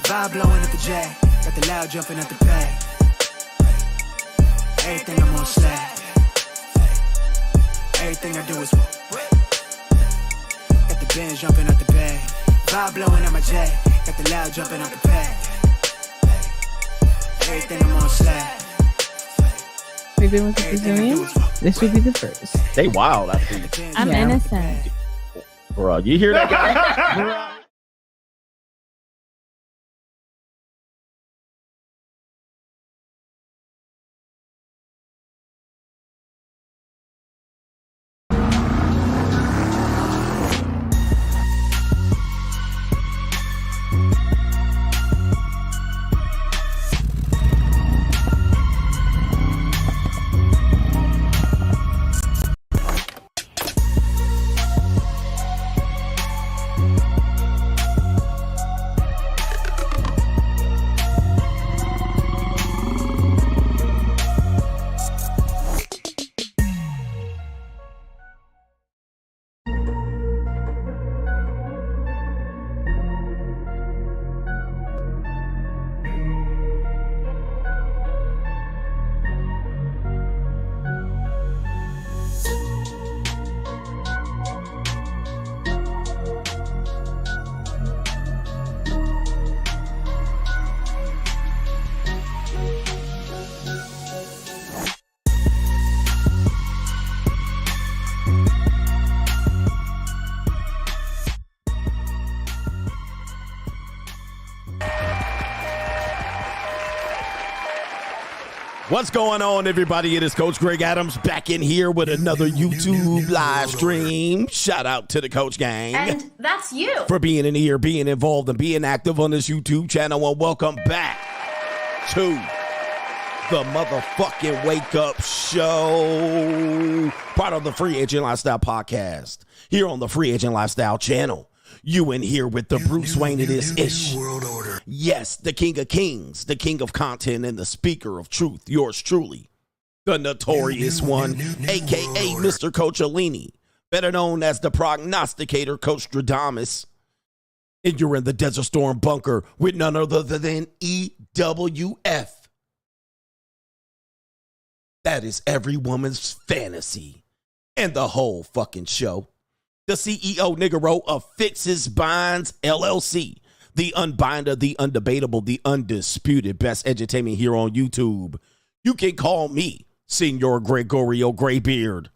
Vibe blowing at the J, got the loud jumping at the bay. Everything I'm on slab. Everything I do is got the band jumping at the bay. Vibe blowing at my J, got the loud jumping at the bay. Everything I'm on slab. We've been with the Brazilians. This would be the first. They wild, I think. I'm innocent. Bro, you hear that guy? What's going on, everybody? It is Coach Greg Adams back in here with another YouTube live stream. Shout out to the Coach Gang. And that's you. For being in here, being involved, and being active on this YouTube channel. And welcome back to the motherfucking Wake Up Show. Part of the Free Agent Lifestyle Podcast here on the Free Agent Lifestyle channel. You in here with the Bruce Wayne of this ish. World order. Yes, the king of kings, the king of content, and the speaker of truth. Yours truly, the notorious one, a.k.a. Mr. Coach Alini, better known as the prognosticator, Coach Stradamus. And you're in the Desert Storm bunker with none other than EWF. That is every woman's fantasy and the whole fucking show. The CEO Niggero of Fixes Binds LLC, the unbinder, the undebatable, the undisputed best edutainment here on YouTube. You can call me Senor Gregorio Graybeard.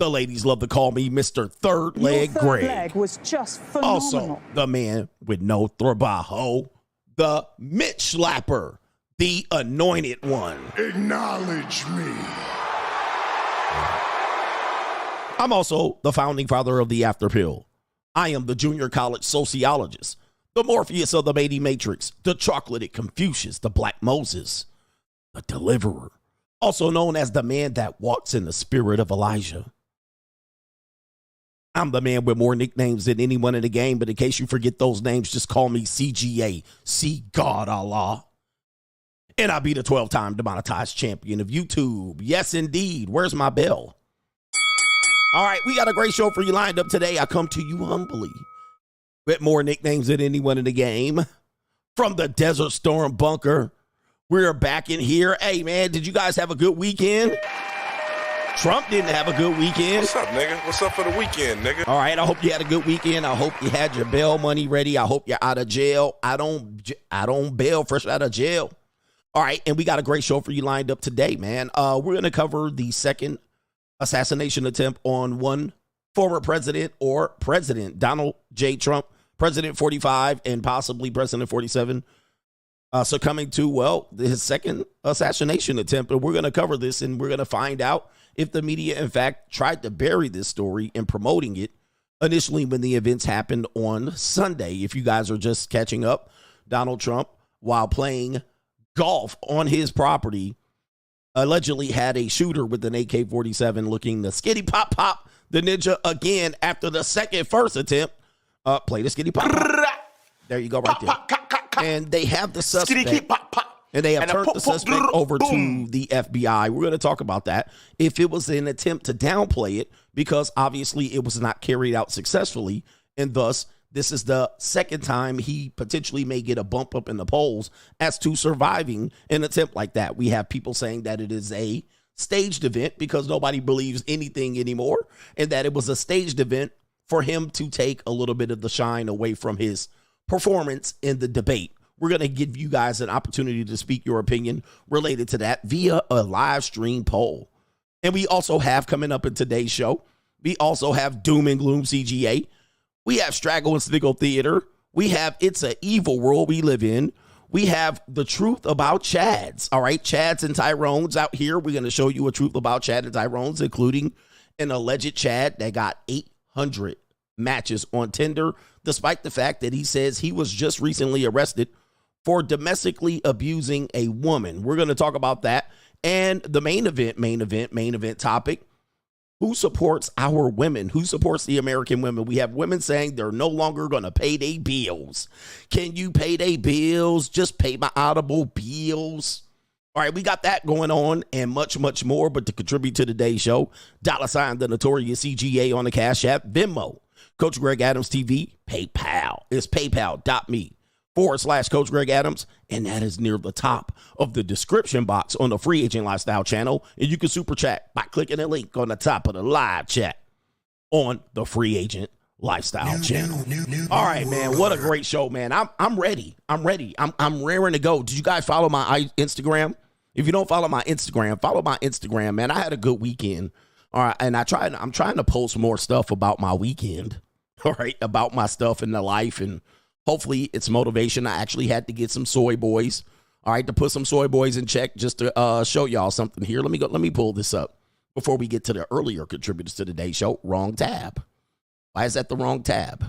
The ladies love to call me Mr. Third Leg Greg. Leg was just phenomenal. Also, the man with no trabajo, the Mitch Slapper, the anointed one. Acknowledge me. I'm also the founding father of the After Pill. I am the junior college sociologist, the Morpheus of the Matey Matrix, the chocolated Confucius, the Black Moses, the deliverer, also known as the man that walks in the spirit of Elijah. I'm the man with more nicknames than anyone in the game, but in case you forget those names, just call me CGA, see God Allah. And I'll be the 12-time demonetized champion of YouTube. Yes, indeed. Where's my bell? All right, we got a great show for you lined up today. I come to you humbly with more nicknames than anyone in the game. From the Desert Storm bunker, we're back in here. Hey, man, did you guys have a good weekend? Trump didn't have a good weekend. What's up, nigga? What's up for the weekend, nigga? All right, I hope you had a good weekend. I hope you had your bail money ready. I hope you're out of jail. I don't bail fresh out of jail. All right, and we got a great show for you lined up today, man. We're going to cover the second assassination attempt on one former president or President Donald J. Trump, President 45 and possibly President 47, succumbing to, well, his second assassination attempt. And we're going to cover this, and we're going to find out if the media, in fact, tried to bury this story in promoting it initially when the events happened on Sunday. If you guys are just catching up, Donald Trump, while playing golf on his property, allegedly had a shooter with an AK-47 looking the skitty pop pop the ninja again after the first attempt. Play the skitty pop pop. There you go, right there. And they have the suspect. And they have turned the suspect over to the FBI. We're going to talk about that. If it was an attempt to downplay it, because obviously it was not carried out successfully, and thus this is the second time he potentially may get a bump up in the polls as to surviving an attempt like that. We have people saying that it is a staged event because nobody believes anything anymore, and that it was a staged event for him to take a little bit of the shine away from his performance in the debate. We're going to give you guys an opportunity to speak your opinion related to that via a live stream poll. And we also have coming up in today's show, we also have Doom and Gloom CGA. We have Straggle and Sniggle Theater. We have It's a Evil World We Live In. We have the truth about Chads. All right, Chads and Tyrones out here. We're going to show you a truth about Chad and Tyrones, including an alleged Chad that got 800 matches on Tinder, despite the fact that he says he was just recently arrested for domestically abusing a woman. We're going to talk about that. And the main event topic, who supports our women? Who supports the American women? We have women saying they're no longer going to pay their bills. Can you pay their bills? Just pay my audible bills. All right, we got that going on and much, much more. But to contribute to today's show, $ the Notorious CGA on the Cash App, Venmo, Coach Greg Adams TV, PayPal. It's paypal.me/Coach Greg Adams. And that is near the top of the description box on the Free Agent Lifestyle channel. And you can super chat by clicking the link on the top of the live chat on the Free Agent Lifestyle channel. All right, man. What a great show, man. I'm ready. I'm raring to go. Did you guys follow my Instagram? If you don't follow my Instagram, follow my Instagram, man. I had a good weekend. All right. And I'm trying to post more stuff about my weekend. All right. About my stuff in the life, and hopefully it's motivation. I actually had to get some soy boys. All right. To put some soy boys in check just to show y'all something here. Let me pull this up before we get to the earlier contributors to today's show. Wrong tab. Why is that the wrong tab?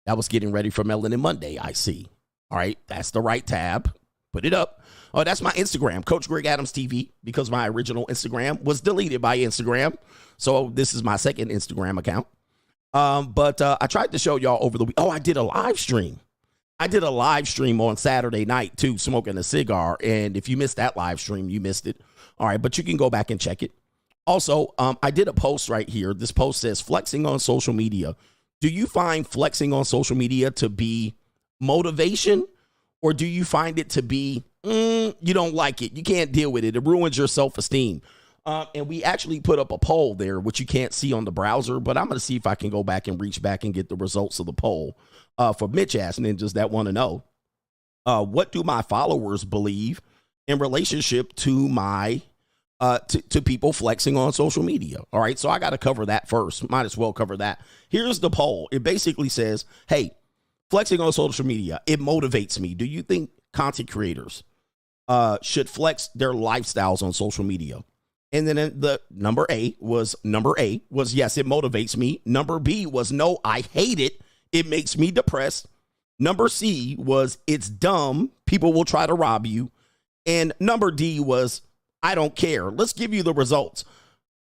That was getting ready for Melanin Monday, I see. All right, that's the right tab. Put it up. Oh, that's my Instagram, Coach Greg Adams TV, because my original Instagram was deleted by Instagram. So this is my second Instagram account. But I tried to show y'all over the week. Oh, I did a live stream. I did a live stream on Saturday night, too, smoking a cigar. And if you missed that live stream, you missed it. All right, but you can go back and check it. Also, I did a post right here. This post says, flexing on social media. Do you find flexing on social media to be motivation, or do you find it to be, you don't like it, you can't deal with it, it ruins your self-esteem? And we actually put up a poll there, which you can't see on the browser, but I'm going to see if I can go back and reach back and get the results of the poll for Mitch-ass ninjas that want to know, what do my followers believe in relationship to my to people flexing on social media? All right, so I got to cover that first. Might as well cover that. Here's the poll. It basically says, hey, flexing on social media, it motivates me. Do you think content creators should flex their lifestyles on social media? And then the number A was yes, it motivates me. Number B was no, I hate it. It makes me depressed. Number C was it's dumb. People will try to rob you. And number D was I don't care. Let's give you the results.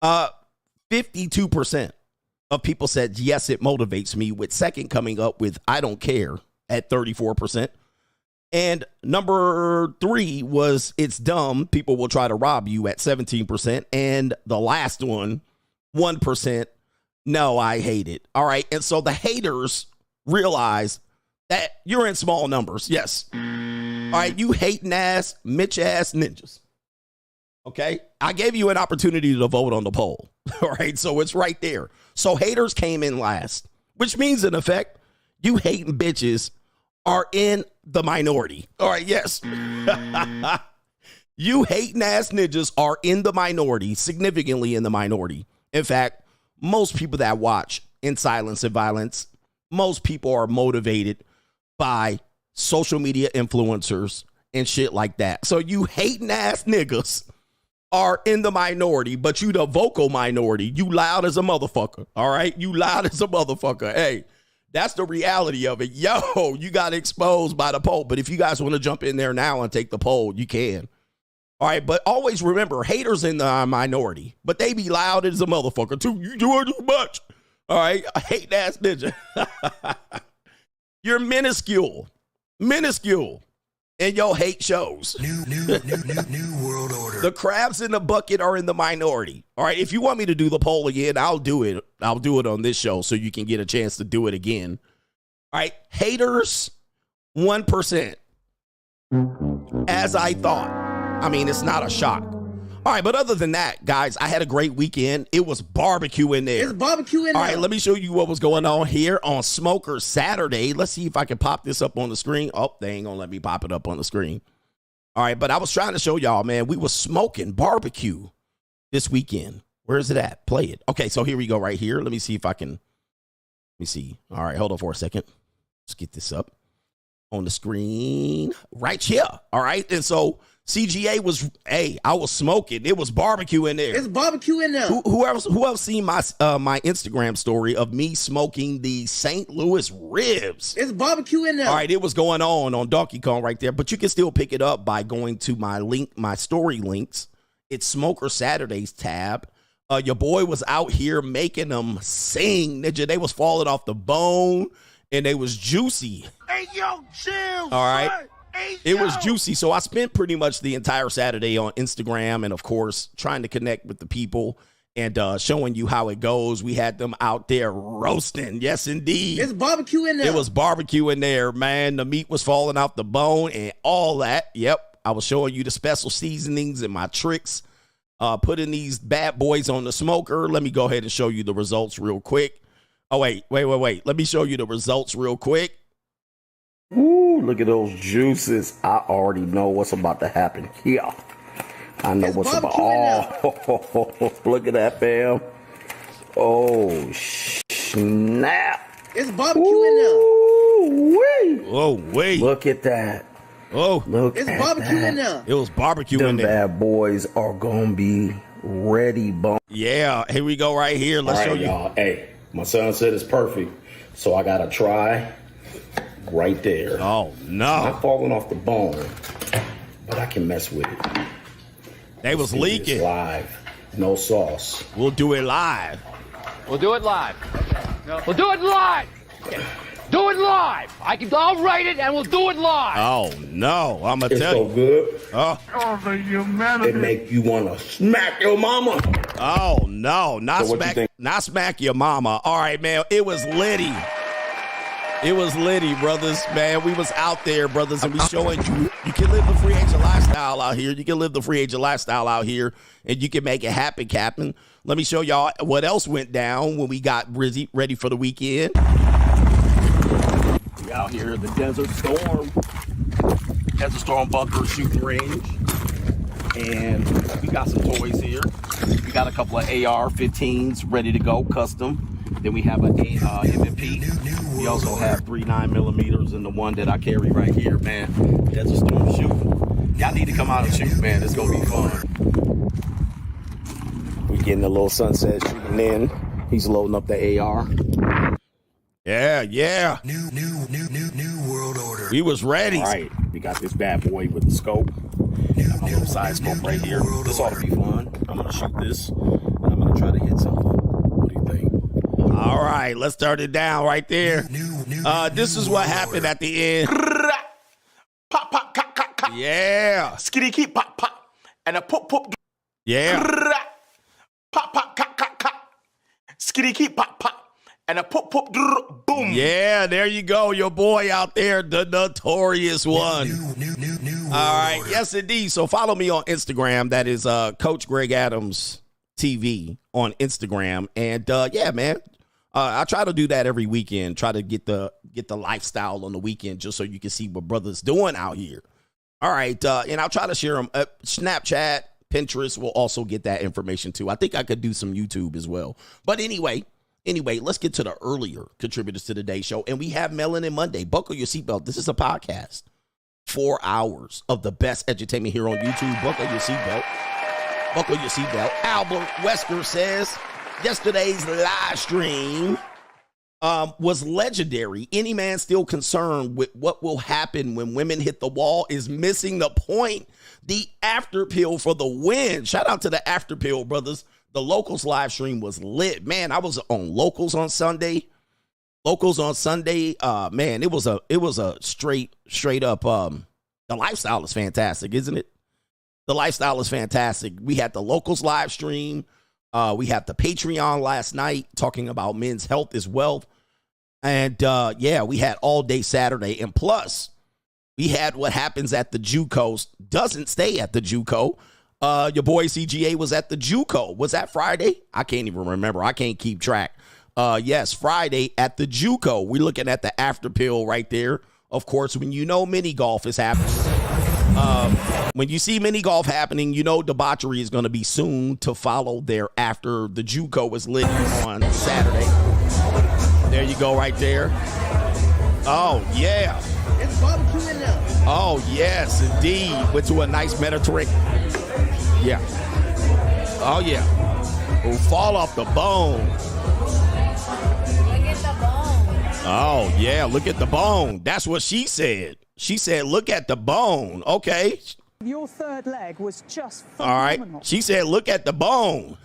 52% of people said, yes, it motivates me, with second coming up with I don't care at 34%. And number 3 was it's dumb. People will try to rob you at 17%. And the last one, 1%, no, I hate it. All right. And so the haters realize that you're in small numbers. Yes. All right. You hating ass, Mitch ass ninjas. Okay, I gave you an opportunity to vote on the poll. All right, so it's right there. So haters came in last, which means in effect, you hating bitches are in the minority. All right, yes. You hating ass ninjas are in the minority, significantly in the minority. In fact, most people that watch In Silence and Violence, most people are motivated by social media influencers and shit like that. So you hating ass niggas are in the minority, but you the vocal minority. You loud as a motherfucker. All right. You loud as a motherfucker. Hey, that's the reality of it. Yo, you got exposed by the poll. But if you guys want to jump in there now and take the poll, you can. All right. But always remember, haters in the minority, but they be loud as a motherfucker too. You doing too much. All right. I hate ass ninja. You're minuscule. and your hate shows. New world order. The crabs in the bucket are in the minority. All right, if you want me to do the poll again, I'll do it. I'll do it on this show so you can get a chance to do it again. All right, haters, 1%. As I thought. I mean, it's not a shock. All right, but other than that, guys, I had a great weekend. It was barbecue in there. It's barbecue in there. All right, let me show you what was going on here on Smoker Saturday. Let's see if I can pop this up on the screen. Oh, they ain't gonna let me pop it up on the screen. All right, but I was trying to show y'all, man, we was smoking barbecue this weekend. Where is it at? Play it. Okay, so here we go right here. Let me see if I can, let me see. All right, hold on for a second. Let's get this up on the screen right here. All right, and so CGA was, hey, I was smoking. It was barbecue in there. It's barbecue in there. Who else seen my my Instagram story of me smoking the St. Louis ribs? It's barbecue in there. All right, it was going on Donkey Kong right there, but you can still pick it up by going to my link, my story links. It's Smoker Saturdays tab. Your boy was out here making them sing. They was falling off the bone and they was juicy. Hey, yo, chill. All right. Son. Hey, It was juicy. So I spent pretty much the entire Saturday on Instagram and, of course, trying to connect with the people and showing you how it goes. We had them out there roasting. Yes, indeed. It's barbecue in there. It was barbecue in there, man. The meat was falling off the bone and all that. Yep. I was showing you the special seasonings and my tricks. Putting these bad boys on the smoker. Let me go ahead and show you the results real quick. Oh, wait. Let me show you the results real quick. Ooh, look at those juices. I already know what's about to happen here. I know It's what's about. barbecue Oh, look at that, fam. Oh, snap. It's barbecue in there. Ooh, wee. Oh, wait. Look at that. Oh, Look It's at barbecue that. in there. it was barbecue Them in there. bad boys are going to be ready, bone. Yeah, here we go right here. Let's All show right, you. y'all. Hey, my son said it's perfect. So I got to try right there. Oh, Not no. falling off the bone, but I can mess with it. They was It's leaking. live. No sauce. We'll do it live. We'll do it live. We'll do it live. Do it live. I'll write it and we'll do it live. Oh, no. I'm going to It's tell so you. good. Oh, It make you want to smack your mama. oh, no. Not So what you smack, think? not smack your mama. All right, man. It was litty. It was litty, brothers, man. We was out there, brothers, and we showing you can live the free agent lifestyle out here. You can live the free agent lifestyle out here, and you can make it happen, Captain. Let me show y'all what else went down when we got ready for the weekend. We out here in the Desert Storm bunker shooting range, and we got some toys here. We got a couple of AR-15s ready to go, custom. Then we have an M&P. We also have 3 9mm and the one that I carry right here, man. Desert Storm shooting. Y'all need to come out and shoot, man. It's gonna be fun. We getting a little sunset shooting in. He's loading up the AR. Yeah. New world order. We was ready. All right, we got this bad boy with the scope. Got my little side scope right here. This ought to be fun. I'm gonna shoot this, and I'm gonna try to hit something. What do you think? All right, let's start it down right there. This is what happened at the end. Pop, pop, cock, cock, cock. Yeah. Skitty keep pop, pop. And a pop, pop. Yeah. Pop, pop, cock, cock, cock. Skitty keep pop, pop. And a pop, pop, boom. Yeah, there you go. Your boy out there, the notorious one. All right. Yes, indeed. So follow me on Instagram. That is Coach Greg Adams TV on Instagram. And yeah, man. I try to do that every weekend. Try to get the lifestyle on the weekend just so you can see what brothers doing out here. All right, and I'll try to share them. Snapchat, Pinterest will also get that information too. I think I could do some YouTube as well. But anyway, let's get to the earlier contributors to the day show. And we have Melanin Monday. Buckle your seatbelt. This is a podcast. 4 hours of the best entertainment here on YouTube. Buckle your seatbelt. Buckle your seatbelt. Albert Wesker says, yesterday's live stream was legendary. Any man still concerned with what will happen when women hit the wall is missing the point. The after pill for the win. Shout out to the after pill, brothers. The Locals live stream was lit. Man, I was on Locals on Sunday. Man, it was a straight up The lifestyle is fantastic, isn't it? The lifestyle is fantastic. We had the locals live stream. We had the Patreon last night talking about men's health is wealth. And yeah, we had all day Saturday. And plus, we had what happens at the JUCO doesn't stay at the JUCO. Your boy CGA was at the JUCO. Was that Friday? I can't even remember. I can't keep track. Yes, Friday at the JUCO. We're looking at the after pill right there. Of course, when you know mini golf is happening. When you see mini golf happening, you know debauchery is going to be soon to follow there after the JUCO was lit on Saturday. There you go right there. Oh, yeah. It's barbecuing now. Oh, yes, indeed. Went to a nice Mediterranean. Yeah. Oh, yeah. Will fall off the bone. Look at the bone. Oh, yeah, look at the bone. That's what she said. She said, look at the bone. Okay. Your third leg was just All right. phenomenal. She said, look at the bone.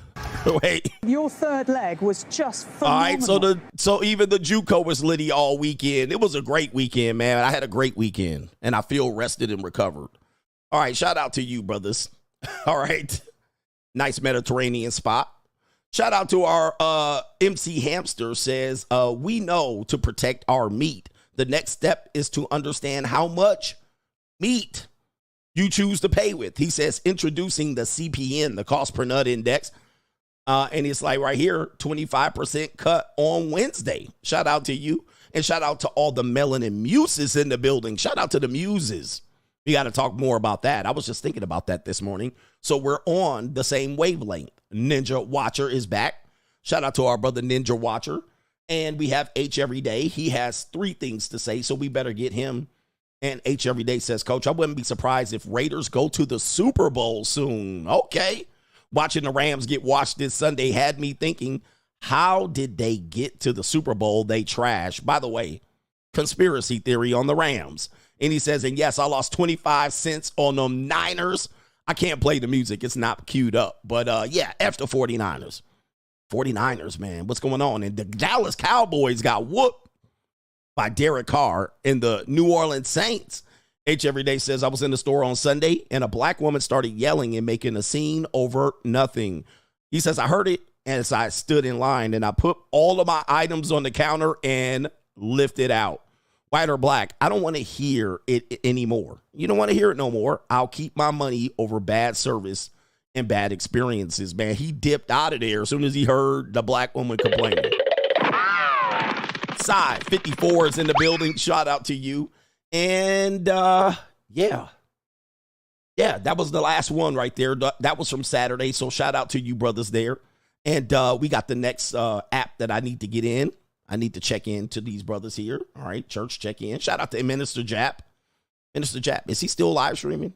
Wait. Your third leg was just phenomenal. All right, so even the JUCO was litty all weekend. It was a great weekend, man. I had a great weekend, and I feel rested and recovered. All right, shout out to you, brothers. All right. Nice Mediterranean spot. Shout out to our MC Hamster says, we know to protect our meat. The next step is to understand how much meat you choose to pay with. He says, introducing the CPN, the cost per nut index. And it's like right here, 25% cut on Wednesday. Shout out to you. And shout out to all the Melanin muses in the building. Shout out to the muses. We got to talk more about that. I was just thinking about that this morning. So we're on the same wavelength. Ninja Watcher is back. Shout out to our brother Ninja Watcher. And we have H Everyday. He has 3 things to say, so we better get him. And H Everyday says, Coach, I wouldn't be surprised if Raiders go to the Super Bowl soon. Okay. Watching the Rams get washed this Sunday had me thinking, how did they get to the Super Bowl? They trashed. By the way, conspiracy theory on the Rams. And he says, and yes, I lost 25 cents on them Niners. I can't play the music. It's not queued up. But yeah, F the 49ers. 49ers, man. What's going on? And the Dallas Cowboys got whooped by Derek Carr and the New Orleans Saints. H Everyday says, I was in the store on Sunday and a black woman started yelling and making a scene over nothing. He says, I heard it as I stood in line and I put all of my items on the counter and lifted out. White or black, I don't want to hear it anymore. You don't want to hear it no more. I'll keep my money over bad service and bad experiences, man. He dipped out of there as soon as he heard the black woman complaining. Side 54 is in the building. Shout out to you. And yeah, that was the last one right there. That was from Saturday. So shout out to you brothers there. And we got the next app that I need to get in. I need to check in to these brothers here. All right, church, check in. Shout out to Minister Jap. Minister Jap, is he still live streaming?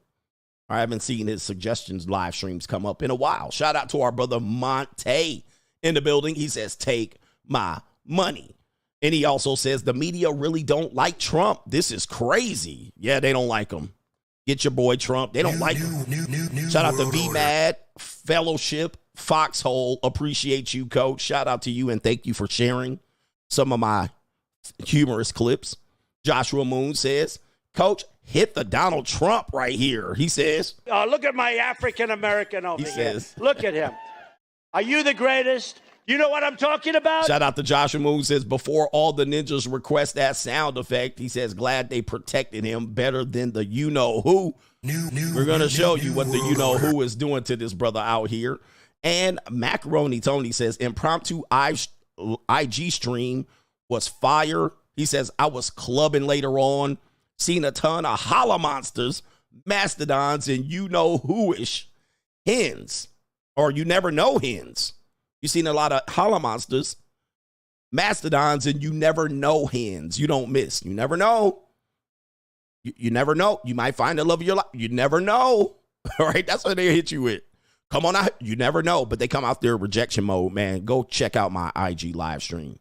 I haven't seen his suggestions live streams come up in a while. Shout out to our brother Monte in the building. He says, take my money. And he also says the media really don't like Trump. This is crazy. Yeah, they don't like him. Get your boy Trump. They don't like him. Shout out to VMAD, Fellowship, Foxhole. Appreciate you, Coach. Shout out to you and thank you for sharing some of my humorous clips. Joshua Moon says, Coach, hit the Donald Trump right here. He says, look at my African American over he here. Says, look at him. Are you the greatest? You know what I'm talking about? Shout out to Joshua Moon says, before all the ninjas request that sound effect, he says, glad they protected him better than the you-know-who. We're going to show you what the you-know-who is doing to this brother out here. And Macaroni Tony says, impromptu IG stream was fire. He says, I was clubbing later on, seen a ton of holla monsters, mastodons, and you-know-who-ish hens, or you never know hens. You've seen a lot of holla monsters, mastodons, and you never know hens. You don't miss. You never know. You never know. You might find the love of your life. You never know. All right, that's what they hit you with. Come on out. You never know, but they come out there rejection mode, man. Go check out my IG live stream.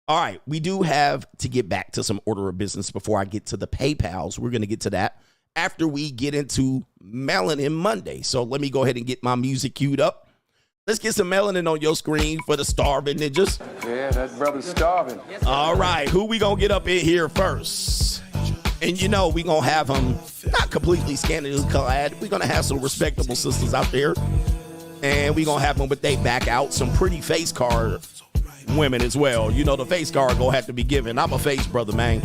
All right, we do have to get back to some order of business before I get to the PayPals. We're going to get to that after we get into Melanin Monday. So let me go ahead and get my music queued up. Let's get some Melanin on your screen for the starving ninjas. Yeah, that brother's starving. All right, who we going to get up in here first? And you know, we going to have them not completely scantily clad. We're going to have some respectable sisters out there. And we going to have them with they back out. Some pretty face card women as well. You know, the face card going to have to be given. I'm a face brother, man.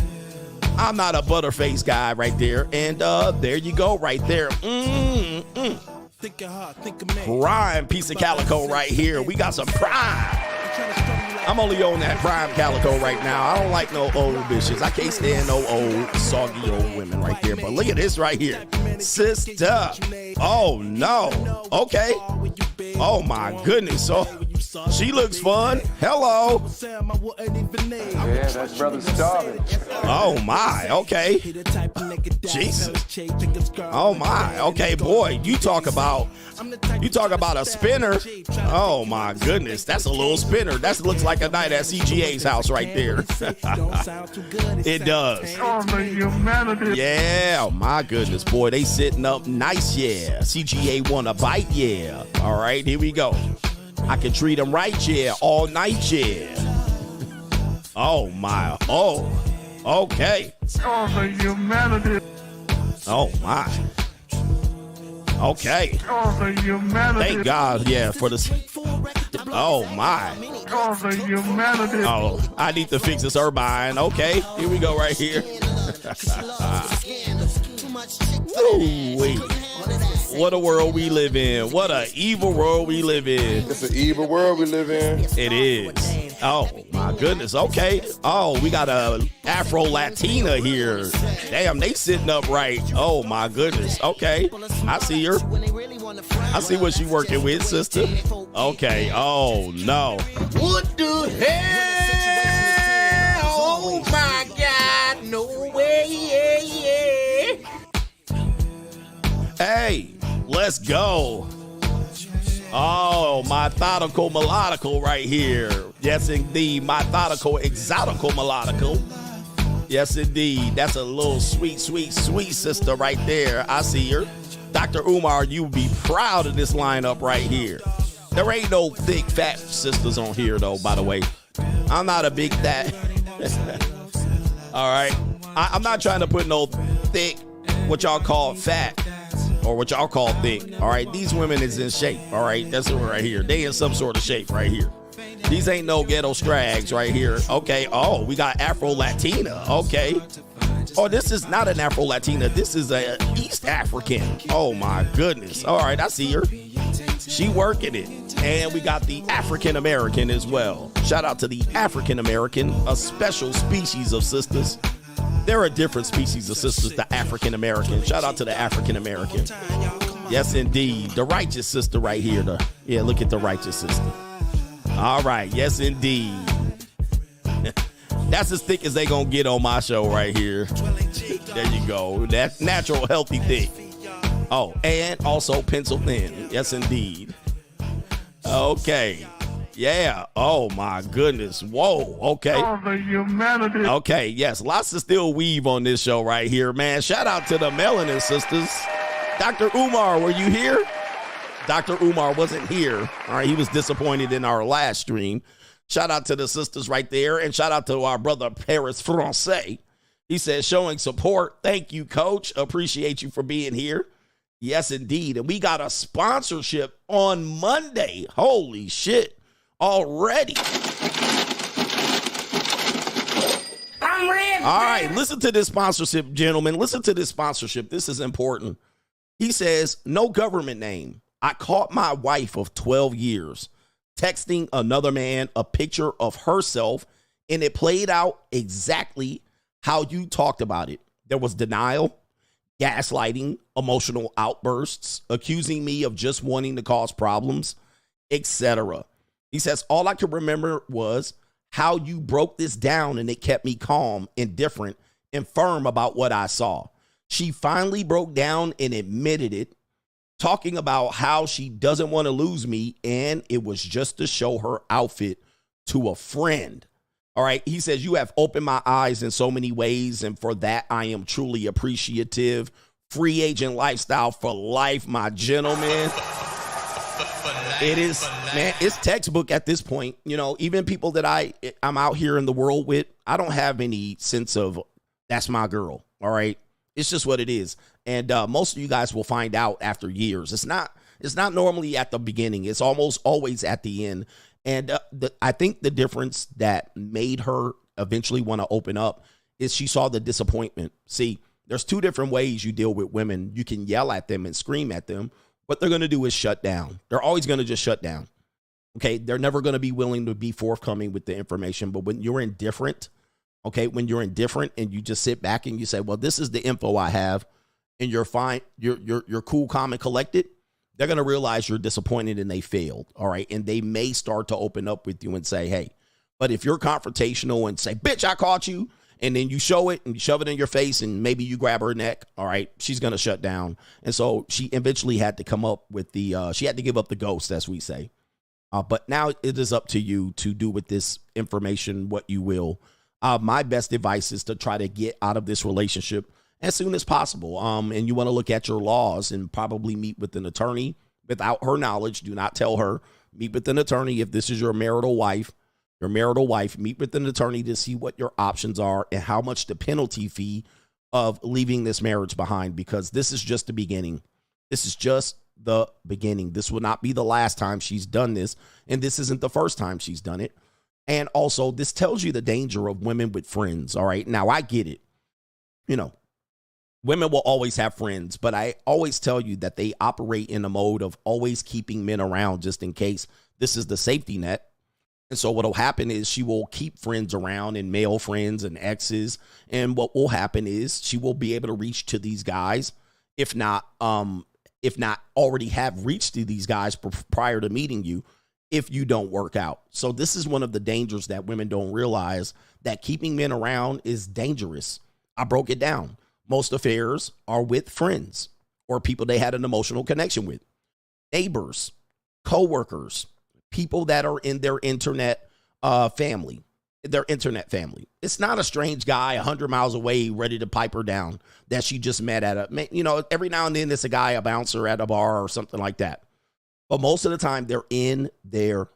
I'm not a butterface guy right there. And there you go right there. Prime piece of calico right here. We got some prime. I'm only on that prime calico right now. I don't like no old bitches. I can't stand no old, soggy old women right there. But look at this right here. Sista. Oh, no. Okay. Oh, my goodness. Oh, she looks fun. Hello. Yeah, that brother's starving. Oh, my. Okay. Jesus. Oh, my. Okay, boy. You talk about a spinner. Oh, my goodness. That's a little spinner. That looks like a night at CGA's house right there. It does. Yeah. Oh, my goodness, boy. They sitting up nice, yeah. CGA want a bite, yeah. All right, here we go. I can treat them right, yeah. All night, yeah. Oh, my. Oh, okay. Oh, my. Okay. Thank God, yeah, for this. Oh, my. Oh, I need to fix this Irvine. Okay, here we go right here. Ooh-wee. What a world we live in. What a evil world we live in. It's an evil world we live in. It is. Oh, my goodness. Okay. Oh, we got a Afro-Latina here. Damn, they sitting up right. Oh, my goodness. Okay. I see her. I see what she working with, sister. Okay. Oh, no. What the hell? Oh, my God. No way. Hey, let's go. Oh, methodical melodical right here. Yes, indeed. Methodical, exotical melodical. Yes, indeed. That's a little sweet, sweet, sweet sister right there. I see her. Dr. Umar, you would be proud of this lineup right here. There ain't no thick, fat sisters on here, though, by the way. I'm not a big fat. All right. I'm not trying to put no thick, what y'all call fat, or what y'all call thick. All right. These women is in shape. All right. That's what right here. They in some sort of shape right here. These ain't no ghetto strags right here. Okay. Oh, we got Afro-Latina. Okay. Oh, this is not an Afro-Latina. This is a East African. Oh, my goodness. All right. I see her. She working it. And we got the African-American as well. Shout out to the African-American, a special species of sisters. There are different species of sisters, the African-American. Shout out to the African-American. Yes, indeed. The righteous sister right here. Yeah, look at the righteous sister. All right. Yes, indeed. That's as thick as they gonna get on my show right here. There you go. That natural, healthy thick. Oh, and also pencil thin. Yes, indeed. Okay. Yeah. Oh, my goodness. Whoa. Okay. Okay. Yes. Lots of still weave on this show right here, man. Shout out to the Melanin sisters. Dr. Umar, were you here? Dr. Umar wasn't here. All right. He was disappointed in our last stream. Shout out to the sisters right there. And shout out to our brother, Paris Francais. He says, showing support. Thank you, coach. Appreciate you for being here. Yes, indeed. And we got a sponsorship on Monday. Holy shit. Already. I'm ready. All right, listen to this sponsorship, gentlemen. Listen to this sponsorship. This is important. He says, no government name. I caught my wife of 12 years texting another man a picture of herself, and it played out exactly how you talked about it. There was denial, gaslighting, emotional outbursts, accusing me of just wanting to cause problems, etc. He says, all I could remember was how you broke this down, and it kept me calm, indifferent, and firm about what I saw. She finally broke down and admitted it, talking about how she doesn't want to lose me, and it was just to show her outfit to a friend. All right. He says, you have opened my eyes in so many ways, and for that, I am truly appreciative. Free agent lifestyle for life, my gentleman. It is, man, it's textbook at this point. You know, even people that I'm out here in the world with, I don't have any sense of that's my girl. All right. It's just what it is. And most of you guys will find out after years. It's not normally at the beginning. It's almost always at the end. And I think the difference that made her eventually want to open up is she saw the disappointment. See, there's two different ways you deal with women. You can yell at them and scream at them. What they're going to do is shut down. They're always going to just shut down. Okay, they're never going to be willing to be forthcoming with the information. But when you're indifferent, okay, when you're indifferent and you just sit back and you say, well, this is the info I have, and you're fine, you're cool, calm, and collected, they're going to realize you're disappointed and they failed, all right? And they may start to open up with you and say, hey, but if you're confrontational and say, bitch, I caught you, and then you show it and you shove it in your face and maybe you grab her neck, all right, she's going to shut down. And so she eventually had to come up with she had to give up the ghost, as we say. But now it is up to you to do with this information what you will. My best advice is to try to get out of this relationship as soon as possible. And you want to look at your laws and probably meet with an attorney without her knowledge. Do not tell her. Meet with an attorney if this is your marital wife. Meet with an attorney to see what your options are and how much the penalty fee of leaving this marriage behind, because this is just the beginning. This is just the beginning. This will not be the last time she's done this, and this isn't the first time she's done it. And also, this tells you the danger of women with friends, all right? Now, I get it. You know, women will always have friends, but I always tell you that they operate in a mode of always keeping men around just in case. This is the safety net. And so what will happen is she will keep friends around, and male friends and exes. And what will happen is she will be able to reach to these guys, if not already have reached to these guys prior to meeting you, if you don't work out. So this is one of the dangers that women don't realize, that keeping men around is dangerous. I broke it down. Most affairs are with friends or people they had an emotional connection with, neighbors, coworkers, people that are in their internet family, It's not a strange guy 100 miles away ready to pipe her down that she just met at every now and then it's a guy, a bouncer at a bar or something like that. But most of the time they're in their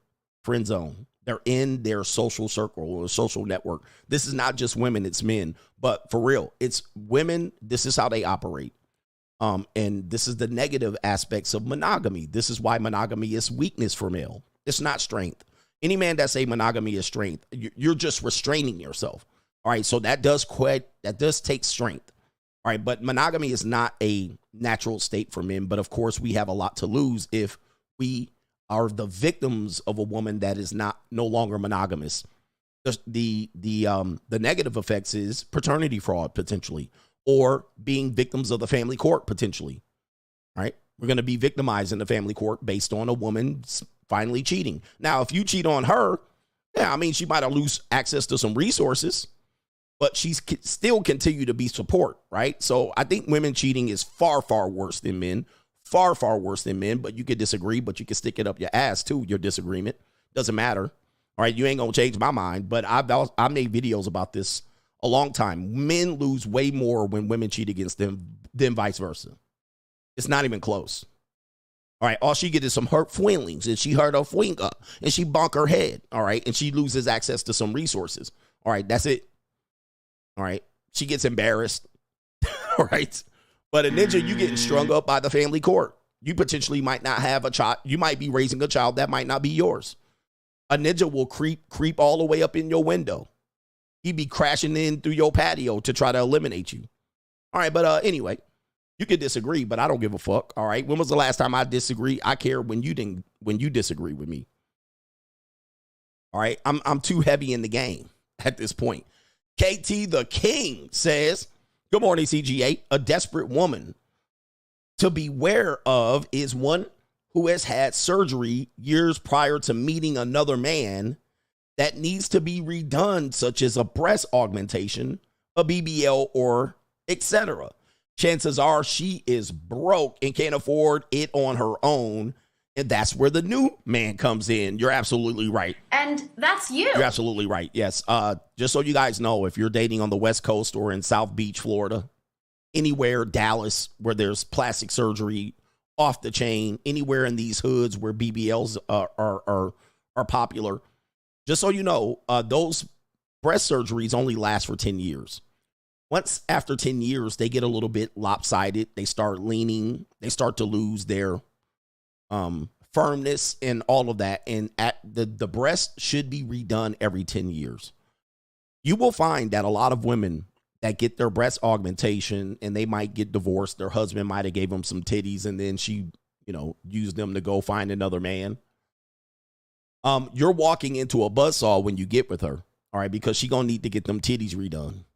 friend zone. They're in their social circle or social network. This is not just women, it's men. But for real, it's women. This is how they operate. And this is the negative aspects of monogamy. This is why monogamy is weakness for male. It's not strength. Any man that say monogamy is strength, you're just restraining yourself. All right. So that does take strength. All right. But monogamy is not a natural state for men. But of course, we have a lot to lose if we are the victims of a woman that is no longer monogamous. The negative effects is paternity fraud potentially, or being victims of the family court potentially. All right. We're going to be victimized in the family court based on a woman finally cheating. Now, if you cheat on her, yeah, I mean, she might lose access to some resources, but she's still continue to be support, right? So I think women cheating is far, far worse than men. Far, far worse than men, but you could disagree, but you can stick it up your ass too, your disagreement. Doesn't matter. All right, you ain't going to change my mind, but I made videos about this a long time. Men lose way more when women cheat against them than vice versa. It's not even close. All right, all she get is some hurt feelings, and she hurt her finger, and she bonk her head, all right, and she loses access to some resources. All right, that's it. All right, she gets embarrassed, all right. But a ninja, you getting strung up by the family court. You potentially might not have a child. You might be raising a child that might not be yours. A ninja will creep all the way up in your window. He'd be crashing in through your patio to try to eliminate you. All right, but anyway, you can disagree, but I don't give a fuck. All right, when was the last time I disagree? I care when you disagree with me. All right, I'm too heavy in the game at this point. KT the King says, good morning, CGA. A desperate woman to beware of is one who has had surgery years prior to meeting another man that needs to be redone, such as a breast augmentation, a BBL, or etc. Chances are she is broke and can't afford it on her own. And that's where the new man comes in. You're absolutely right. And that's you. You're absolutely right. Yes. Just so you guys know, if you're dating on the West Coast or in South Beach, Florida, anywhere, Dallas, where there's plastic surgery off the chain, anywhere in these hoods where BBLs are popular, just so you know, those breast surgeries only last for 10 years. Once after 10 years, they get a little bit lopsided. They start leaning. They start to lose their firmness and all of that. And at the breast should be redone every 10 years. You will find that a lot of women that get their breast augmentation and they might get divorced. Their husband might have gave them some titties and then she, used them to go find another man. You're walking into a buzzsaw when you get with her, all right, because she gonna need to get them titties redone,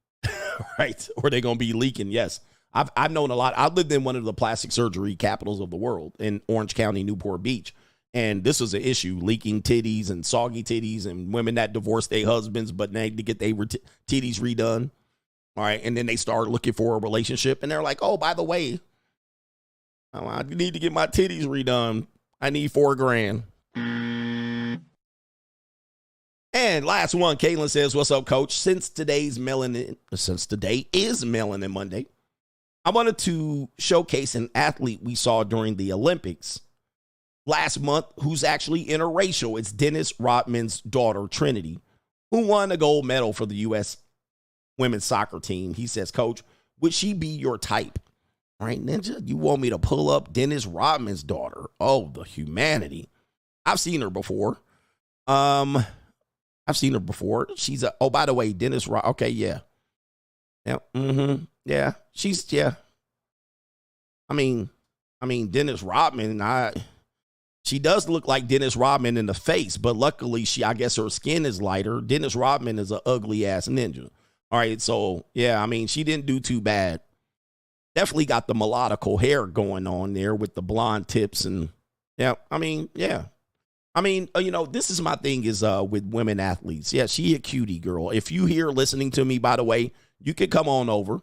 right? Or they're gonna be leaking. Yes, I've known a lot. I lived in one of the plastic surgery capitals of the world in Orange County, Newport Beach, and this was an issue: leaking titties and soggy titties, and women that divorced their husbands but they need to get their titties redone, all right, and then they start looking for a relationship, and they're like, "Oh, by the way, I need to get my titties redone. I need $4,000." And last one, Caitlin says, "What's up, coach? Since today is Melanin Monday, I wanted to showcase an athlete we saw during the Olympics last month who's actually interracial. It's Dennis Rodman's daughter, Trinity, who won a gold medal for the U.S. women's soccer team." He says, "Coach, would she be your type?" All right, Ninja, you want me to pull up Dennis Rodman's daughter? Oh, the humanity. I've seen her before. She's by the way, Dennis Rodman. Okay, yeah. Yeah. Yeah. Yeah. I mean, Dennis Rodman, she does look like Dennis Rodman in the face, but luckily I guess her skin is lighter. Dennis Rodman is an ugly ass ninja. All right. So yeah, she didn't do too bad. Definitely got the melodical hair going on there with the blonde tips and yeah. This is my thing is with women athletes. Yeah, she a cutie girl. If you here listening to me, by the way, you can come on over.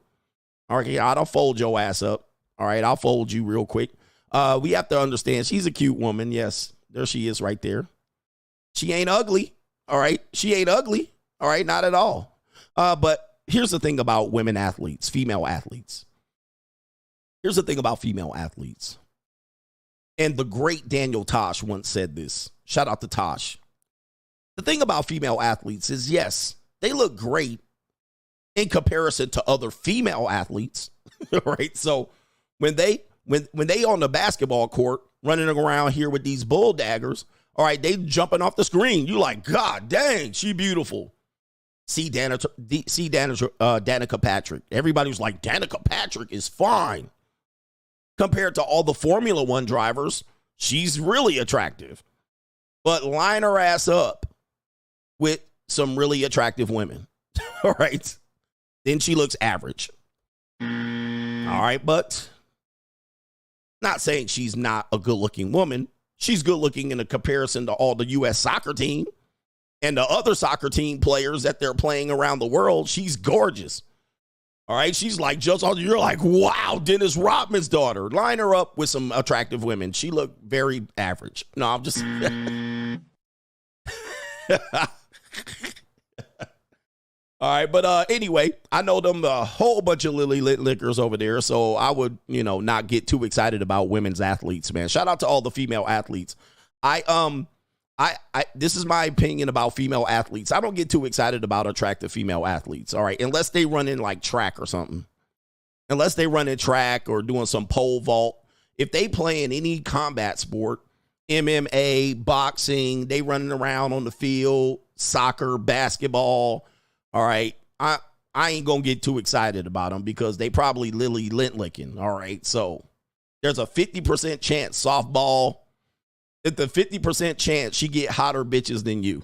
All right, I'll fold your ass up. All right, I'll fold you real quick. We have to understand she's a cute woman. Yes, there she is right there. She ain't ugly. All right, she ain't ugly. All right, not at all. But here's the thing about women athletes, female athletes. Here's the thing about female athletes. And the great Daniel Tosh once said this. Shout out to Tosh. The thing about female athletes is, yes, they look great in comparison to other female athletes, right? So when they on the basketball court running around here with these bull daggers, all right, they jumping off the screen. You like, God dang, she beautiful. See Danica Patrick. Everybody was like, Danica Patrick is fine. Compared to all the Formula One drivers, she's really attractive. But line her ass up with some really attractive women. All right. Then she looks average. All right. But not saying she's not a good looking woman. She's good looking in a comparison to all the U.S. soccer team and the other soccer team players that they're playing around the world. She's gorgeous. All right. She's like, you're like, wow, Dennis Rodman's daughter. Line her up with some attractive women. She looked very average. No, I'm just. All right. But anyway, I know them a whole bunch of lily lit lickers over there. So I would, not get too excited about women's athletes, man. Shout out to all the female athletes. This is my opinion about female athletes. I don't get too excited about attractive female athletes. All right. Unless they run in like track or something. Unless they run in track or doing some pole vault. If they play in any combat sport, MMA, boxing, they running around on the field, soccer, basketball. All right. I ain't going to get too excited about them because they probably lily lint licking. All right. So there's a 50% chance softball. It's a 50% chance she get hotter bitches than you.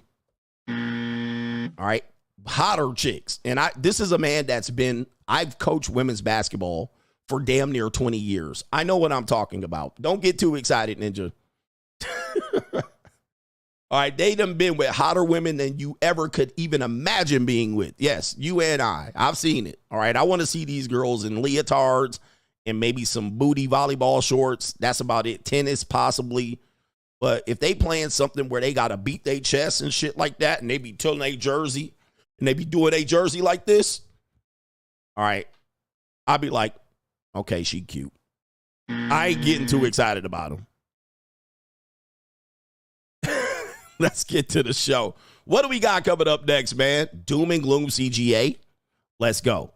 All right. Hotter chicks. And this is a man I've coached women's basketball for damn near 20 years. I know what I'm talking about. Don't get too excited, Ninja. All right. They done been with hotter women than you ever could even imagine being with. Yes, you and I've seen it. All right. I want to see these girls in leotards and maybe some booty volleyball shorts. That's about it. Tennis, possibly. But if they playing something where they got to beat their chest and shit like that, and they be tilting their jersey, and they be doing their jersey like this, all right, I'll be like, okay, she cute. I ain't getting too excited about them. Let's get to the show. What do we got coming up next, man? Doom and Gloom CGA. Let's go.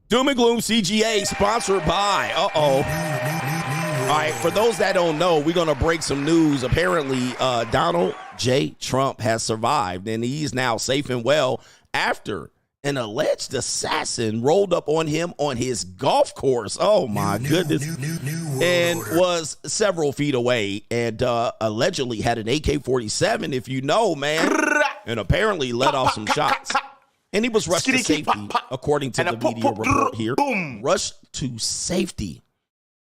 Doom and Gloom CGA, sponsored by. All right, for those that don't know, we're going to break some news. Apparently, Donald J. Trump has survived, and he's now safe and well after an alleged assassin rolled up on him on his golf course. Oh, my goodness. And was several feet away and allegedly had an AK-47, if you know, man, and apparently let off some shots. And he was rushed to safety, according to the media report here. Rushed to safety.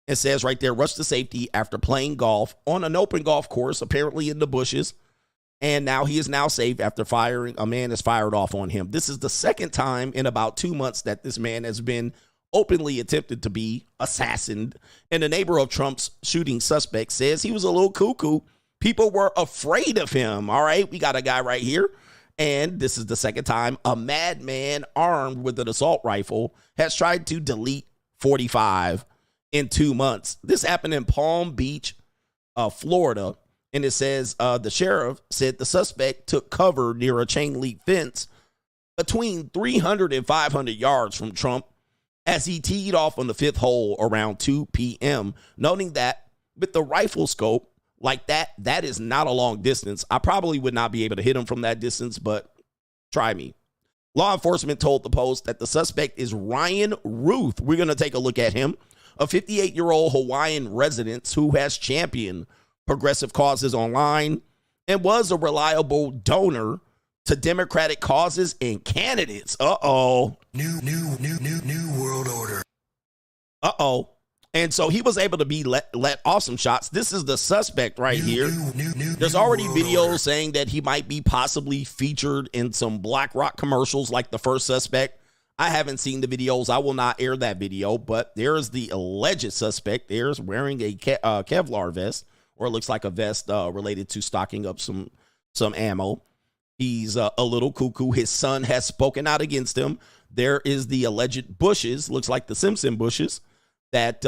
It says right there, rushed to safety after playing golf on an open golf course, apparently in the bushes. And now he is now safe after a man has fired off on him. This is the second time in about 2 months that this man has been openly attempted to be assassinated. And the neighbor of Trump's shooting suspect says he was a little cuckoo. People were afraid of him. All right, we got a guy right here. And this is the second time a madman armed with an assault rifle has tried to delete 45 in 2 months. This happened in Palm Beach, Florida. And it says the sheriff said the suspect took cover near a chain link fence between 300 and 500 yards from Trump as he teed off on the fifth hole around 2 p.m., noting that with the rifle scope, like that is not a long distance. I probably would not be able to hit him from that distance, but try me. Law enforcement told the Post that the suspect is Ryan Ruth. We're going to take a look at him, a 58-year-old Hawaiian resident who has championed progressive causes online and was a reliable donor to Democratic causes and candidates. New world order. And so he was able to be let off some shots. This is the suspect right here. There's already videos saying that he might be possibly featured in some BlackRock commercials like the first suspect. I haven't seen the videos. I will not air that video, but there's the alleged suspect. There's wearing a Kevlar vest, or it looks like a vest related to stocking up some ammo. He's a little cuckoo. His son has spoken out against him. There is the alleged bushes, looks like the Simpson bushes, that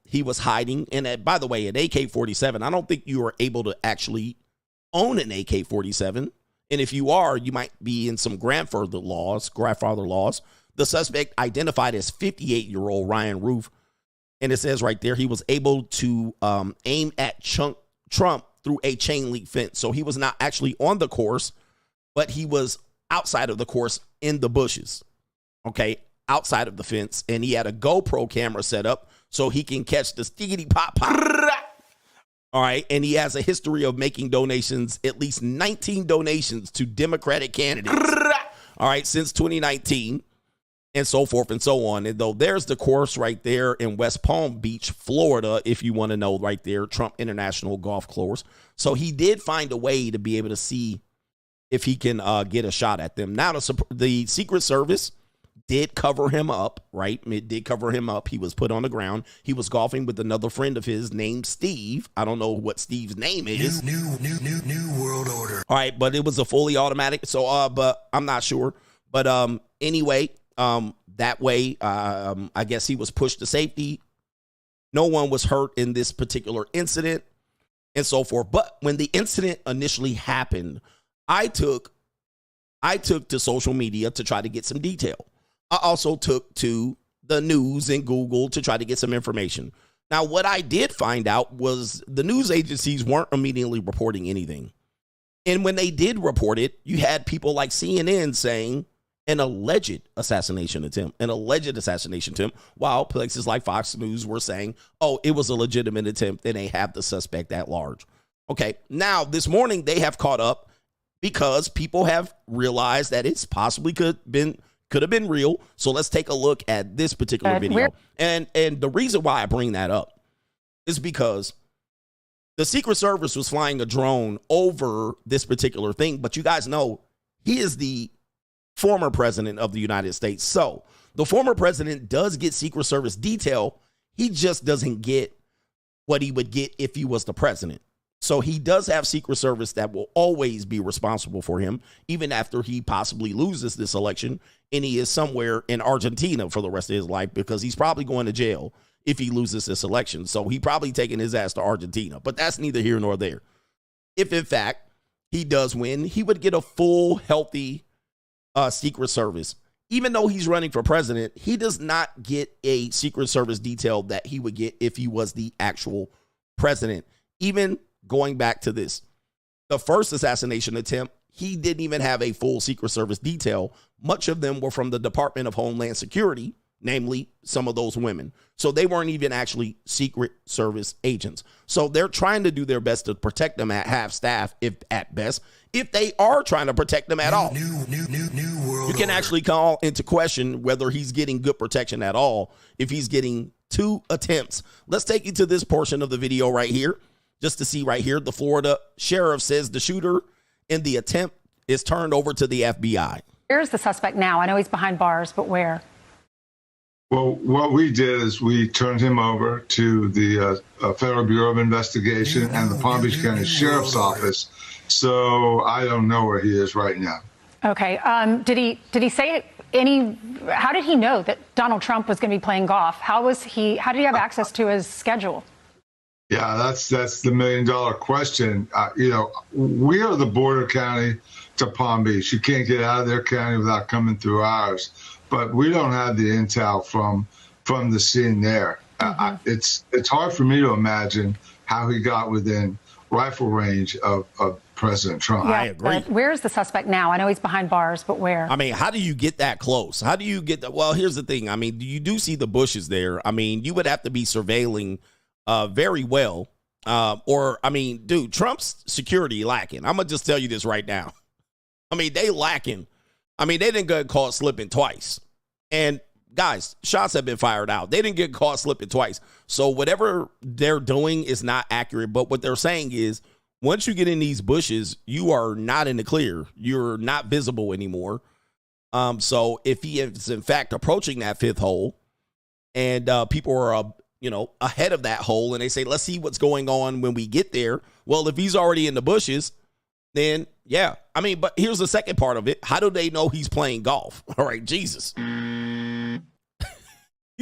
he was hiding. And by the way, an AK-47, I don't think you are able to actually own an AK-47. And if you are, you might be in some grandfather laws. The suspect identified as 58-year-old Ryan Ruth. And it says right there, he was able to aim at Trump through a chain link fence. So he was not actually on the course, but he was outside of the course in the bushes. Okay, outside of the fence, and he had a GoPro camera set up so he can catch the stiggity pop. All right, and he has a history of making donations, at least 19 donations to Democratic candidates. All right, since 2019, and so forth and so on. And though there's the course right there in West Palm Beach, Florida, if you want to know right there, Trump International Golf Course. So he did find a way to be able to see if he can get a shot at them. Now, the Secret Service did cover him up, right? It did cover him up. He was put on the ground. He was golfing with another friend of his named Steve. I don't know what Steve's name is. New world order. All right, but it was a fully automatic. So, but I'm not sure. But anyway, that way, I guess he was pushed to safety. No one was hurt in this particular incident and so forth. But when the incident initially happened, I took to social media to try to get some detail. I also took to the news and Google to try to get some information. Now, what I did find out was the news agencies weren't immediately reporting anything. And when they did report it, you had people like CNN saying an alleged assassination attempt, while places like Fox News were saying, oh, it was a legitimate attempt and they have the suspect at large. Okay, now this morning they have caught up because people have realized that it's possibly could have been real. So let's take a look at this particular video. And the reason why I bring that up is because the Secret Service was flying a drone over this particular thing. But you guys know he is the former president of the United States. So the former president does get Secret Service detail. He just doesn't get what he would get if he was the president. So he does have Secret Service that will always be responsible for him, even after he possibly loses this election and he is somewhere in Argentina for the rest of his life, because he's probably going to jail if he loses this election. So he probably taking his ass to Argentina, but that's neither here nor there. If in fact he does win, he would get a full, healthy Secret Service. even though he's running for president, he does not get a Secret Service detail that he would get if he was the actual president. Even going back to this, the first assassination attempt, he didn't even have a full Secret Service detail. Much of them were from the Department of Homeland Security, namely some of those women. So they weren't even actually Secret Service agents. So they're trying to do their best to protect them at half staff, if at best, if they are trying to protect them at all. You can actually call into question whether he's getting good protection at all if he's getting 2 attempts. Let's take you to this portion of the video right here, just to see right here. The Florida sheriff says the shooter in the attempt is turned over to the FBI. Where's the suspect now? I know he's behind bars, but where? Well, what we did is we turned him over to the Federal Bureau of Investigation and the Palm Beach County Sheriff's Office. So I don't know where he is right now. Okay. Did he say how did he know that Donald Trump was going to be playing golf? How did he have access to his schedule? Yeah, that's the $1 million question. We are the border county to Palm Beach. You can't get out of their county without coming through ours. But we don't have the intel from the scene there. It's hard for me to imagine how he got within rifle range of President Trump. Yeah, I agree. Where's the suspect now? I know he's behind bars, but where? I mean, how do you get that close? How do you get that? Well, here's the thing. I mean, you do see the bushes there. I mean, you would have to be surveilling very well. Dude, Trump's security lacking. I'm going to just tell you this right now. I mean, they lacking. I mean, they didn't get caught slipping twice. And guys, shots have been fired out. They didn't get caught slipping twice. So whatever they're doing is not accurate. But what they're saying is once you get in these bushes, you are not in the clear. You're not visible anymore. So if he is in fact approaching that 5th hole and people are, ahead of that hole and they say, let's see what's going on when we get there. Well, if he's already in the bushes, then yeah. I mean, but here's the second part of it. How do they know he's playing golf? All right, Jesus. He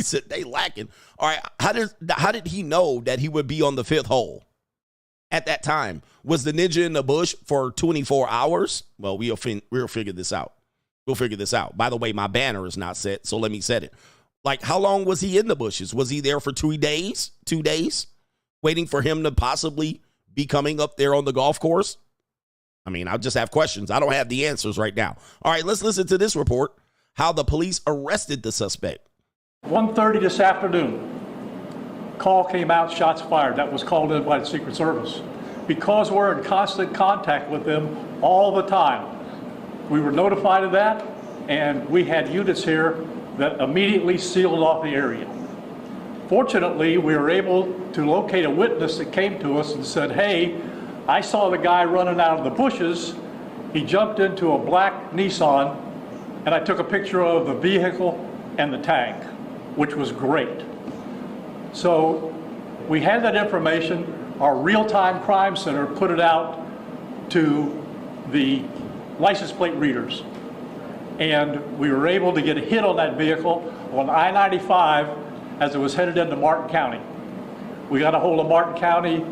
said they lacking. All right, how did he know that he would be on the 5th hole at that time? Was the ninja in the bush for 24 hours? Well, we'll figure this out. We'll figure this out. By the way, my banner is not set, so let me set it. Like, how long was he in the bushes? Was he there for 2 days? 2 days? Waiting for him to possibly be coming up there on the golf course? I mean, I just have questions. I don't have the answers right now. All right, let's listen to this report, how the police arrested the suspect. 1:30 this afternoon, call came out, shots fired. That was called in by the Secret Service. Because we're in constant contact with them all the time, we were notified of that, and we had units here that immediately sealed off the area. Fortunately, we were able to locate a witness that came to us and said, hey, I saw the guy running out of the bushes. He jumped into a black Nissan, and I took a picture of the vehicle and the tag, which was great. So we had that information. Our real-time crime center put it out to the license plate readers. And we were able to get a hit on that vehicle on I-95 as it was headed into Martin County. We got a hold of Martin County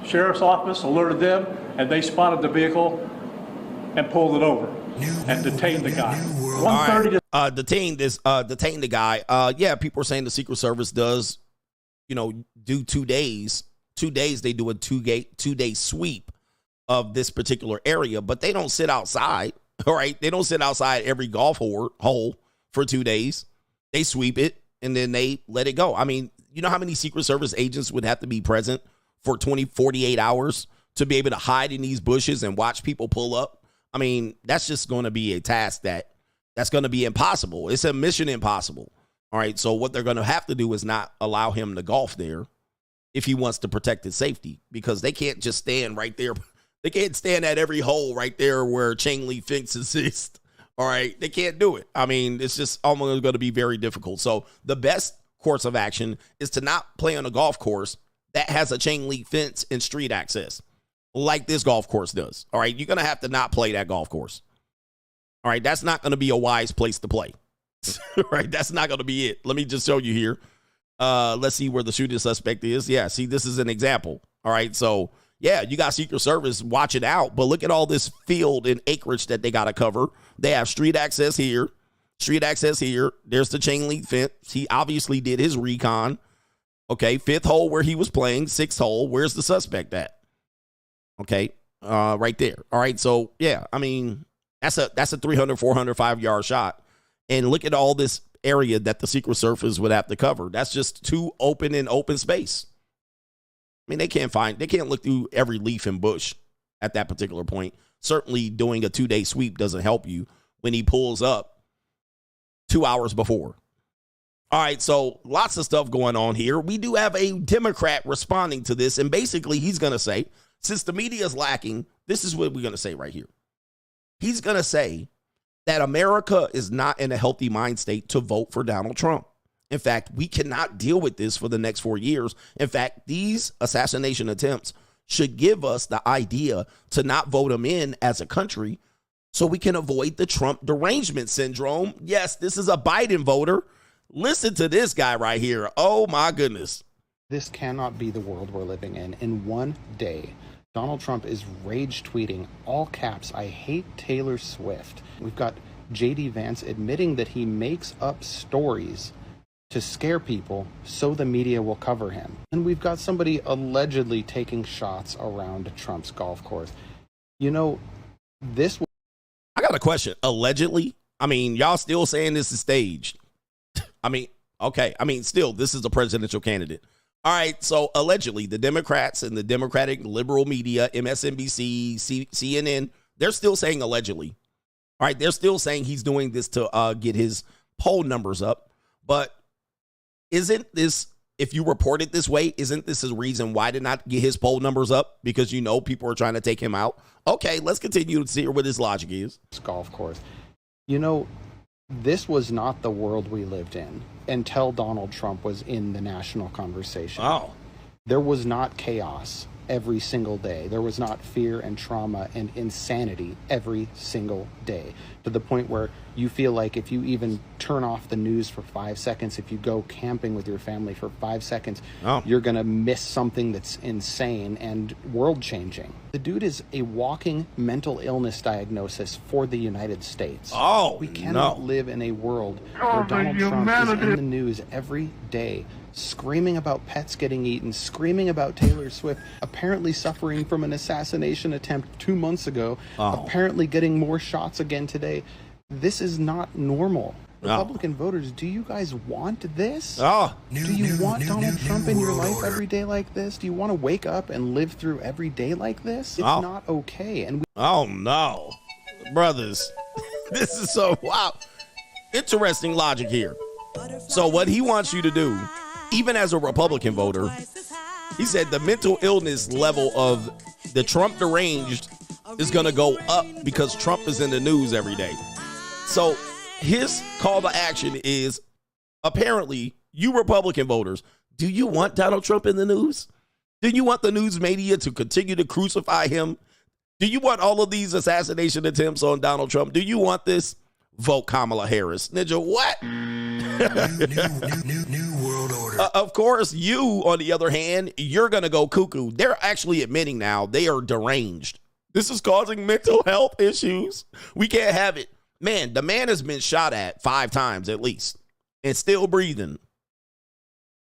Sheriff's Office, alerted them, and they spotted the vehicle and pulled it over and detained the guy. 1:30 detain the guy. Yeah, people are saying the Secret Service does, do 2 days. 2 days they do a 2-day sweep of this particular area, but they don't sit outside. All right, they don't sit outside every golf hole for 2 days. They sweep it and then they let it go. I mean, you know how many Secret Service agents would have to be present for 48 hours to be able to hide in these bushes and watch people pull up? I mean, that's just going to be a task that's going to be impossible. It's a mission impossible. All right, so what they're going to have to do is not allow him to golf there if he wants to protect his safety, because they can't just stand right there. They can't stand at every hole right there where chain link fences exist. All right, they can't do it. I mean, it's just almost going to be very difficult. So the best course of action is to not play on a golf course that has a chain link fence and street access like this golf course does. All right, you're going to have to not play that golf course. All right, that's not going to be a wise place to play. All right, that's not going to be it. Let me just show you here. Let's see where the shooting suspect is. Yeah, see, this is an example. All right, so yeah, you got Secret Service watching out, but look at all this field and acreage that they got to cover. They have street access here. Street access here. There's the chain link fence. He obviously did his recon. Okay, 5th hole where he was playing, 6th hole. Where's the suspect at? Okay, right there. All right, so yeah, I mean, that's a 300, 400, 5-yard shot. And look at all this area that the Secret Service would have to cover. That's just too open space. I mean, they can't look through every leaf and bush at that particular point. Certainly doing a 2-day sweep doesn't help you when he pulls up 2 hours before. All right, so lots of stuff going on here. We do have a Democrat responding to this, and basically he's going to say, since the media is lacking, this is what we're going to say right here. He's going to say that America is not in a healthy mind state to vote for Donald Trump. In fact, we cannot deal with this for the next 4 years. In fact, these assassination attempts should give us the idea to not vote him in as a country so we can avoid the Trump derangement syndrome. Yes, this is a Biden voter. Listen to this guy right here. Oh, my goodness. This cannot be the world we're living in. In one day, Donald Trump is rage tweeting, all caps, I hate Taylor Swift. We've got J.D. Vance admitting that he makes up stories to scare people so the media will cover him. And we've got somebody allegedly taking shots around Trump's golf course. You know, this... I got a question. Allegedly? I mean, y'all still saying this is staged. I mean, okay. I mean, still, this is a presidential candidate. All right, so allegedly, the Democrats and the Democratic liberal media, MSNBC, CNN, they're still saying allegedly. All right, they're still saying he's doing this to get his poll numbers up. But isn't this, if you report it this way, isn't this a reason why to not get his poll numbers up? Because you know people are trying to take him out. Okay, let's continue to see what his logic is. Golf course. You know, this was not the world we lived in until Donald Trump was in the national conversation. Oh. There was not chaos every single day. There was not fear and trauma and insanity every single day, to the point where you feel like if you even turn off the news for 5 seconds, if you go camping with your family for 5 seconds, you're going to miss something that's insane and world-changing. The dude is a walking mental illness diagnosis for the United States. We cannot live in a world where Donald Trump is in the news every day, screaming about pets getting eaten, screaming about Taylor Swift, apparently suffering from an assassination attempt 2 months ago, apparently getting more shots again today. This is not normal. Republican voters, do you guys want this? Do you want Donald Trump in your life every day like this? Do you want to wake up and live through every day like this? It's not okay. And oh, no. Brothers, this is so, wow. Interesting logic here. So what he wants you to do, even as a Republican voter, he said the mental illness level of the Trump deranged is going to go up because Trump is in the news every day. So his call to action is, apparently, you Republican voters, do you want Donald Trump in the news? Do you want the news media to continue to crucify him? Do you want all of these assassination attempts on Donald Trump? Do you want this? Vote Kamala Harris. Ninja, what? New world order. Of course, you, on the other hand, you're going to go cuckoo. They're actually admitting now they are deranged. This is causing mental health issues. We can't have it. Man, the man has been shot at 5 times at least and still breathing.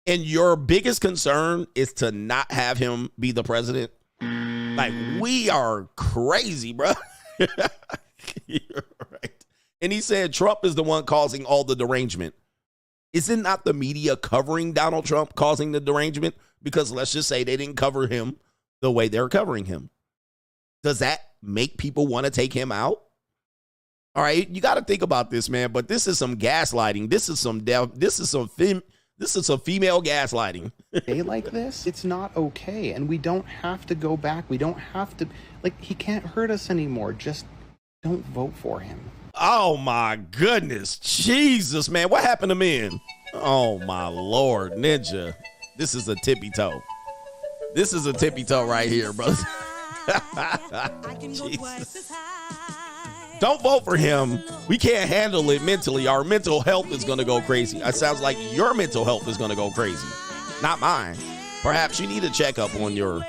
And your biggest concern is to not have him be the president? Like, we are crazy, bro. You're right. And he said Trump is the one causing all the derangement. Is it not the media covering Donald Trump causing the derangement? Because let's just say they didn't cover him the way they're covering him. Does that make people want to take him out? All right, you got to think about this, man. But this is some gaslighting. This is some female gaslighting. Day like this, it's not okay, and we don't have to go back. We don't have to, like, he can't hurt us anymore. Just don't vote for him. Oh my goodness, Jesus, man, what happened to men? Oh my Lord, Ninja, this is a tippy toe. This is a tippy toe right here, bro. Jesus. Don't vote for him. We can't handle it mentally. Our mental health is going to go crazy. It sounds like your mental health is going to go crazy, not mine. Perhaps you need a checkup on you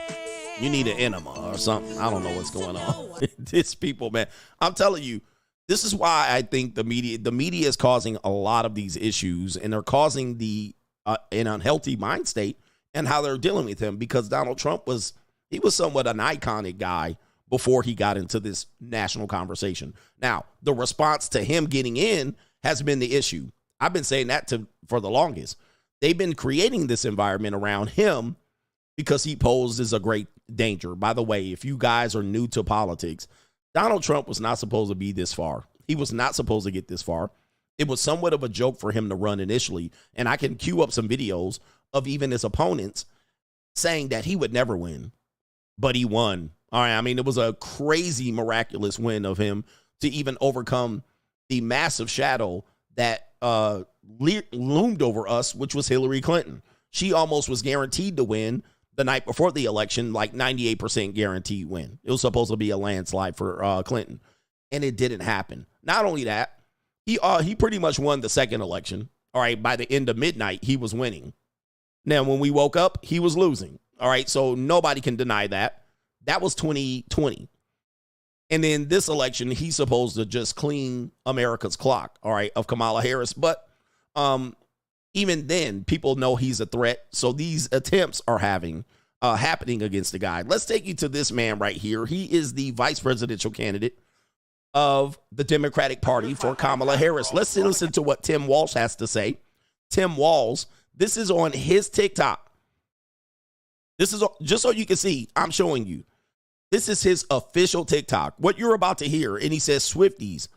need an enema or something. I don't know what's going on. This people, man, I'm telling you, This is why I think the media is causing a lot of these issues, and they're causing an unhealthy mind state and how they're dealing with him, because Donald Trump was somewhat an iconic guy before he got into this national conversation. Now, the response to him getting in has been the issue. I've been saying that for the longest. They've been creating this environment around him because he poses a great danger. By the way, if you guys are new to politics, Donald Trump was not supposed to be this far. He was not supposed to get this far. It was somewhat of a joke for him to run initially. And I can queue up some videos of even his opponents saying that he would never win, but he won. All right. I mean, it was a crazy, miraculous win of him to even overcome the massive shadow that loomed over us, which was Hillary Clinton. She almost was guaranteed to win the night before the election, like 98% guaranteed win. It was supposed to be a landslide for Clinton, and it didn't happen. Not only that, he pretty much won the second election. All right, by the end of midnight, he was winning. Now, when we woke up, he was losing. All right, so nobody can deny that. That was 2020. And then this election, he's supposed to just clean America's clock, all right, of Kamala Harris. But even then, people know he's a threat. So these attempts are happening against the guy. Let's take you to this man right here. He is the vice presidential candidate of the Democratic Party for Kamala Harris. Let's listen to what Tim Walz has to say. Tim Walz, this is on his TikTok. This is just so you can see, I'm showing you. This is his official TikTok. What you're about to hear, and he says, Swifties,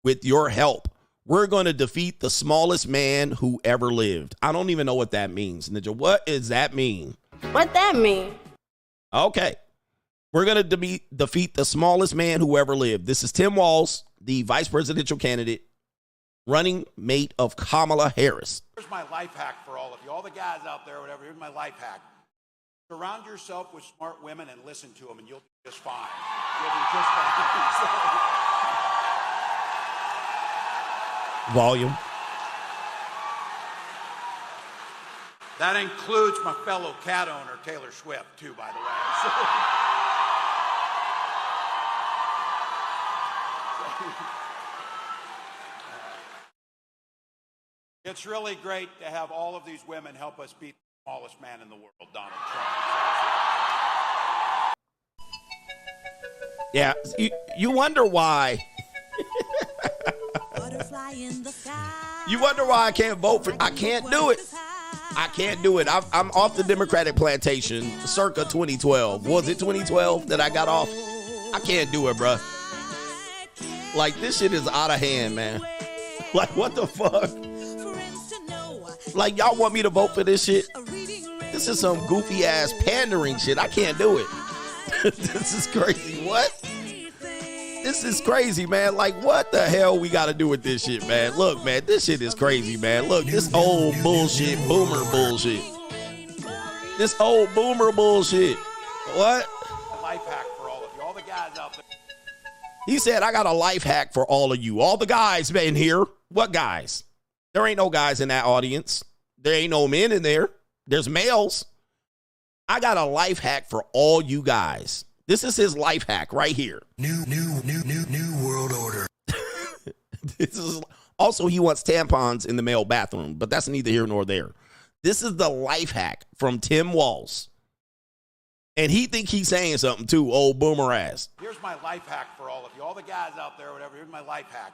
with your help, we're going to defeat the smallest man who ever lived. I don't even know what that means, Ninja. What does that mean? What that mean? Okay. We're going to defeat the smallest man who ever lived. This is Tim Walz, the vice presidential candidate, running mate of Kamala Harris. Here's my life hack for all of you. All the guys out there, whatever, here's my life hack. Surround yourself with smart women and listen to them, and you'll be just fine. You'll be just fine. Volume. That includes my fellow cat owner, Taylor Swift, too, by the way. It's really great to have all of these women help us beat the smallest man in the world, Donald Trump. Yeah, you wonder why. You wonder why I can't vote for. I can't do it. I can't do it. I'm off the Democratic plantation circa 2012. Was it 2012 that I got off? I can't do it, bruh. Like, this shit is out of hand, man. Like, what the fuck? Like, y'all want me to vote for this shit? This is some goofy ass pandering shit. I can't do it. This is crazy. What? This is crazy, man. Like, what the hell we got to do with this shit, man? Look, man, this shit is crazy, man. Look, this old bullshit, boomer bullshit. This old boomer bullshit. What? A life hack for all of you. All the guys out there. He said, I got a life hack for all of you. All the guys in here. What guys? There ain't no guys in that audience. There ain't no men in there. There's males. I got a life hack for all you guys. This is his life hack right here. New world order. This is also, he wants tampons in the male bathroom, but that's neither here nor there. This is the life hack from Tim Walz. And he think he's saying something too, old boomer ass. Here's my life hack for all of you. All the guys out there, whatever, here's my life hack.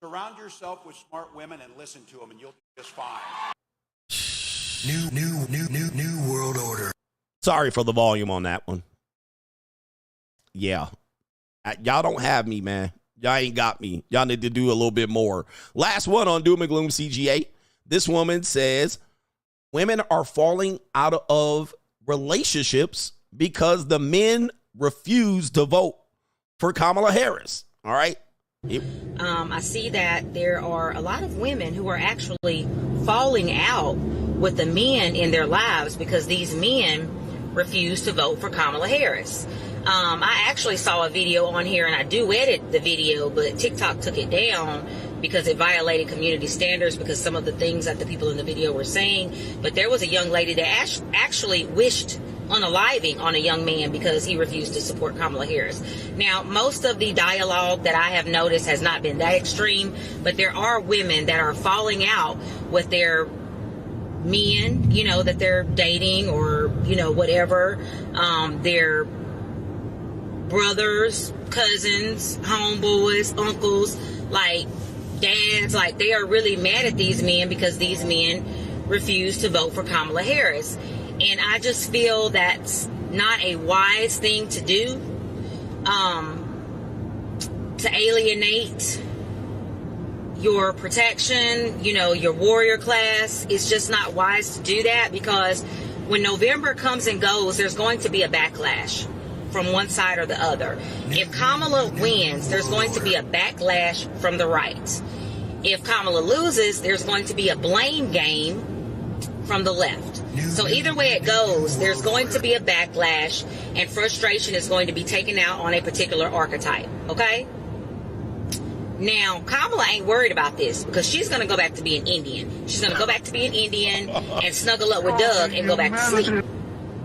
Surround yourself with smart women and listen to them, and you'll be just fine. New world order. Sorry for the volume on that one. Yeah. Y'all don't have me, man. Y'all ain't got me. Y'all need to do a little bit more. Last one on Doom and Gloom CGA. This woman says women are falling out of relationships because the men refuse to vote for Kamala Harris. All right. I see that there are a lot of women who are actually falling out with the men in their lives because these men refuse to vote for Kamala Harris. I actually saw a video on here, and I do edit the video, but TikTok took it down because it violated community standards because some of the things that the people in the video were saying. But there was a young lady that actually wished unaliving on a young man because he refused to support Kamala Harris. Now, most of the dialogue that I have noticed has not been that extreme, but there are women that are falling out with their men, you know, that they're dating or, you know, whatever, their brothers, cousins, homeboys, uncles, like dads, like they are really mad at these men because these men refuse to vote for Kamala Harris. And I just feel that's not a wise thing to do, to alienate your protection, you know, your warrior class. It's just not wise to do that, because when November comes and goes, there's going to be a backlash from one side or the other. If Kamala wins, there's going to be a backlash from the right. If Kamala loses, there's going to be a blame game from the left. So either way it goes, there's going to be a backlash, and frustration is going to be taken out on a particular archetype, okay? Now, Kamala ain't worried about this because she's going to go back to being Indian. She's going to go back to being Indian and snuggle up with Doug and go back to sleep.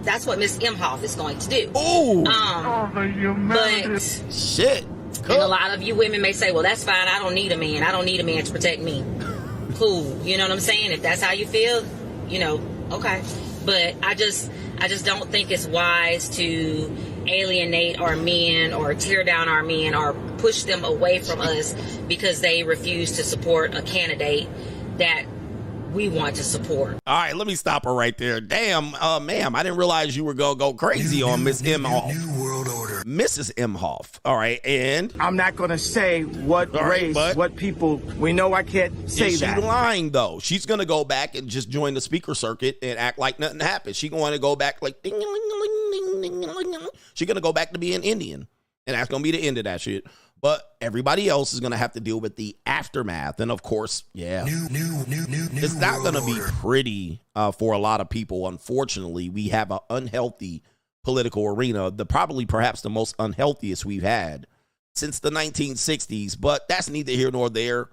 That's what Miss Imhoff is going to do. Ooh. But shit. And a lot of you women may say, well, that's fine. I don't need a man. I don't need a man to protect me. Cool. You know what I'm saying? If that's how you feel, you know, okay. But I just don't think it's wise to alienate our men or tear down our men or push them away from us because they refuse to support a candidate that we want to support. All right, let me stop her right there. Damn, ma'am, I didn't realize you were going to go crazy on Miss Imhoff. New World Order. Mrs. Imhoff. All right, and? I'm not going to say what race, what people. We know I can't say that. She's lying, though. She's going to go back and just join the speaker circuit and act like nothing happened. She's going to go back like ding, ding, ding, ding, ding, ding. She's going to go back to being Indian, and that's going to be the end of that shit. But everybody else is going to have to deal with the aftermath. And of course, yeah, it's not going to be pretty for a lot of people. Unfortunately, we have an unhealthy political arena, perhaps the most unhealthiest we've had since the 1960s. But that's neither here nor there.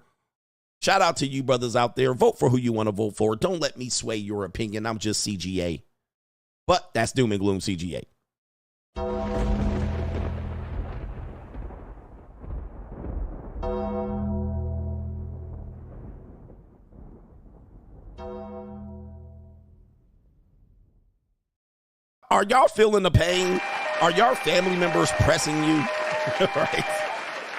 Shout out to you brothers out there. Vote for who you want to vote for. Don't let me sway your opinion. I'm just CGA. But that's Doom and Gloom CGA. Are y'all feeling the pain? Are y'all family members pressing you? Right?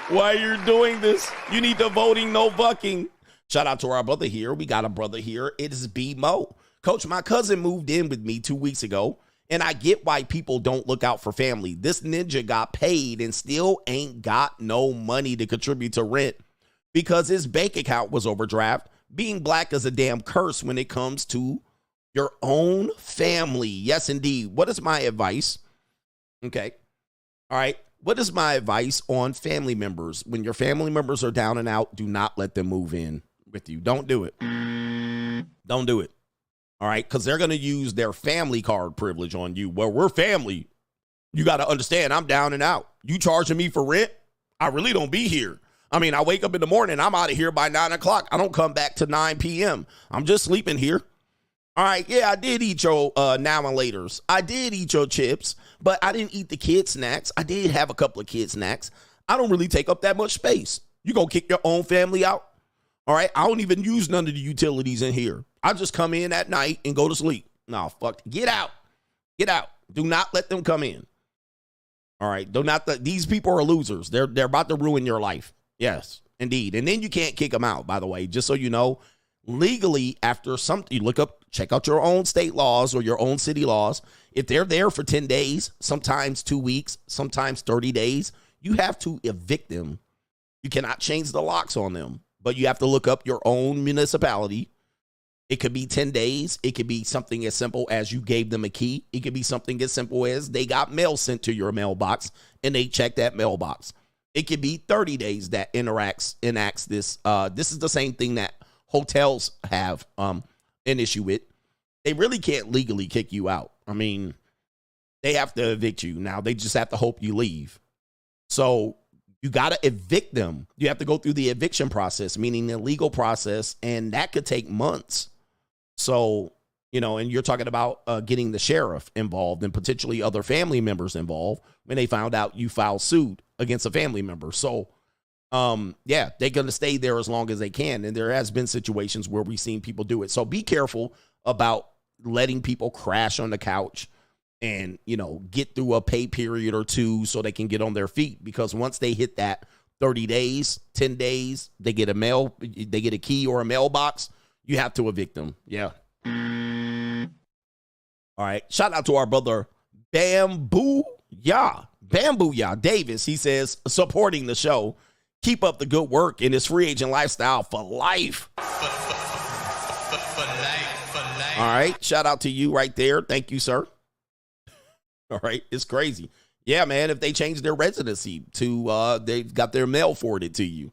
Why you're doing this? You need the voting, no bucking. Shout out to our brother here. We got a brother here. It is B Mo. Coach, my cousin moved in with me 2 weeks ago, and I get why people don't look out for family. This ninja got paid and still ain't got no money to contribute to rent because his bank account was overdraft. Being black is a damn curse when it comes to your own family. Yes, indeed. What is my advice? Okay. All right. What is my advice on family members? When your family members are down and out, do not let them move in with you. Don't do it. Don't do it. All right. Because they're going to use their family card privilege on you. Well, we're family. You got to understand, I'm down and out. You charging me for rent? I really don't be here. I mean, I wake up in the morning. I'm out of here by 9 o'clock. I don't come back to 9 p.m. I'm just sleeping here. All right, yeah, I did eat your now and laters. I did eat your chips, but I didn't eat the kid snacks. I did have a couple of kid snacks. I don't really take up that much space. You gonna kick your own family out? All right, I don't even use none of the utilities in here. I just come in at night and go to sleep. No, fuck, get out. Get out. Do not let them come in. All right, do not. These people are losers. They're about to ruin your life. Yes, indeed. And then you can't kick them out, by the way, just so you know. Legally, after something, you check out your own state laws or your own city laws. If they're there for 10 days, sometimes 2 weeks, sometimes 30 days, you have to evict them. You cannot change the locks on them, but you have to look up your own municipality. It could be 10 days. It could be something as simple as you gave them a key. It could be something as simple as they got mail sent to your mailbox and they checked that mailbox. It could be 30 days that enacts this. This is the same thing that hotels have an issue with. They really can't legally kick you out. I mean, they have to evict you. Now, they just have to hope you leave. So you got to evict them. You have to go through the eviction process, meaning the legal process, and that could take months. So You know, and you're talking about getting the sheriff involved and potentially other family members involved when they found out you filed suit against a family member. So, yeah, they're going to stay there as long as they can. And there has been situations where we've seen people do it. So be careful about letting people crash on the couch and, you know, get through a pay period or two so they can get on their feet. Because once they hit that 30 days, 10 days, they get a key or a mailbox, you have to evict them. Yeah. All right. Shout out to our brother Bamboo Davis. He says, supporting the show. Keep up the good work in his free agent lifestyle for life. All right. Shout out to you right there. Thank you, sir. All right. It's crazy. Yeah, man. If they change their residency to, they've got their mail forwarded to you.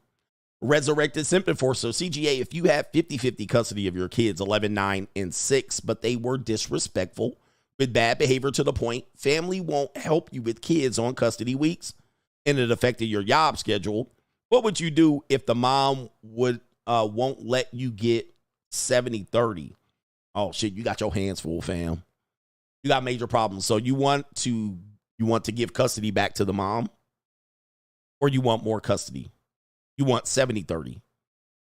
Resurrected Simp Enforcer, CGA, if you have 50-50 custody of your kids, 11, 9, and 6, but they were disrespectful with bad behavior to the point family won't help you with kids on custody weeks and it affected your job schedule, what would you do if the mom won't let you get 70-30? Oh, shit, you got your hands full, fam. You got major problems. So you want to give custody back to the mom or you want more custody? You want 70-30.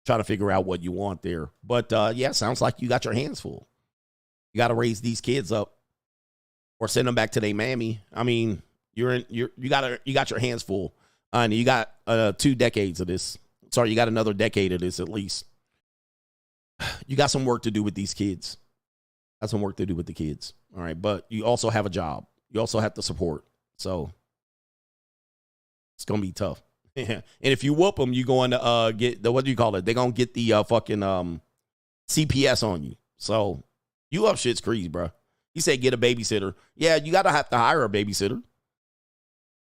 Try to figure out what you want there. But yeah, sounds like you got your hands full. You got to raise these kids up or send them back to their mammy. I mean, you got your hands full. And you got 2 decades of this. Sorry, you got another decade of this at least. You got some work to do with these kids. Got some work to do with the kids. All right, but you also have a job. You also have to support. So it's going to be tough. And if you whoop them, you're going to get the, what do you call it? They're going to get the fucking CPS on you. So you up shit's crease, bro. He said get a babysitter. Yeah, you got to have to hire a babysitter.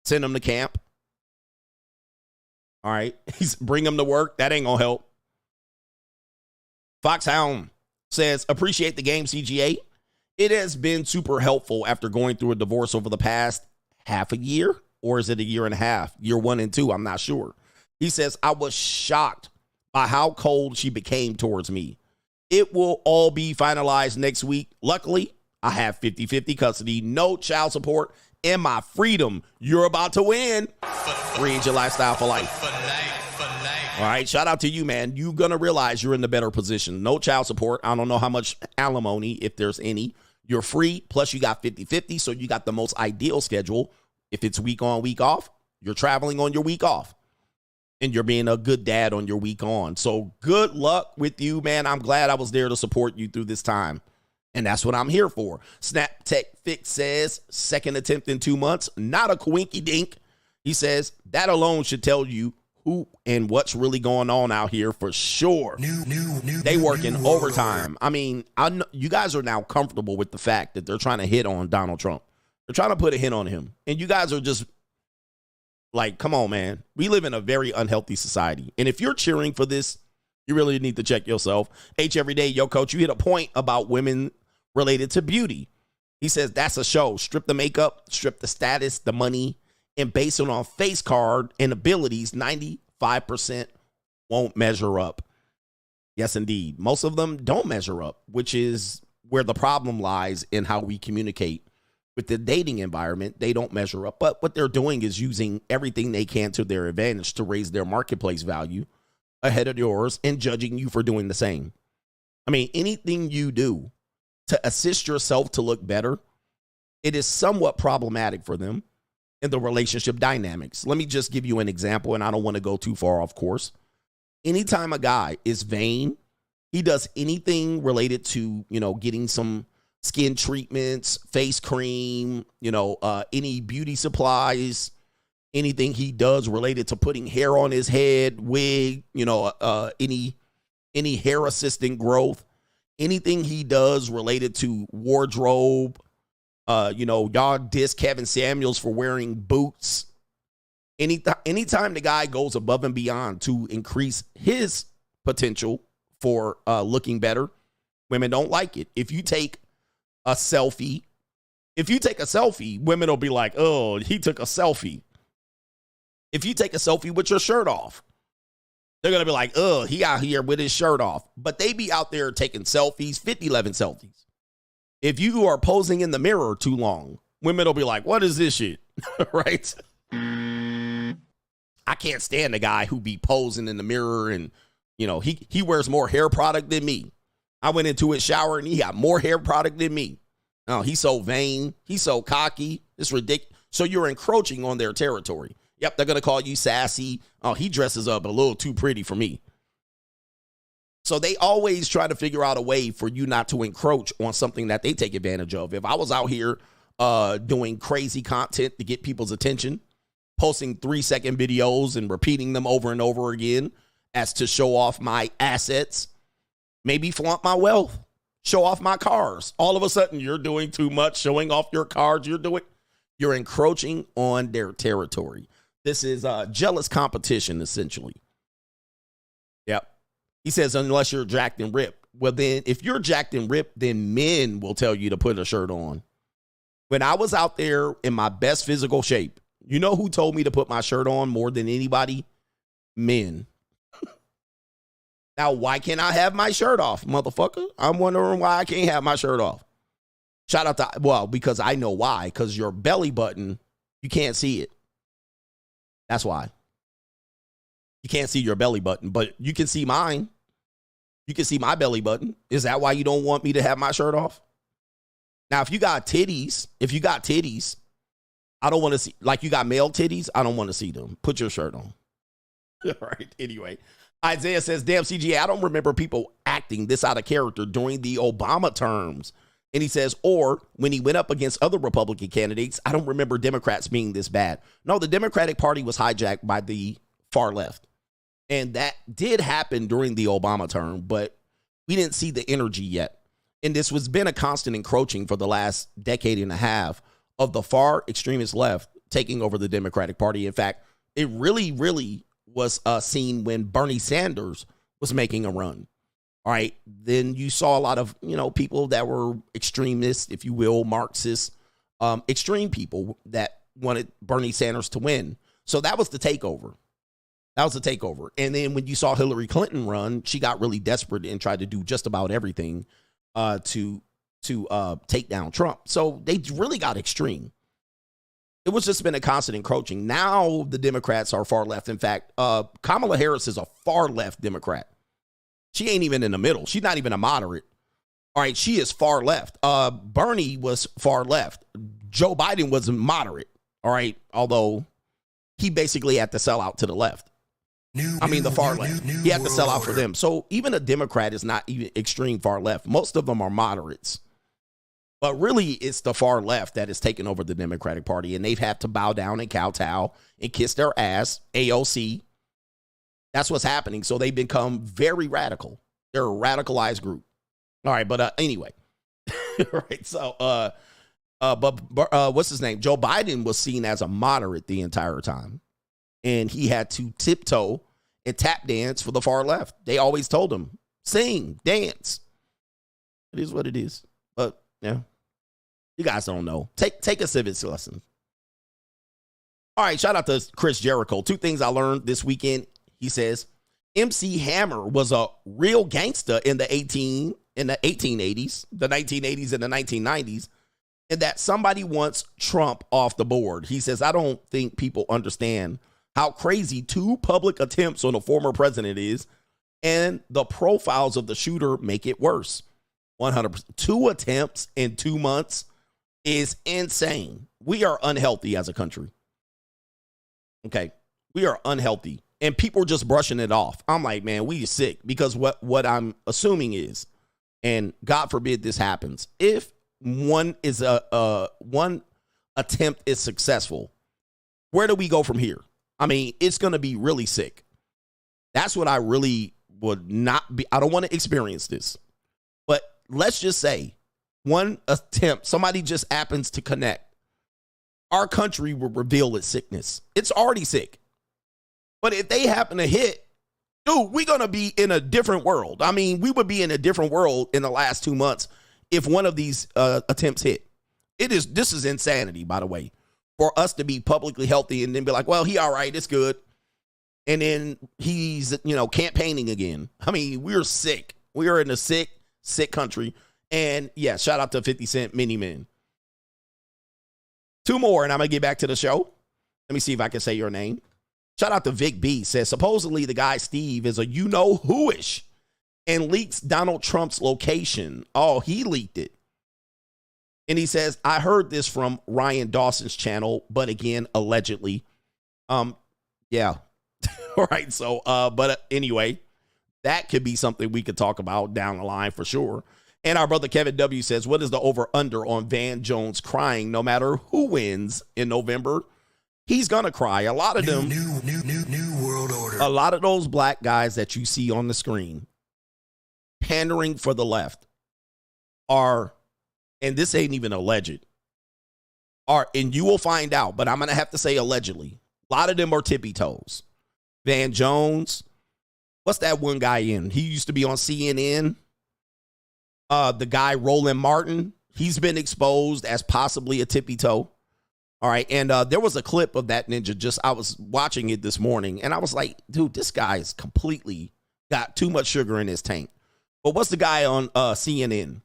Send them to camp. All right. Bring them to work. That ain't going to help. Foxhound says, appreciate the game, CGA. It has been super helpful after going through a divorce over the past half a year. Or is it a year and a half? Year 1 and 2, I'm not sure. He says, I was shocked by how cold she became towards me. It will all be finalized next week. Luckily, I have 50-50 custody, no child support, and my freedom. You're about to win. Free agent lifestyle for life. All right, shout out to you, man. You're going to realize you're in the better position. No child support. I don't know how much alimony, if there's any. You're free, plus you got 50-50, so you got the most ideal schedule. If it's week on, week off, you're traveling on your week off. And you're being a good dad on your week on. So good luck with you, man. I'm glad I was there to support you through this time. And that's what I'm here for. Snap Tech Fix says, second attempt in 2 months. Not a quinky dink. He says, that alone should tell you who and what's really going on out here for sure. They working overtime. I mean, I know you guys are now comfortable with the fact that they're trying to hit on Donald Trump. They're trying to put a hit on him. And you guys are just like, come on, man. We live in a very unhealthy society. And if you're cheering for this, you really need to check yourself. H every day, yo, coach, you hit a point about women related to beauty. He says that's a show. Strip the makeup, strip the status, the money, and based on face card and abilities, 95% won't measure up. Yes, indeed. Most of them don't measure up, which is where the problem lies in how we communicate. With the dating environment, they don't measure up. But what they're doing is using everything they can to their advantage to raise their marketplace value ahead of yours and judging you for doing the same. I mean, anything you do to assist yourself to look better, it is somewhat problematic for them in the relationship dynamics. Let me just give you an example, and I don't want to go too far, of course. Anytime a guy is vain, he does anything related to, you know, getting some skin treatments, face cream, you know, any beauty supplies, anything he does related to putting hair on his head, wig, you know, any hair assistant growth, anything he does related to wardrobe, you know, y'all diss Kevin Samuels for wearing boots. Anytime the guy goes above and beyond to increase his potential for looking better, women don't like it. If you take a selfie, women will be like, oh, he took a selfie. If you take a selfie with your shirt off, they're going to be like, oh, he out here with his shirt off. But they be out there taking selfies, 50-11 selfies. If you are posing in the mirror too long, women will be like, what is this shit? Right? I can't stand the guy who be posing in the mirror and, you know, he wears more hair product than me. I went into his shower and he got more hair product than me. Oh, he's so vain. He's so cocky. It's ridiculous. So you're encroaching on their territory. Yep, they're going to call you sassy. Oh, he dresses up a little too pretty for me. So they always try to figure out a way for you not to encroach on something that they take advantage of. If I was out here doing crazy content to get people's attention, posting 3-second videos and repeating them over and over again as to show off my assets, maybe flaunt my wealth, show off my cars. All of a sudden, you're doing too much, showing off your cars. You're encroaching on their territory. This is jealous competition, essentially. Yep. He says, unless you're jacked and ripped. Well, then, if you're jacked and ripped, then men will tell you to put a shirt on. When I was out there in my best physical shape, you know who told me to put my shirt on more than anybody? Men. Now, why can't I have my shirt off, motherfucker? I'm wondering why I can't have my shirt off. Shout out to, well, because I know why. Because your belly button, you can't see it. That's why. You can't see your belly button, but you can see mine. You can see my belly button. Is that why you don't want me to have my shirt off? Now, if you got titties, I don't want to see, like you got male titties, I don't want to see them. Put your shirt on. All right, anyway. Isaiah says, damn, CGA, I don't remember people acting this out of character during the Obama terms. And he says, or when he went up against other Republican candidates, I don't remember Democrats being this bad. No, the Democratic Party was hijacked by the far left. And that did happen during the Obama term, but we didn't see the energy yet. And this has been a constant encroaching for the last decade and a half of the far extremist left taking over the Democratic Party. In fact, it really, really was seen when Bernie Sanders was making a run. All right. Then you saw a lot of, people that were extremists, if you will, Marxists, extreme people that wanted Bernie Sanders to win. So that was the takeover. And then when you saw Hillary Clinton run, she got really desperate and tried to do just about everything to take down Trump. So they really got extreme. It was just been a constant encroaching. Now the Democrats are far left. In fact, Kamala Harris is a far left Democrat. She ain't even in the middle. She's not even a moderate. All right, she is far left. Bernie was far left. Joe Biden was moderate. All right, although he basically had to sell out to the left. The far left. He had to sell out for them. So even a Democrat is not even extreme far left. Most of them are moderates. But really, it's the far left that is taking over the Democratic Party, and they've had to bow down and kowtow and kiss their ass, AOC. That's what's happening. So they've become very radical. They're a radicalized group. All right, but anyway. Right, so, but what's his name? Joe Biden was seen as a moderate the entire time, and he had to tiptoe and tap dance for the far left. They always told him, sing, dance. It is what it is. But, yeah, you guys don't know. Take a civics lesson. All right, shout out to Chris Jericho. 2 things I learned this weekend. He says, MC Hammer was a real gangster in the 1880s, the 1980s and the 1990s, and that somebody wants Trump off the board. He says, I don't think people understand how crazy 2 public attempts on a former president is, and the profiles of the shooter make it worse. 100%. 2 attempts in 2 months is insane. We are unhealthy as a country. Okay. We are unhealthy. And people are just brushing it off. I'm like, man, we are sick, because what I'm assuming is, and God forbid this happens, if one attempt is successful, where do we go from here? It's going to be really sick. That's what I really would not be. I don't want to experience this. But let's just say one attempt, somebody just happens to connect. Our country will reveal its sickness. It's already sick. But if they happen to hit, dude, we're going to be in a different world. We would be in a different world in the last 2 months if one of these attempts hit. This is insanity, by the way, for us to be publicly healthy and then be like, well, he all right, it's good. And then he's, campaigning again. We're sick. We are in a sick country. And yeah, shout out to 50 Cent Mini Men. 2 more, and I'm going to get back to the show. Let me see if I can say your name. Shout out to Vic B. Says, supposedly the guy Steve is a you-know-who-ish and leaks Donald Trump's location. Oh, he leaked it. And he says, I heard this from Ryan Dawson's channel, but again, allegedly. Yeah. All right. So, anyway, that could be something we could talk about down the line for sure. And our brother Kevin W says, what is the over-under on Van Jones crying no matter who wins in November? He's going to cry. A lot of them. New world order. A lot of those black guys that you see on the screen pandering for the left are, and this ain't even alleged, are, and you will find out, but I'm going to have to say allegedly. A lot of them are tippy toes. Van Jones. What's that one guy in? He used to be on CNN. The guy Roland Martin. He's been exposed as possibly a tippy toe. All right. And there was a clip of that ninja. I was watching it this morning and I was like, dude, this guy is completely got too much sugar in his tank. But what's the guy on CNN?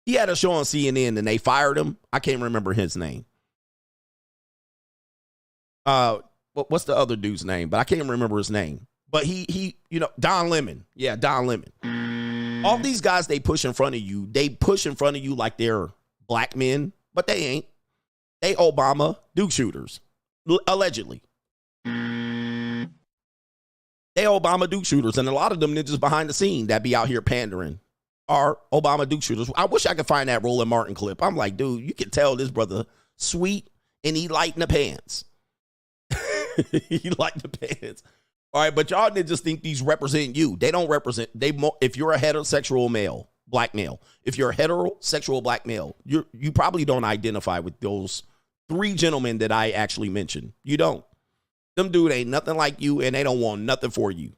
He had a show on CNN and they fired him. I can't remember his name. What's the other dude's name? But I can't remember his name. But he, Don Lemon. Yeah, Don Lemon. All these guys they push in front of you like they're black men, but they ain't. They Obama Duke shooters, allegedly. They Obama Duke shooters, and a lot of them ninjas behind the scene that be out here pandering are Obama Duke shooters. I wish I could find that Roland Martin clip. I'm like, dude, you can tell this brother sweet and he light in the pants. He light in the pants. All right, but y'all ninjas think these represent you. They don't represent. If you're a heterosexual male, black male, if you're a heterosexual black male, you probably don't identify with those 3 gentlemen that I actually mentioned. You don't. Them dude ain't nothing like you, and they don't want nothing for you.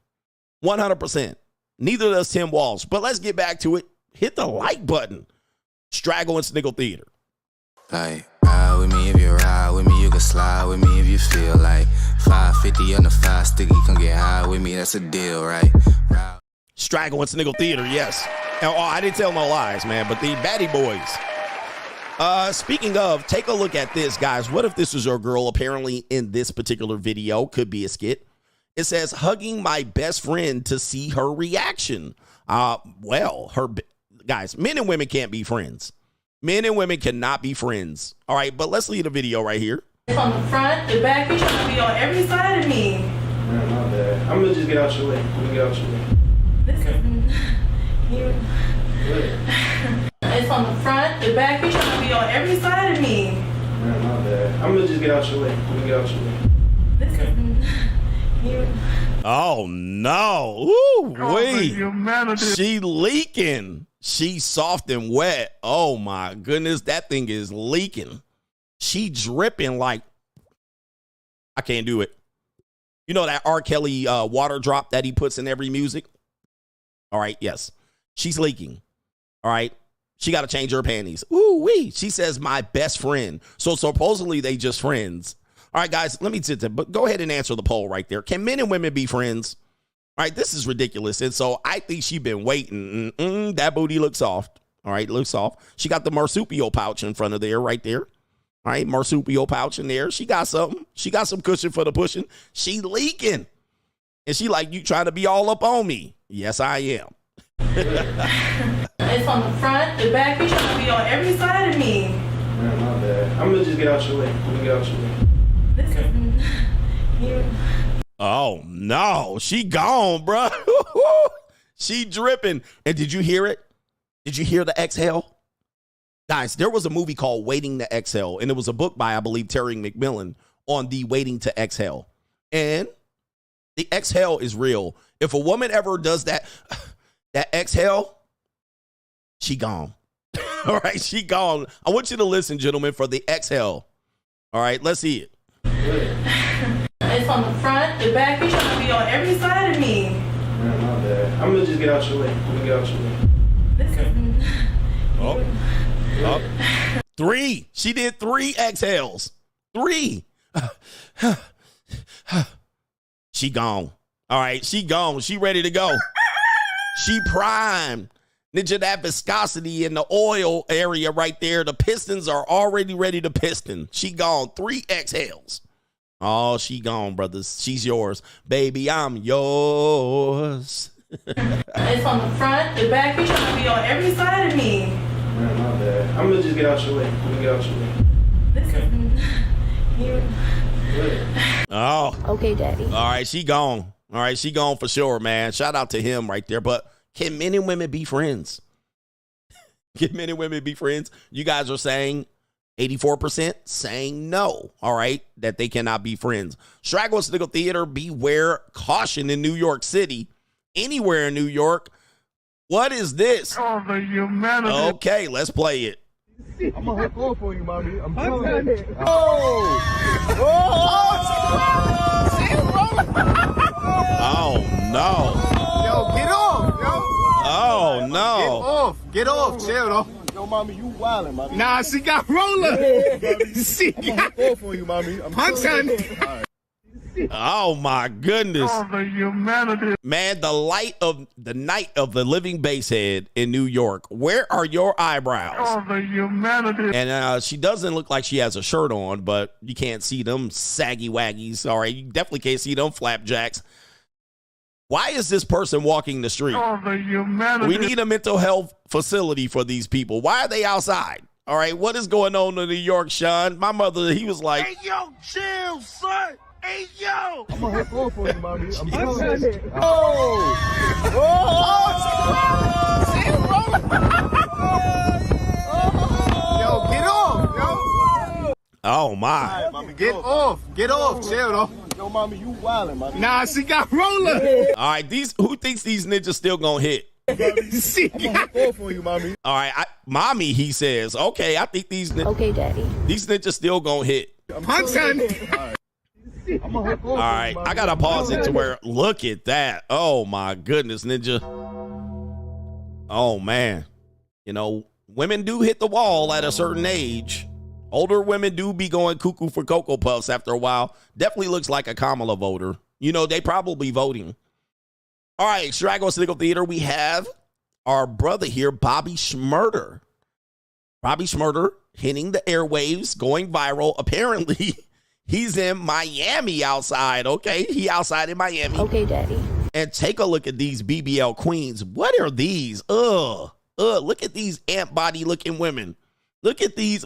100%. Neither does Tim Walz. But let's get back to it. Hit the like button. Straggle and Sniggle Theater. Like, ride with me if you ride with me. You can slide with me if you feel like 550 on the 5 sticky. Come get high with me. That's a deal, right? Straggle and Sniggle Theater, yes. Oh, I didn't tell no lies, man, but the baddie boys. Speaking of, take a look at this, guys. What if this is your girl? Apparently, in this particular video, could be a skit. It says, hugging my best friend to see her reaction. Guys, men and women can't be friends. Men and women cannot be friends. All right, but let's leave the video right here. From the front, the back, you're trying to be on every side of me. Man, my bad. I'm gonna just get out your way. Get out your way. It's on the front, the back, you're trying to be on every side of me. Man, my bad. I'm gonna just get out your way. Get out your way. Oh no! Ooh, wait. She leaking. She's soft and wet. Oh my goodness, that thing is leaking. She dripping like I can't do it. You know that R. Kelly water drop that he puts in every music? All right, yes. She's leaking. All right. She got to change her panties. Ooh wee. She says my best friend. So supposedly they just friends. All right, guys, let me sit there, but go ahead and answer the poll right there. Can men and women be friends? All right, this is ridiculous. And so I think she's been waiting. That booty looks soft. All right, looks soft. She got the marsupial pouch in front of there, right there. All right, marsupial pouch in there. She got something. She got some cushion for the pushing. She leaking. And she like, you trying to be all up on me. Yes, I am. It's on the front, the back, you're trying to be on every side of me. Man, my bad. I'm gonna just get out your way. Get out your way. Oh no, she gone, bro. She dripping. And did you hear it? Did you hear the exhale? Guys, there was a movie called Waiting to Exhale, and it was a book by, I believe, Terry McMillan on the Waiting to Exhale. And the exhale is real. If a woman ever does that exhale, she gone. All right, she gone. I want you to listen, gentlemen, for the exhale. All right, let's see it. It's on the front, the back, you're trying to be on every side of me. Man, my bad. I'm gonna just get out your way. Get out your way. Oh. 3. She did 3 exhales. 3. She gone. All right, she gone. She ready to go. She primed. Ninja, that viscosity in the oil area right there. The pistons are already ready to piston. She gone. 3 exhales. Oh, she gone, brothers. She's yours. Baby, I'm yours. It's on the front, the back. You're trying to be on every side of me. Man, my bad. I'm gonna just get out your way. This is you. Oh. Okay, daddy. All right, she gone. All right, she gone for sure, man. Shout out to him right there. But can men and women be friends? Can men and women be friends? You guys are saying 84% saying no, all right, that they cannot be friends. Straggle Sniggle Theater, beware caution in New York City. Anywhere in New York. What is this? Oh, the humanity. Okay, let's play it. I'm gonna hook off on you, mommy. I'm telling you. Oh, no. Yo, get off, yo. Oh, no. Get off, chill, though. Yo, mommy, you wildin', mommy. Nah, she got roller. She got off on you, mommy. I'm telling you. Oh my goodness. Oh, the humanity. Man, the night of the living basshead in New York. Where are your eyebrows? Oh, the humanity. And she doesn't look like she has a shirt on, but you can't see them saggy waggies. All right, you definitely can't see them flapjacks. Why is this person walking the street? Oh, the humanity. We need a mental health facility for these people. Why are they outside? All right, what is going on in New York, Sean? My mother, he was like, hey, yo, chill, son. Hey, yo. I'm gonna hook off on you, mommy. I'm telling you. Yo, get off, yo. oh my. Right, get off. Get off. Chill, though. Yo, mommy, you wildin', mommy. Nah, she got roller. All right, who thinks these ninjas still gonna hit? She got off on you, mommy. All right, mommy, he says. Okay, I think these daddy. These ninjas still gonna hit. I'm telling you. All right, I gotta pause it to where, look at that. Oh my goodness, Ninja. Oh man. You know, women do hit the wall at a certain age. Older women do be going cuckoo for Cocoa Puffs after a while. Definitely looks like a Kamala voter. You know, they probably voting. All right, Straggle Sniggle Theater, we have our brother here, Bobby Shmurda. Bobby Shmurda hitting the airwaves, going viral. Apparently, he's in Miami outside. Okay, he outside in Miami. Okay, daddy. And take a look at these BBL queens. What are these? Look at these ant body looking women. Look at these.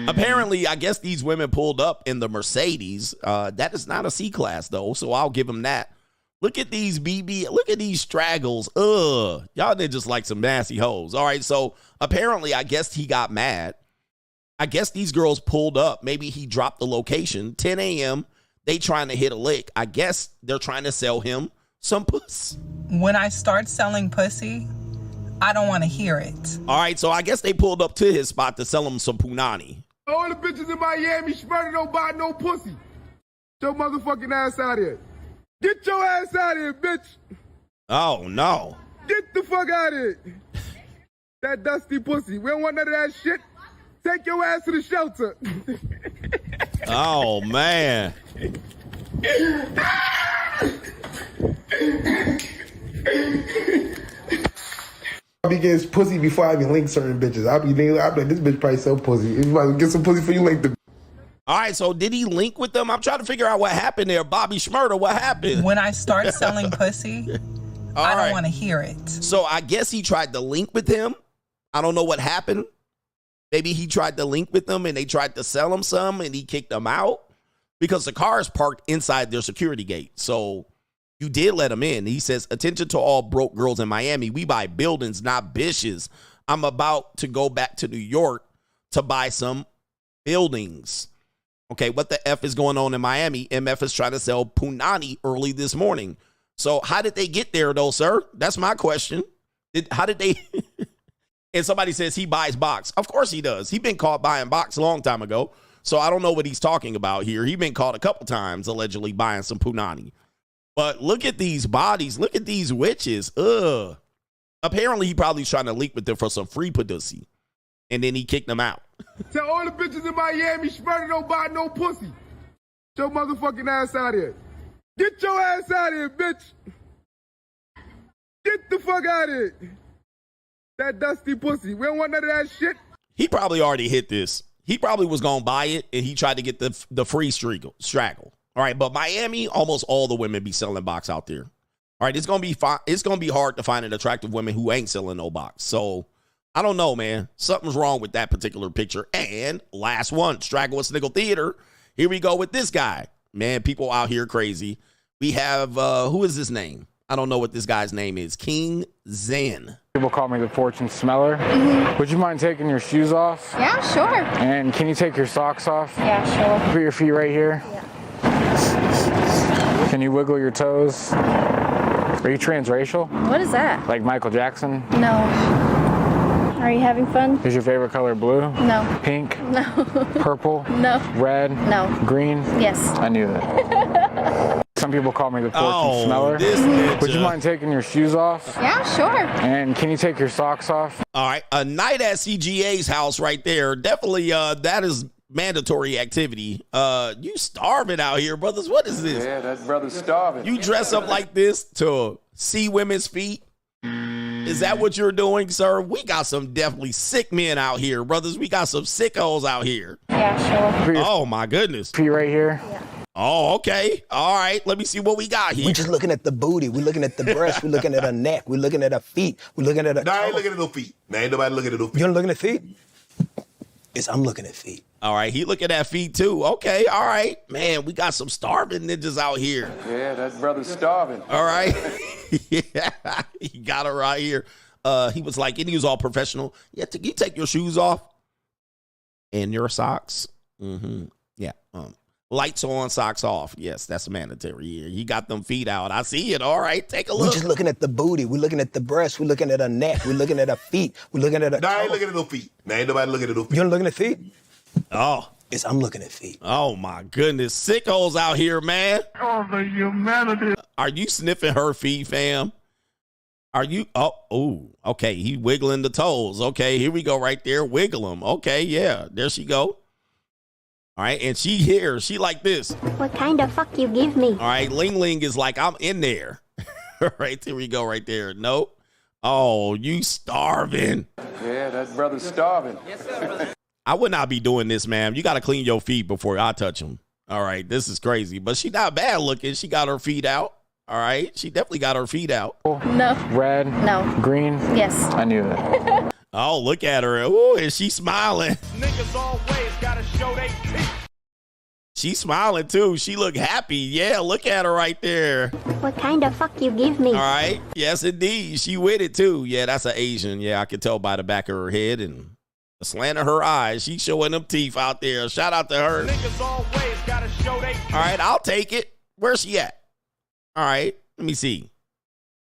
Apparently, I guess these women pulled up in the Mercedes. That is not a C-class though, so I'll give them that. Look at these look at these straggles. Y'all did just like some nasty hoes. All right, so apparently, I guess he got mad. I guess these girls pulled up. Maybe he dropped the location. 10 a.m. They trying to hit a lick. I guess they're trying to sell him some puss. When I start selling pussy, I don't want to hear it. All right, so I guess they pulled up to his spot to sell him some Poonany. All the bitches in Miami, Shmurda don't buy no pussy. Your motherfucking ass out here. Get your ass out of here, bitch. Oh, no. Get the fuck out of here. That dusty pussy. We don't want none of that shit. Take your ass to the shelter. Oh, man. I be getting pussy before I even link certain bitches. I be like, this bitch probably sell pussy. If you want to get some pussy for you, link the. All right, so did he link with them? I'm trying to figure out what happened there. Bobby Shmurda, what happened? When I start selling pussy, I don't want to hear it. So I guess he tried to link with him. I don't know what happened. Maybe he tried to link with them and they tried to sell him some and he kicked them out because the car is parked inside their security gate. So you did let him in. He says, attention to all broke girls in Miami. We buy buildings, not bitches. I'm about to go back to New York to buy some buildings. Okay, what the F is going on in Miami? MF is trying to sell Poonany early this morning. So how did they get there, though, sir? That's my question. How did they? And somebody says he buys box. Of course he does. He been caught buying box a long time ago. So I don't know what he's talking about here. He been caught a couple times allegedly buying some Poonany. But look at these bodies. Look at these witches. Ugh. Apparently he probably trying to link with them for some free pussy. And then he kicked them out. Tell all the bitches in Miami, Shmurda don't buy no pussy. Your motherfucking ass out here. Get your ass out of here, bitch. Get the fuck out of it. That dusty pussy. We don't want none of that shit. He probably already hit this. He probably was going to buy it, and he tried to get the free straggle. All right, but Miami, almost all the women be selling box out there. All right, it's going to be fine. It's going to be hard to find an attractive woman who ain't selling no box. So, I don't know, man. Something's wrong with that particular picture. And last one, Straggle and Sniggle Theater. Here we go with this guy. Man, people out here crazy. We have, who is his name? I don't know what this guy's name is. King Zen. People call me the fortune smeller. Would you mind taking your shoes off? Yeah, sure. And can you take your socks off? Yeah, sure. Put your feet right here. Yeah. Can you wiggle your toes? Are you transracial? What is that? Like Michael Jackson? No. Are you having fun? Is your favorite color blue? No. Pink? No. Purple? No. Red? No. Green? Yes. I knew that. Some people call me the fortune smeller. Would you mind taking your shoes off? Yeah, sure. And can you take your socks off? All right, a night at CGA's house right there. Definitely, that is mandatory activity. You starving out here, brothers. What is this? Yeah, that brother's starving. You dress up like this to see women's feet? Is that what you're doing, sir? We got some definitely sick men out here, brothers. We got some sickos out here. Yeah, sure. Oh, my goodness. Feet right here. Yeah. Oh, okay. All right. Let me see what we got here. We just looking at the booty. We looking at the breast. We looking at her neck. We looking at her feet. We looking at her. No, I ain't looking at no feet. Man, ain't nobody looking at no feet. You don't looking at feet? I'm looking at feet. All right. He looking at feet too. Okay. All right. Man, we got some starving ninjas out here. Yeah, that brother's starving. All right. Yeah. He got her right here. He was like, and he was all professional. Yeah. You take your shoes off and your socks. Mm-hmm. Yeah. Lights on, socks off. Yes, that's mandatory. Yeah, he got them feet out. I see it. All right, take a look. We just looking at the booty. We looking at the breast. We looking at her neck. We looking at her feet. We looking at her. No, I ain't looking at no feet. Man, ain't nobody looking at no feet. You don't looking at feet? Oh. I'm looking at feet. Oh, my goodness. Sickos out here, man. Oh, the humanity. Are you sniffing her feet, fam? Are you? Oh, okay. He wiggling the toes. Okay, here we go right there. Wiggle them. Okay, yeah. There she go. All right, and she here. She like this. What kind of fuck you give me? All right, Ling Ling is like, I'm in there. All right, there we go right there. Nope. Oh, you starving. Yeah, that brother's starving. Yes, sir. I would not be doing this, ma'am. You got to clean your feet before I touch them. All right, this is crazy. But she not bad looking. She got her feet out. All right, she definitely got her feet out. No. Red? No. Green? Yes. I knew that. Oh, look at her. Ooh, and she's smiling. Niggas always gotta show they teeth. She's smiling, too. She look happy. Yeah, look at her right there. What kind of fuck you give me? All right. Yes, indeed. She with it, too. Yeah, that's an Asian. Yeah, I can tell by the back of her head and the slant of her eyes. She's showing them teeth out there. Shout out to her. Niggas always gotta show they teeth. All right, I'll take it. Where's she at? All right, let me see.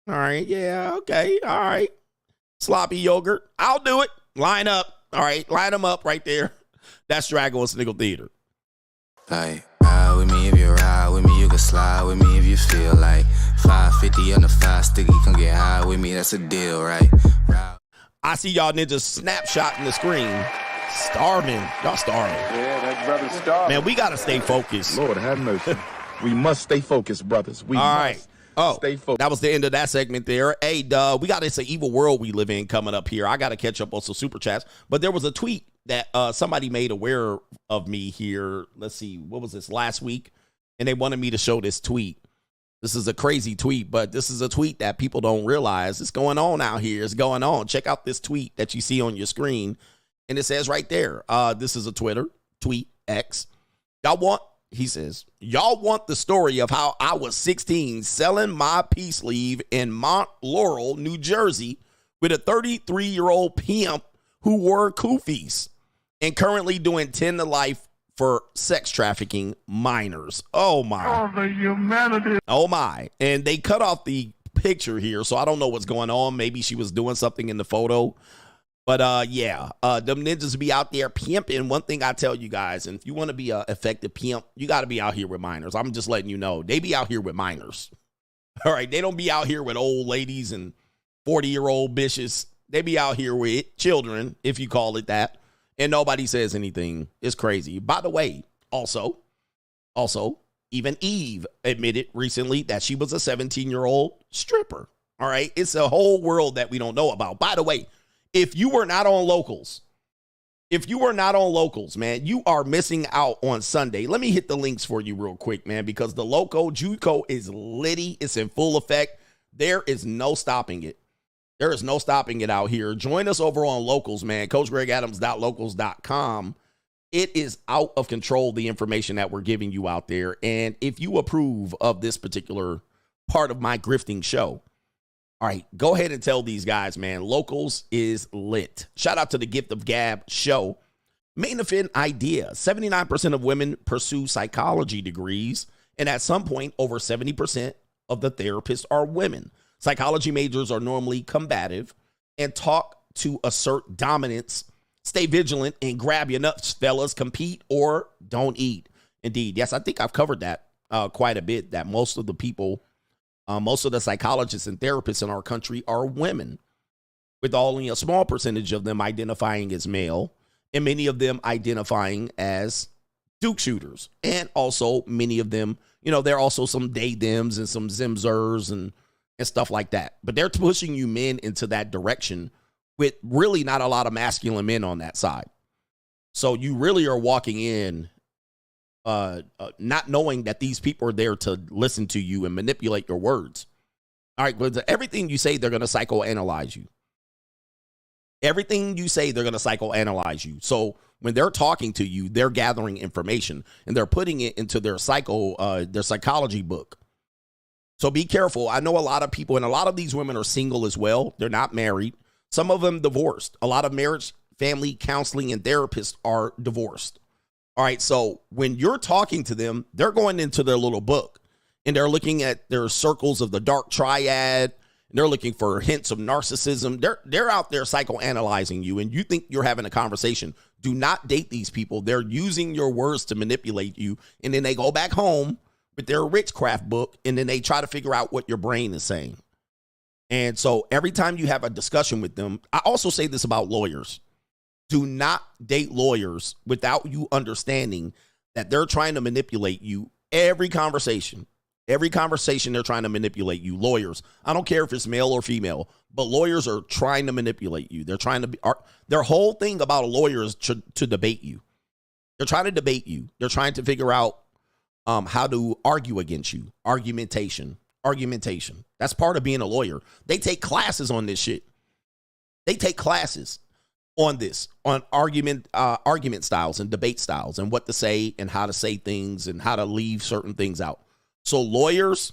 All right, yeah, okay. All right. Sloppy yogurt. I'll do it. Line up. All right, line them up right there. That's Straggle and Sniggle Theater. Like, ride with me if you ride with me, you can slide with me if you feel like 550 on the 5 sticky, come get high with me, that's a deal, right? I see y'all ninjas snapshotting the screen. Starving. Y'all starving. Yeah, that brother's starving. Man, we got to stay focused. Lord have mercy. We must stay focused, brothers. We All must right. Oh, stay focused. That was the end of that segment there. Hey, we got this evil world we live in coming up here. I got to catch up on some super chats. But there was a tweet that somebody made aware of me here. Let's see. What was this? Last week. And they wanted me to show this tweet. This is a crazy tweet, but this is a tweet that people don't realize. It's going on out here. It's going on. Check out this tweet that you see on your screen. And it says right there, this is a Twitter tweet X. He says, y'all want the story of how I was 16 selling my peace leave in Mount Laurel, New Jersey with a 33-year-old pimp who wore koofies and currently doing 10 to life for sex trafficking minors. Oh, my. Oh, the humanity. Oh, my. And they cut off the picture here, so I don't know what's going on. Maybe she was doing something in the photo. But, yeah, them ninjas be out there pimping. One thing I tell you guys, and if you want to be an effective pimp, you got to be out here with minors. I'm just letting you know. They be out here with minors. All right? They don't be out here with old ladies and 40-year-old bitches. They be out here with children, if you call it that, and nobody says anything. It's crazy. By the way, also, even Eve admitted recently that she was a 17-year-old stripper. All right. It's a whole world that we don't know about. By the way, if you were not on Locals, man, you are missing out on Sunday. Let me hit the links for you real quick, man, because the Loco Juco is litty. It's in full effect. There is no stopping it. There is no stopping it out here. Join us over on Locals, man. CoachGregAdams.locals.com. It is out of control, the information that we're giving you out there. And if you approve of this particular part of my grifting show, all right, go ahead and tell these guys, man, Locals is lit. Shout out to the Gift of Gab show. Main event idea. 79% of women pursue psychology degrees, and at some point, over 70% of the therapists are women. Psychology majors are normally combative and talk to assert dominance. Stay vigilant and grab your nuts, fellas. Compete or don't eat. Indeed. Yes, I think I've covered that quite a bit, that most of the people, most of the psychologists and therapists in our country are women, with only a small percentage of them identifying as male, and many of them identifying as Duke shooters. And also many of them, you know, there are also some they-thems and some zimzers and stuff like that. But they're pushing you men into that direction with really not a lot of masculine men on that side. So you really are walking in not knowing that these people are there to listen to you and manipulate your words. All right, but everything you say, they're going to psychoanalyze you. Everything you say, they're going to psychoanalyze you. So when they're talking to you, they're gathering information and they're putting it into their psychology book. So be careful. I know a lot of people, and a lot of these women are single as well. They're not married. Some of them divorced. A lot of marriage, family counseling, and therapists are divorced. All right, so when you're talking to them, they're going into their little book, and they're looking at their circles of the dark triad, and they're looking for hints of narcissism. They're out there psychoanalyzing you, and you think you're having a conversation. Do not date these people. They're using your words to manipulate you, and then they go back home with their witchcraft book, and then they try to figure out what your brain is saying. And so every time you have a discussion with them, I also say this about lawyers. Do not date lawyers without you understanding that they're trying to manipulate you every conversation. Every conversation, they're trying to manipulate you. Lawyers, I don't care if it's male or female, but lawyers are trying to manipulate you. They're trying to be, their whole thing about a lawyer is to debate you. They're trying to debate you. They're trying to figure out how to argue against you. Argumentation. That's part of being a lawyer. They take classes on this shit. They take classes on this, on argument styles and debate styles and what to say and how to say things and how to leave certain things out. So lawyers,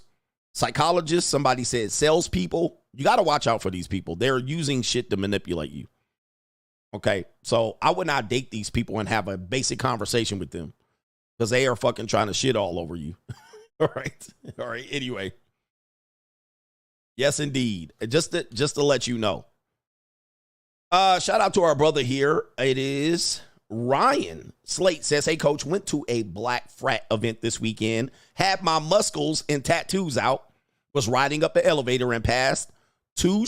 psychologists, somebody said salespeople, you got to watch out for these people. They're using shit to manipulate you. Okay, so I would not date these people and have a basic conversation with them because they are fucking trying to shit all over you. All right. Anyway. Yes, indeed. Just to let you know. Shout out to our brother here. It is Ryan. Slate says, hey, coach, went to a black frat event this weekend. Had my muscles and tattoos out. Was riding up the elevator and passed two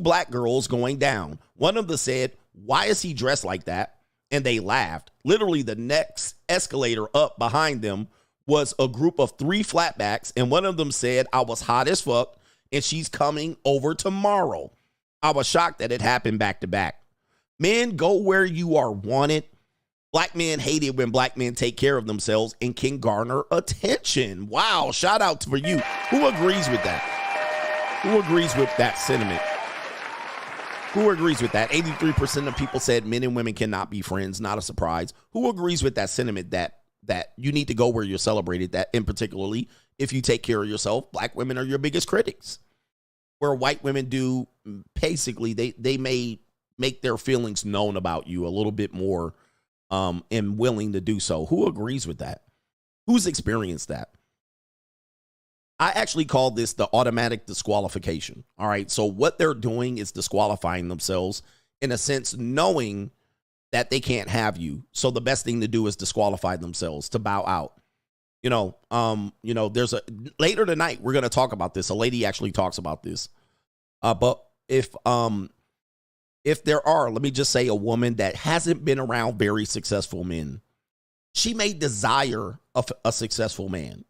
black girls going down. One of them said, why is he dressed like that? And they laughed. Literally the next escalator up behind them was a group of 3 flatbacks. And one of them said, I was hot as fuck and she's coming over tomorrow. I was shocked that it happened back to back. Men, go where you are wanted. Black men hate it when black men take care of themselves and can garner attention. Wow, shout out for you. Who agrees with that? Who agrees with that sentiment? Who agrees with that? 83% of people said men and women cannot be friends. Not a surprise. Who agrees with that sentiment that you need to go where you're celebrated, that in particularly if you take care of yourself, black women are your biggest critics? Where white women do, basically, they may make their feelings known about you a little bit more and willing to do so. Who agrees with that? Who's experienced that? I actually call this the automatic disqualification. All right. So what they're doing is disqualifying themselves in a sense, knowing that they can't have you. So the best thing to do is disqualify themselves, to bow out. There's later tonight, we're going to talk about this. A lady actually talks about this. But if there are, let me just say, a woman that hasn't been around very successful men, she may desire a successful man,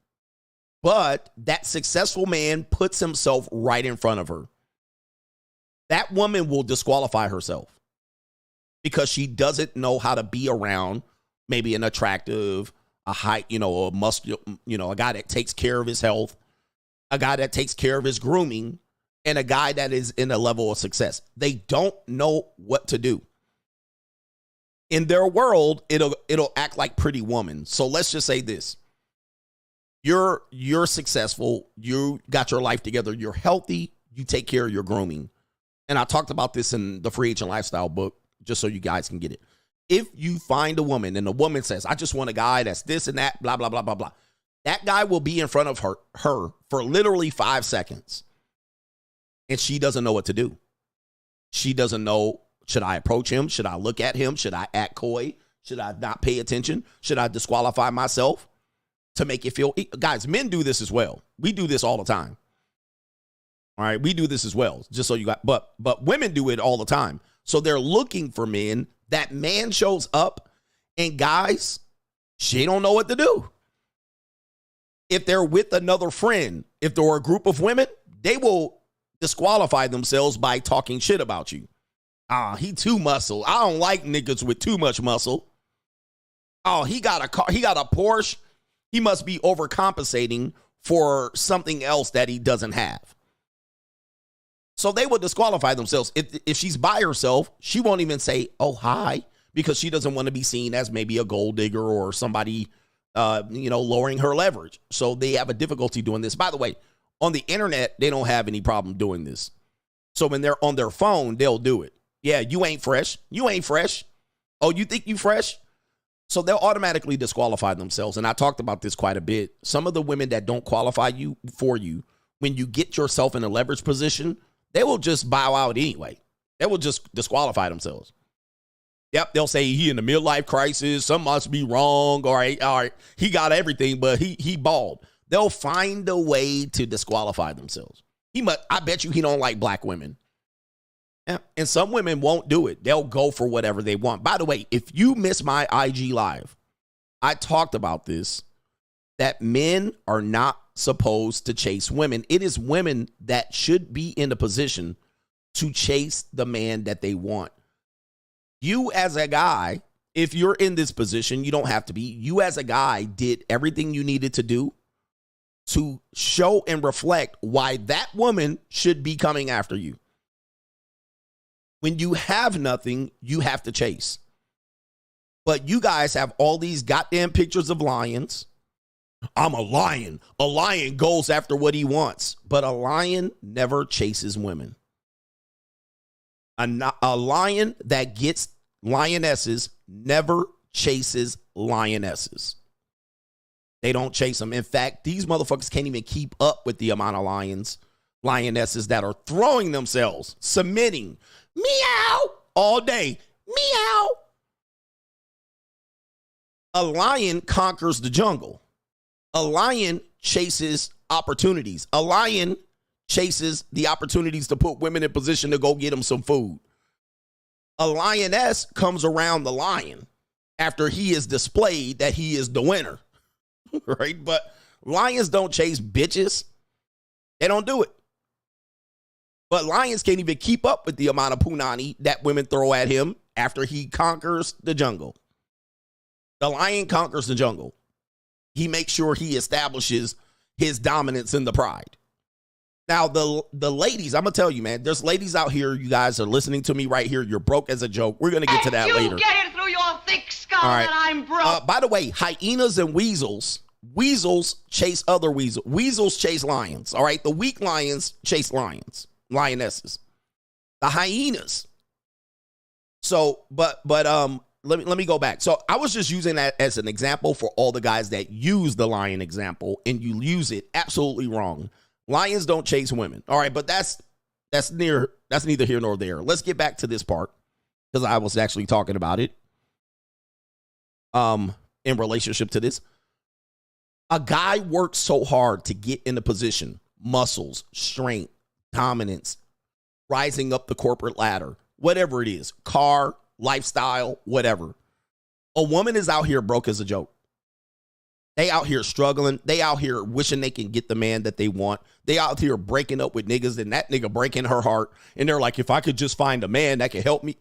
But that successful man puts himself right in front of her. That woman will disqualify herself because she doesn't know how to be around maybe an attractive, a height, a muscular, a guy that takes care of his health, a guy that takes care of his grooming, and a guy that is in a level of success. They don't know what to do. In their world, it'll act like Pretty Woman. So let's just say this. You're successful, you got your life together, you're healthy, you take care of your grooming. And I talked about this in the Free Agent Lifestyle book, just so you guys can get it. If you find a woman and the woman says, I just want a guy that's this and that, blah, blah, blah, blah, blah. That guy will be in front of her for literally 5 seconds. And she doesn't know what to do. She doesn't know, should I approach him? Should I look at him? Should I act coy? Should I not pay attention? Should I disqualify myself to make it feel? Guys, men do this as well. We do this all the time. All right, we do this as well, just so you got, but women do it all the time. So they're looking for men. That man shows up, and guys, she don't know what to do. If they're with another friend, if they're a group of women, they will disqualify themselves by talking shit about you. He too muscle. I don't like niggas with too much muscle. He got a car, he got a Porsche. He must be overcompensating for something else that he doesn't have. So they will disqualify themselves. If she's by herself, she won't even say, oh, hi, because she doesn't want to be seen as maybe a gold digger or somebody, lowering her leverage. So they have a difficulty doing this. By the way, on the internet, they don't have any problem doing this. So when they're on their phone, they'll do it. Yeah, you ain't fresh. You ain't fresh. Oh, you think you fresh? So they'll automatically disqualify themselves. And I talked about this quite a bit. Some of the women that don't qualify you, when you get yourself in a leverage position, they will just bow out anyway. They will just disqualify themselves. Yep, they'll say he in a midlife crisis. Something must be wrong. All right. He got everything, but he bald. They'll find a way to disqualify themselves. I bet you he don't like black women. Yeah, and some women won't do it. They'll go for whatever they want. By the way, if you miss my IG live, I talked about this, that men are not supposed to chase women. It is women that should be in a position to chase the man that they want. You as a guy, if you're in this position, you don't have to be. You as a guy did everything you needed to do to show and reflect why that woman should be coming after you. When you have nothing, you have to chase. But you guys have all these goddamn pictures of lions. I'm a lion. A lion goes after what he wants. But a lion never chases women. A lion that gets lionesses never chases lionesses. They don't chase them. In fact, these motherfuckers can't even keep up with the amount of lionesses that are throwing themselves, submitting, meow, all day, meow. A lion conquers the jungle. A lion chases opportunities. A lion chases the opportunities to put women in position to go get them some food. A lioness comes around the lion after he is displayed that he is the winner, right? But lions don't chase bitches. They don't do it. But lions can't even keep up with the amount of Poonany that women throw at him after he conquers the jungle. The lion conquers the jungle. He makes sure he establishes his dominance in the pride. Now, the ladies, I'm going to tell you, man, there's ladies out here. You guys are listening to me right here. You're broke as a joke. We're going to get to that later. You get it through your thick skull that I'm broke. By the way, hyenas and weasels chase other weasels. Weasels chase lions, all right? The weak lions chase lionesses. The hyenas. So, but let me go back. So I was just using that as an example for all the guys that use the lion example, and you use it absolutely wrong. Lions don't chase women. All right, but that's neither here nor there. Let's get back to this part because I was actually talking about it in relationship to this. A guy works so hard to get in a position, muscles, strength, dominance, rising up the corporate ladder, whatever it is, car, lifestyle, whatever. A woman is out here broke as a joke. They out here struggling. They out here wishing they can get the man that they want. They out here breaking up with niggas and that nigga breaking her heart. And they're like, if I could just find a man that can help me.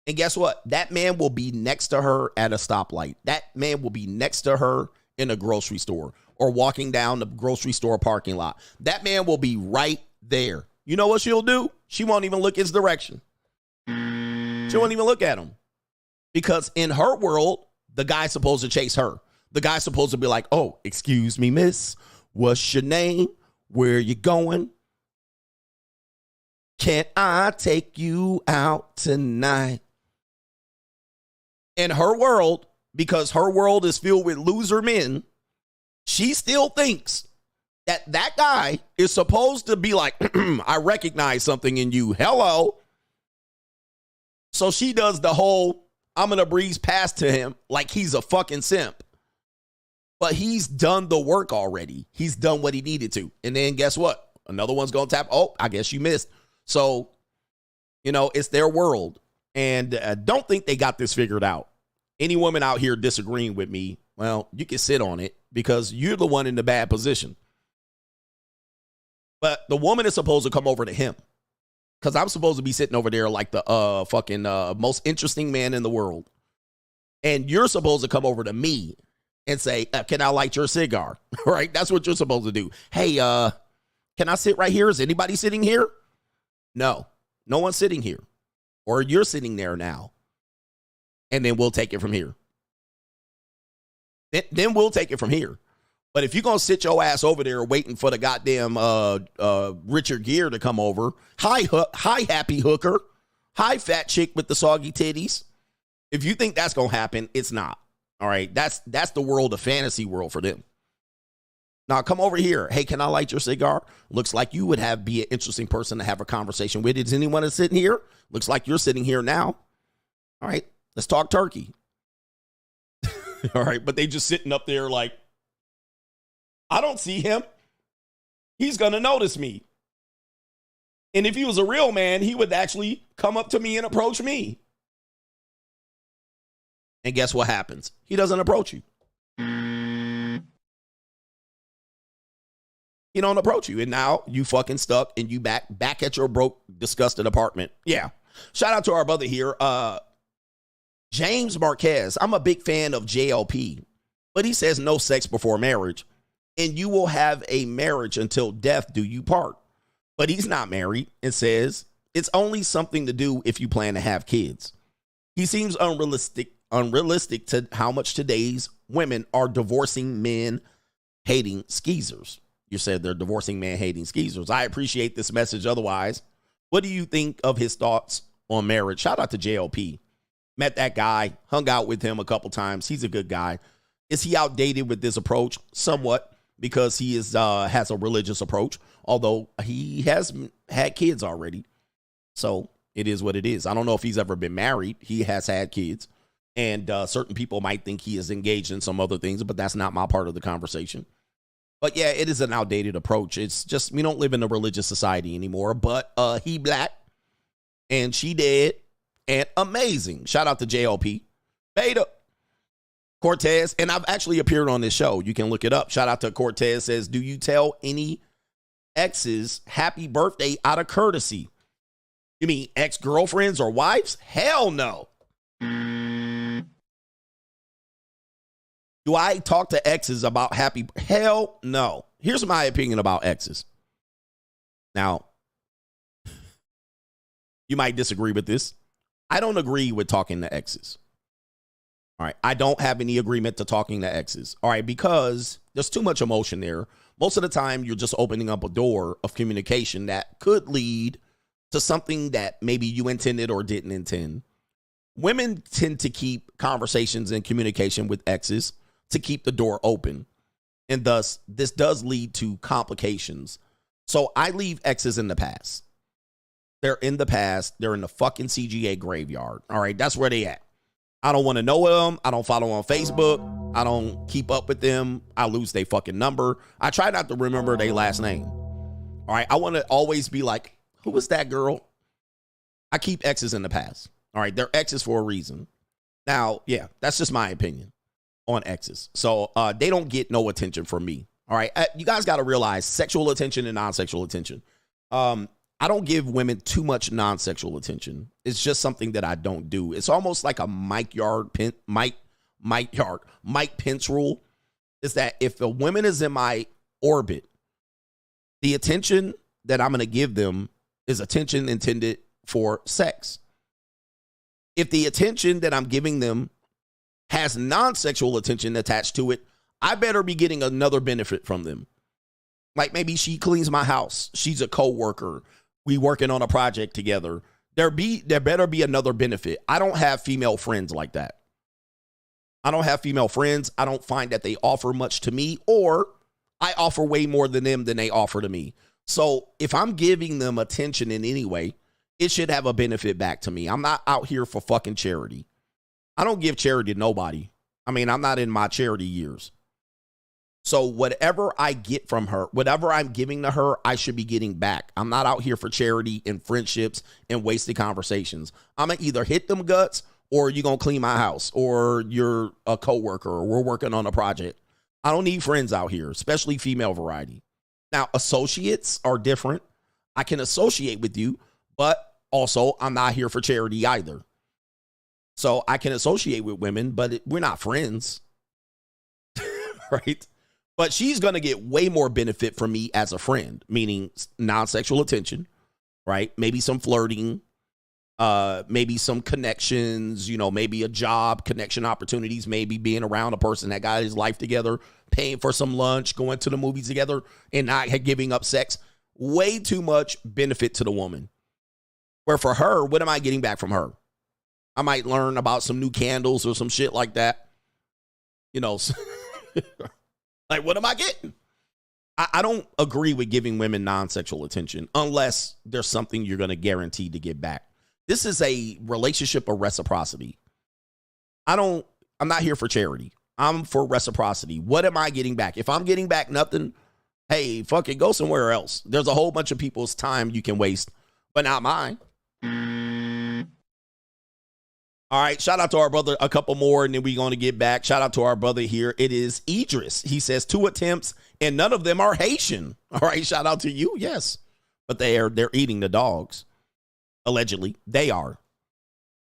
And guess what? That man will be next to her at a stoplight. That man will be next to her in a grocery store or walking down the grocery store parking lot. That man will be right there. You know what she'll do? She won't even look his direction. She won't even look at him. Because in her world, the guy's supposed to chase her. The guy's supposed to be like, oh, excuse me, miss. What's your name? Where you going? Can I take you out tonight? In her world, because her world is filled with loser men, she still thinks that that guy is supposed to be like, I recognize something in you. Hello. So she does the whole, I'm going to breeze past to him like he's a fucking simp. But he's done the work already. He's done what he needed to. And then guess what? Another one's going to tap. Oh, I guess you missed. So, you know, it's their world. And don't think they got this figured out. Any woman out here disagreeing with me, well, you can sit on it because you're the one in the bad position. But the woman is supposed to come over to him because I'm supposed to be sitting over there like the fucking most interesting man in the world. And you're supposed to come over to me and say, can I light your cigar? Right? That's what you're supposed to do. Hey, can I sit right here? Is anybody sitting here? No, no one's sitting here. Or you're sitting there now. And then we'll take it from here. Then we'll take it from here. But if you're going to sit your ass over there waiting for the goddamn Richard Gere to come over, hi, happy hooker. Hi, fat chick with the soggy titties. If you think that's going to happen, it's not. All right, that's the world, the fantasy world for them. Now, come over here. Hey, can I light your cigar? Looks like you would be an interesting person to have a conversation with. Is anyone that's sitting here? Looks like you're sitting here now. All right, let's talk turkey. All right, but they just sitting up there like, I don't see him. He's going to notice me. And if he was a real man, he would actually come up to me and approach me. And guess what happens? He doesn't approach you. He don't approach you. And now you fucking stuck and you back at your broke, disgusted apartment. Yeah. Shout out to our brother here. James Marquez. I'm a big fan of JLP, but he says no sex before marriage. And you will have a marriage until death do you part. But he's not married and says it's only something to do if you plan to have kids. He seems unrealistic to how much today's women are divorcing men hating skeezers. You said they're divorcing men hating skeezers. I appreciate this message otherwise. What do you think of his thoughts on marriage? Shout out to JLP. Met that guy, hung out with him a couple times. He's a good guy. Is he outdated with this approach? Somewhat, because he has a religious approach, although he has had kids already. So it is what it is. I don't know if he's ever been married. He has had kids. And certain people might think he is engaged in some other things, but that's not my part of the conversation. But yeah, it is an outdated approach. It's just, we don't live in a religious society anymore, but he black and she dead and amazing. Shout out to JLP. Beta. Cortez, and I've actually appeared on this show. You can look it up. Shout out to Cortez says, do you tell any exes happy birthday out of courtesy? You mean ex-girlfriends or wives? Hell no. Do I talk to exes about happy? Hell no. Here's my opinion about exes. Now, you might disagree with this. I don't agree with talking to exes. All right. I don't have any agreement to talking to exes. All right. Because there's too much emotion there. Most of the time, you're just opening up a door of communication that could lead to something that maybe you intended or didn't intend. Women tend to keep conversations and communication with exes to keep the door open. And thus, this does lead to complications. So I leave exes in the past. They're in the past. They're in the fucking CGA graveyard. All right. That's where they at. I don't want to know them. I don't follow on Facebook. I don't keep up with them. I lose their fucking number. I try not to remember their last name. All right. I want to always be like, who was that girl? I keep exes in the past. All right. They're exes for a reason. Now, yeah, that's just my opinion. on exes. So they don't get no attention from me. All right. You guys got to realize sexual attention and non-sexual attention. I don't give women too much non-sexual attention. It's just something that I don't do. It's almost like a Mike Pence rule, is that if a woman is in my orbit, the attention that I'm going to give them is attention intended for sex. If the attention that I'm giving them has non-sexual attention attached to it, I better be getting another benefit from them. Like maybe she cleans my house. She's a coworker. We working on a project together. There better be another benefit. I don't have female friends like that. I don't have female friends. I don't find that they offer much to me, or I offer way more than them than they offer to me. So if I'm giving them attention in any way, it should have a benefit back to me. I'm not out here for fucking charity. I don't give charity to nobody. I mean, I'm not in my charity years. So whatever I get from her, whatever I'm giving to her, I should be getting back. I'm not out here for charity and friendships and wasted conversations. I'm going to either hit them guts, or you're going to clean my house, or you're a coworker, or we're working on a project. I don't need friends out here, especially female variety. Now, associates are different. I can associate with you, but also I'm not here for charity either. So I can associate with women, but we're not friends. Right? But she's going to get way more benefit from me as a friend, meaning non-sexual attention, right? Maybe some flirting, maybe some connections, maybe a job, connection opportunities, maybe being around a person that got his life together, paying for some lunch, going to the movies together, and not giving up sex. Way too much benefit to the woman. Where for her, what am I getting back from her? I might learn about some new candles or some shit like that. Like, what am I getting? I don't agree with giving women non-sexual attention unless there's something you're going to guarantee to get back. This is a relationship of reciprocity. I'm not here for charity. I'm for reciprocity. What am I getting back? If I'm getting back nothing, hey, fuck it, go somewhere else. There's a whole bunch of people's time you can waste, but not mine. All right, shout out to our brother, a couple more, and then we're going to get back. Shout out to our brother here. It is Idris. He says 2 attempts, and none of them are Haitian. All right, shout out to you. Yes, but they're eating the dogs. Allegedly, they are.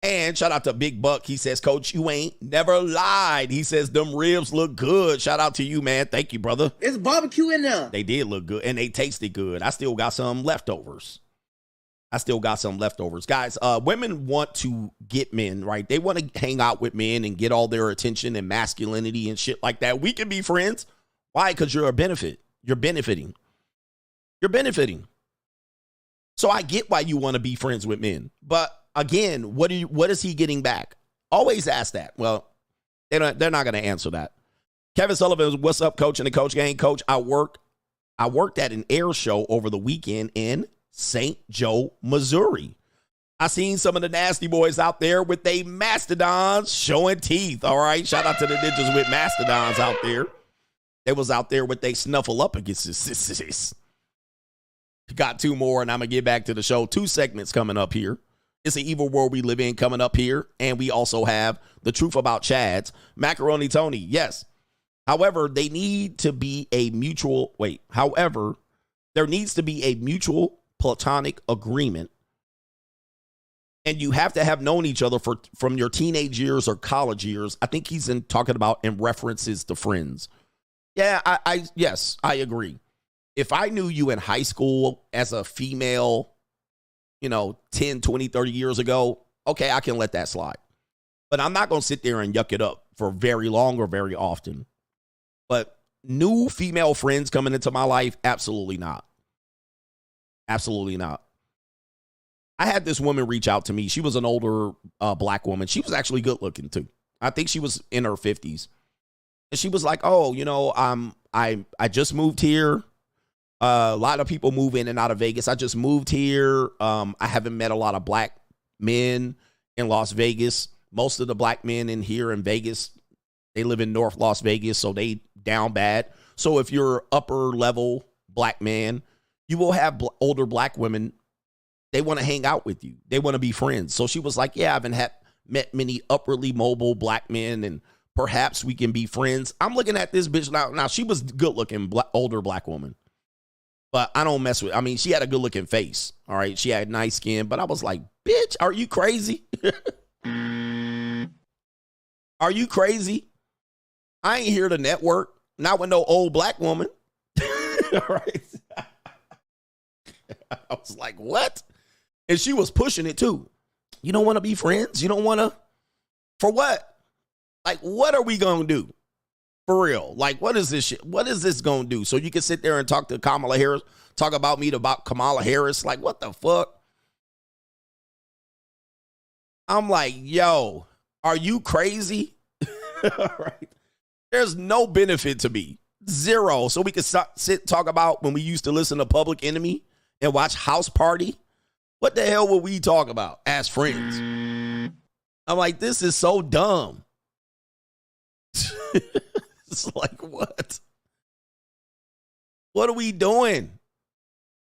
And shout out to Big Buck. He says, Coach, you ain't never lied. He says, them ribs look good. Shout out to you, man. Thank you, brother. It's barbecue in there. They did look good, and they tasted good. I still got some leftovers. Guys, women want to get men, right? They want to hang out with men and get all their attention and masculinity and shit like that. We can be friends. Why? Because you're a benefit. You're benefiting. So I get why you want to be friends with men. But again, what is he getting back? Always ask that. Well, they're not going to answer that. Kevin Sullivan, what's up, Coach and the Coach Gang? Coach, I worked at an air show over the weekend in St. Joe, Missouri. I seen some of the nasty boys out there with they mastodons showing teeth. All right. Shout out to the ninjas with mastodons out there. They was out there with they snuffle up against this. Got 2 more, and I'm going to get back to the show. 2 segments coming up here. It's the evil world we live in coming up here. And we also have the truth about Chads. Macaroni Tony, yes. However, there needs to be a mutual platonic agreement, and you have to have known each other from your teenage years or college years. I think he's talking about in references to friends. Yeah, yes, I agree. If I knew you in high school as a female, 10, 20, 30 years ago, okay, I can let that slide. But I'm not going to sit there and yuck it up for very long or very often. But new female friends coming into my life, absolutely not. Absolutely not. I had this woman reach out to me. She was an older black woman. She was actually good looking too. I think she was in her 50s. And she was like, oh, I just moved here. A lot of people move in and out of Vegas. I just moved here. I haven't met a lot of black men in Las Vegas. Most of the black men in here in Vegas, they live in North Las Vegas, so they down bad. So if you're upper level black man, you will have older black women. They want to hang out with you. They want to be friends. So she was like, yeah, I haven't met many upwardly mobile black men and perhaps we can be friends. I'm looking at this bitch now. Now, she was good looking, older black woman. But I don't mess with, I mean, she had a good looking face. All right. She had nice skin. But I was like, bitch, are you crazy? Are you crazy? I ain't here to network. Not with no old black woman. All right. I was like, what? And she was pushing it too. You don't want to be friends? You don't want to? For what? Like, what are we going to do? For real. Like, what is this shit? What is this going to do? So you can sit there and talk to Kamala Harris, talk about me about Kamala Harris. Like, what the fuck? I'm like, yo, are you crazy? All right. There's no benefit to me. Zero. So we can talk about when we used to listen to Public Enemy and watch House Party. What the hell would we talk about as friends? I'm like, this is so dumb. It's like, what? What are we doing?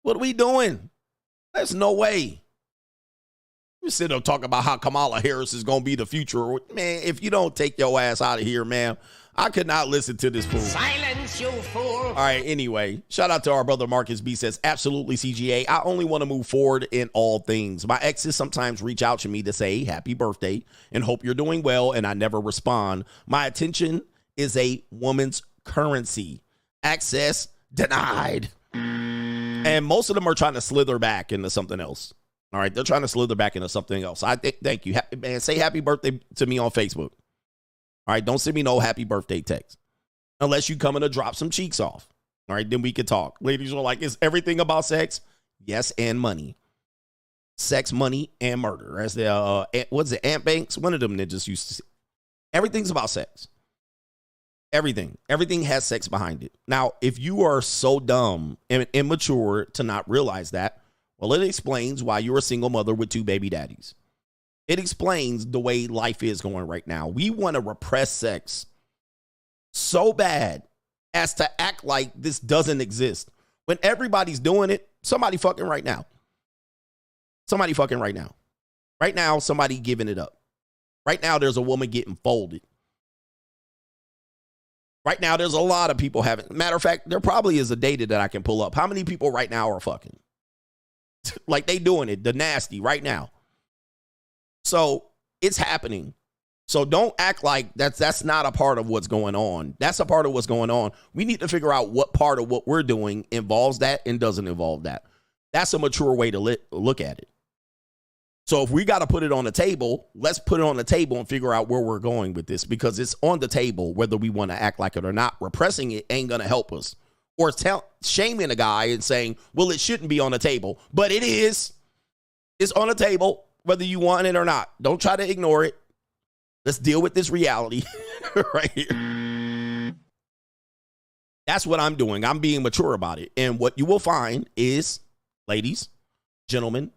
What are we doing? There's no way. You sit there talking about how Kamala Harris is going to be the future. Man, if you don't take your ass out of here, man, I could not listen to this fool. Silence, you fool. All right, anyway, shout out to our brother Marcus B says, absolutely CGA. I only want to move forward in all things. My exes sometimes reach out to me to say happy birthday and hope you're doing well, and I never respond. My attention is a woman's currency. Access denied. And most of them are trying to slither back into something else. All right, they're trying to slither back into something else. Thank you. Man, say happy birthday to me on Facebook. All right, don't send me no happy birthday text. Unless you come in to drop some cheeks off. All right, then we can talk. Ladies are like, is everything about sex? Yes, and money. Sex, money, and murder. As the, what's it, Ant Banks? One of them ninjas used to say. Everything's about sex. Everything. Everything has sex behind it. Now, if you are so dumb and immature to not realize that, well, it explains why you're a single mother with 2 baby daddies. It explains the way life is going right now. We want to repress sex so bad as to act like this doesn't exist. When everybody's doing it, somebody fucking right now. Somebody fucking right now. Right now, somebody giving it up. Right now, there's a woman getting folded. Right now, there's a lot of people having. Matter of fact, there probably is a data that I can pull up. How many people right now are fucking? Like they doing it, the nasty right now. So it's happening. So don't act like that's not a part of what's going on. That's a part of what's going on. We need to figure out what part of what we're doing involves that and doesn't involve that. That's a mature way to look at it. So if we got to put it on the table, let's put it on the table and figure out where we're going with this, because it's on the table, whether we want to act like it or not. Repressing it ain't going to help us. Or shaming a guy and saying, well, it shouldn't be on the table, but it is. It's on the table, whether you want it or not. Don't try to ignore it. Let's deal with this reality right here. That's what I'm doing. I'm being mature about it. And what you will find is, ladies, gentlemen,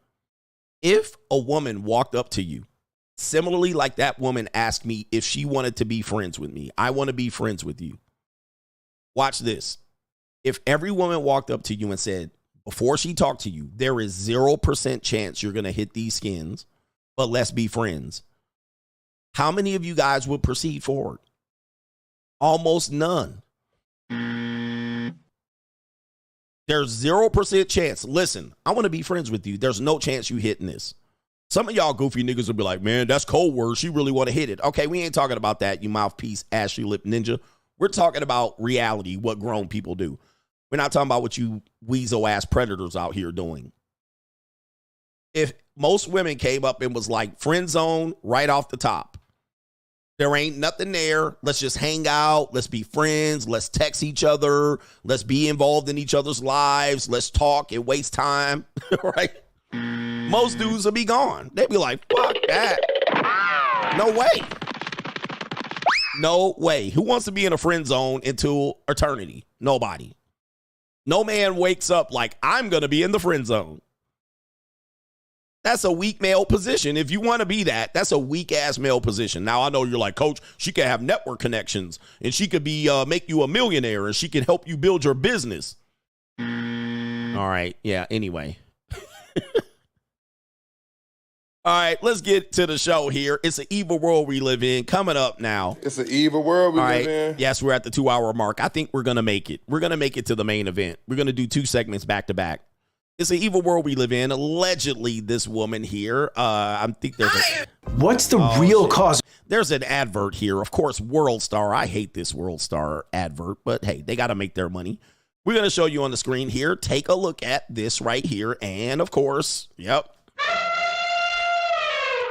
if a woman walked up to you, similarly like that woman asked me if she wanted to be friends with me, I want to be friends with you. Watch this. If every woman walked up to you and said, before she talked to you, there is 0% chance you're going to hit these skins, but let's be friends. How many of you guys would proceed forward? Almost none. There's 0% chance. Listen, I want to be friends with you. There's no chance you hitting this. Some of y'all goofy niggas will be like, man, that's cold words. She really want to hit it. Okay, we ain't talking about that, you mouthpiece, ashy lip ninja. We're talking about reality, what grown people do. We're not talking about what you weasel ass predators out here doing. If most women came up and was like, friend zone right off the top, there ain't nothing there. Let's just hang out. Let's be friends. Let's text each other. Let's be involved in each other's lives. Let's talk and waste time. Right? Most dudes will be gone. They'd be like, fuck that. No way. No way. Who wants to be in a friend zone until eternity? Nobody. No man wakes up like, I'm going to be in the friend zone. That's a weak male position. If you want to be that, that's a weak ass male position. Now, I know you're like, coach, she can have network connections and she could be make you a millionaire and she can help you build your business. All right. Yeah. Anyway. All right, let's get to the show here. It's an evil world we live in. Coming up now. It's an evil world we live in. Yes, we're at the 2-hour mark. I think we're going to make it. We're going to make it to the main event. We're going to do 2 segments back to back. It's an evil world we live in. Allegedly, this woman here, I think there's What's the real cause? There's an advert here. Of course, World Star. I hate this World Star advert, but hey, they got to make their money. We're going to show you on the screen here. Take a look at this right here. And of course, yep.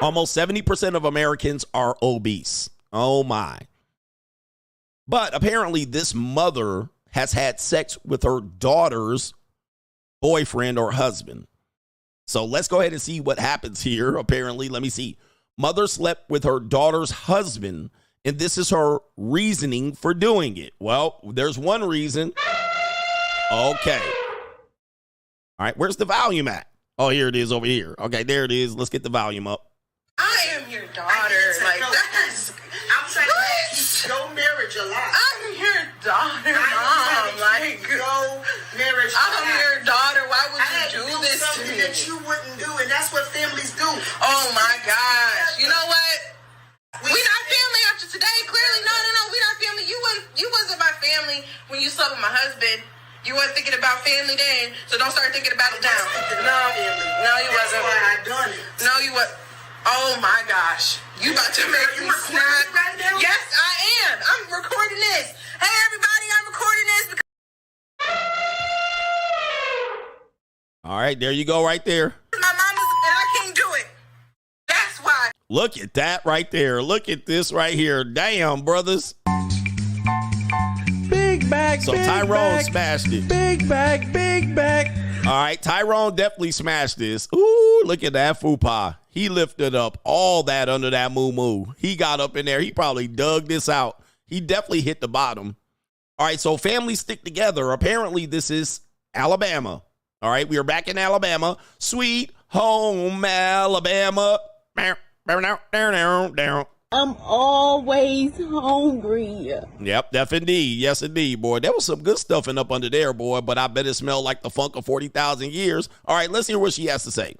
Almost 70% of Americans are obese. Oh my. But apparently this mother has had sex with her daughter's boyfriend or husband. So let's go ahead and see what happens here. Apparently, let me see. Mother slept with her daughter's husband, and this is her reasoning for doing it. Well, there's one reason. Okay. All right, where's the volume at? Oh, here it is over here. Okay, there it is. Let's get the volume up. I am your daughter. Like, that's. I'm trying to keep your marriage alive. I'm your daughter, Mom. Like, your marriage alive. I'm your daughter. Why would you do this to something me? that you wouldn't do, and that's what families do. Oh my gosh. You know what? We not family after today. Clearly, no. We not family. You wasn't my family when you slept with my husband. You wasn't thinking about family then, so don't start thinking about it now. No, you wasn't. That's why I done it. No, you was. Oh my gosh. You about to make me snap. Right now? Yes, I am. I'm recording this. Hey, everybody, I'm recording this. All right, there you go right there. My mama's and I can't do it. That's why. Look at that right there. Look at this right here. Damn, brothers. Big bag. So big Tyrone bag, smashed it. Big bag, big bag. All right, Tyrone definitely smashed this. Ooh, look at that fupa. He lifted up all that under that moo-moo. He got up in there. He probably dug this out. He definitely hit the bottom. All right, so families stick together. Apparently, this is Alabama. All right, we are back in Alabama. Sweet home Alabama. I'm always hungry. Yep, def indeed. Yes, indeed, boy. There was some good stuffing up under there, boy, but I bet it smelled like the funk of 40,000 years. All right, let's hear what she has to say.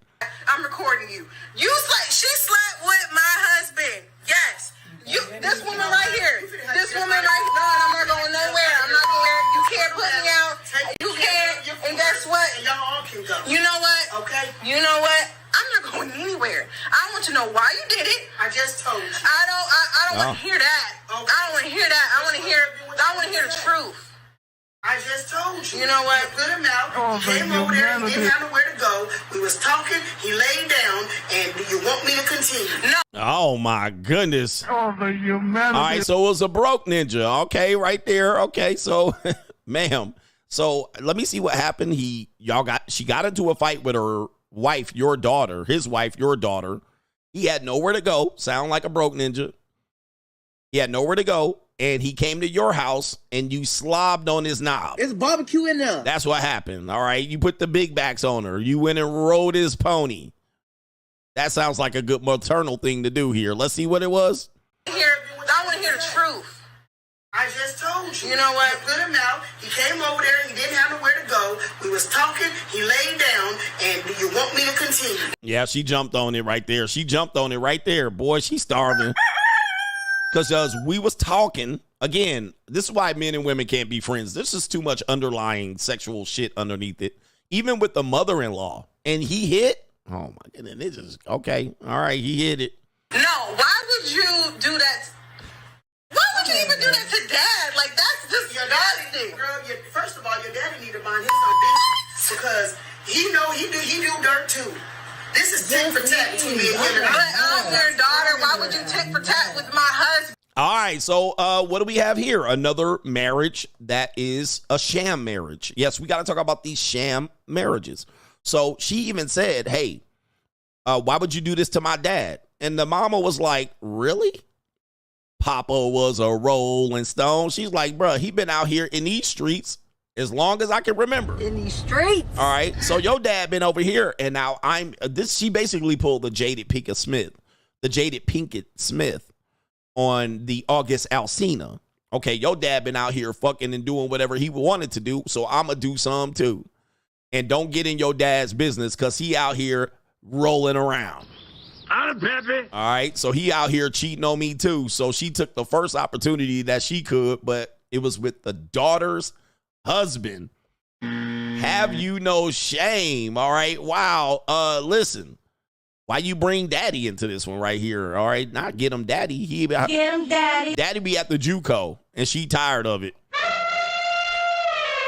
I'm recording you. She slept with my husband. Yes. This woman right here. This woman right here. No, I'm not going nowhere. I'm not going. You can't put me out. You can't. And guess what? Y'all all can go. You know what? Okay. You know what? I'm not going anywhere. I want to know why you did it. I just told you. I don't want to hear that. Okay. I don't want to hear that. I want to hear the truth. I just told you. You know what? You put him out. He came over there. He didn't have nowhere to go. We was talking. He laid down. And do you want me to continue? No. Oh, my goodness. All right, so it was a broke ninja. Okay, right there. Okay, so, ma'am. So let me see what happened. She got into a fight with her wife, your daughter, his wife, your daughter. He had nowhere to go. Sound like a broke ninja. He had nowhere to go. And he came to your house and you slobbed on his knob. It's barbecue in there. That's what happened. All right. You put the big backs on her. You went and rode his pony. That sounds like a good maternal thing to do here. Let's see what it was. I want to hear the truth. I just told you. You know what? You put him out. He came over there. He didn't have nowhere to go. We was talking. He laid down. And do you want me to continue? Yeah, she jumped on it right there. She jumped on it right there. Boy, she's starving. Because we was talking, again, this is why men and women can't be friends. This is too much underlying sexual shit underneath it. Even with the mother-in-law. And he hit. Oh, my goodness. It's just, okay. All right, he hit it. No, why would you do that? Why would you even do that to Dad? Like, that's disgusting. Girl, first of all, your daddy need to mind his own business. Because he do dirt, too. This is tit for tat between me and him. But I'm your daughter. Why would you tit for tat with my husband? All right, so what do we have here? Another marriage that is a sham marriage. Yes, we got to talk about these sham marriages. So she even said, hey, why would you do this to my dad? And the mama was like, really? Papa was a rolling stone. She's like, bruh, he been out here in these streets as long as I can remember. In these streets. All right. So your dad been over here, and now she basically pulled the Jaded Pinkett Smith on the August Alsina. Okay, your dad been out here fucking and doing whatever he wanted to do, so I'm going to do some too. And don't get in your dad's business because he out here rolling around. I'm Peppy. All right, so he out here cheating on me too. So she took the first opportunity that she could, but it was with the daughter's husband. Have you no shame? All right, wow. Listen, why you bring daddy into this one right here? All right, not get him daddy. Get him daddy. Daddy be at the JUCO, and she tired of it.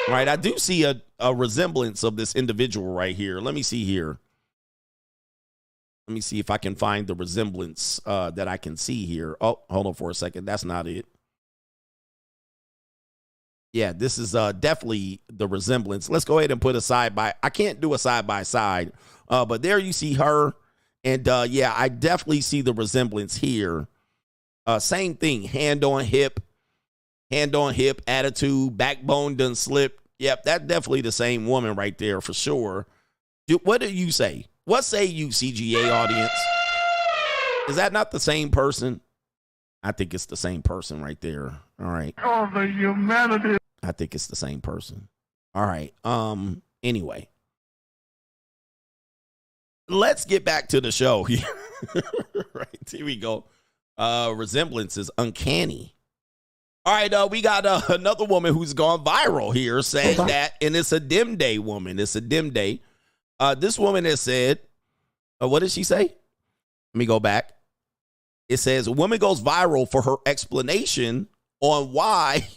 All right, I do see a resemblance of this individual right here. Let me see here. Let me see if I can find the resemblance that I can see here. Oh, hold on for a second. That's not it. Yeah, this is definitely the resemblance. Let's go ahead and put a side by. I can't do a side by side, but there you see her. And yeah, I definitely see the resemblance here. Same thing. Hand on hip, attitude, backbone done slip. Yep, that's definitely the same woman right there for sure. What do you say? What say you, CGA audience? Is that not the same person? I think it's the same person right there. All right. Oh, the humanity. I think it's the same person. All right. Anyway. Let's get back to the show here. Right, here we go. Resemblance is uncanny. All right, we got another woman who's gone viral here saying that, and it's a dim day woman. It's a dim day. This woman has said, what did she say? Let me go back. It says, a woman goes viral for her explanation on why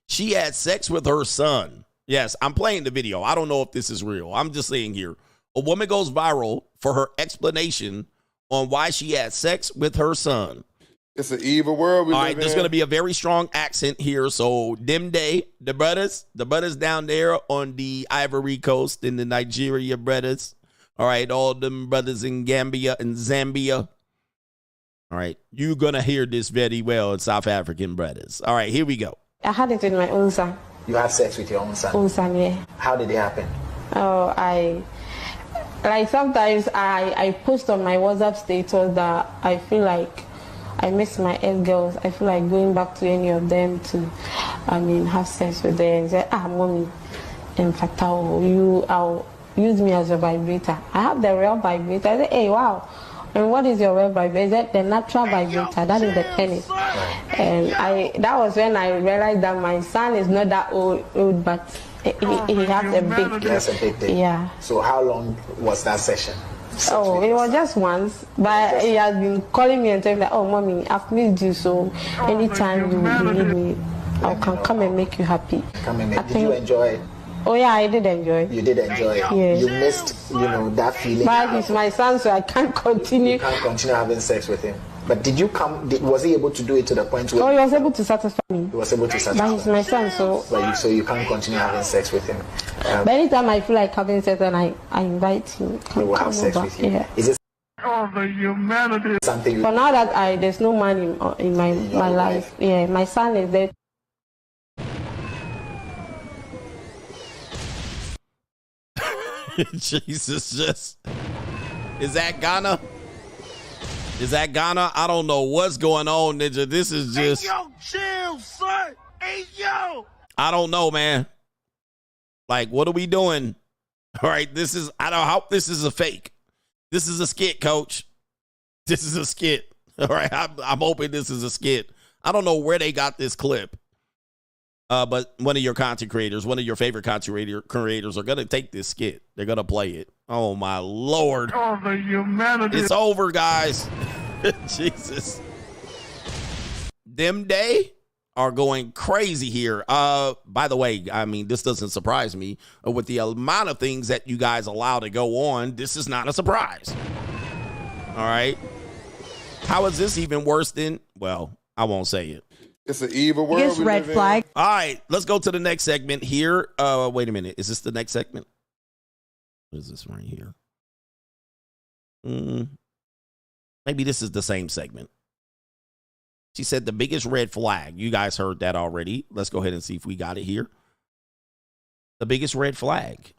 she had sex with her son. Yes, I'm playing the video. I don't know if this is real. I'm just saying here. A woman goes viral for her explanation on why she had sex with her son. It's an evil world we live in. All right, there's going to be a very strong accent here. So, dim day, the brothers down there on the Ivory Coast in the Nigeria brothers. All right, all them brothers in Gambia and Zambia. All right, you're going to hear this very well in South African brothers. All right, here we go. I had it with my own son. You had sex with your own son? Own son, yeah. How did it happen? Oh, sometimes I post on my WhatsApp status that I feel like I miss my ex-girls. I feel like going back to any of them to, have sex with them and say, mommy, in fact, I'll use me as a vibrator. I have the real vibrator. I say, hey, wow. And what is your real vibrator? Is that the natural vibrator? That is the penis. And that was when I realized that my son is not that old, but he has a big. He has a big dick. Yeah. So how long was that session? Oh, it was just once, but he has been calling me and telling me that, oh, mommy, I've missed you, so anytime you need me, I can come and make you happy. Did you enjoy it? Oh, yeah, I did enjoy it. You did enjoy it? Yes. You missed, that feeling? But he's my son, so I can't continue. You can't continue having sex with him. But did you was he able to do it to the point where... Oh, he was able to satisfy me. He was able to satisfy. But he's my son, so... So you can't continue having sex with him. But anytime I feel like having sex, then I invite him. He will have sex with you. Yeah. Is it Oh, the humanity. something... For now that there's no man in my life. Yeah, my son is there. Jesus, is that Ghana? Is that Ghana? I don't know what's going on, Ninja. This is just... Hey, yo, chill, son. Hey, yo. I don't know, man. Like, what are we doing? All right, I don't hope this is a fake. This is a skit, coach. This is a skit. All right, I'm hoping this is a skit. I don't know where they got this clip. But one of your content creators, one of your favorite content creators are going to take this skit. They're going to play it. Oh, my Lord. Oh, the humanity. It's over, guys. Jesus. Them day are going crazy here. By the way, this doesn't surprise me. With the amount of things that you guys allow to go on, this is not a surprise. All right. How is this even worse than, well, I won't say it. It's an evil world. Biggest red flag. All right, let's go to the next segment here. Wait a minute. Is this the next segment? What is this right here? Maybe this is the same segment. She said the biggest red flag. You guys heard that already. Let's go ahead and see if we got it here. The biggest red flag.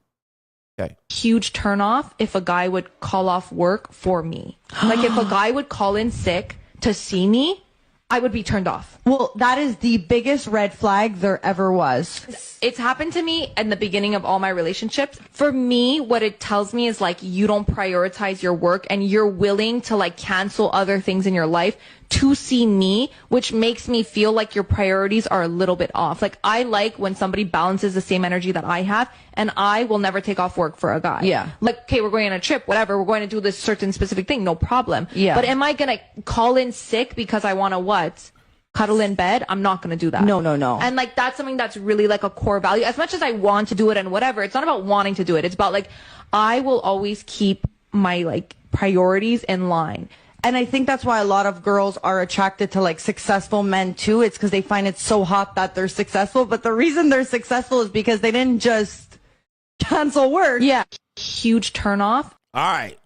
Okay. Huge turnoff if a guy would call off work for me. Like if a guy would call in sick to see me I would be turned off. Well, that is the biggest red flag there ever was. It's happened to me in the beginning of all my relationships. For me, what it tells me is like you don't prioritize your work and you're willing to like cancel other things in your life to see me, which makes me feel like your priorities are a little bit off. Like I like when somebody balances the same energy that I have, and I will never take off work for a guy. Yeah. Like, okay, we're going on a trip, whatever, we're going to do this certain specific thing, no problem. Yeah. But am I going to call in sick because I want to what? Cuddle in bed? I'm not going to do that. No. And like that's something that's really like a core value. As much as I want to do it and whatever, it's not about wanting to do it. It's about like I will always keep my like priorities in line. And I think that's why a lot of girls are attracted to like successful men too. It's because they find it so hot that they're successful. But the reason they're successful is because they didn't just cancel work. Yeah. Huge turnoff. All right.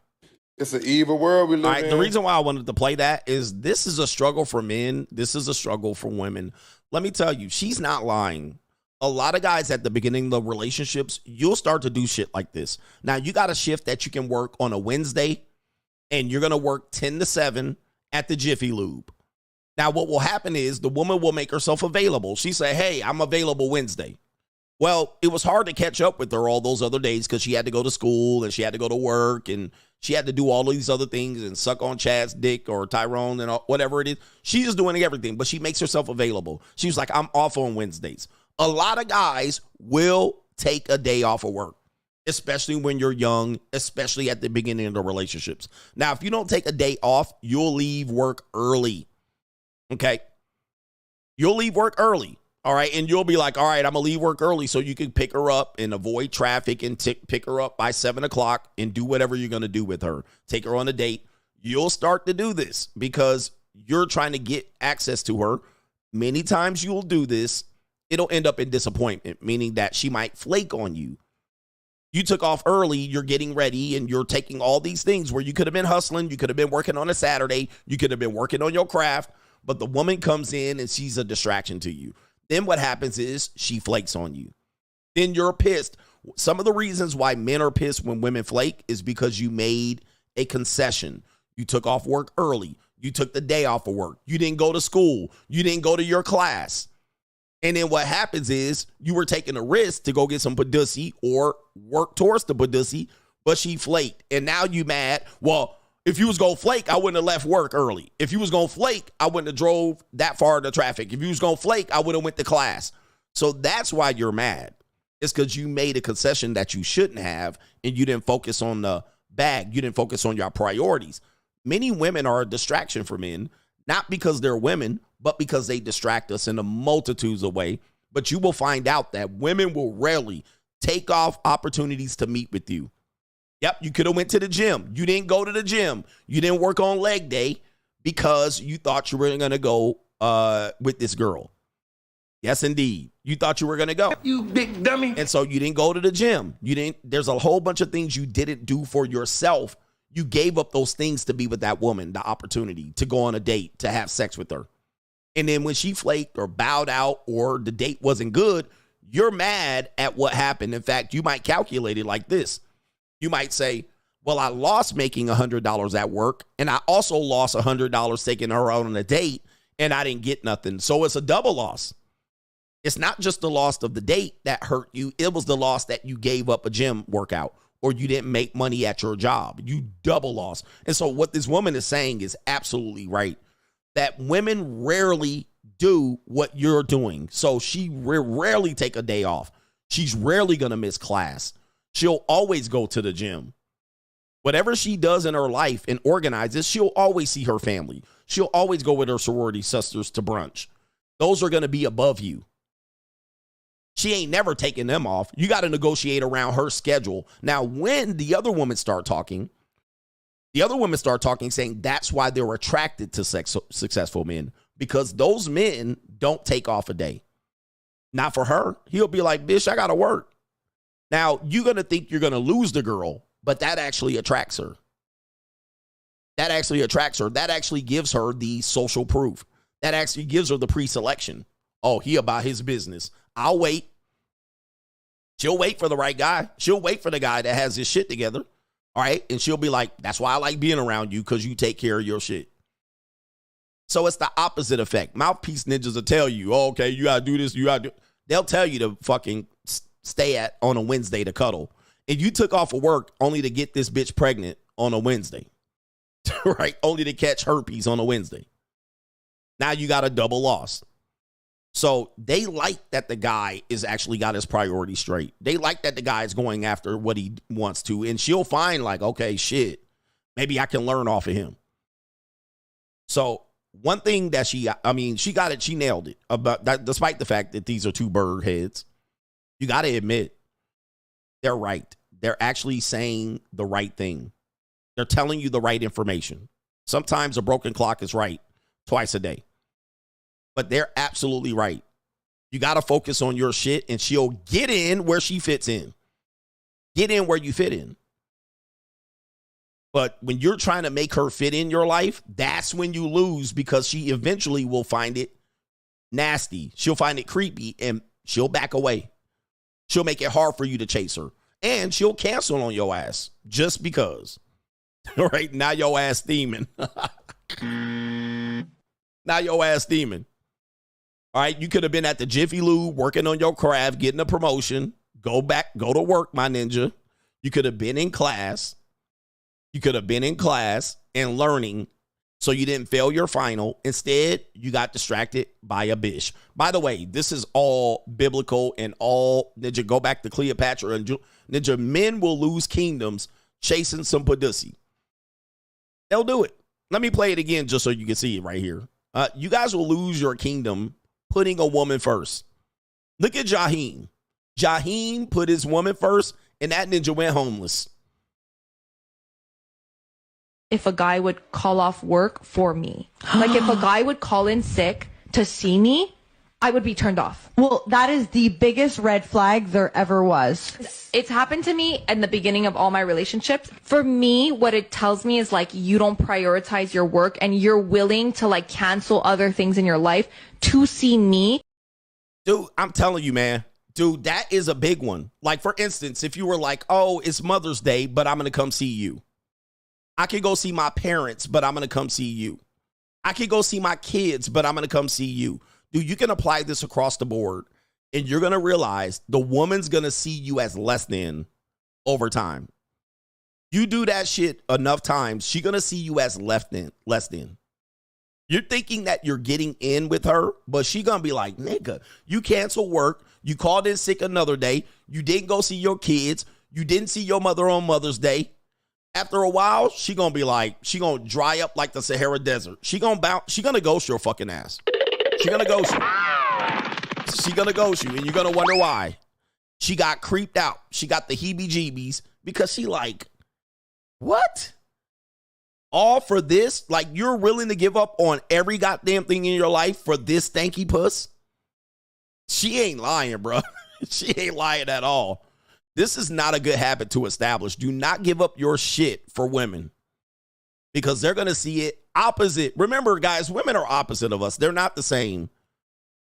It's an evil world we live All right. in. The reason why I wanted to play that is this is a struggle for men. This is a struggle for women. Let me tell you, she's not lying. A lot of guys at the beginning of the relationships, you'll start to do shit like this. Now, you got a shift that you can work on a Wednesday, and you're going to work 10 to 7 at the Jiffy Lube. Now, what will happen is the woman will make herself available. She say, hey, I'm available Wednesday. Well, it was hard to catch up with her all those other days because she had to go to school and she had to go to work and she had to do all these other things and suck on Chad's dick or Tyrone and whatever it is. She's just doing everything, but she makes herself available. She was like, I'm off on Wednesdays. A lot of guys will take a day off of work, especially when you're young, especially at the beginning of the relationships. Now, if you don't take a day off, you'll leave work early. Okay? You'll leave work early. All right. And you'll be like, all right, I'm going to leave work early so you can pick her up and avoid traffic and pick her up by 7 o'clock and do whatever you're going to do with her. Take her on a date. You'll start to do this because you're trying to get access to her. Many times you'll do this. It'll end up in disappointment, meaning that she might flake on you. You took off early, you're getting ready, and you're taking all these things where you could have been hustling, you could have been working on a Saturday, you could have been working on your craft, but the woman comes in and she's a distraction to you. Then what happens is she flakes on you. Then you're pissed. Some of the reasons why men are pissed when women flake is because you made a concession. You took off work early. You took the day off of work. You didn't go to school. You didn't go to your class. And then what happens is you were taking a risk to go get some padussy or work towards the padussy, but she flaked. And now you mad. Well, if you was going to flake, I wouldn't have left work early. If you was going to flake, I wouldn't have drove that far in the traffic. If you was going to flake, I would have went to class. So that's why you're mad. It's because you made a concession that you shouldn't have, and you didn't focus on the bag. You didn't focus on your priorities. Many women are a distraction for men, not because they're women, but because they distract us in a multitudes of ways. But you will find out that women will rarely take off opportunities to meet with you. Yep, you could have went to the gym. You didn't go to the gym. You didn't work on leg day because you thought you were going to go with this girl. Yes, indeed. You thought you were going to go. You big dummy. And so you didn't go to the gym. There's a whole bunch of things you didn't do for yourself. You gave up those things to be with that woman, the opportunity to go on a date, to have sex with her. And then when she flaked or bowed out or the date wasn't good, you're mad at what happened. In fact, you might calculate it like this. You might say, well, I lost making $100 at work, and I also lost $100 taking her out on a date, and I didn't get nothing. So it's a double loss. It's not just the loss of the date that hurt you. It was the loss that you gave up a gym workout or you didn't make money at your job. You double lost. And so what this woman is saying is absolutely right, that women rarely do what you're doing. So she rarely take a day off. She's rarely going to miss class. She'll always go to the gym. Whatever she does in her life and organizes, she'll always see her family. She'll always go with her sorority sisters to brunch. Those are going to be above you. She ain't never taking them off. You got to negotiate around her schedule. Now, when the other women start talking saying that's why they're attracted to successful men, because those men don't take off a day. Not for her. He'll be like, bitch, I got to work. Now, you're going to think you're going to lose the girl, but that actually attracts her. That actually gives her the social proof. That actually gives her the pre-selection. Oh, he about his business. I'll wait. She'll wait for the right guy. She'll wait for the guy that has his shit together. All right. And she'll be like, that's why I like being around you, because you take care of your shit. So it's the opposite effect. Mouthpiece ninjas will tell you, oh, okay, you gotta do this, you gotta do. They'll tell you to fucking stay at on a Wednesday to cuddle. And you took off of work only to get this bitch pregnant on a Wednesday. Right? Only to catch herpes on a Wednesday. Now you got a double loss. So they like that the guy is actually got his priorities straight. They like that the guy is going after what he wants to. And she'll find like, okay, shit, maybe I can learn off of him. So one thing that she got it, she nailed it. About that, despite the fact that these are two bird heads, you got to admit, they're right. They're actually saying the right thing. They're telling you the right information. Sometimes a broken clock is right twice a day. But they're absolutely right. You got to focus on your shit and she'll get in where she fits in. Get in where you fit in. But when you're trying to make her fit in your life, that's when you lose because she eventually will find it nasty. She'll find it creepy and she'll back away. She'll make it hard for you to chase her. And she'll cancel on your ass just because. All right, now your ass steaming. Now your ass steaming. All right, you could have been at the Jiffy Lube working on your craft, getting a promotion. Go to work, my ninja. You could have been in class. You could have been in class and learning so you didn't fail your final. Instead, you got distracted by a bitch. By the way, this is all biblical and all ninja. Go back to Cleopatra and ninja. Men will lose kingdoms chasing some pussy. They'll do it. Let me play it again just so you can see it right here. You guys will lose your kingdom putting a woman first. Look at Jaheim. Jaheim put his woman first, and that ninja went homeless. If a guy would call off work for me, like if a guy would call in sick to see me, I would be turned off. Well, that is the biggest red flag there ever was. It's happened to me in the beginning of all my relationships. For me, what it tells me is like you don't prioritize your work and you're willing to like cancel other things in your life to see me. Dude, I'm telling you, man. Dude, that is a big one. Like, for instance, if you were like, oh, it's Mother's Day, but I'm going to come see you. I could go see my parents, but I'm going to come see you. I could go see my kids, but I'm going to come see you. Dude, you can apply this across the board, and you're going to realize the woman's going to see you as less than over time. You do that shit enough times, she's going to see you as less than. You're thinking that you're getting in with her, but she going to be like, nigga, you cancel work. You called in sick another day. You didn't go see your kids. You didn't see your mother on Mother's Day. After a while, she going to be like, she going to dry up like the Sahara Desert. She going to ghost your fucking ass. She going to ghost you. She going to ghost you, and you're going to wonder why. She got creeped out. She got the heebie-jeebies because she like, what? All for this? Like, you're willing to give up on every goddamn thing in your life for this stanky puss? She ain't lying, bro. She ain't lying at all. This is not a good habit to establish. Do not give up your shit for women because they're going to see it opposite. Remember, guys, women are opposite of us. They're not the same.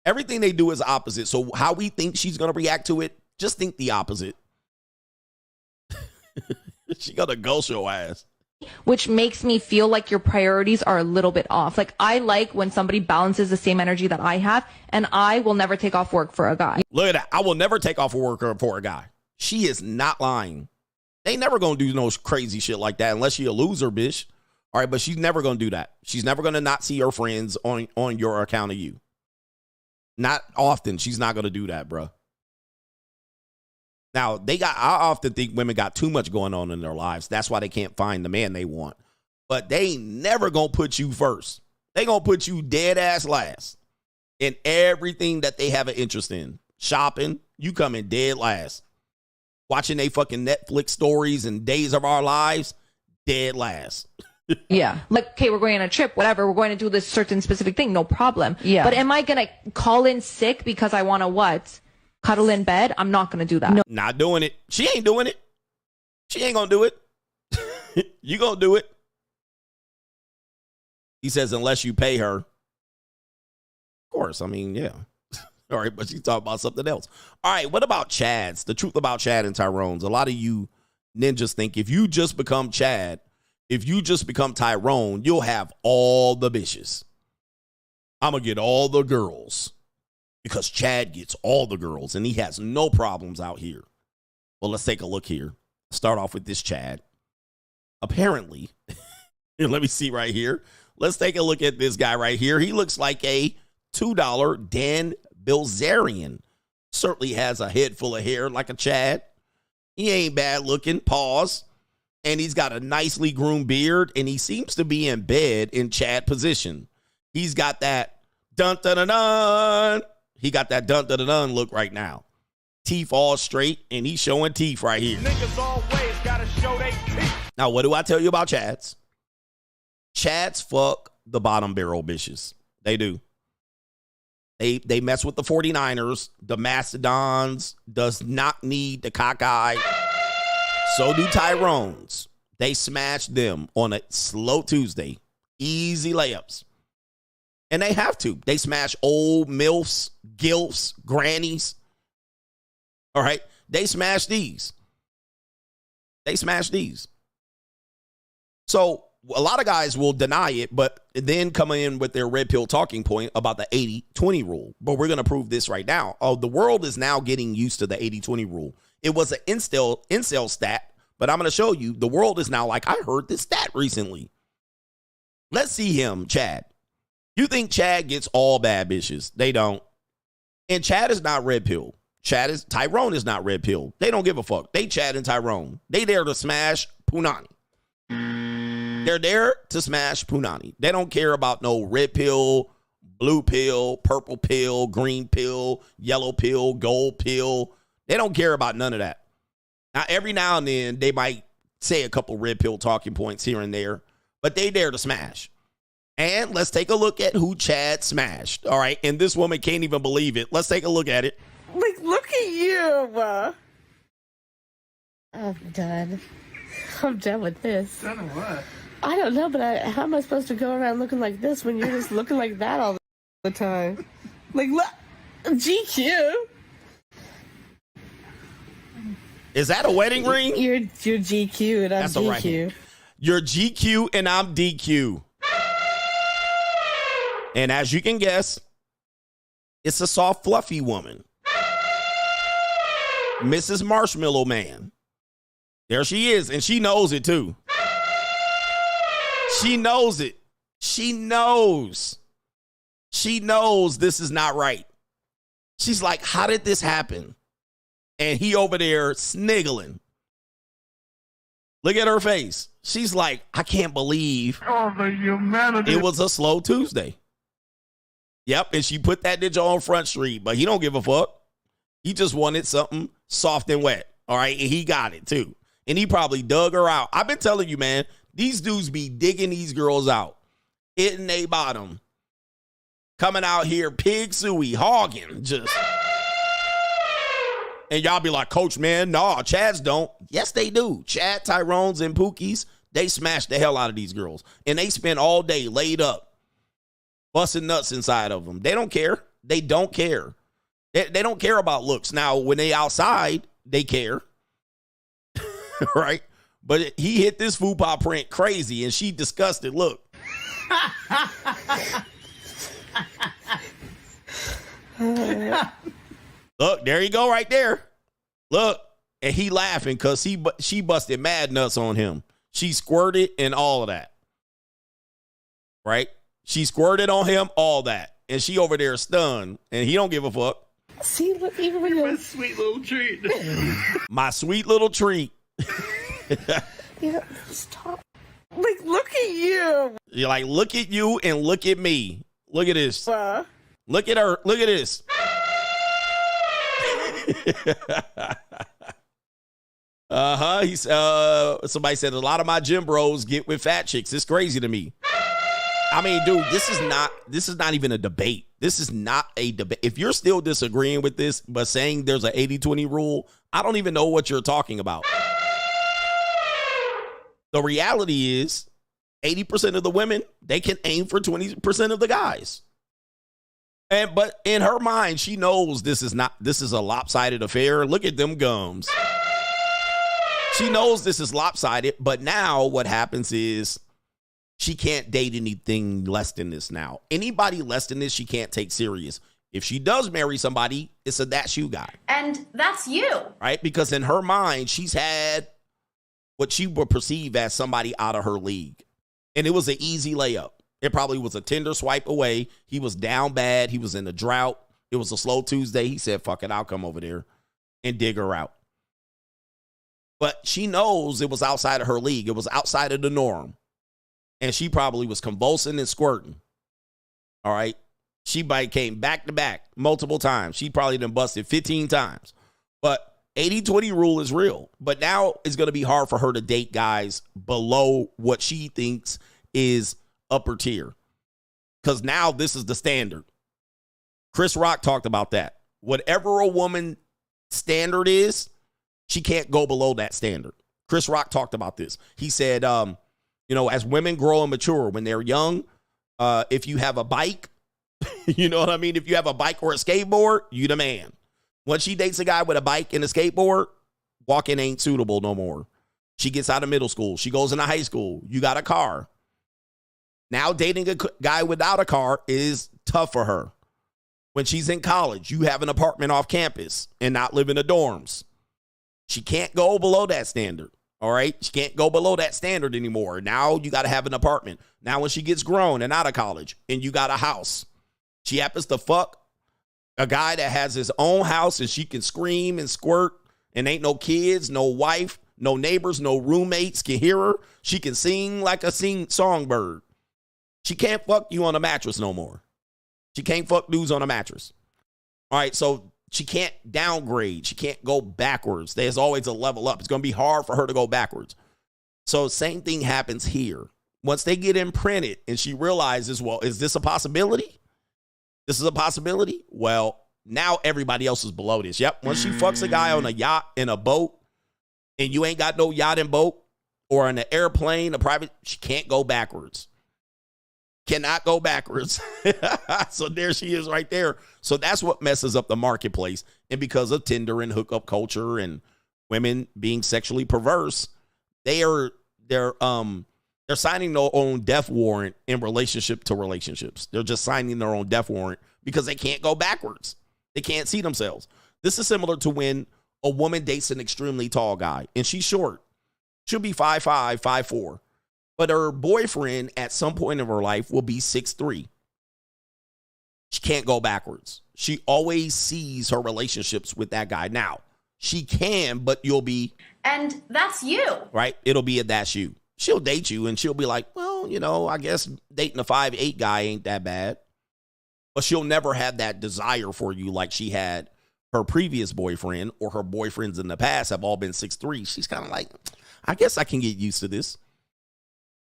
Everything they do is opposite. So how we think she's going to react to it, just think the opposite. She got to ghost your ass. Which makes me feel like your priorities are a little bit off. Like, I like when somebody balances the same energy that I have, and I will never take off work for a guy. Look at that. I will never take off work for a guy. She is not lying. They never going to do no crazy shit like that unless she a loser, bitch. All right, but she's never going to do that. She's never going to not see her friends on your account of you. Not often. She's not going to do that, bro. Now, I often think women got too much going on in their lives. That's why they can't find the man they want. But they ain't never going to put you first. They going to put you dead ass last in everything that they have an interest in. Shopping, you come in dead last. Watching they fucking Netflix stories and Days of Our Lives, dead last. Yeah. Like, okay, we're going on a trip, whatever. We're going to do this certain specific thing, no problem. Yeah. But am I going to call in sick because I want to what? Cuddle in bed? I'm not going to do that. No. Not doing it. She ain't doing it. She ain't going to do it. You going to do it. He says, unless you pay her. Of course. I mean, yeah. All right, but she's talking about something else. All right, what about Chads? The truth about Chad and Tyrone's. A lot of you ninjas think if you just become Chad, if you just become Tyrone, you'll have all the bitches. I'm going to get all the girls because Chad gets all the girls and he has no problems out here. Well, let's take a look here. Start off with this Chad. Apparently, here, let me see right here. Let's take a look at this guy right here. He looks like a $2 Dan Bilzerian. Certainly has a head full of hair like a Chad. He ain't bad looking. Pause. And he's got a nicely groomed beard, and he seems to be in bed in Chad position. He's got that dun-dun-dun-dun. He got that dun-dun-dun-dun look right now. Teeth all straight, and he's showing teeth right here. Niggas always gotta show they teeth. Now, what do I tell you about Chads? Chads fuck the bottom barrel bitches. They do. They mess with the 49ers. The Mastodons does not need the cockeye. So do Tyrones. They smash them on a slow Tuesday. Easy layups. And they have to. They smash old MILFs, GILFs, grannies. All right? They smash these. They smash these. So a lot of guys will deny it, but then come in with their red pill talking point about the 80-20 rule. But we're going to prove this right now. Oh, the world is now getting used to the 80-20 rule. It was an incel stat, but I'm going to show you the world is now like, I heard this stat recently. Let's see him, Chad. You think Chad gets all bad bitches? They don't. And Chad is not red pill. Tyrone is not red pill. They don't give a fuck. They Chad and Tyrone. They there to smash Poonany. They're there to smash Poonany. They don't care about no red pill, blue pill, purple pill, green pill, yellow pill, gold pill. They don't care about none of that. Now, every now and then, they might say a couple red pill talking points here and there, but they there to smash. And let's take a look at who Chad smashed. All right, and this woman can't even believe it. Let's take a look at it. Like, look at you. I'm done. I'm done with this. Done what? I don't know, but how am I supposed to go around looking like this when you're just looking like that all the time? Like, look, GQ. Is that a wedding ring? You're GQ and I'm That's DQ. Right. You're GQ and I'm DQ. And as you can guess, it's a soft, fluffy woman. Mrs. Marshmallow Man. There she is, and she knows it too. She knows it. She knows. She knows this is not right. She's like, how did this happen? And he over there sniggling. Look at her face. She's like, I can't believe the humanity. It was a slow Tuesday. Yep, and she put that bitch on Front Street, but he don't give a fuck. He just wanted something soft and wet. All right, and he got it too. And he probably dug her out. I've been telling you, man, these dudes be digging these girls out, hitting they bottom, coming out here pig suey, hogging, just. And y'all be like, Coach, man, nah, Chads don't. Yes, they do. Chad, Tyrones, and Pookies, they smash the hell out of these girls. And they spend all day laid up, busting nuts inside of them. They don't care. They don't care. They don't care about looks. Now, when they outside, they care. Right? But he hit this fupa print crazy, and she disgusted. Look. Look, there you go right there. Look. And he laughing because she busted mad nuts on him. She squirted and all of that. Right? She squirted on him, all that. And she over there stunned, and he don't give a fuck. See, look, even when you're... My sweet little treat. My sweet little treat. Yeah, stop. Like, look at you. You're like, look at you and look at me. Look at this. Look at her. Look at this. He's somebody said a lot of my gym bros get with fat chicks. It's crazy to me. I mean, dude, this is not even a debate. This is not a debate. If you're still disagreeing with this, but saying there's an 80-20 rule, I don't even know what you're talking about. The reality is 80% of the women, they can aim for 20% of the guys. But in her mind, she knows this is a lopsided affair. Look at them gums. She knows this is lopsided, but now what happens is she can't date anything less than this now. Anybody less than this, she can't take serious. If she does marry somebody, it's a that's you guy. And that's you. Right? Because in her mind, she's had what she would perceive as somebody out of her league. And it was an easy layup. It probably was a Tinder swipe away. He was down bad. He was in a drought. It was a slow Tuesday. He said, fuck it, I'll come over there and dig her out. But she knows it was outside of her league. It was outside of the norm. And she probably was convulsing and squirting. All right. She came back to back multiple times. She probably done busted 15 times. But 80-20 rule is real. But now it's going to be hard for her to date guys below what she thinks is upper tier. Because now this is the standard. Chris Rock talked about that. Whatever a woman standard is, she can't go below that standard. Chris Rock talked about this. He said, as women grow and mature, when they're young, if you have a bike, you know what I mean? If you have a bike or a skateboard, you the man. Once she dates a guy with a bike and a skateboard, walking ain't suitable no more. She gets out of middle school. She goes into high school. You got a car. Now dating a guy without a car is tough for her. When she's in college, you have an apartment off campus and not live in the dorms. She can't go below that standard. All right. She can't go below that standard anymore. Now you got to have an apartment. Now when she gets grown and out of college and you got a house, she happens to fuck a guy that has his own house and she can scream and squirt and ain't no kids, no wife, no neighbors, no roommates can hear her. She can sing like a songbird. She can't fuck you on a mattress no more. She can't fuck dudes on a mattress. All right, so she can't downgrade. She can't go backwards. There's always a level up. It's going to be hard for her to go backwards. So same thing happens here. Once they get imprinted and she realizes, well, is this a possibility? This is a possibility? Well, now everybody else is below this. Yep. Once she fucks a guy on a yacht in a boat and you ain't got no yacht and boat or in an airplane, a private, she can't go backwards. Cannot go backwards. So there she is right there. So that's what messes up the marketplace. And because of Tinder and hookup culture and women being sexually perverse, they're signing their own death warrant in relationship to relationships. They're just signing their own death warrant because they can't go backwards. They can't see themselves. This is similar to when a woman dates an extremely tall guy and she's short. She'll be 5'5", 5'4". But her boyfriend at some point in her life will be 6'3". She can't go backwards. She always sees her relationships with that guy. Now, she can, but you'll be... And that's you. Right? It'll be a that's you. She'll date you and she'll be like, well, I guess dating a 5'8" guy ain't that bad. But she'll never have that desire for you like she had her previous boyfriend or her boyfriends in the past have all been 6'3". She's kind of like, I guess I can get used to this.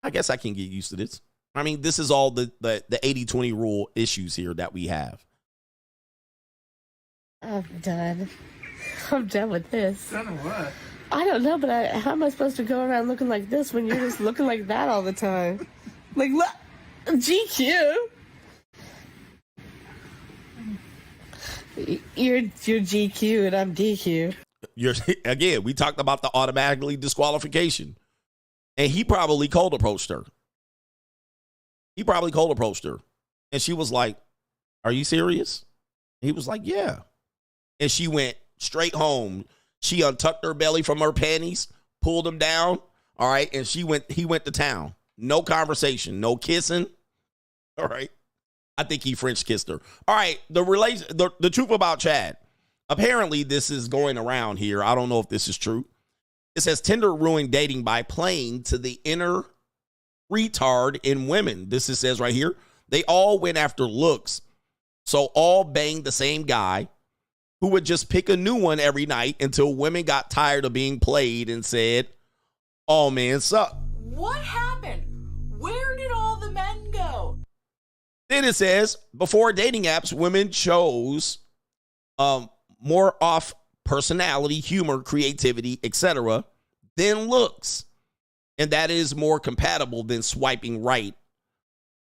I mean, this is all the 80-20 rule issues here that we have. I'm done. I'm done with this. Done what? I don't know, but how am I supposed to go around looking like this when you're just looking like that all the time? Like, look, GQ. You're GQ and I'm DQ. Again, we talked about the automatically disqualification. And he probably cold approached her. And she was like, are you serious? And he was like, yeah. And she went straight home. She untucked her belly from her panties, pulled them down. All right. And he went to town. No conversation, no kissing. All right. I think he French kissed her. All right. The truth about Chad. Apparently this is going around here. I don't know if this is true. It says Tinder ruined dating by playing to the inner retard in women. This it says right here. They all went after looks. So all banged the same guy who would just pick a new one every night until women got tired of being played and said, all men suck. What happened? Where did all the men go? Then it says before dating apps, women chose more off personality, humor, creativity, etc., than looks. And that is more compatible than swiping right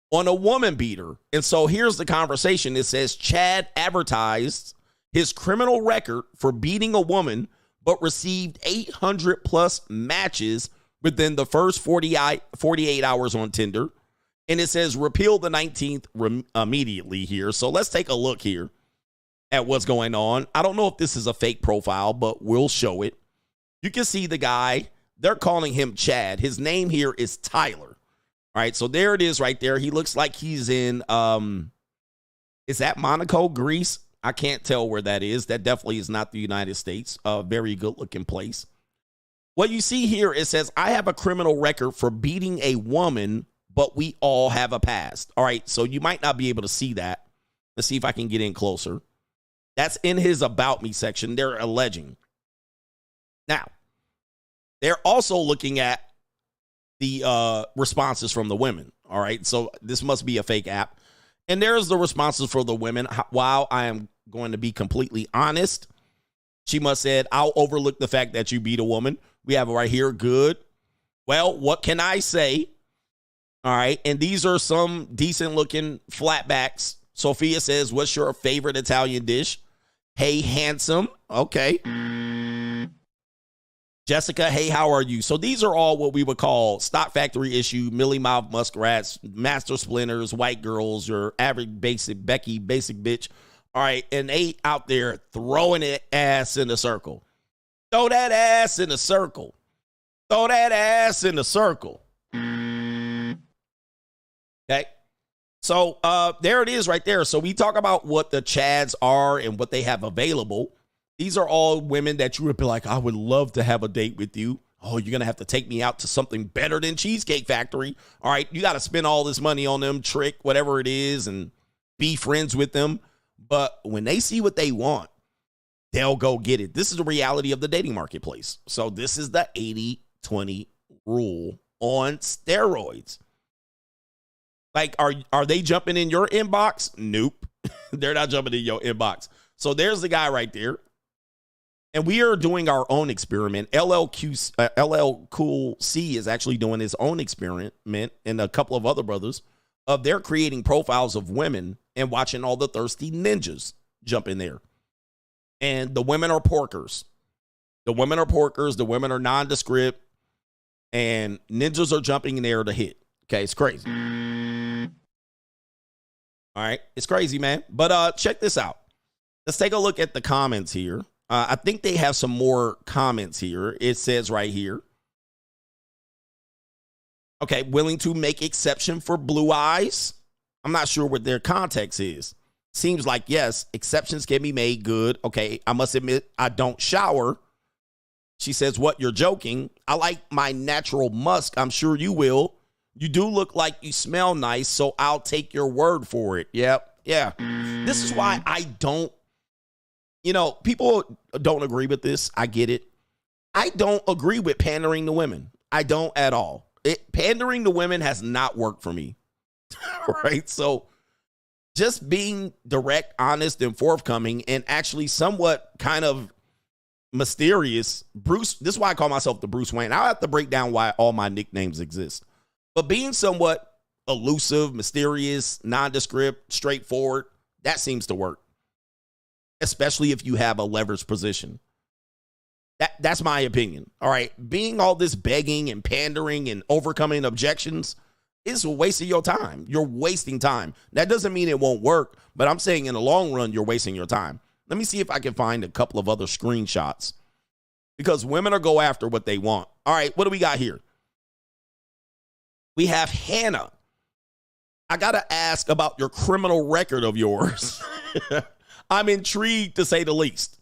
on a woman beater. And so here's the conversation. It says Chad advertised his criminal record for beating a woman, but received 800 plus matches within the first 48 hours on Tinder. And it says repeal the 19th immediately here. So let's take a look here at what's going on. I don't know if this is a fake profile, but we'll show it. You can see the guy. They're calling him Chad. His name here is Tyler. All right, so there it is right there. He looks like he's in, is that Monaco, Greece? I can't tell where that is. That definitely is not the United States. A very good-looking place. What you see here, it says, I have a criminal record for beating a woman, but we all have a past. All right, so you might not be able to see that. Let's see if I can get in closer. That's in his About Me section. They're alleging. Now, they're also looking at the responses from the women. All right, so this must be a fake app. And there's the responses for the women. While I am going to be completely honest, she must said, I'll overlook the fact that you beat a woman. We have it right here. Good. Well, what can I say? All right. And these are some decent looking flatbacks. Sophia says, what's your favorite Italian dish? Hey, handsome. Okay. Jessica, hey, how are you? So these are all what we would call stock factory issue, Millie Mouth Muskrats, Master Splinters, white girls, your average basic Becky, basic bitch. All right. And they out there throwing it ass in a circle. Throw that ass in a circle. Throw that ass in a circle. Okay. So there it is right there. So we talk about what the Chads are and what they have available. These are all women that you would be like, I would love to have a date with you. Oh, you're going to have to take me out to something better than Cheesecake Factory. All right. You got to spend all this money on them, trick, whatever it is, and be friends with them. But when they see what they want, they'll go get it. This is the reality of the dating marketplace. So this is the 80-20 rule on steroids. Like, are they jumping in your inbox? Nope. They're not jumping in your inbox. So there's the guy right there. And we are doing our own experiment. LL Cool C is actually doing his own experiment, and a couple of other brothers, of they're creating profiles of women and watching all the thirsty ninjas jump in there. And the women are porkers. The women are porkers. The women are nondescript. And ninjas are jumping in there to hit. Okay, it's crazy. All right, it's crazy, man. But check this out. Let's take a look at the comments here. I think they have some more comments here. It says right here. Okay, willing to make exception for blue eyes. I'm not sure what their context is. Seems like, yes, exceptions can be made. Good. Okay, I must admit, I don't shower. She says, what, you're joking? I like my natural musk. I'm sure you will. You do look like you smell nice, so I'll take your word for it. Yep. Yeah. This is why I don't, people don't agree with this. I get it. I don't agree with pandering to women. I don't at all. Pandering to women has not worked for me. Right? So just being direct, honest, and forthcoming, and actually somewhat kind of mysterious. Bruce, this is why I call myself the Bruce Wayne. I'll have to break down why all my nicknames exist. But being somewhat elusive, mysterious, nondescript, straightforward, that seems to work. Especially if you have a leverage position. That's my opinion. All right. Being all this begging and pandering and overcoming objections is a waste of your time. You're wasting time. That doesn't mean it won't work, but I'm saying in the long run, you're wasting your time. Let me see if I can find a couple of other screenshots, because women are go after what they want. All right. What do we got here? We have Hannah. I got to ask about your criminal record of yours. I'm intrigued, to say the least.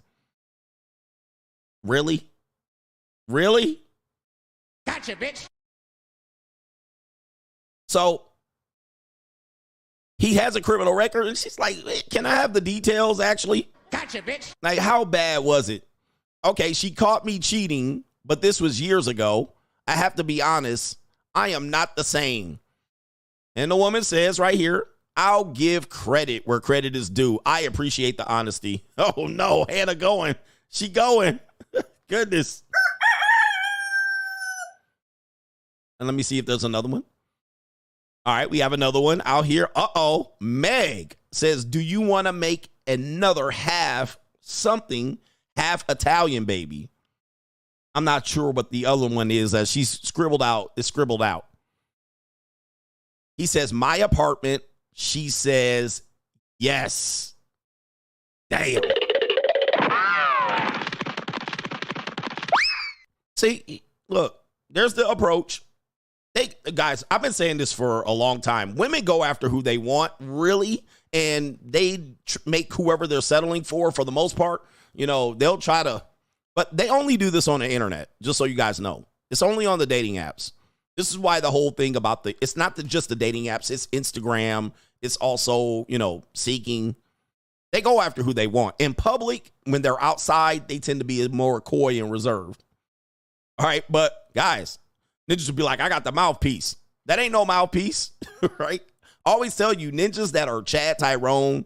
Really? Really? Gotcha, bitch. So he has a criminal record, and she's like, can I have the details, actually? Gotcha, bitch. Like, how bad was it? Okay, she caught me cheating, but this was years ago. I have to be honest, I am not the same. And the woman says right here, I'll give credit where credit is due. I appreciate the honesty. Oh, no, Hannah going. She going. Goodness. And let me see if there's another one. All right, we have another one out here. Uh-oh. Meg says, do you want to make another half Italian baby? I'm not sure what the other one is. She's scribbled out. It's scribbled out. He says, my apartment. She says, yes. Damn. See, look, there's the approach. Guys, I've been saying this for a long time. Women go after who they want, really, and they make whoever they're settling for the most part. You know, they'll try to, but they only do this on the internet, just so you guys know. It's only on the dating apps. This is why the whole thing about it's not just the dating apps, it's Instagram. It's also, you know, seeking. They go after who they want. In public, when they're outside, they tend to be more coy and reserved. All right, but guys, ninjas will be like, I got the mouthpiece. That ain't no mouthpiece, right? I always tell you, ninjas that are Chad Tyrone,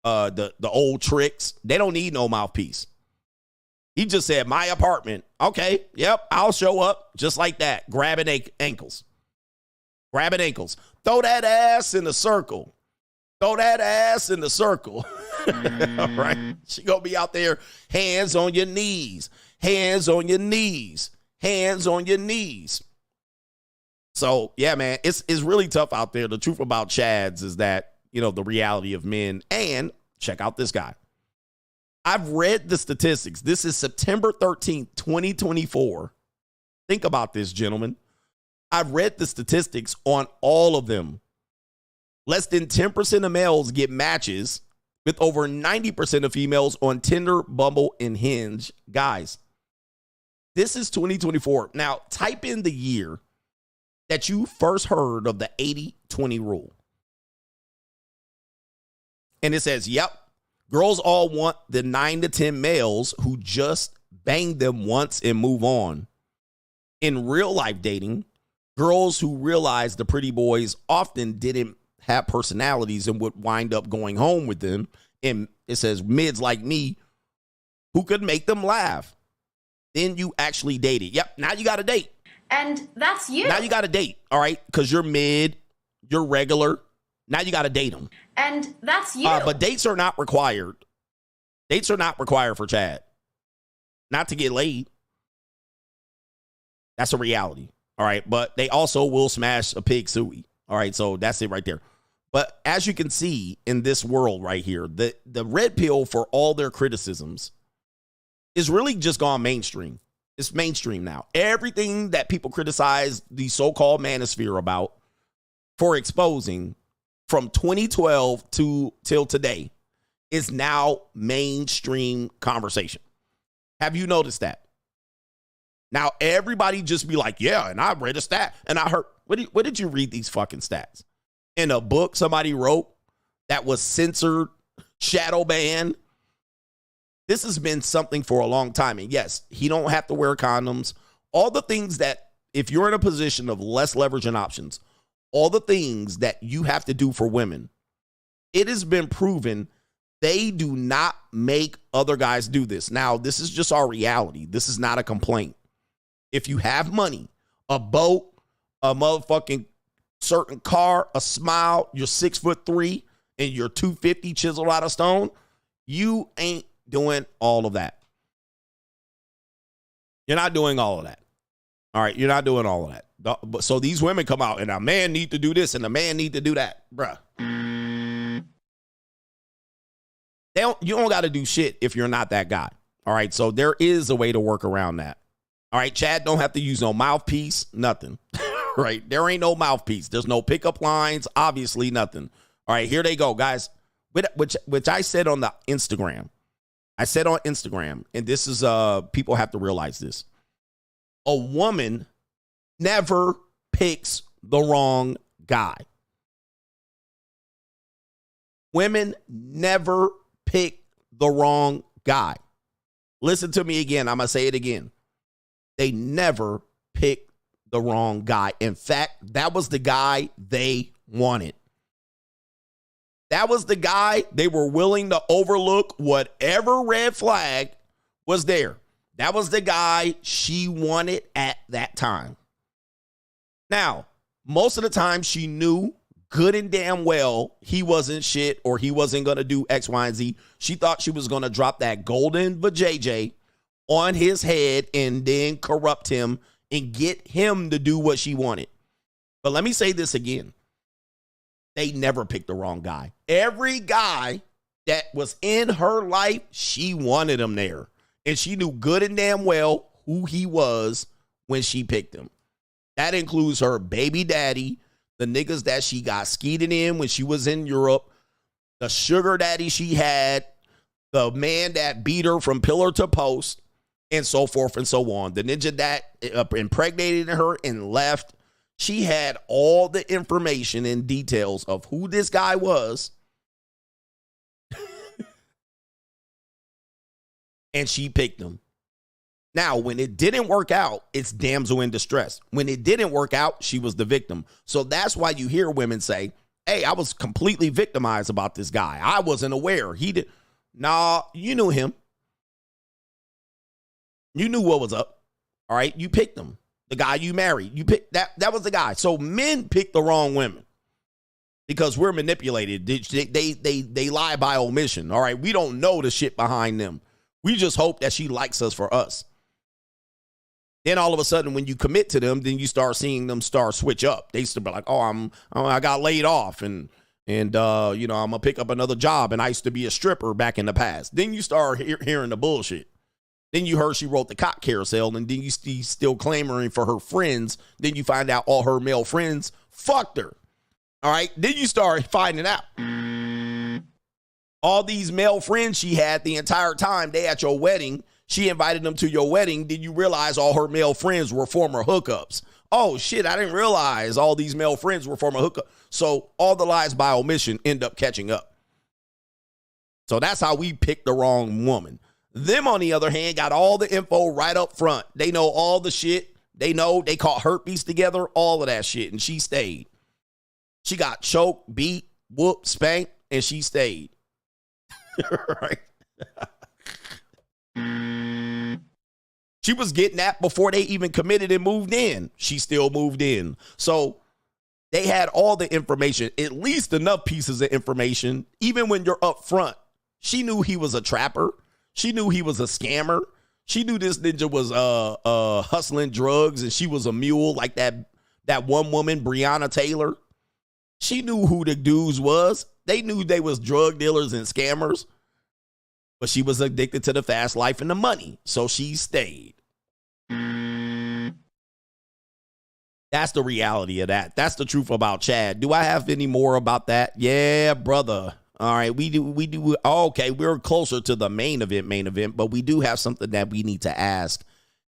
the old tricks, they don't need no mouthpiece. He just said, my apartment. Okay, yep, I'll show up just like that, grabbing ankles. Grabbing ankles. Throw that ass in the circle. Throw that ass in the circle. All right, she gonna be out there, hands on your knees. Hands on your knees. Hands on your knees. So, yeah, man, it's really tough out there. The truth about Chads is that, you know, the reality of men. And check out this guy. I've read the statistics. This is September 13th, 2024. Think about this, gentlemen. I've read the statistics on all of them. Less than 10% of males get matches, with over 90% of females on Tinder, Bumble, and Hinge. Guys, this is 2024. Now, type in the year that you first heard of the 80-20 rule. And it says, yep, girls all want the 9 to 10 males who just bang them once and move on. In real life dating, girls who realize the pretty boys often didn't have personalities and would wind up going home with them. And it says mids like me who could make them laugh. Then you actually dated. Yep, now you got a date. And that's you. Now you got a date, all right? Because you're mid, you're regular. Now you got to date them. And that's you. But dates are not required. Dates are not required for Chad. Not to get laid. That's a reality, all right? But they also will smash a pig suey, all right? So that's it right there. But as you can see in this world right here, the red pill for all their criticisms is really just gone mainstream. It's mainstream now. Everything that people criticize the so-called manosphere about for exposing from 2012 till today is now mainstream conversation. Have you noticed that? Now, everybody just be like, yeah, and I read a stat. And I heard, what did you read these fucking stats? In a book somebody wrote that was censored, shadow banned. This has been something for a long time. And yes, he don't have to wear condoms. All the things that, if you're in a position of less leverage and options, all the things that you have to do for women, it has been proven they do not make other guys do this. Now, this is just our reality. This is not a complaint. If you have money, a boat, a motherfucking certain car, a smile, you're 6'3", and you're 250 chiseled out of stone, you ain't doing all of that. You're not doing all of that. All right, you're not doing all of that. So these women come out and a man need to do this and a man need to do that. Bruh. You don't got to do shit if you're not that guy. All right, so there is a way to work around that. All right, Chad don't have to use no mouthpiece, nothing. Right, there ain't no mouthpiece. There's no pickup lines, obviously nothing. All right, here they go, guys. Which I said on the Instagram. I said on Instagram, and this is people have to realize this. A woman never picks the wrong guy. Women never pick the wrong guy. Listen to me again. I'm going to say it again. They never pick the wrong guy. In fact, that was the guy they wanted. That was the guy they were willing to overlook whatever red flag was there. That was the guy she wanted at that time. Now, most of the time she knew good and damn well he wasn't shit or he wasn't going to do X, Y, and Z. She thought she was going to drop that golden vajayjay on his head and then corrupt him and get him to do what she wanted. But let me say this again. They never picked the wrong guy. Every guy that was in her life, she wanted him there. And she knew good and damn well who he was when she picked him. That includes her baby daddy, the niggas that she got skeeted in when she was in Europe, the sugar daddy she had, the man that beat her from pillar to post, and so forth and so on. The ninja that impregnated her and left. She had all the information and details of who this guy was. And she picked him. Now, when it didn't work out, it's damsel in distress. When it didn't work out, she was the victim. So that's why you hear women say, hey, I was completely victimized about this guy. I wasn't aware. He did. Nah, you knew him. You knew what was up. All right, you picked him. The guy you married. You picked that was the guy. So men pick the wrong women because we're manipulated. They lie by omission. All right, we don't know the shit behind them. We just hope that she likes us for us. Then all of a sudden, when you commit to them, then you start seeing them switch up. They used to be like, I got laid off and I'm gonna pick up another job. And I used to be a stripper back in the past. Then you start hearing the bullshit. Then you heard she wrote the cock carousel, and then you still clamoring for her friends. Then you find out all her male friends fucked her. All right. Then you start finding out all these male friends she had the entire time they at your wedding. She invited them to your wedding. Did you realize all her male friends were former hookups? Oh, shit, I didn't realize all these male friends were former hookups. So all the lies by omission end up catching up. So that's how we picked the wrong woman. Them, on the other hand, got all the info right up front. They know all the shit. They know they caught herpes together, all of that shit, and she stayed. She got choked, beat, whooped, spanked, and she stayed. Right? She was getting that before they even committed and moved in. She still moved in. So they had all the information, at least enough pieces of information, even when you're up front. She knew he was a trapper. She knew he was a scammer. She knew this ninja was hustling drugs and she was a mule like that one woman, Breonna Taylor. She knew who the dudes was. They knew they was drug dealers and scammers. But she was addicted to the fast life and the money. So she stayed. That's the reality of that. That's the truth about Chad. Do I have any more about that? Yeah, brother. All right, we do. Okay, we're closer to the main event, but we do have something that we need to ask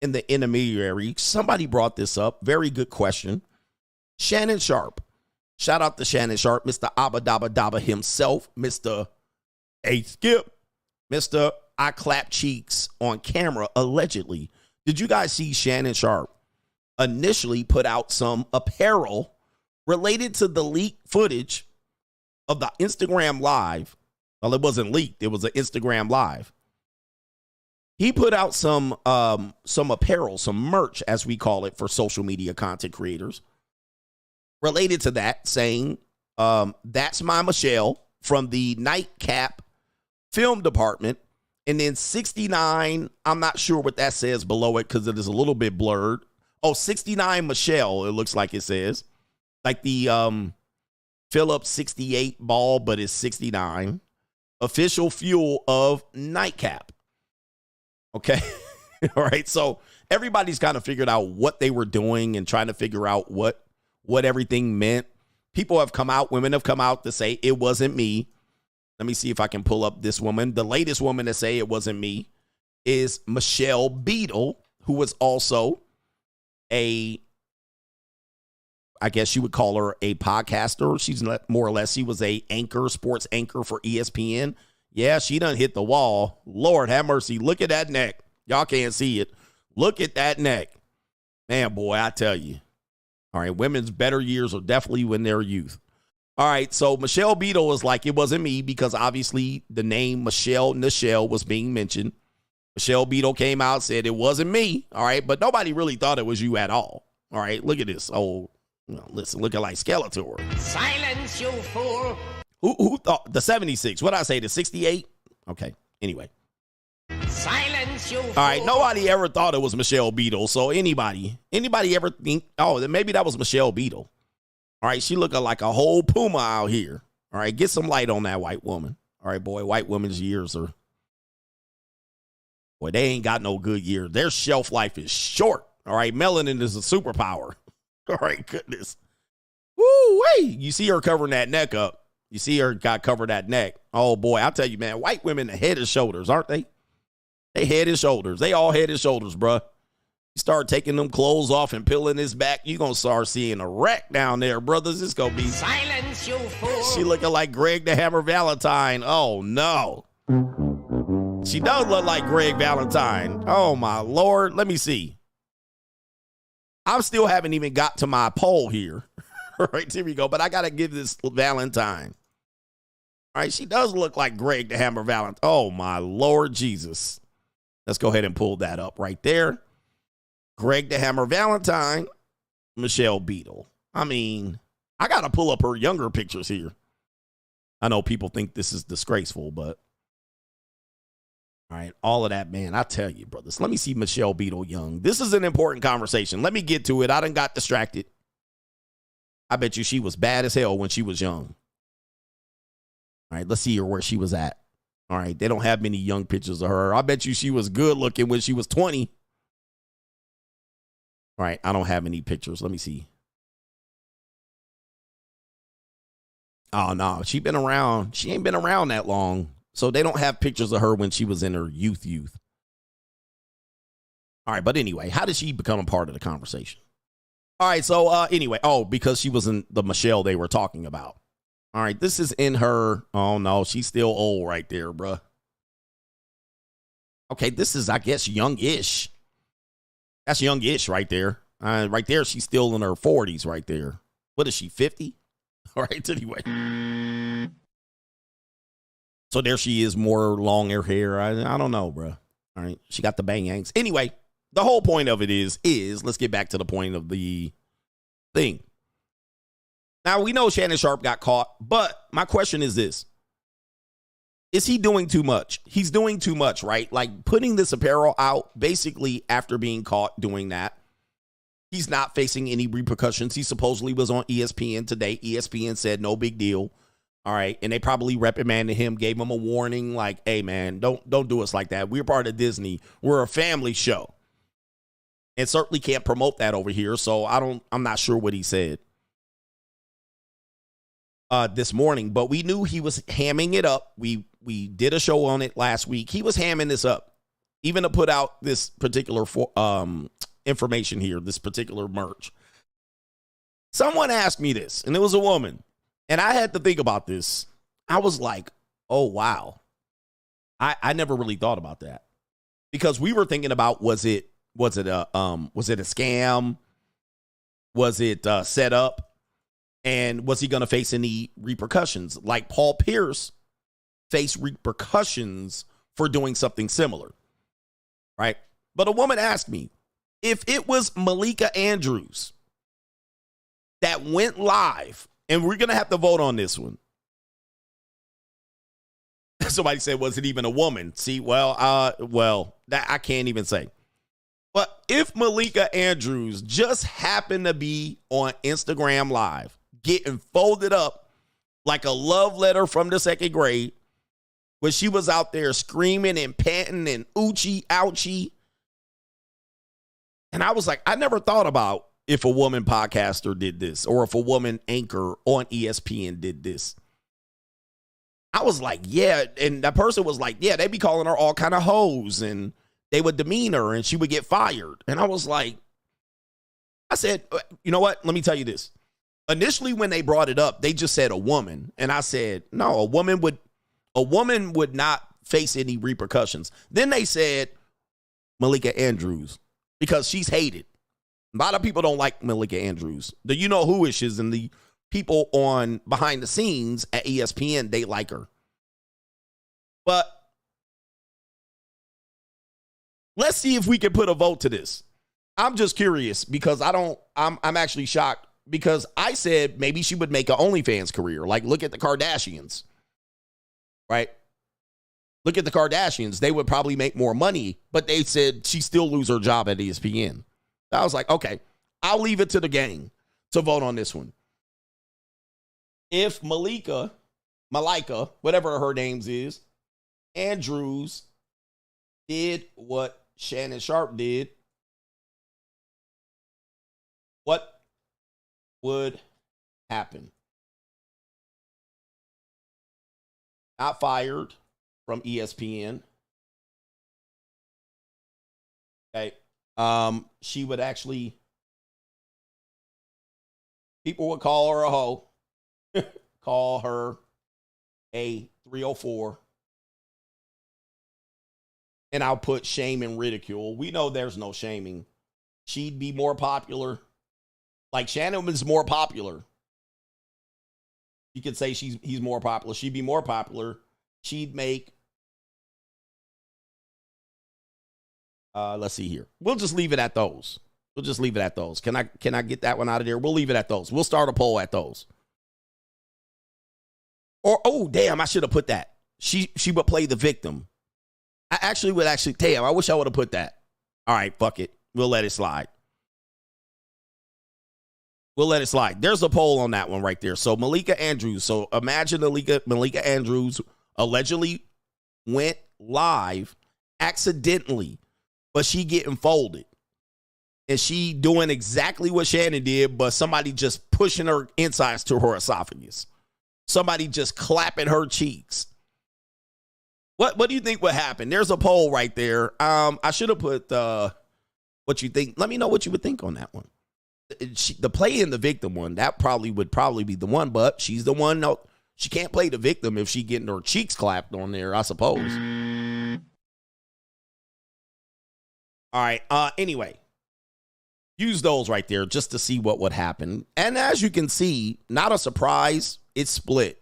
in the intermediary. Somebody brought this up. Very good question. Shannon Sharp. Shout out to Shannon Sharp, Mr. Abba Dabba Dabba himself, Mr. A Skip, Mr. I clap cheeks on camera, allegedly. Did you guys see Shannon Sharp initially put out some apparel related to the leaked footage of the Instagram Live? Well, it wasn't leaked. It was an Instagram Live. He put out some apparel, some merch, as we call it, for social media content creators, related to that, saying, that's my Michelle from the Nightcap film department. And then 69, I'm not sure what that says below it because it is a little bit blurred. Oh, 69 Michelle, it looks like it says. Like the Phillips 68 ball, but it's 69. Official fuel of Nightcap. Okay. All right. So everybody's kind of figured out what they were doing and trying to figure out what everything meant. People have come out, women have come out to say it wasn't me. Let me see if I can pull up this woman. The latest woman to say it wasn't me is Michelle Beadle, who was also I guess you would call her a podcaster. She's more or less, she was a anchor, sports anchor for ESPN. Yeah, she done hit the wall. Lord have mercy. Look at that neck. Y'all can't see it. Look at that neck. Man, boy, I tell you. All right, women's better years are definitely when they're youth. All right, so Michelle Beadle was like, it wasn't me, because obviously the name Michelle Nichelle was being mentioned. Michelle Beadle came out, said it wasn't me. All right, but nobody really thought it was you at all. All right, look at this. Oh, listen, looking like Skeletor. Silence, you fool. Who thought the 76? What did I say, the 68? Okay, anyway. Silence, you fool. All right, nobody ever thought it was Michelle Beadle. So anybody ever think, oh, then maybe that was Michelle Beadle. All right, she looking like a whole puma out here. All right, get some light on that white woman. All right, boy, white women's years are, boy, they ain't got no good years. Their shelf life is short. All right, melanin is a superpower. All right, goodness. Woo-wee. You see her covering that neck up. You see her got covered that neck. Oh, boy, I'll tell you, man, white women are head and shoulders, aren't they? They head and shoulders. They all head and shoulders, bruh. You start taking them clothes off and peeling this back, you're going to start seeing a wreck down there, brothers. It's going to be... Silence, you fool. She looking like Greg the Hammer Valentine. Oh, no. She does look like Greg Valentine. Oh, my Lord. Let me see. I still haven't even got to my poll here. All right, here we go. But I got to give this Valentine. All right, she does look like Greg the Hammer Valentine. Oh, my Lord Jesus. Let's go ahead and pull that up right there. Greg the Hammer Valentine, Michelle Beadle. I mean, I got to pull up her younger pictures here. I know people think this is disgraceful, but all right, all of that, man, I tell you, brothers. Let me see Michelle Beadle young. This is an important conversation. Let me get to it. I done got distracted. I bet you she was bad as hell when she was young. All right, let's see her where she was at. All right, they don't have many young pictures of her. I bet you she was good looking when she was 20. All right, I don't have any pictures. Let me see. Oh, no, she been around. She ain't been around that long. So they don't have pictures of her when she was in her youth. All right, but anyway, how did she become a part of the conversation? All right, so anyway, because she was in the Michelle they were talking about. All right, this is in her. Oh, no, she's still old right there, bruh. Okay, this is, I guess, young-ish. That's young-ish right there. Right there, she's still in her 40s right there. What is she, 50? All right, anyway. So there she is, more longer hair. I don't know, bro. All right, she got the bang-yangs. Anyway, the whole point of it is let's get back to the point of the thing. Now, we know Shannon Sharp got caught, but my question is this. Is he doing too much? He's doing too much, right? Like putting this apparel out basically after being caught doing that. He's not facing any repercussions. He supposedly was on ESPN today. ESPN said no big deal. All right. And they probably reprimanded him, gave him a warning like, hey, man, don't do us like that. We're part of Disney. We're a family show. And certainly can't promote that over here. So I'm not sure what he said this morning, but we knew he was hamming it up. We did a show on it last week. He was hamming this up, even to put out this particular information here, this particular merch. Someone asked me this, and it was a woman, and I had to think about this. I was like, oh, wow. I never really thought about that, because we were thinking about, was it a scam? Was it set up? And was he going to face any repercussions? Like Paul Pierce faced repercussions for doing something similar, right? But a woman asked me, if it was Malika Andrews that went live, and we're going to have to vote on this one. Somebody said, was it even a woman? See, that I can't even say. But if Malika Andrews just happened to be on Instagram Live, getting folded up like a love letter from the second grade, when she was out there screaming and panting and oochie, ouchie. And I was like, I never thought about if a woman podcaster did this, or if a woman anchor on ESPN did this. I was like, yeah. And that person was like, yeah, they be calling her all kind of hoes, and they would demean her and she would get fired. And I was like, I said, you know what? Let me tell you this. Initially, when they brought it up, they just said a woman. And I said, no, a woman would not face any repercussions. Then they said Malika Andrews, because she's hated. A lot of people don't like Malika Andrews. The you know who issues and the people on behind the scenes at ESPN, they like her. But let's see if we can put a vote to this. I'm just curious, because I'm actually shocked, because I said maybe she would make an OnlyFans career. Like, look at the Kardashians, right? Look at the Kardashians. They would probably make more money, but they said she still lose her job at ESPN. I was like, okay, I'll leave it to the gang to vote on this one. if Malika, whatever her names is, Andrews did what Shannon Sharp did, what would happen? Not fired from ESPN. Okay. She would actually, people would call her a hoe, call her a 304. And I'll put shame and ridicule. We know there's no shaming. She'd be more popular. Like Shannon was more popular. You could say he's more popular. She'd be more popular. She'd make, let's see here. We'll just leave it at those. We'll just leave it at those. Can I get that one out of there? We'll leave it at those. We'll start a poll at those. Or, oh, damn, I should have put that. She would play the victim. I damn, I wish I would have put that. All right, fuck it. We'll let it slide. We'll let it slide. There's a poll on that one right there. So Malika Andrews. So imagine Malika Andrews allegedly went live accidentally, but she getting folded. And she doing exactly what Shannon did, but somebody just pushing her insides to her esophagus. Somebody just clapping her cheeks. What do you think would happen? There's a poll right there. I should have put what you think. Let me know what you would think on that one. The play in the victim one, that would probably be the one, but she's the one. No, she can't play the victim if she getting her cheeks clapped on there, I suppose. All right. Anyway, use those right there just to see what would happen. And as you can see, not a surprise. It's split.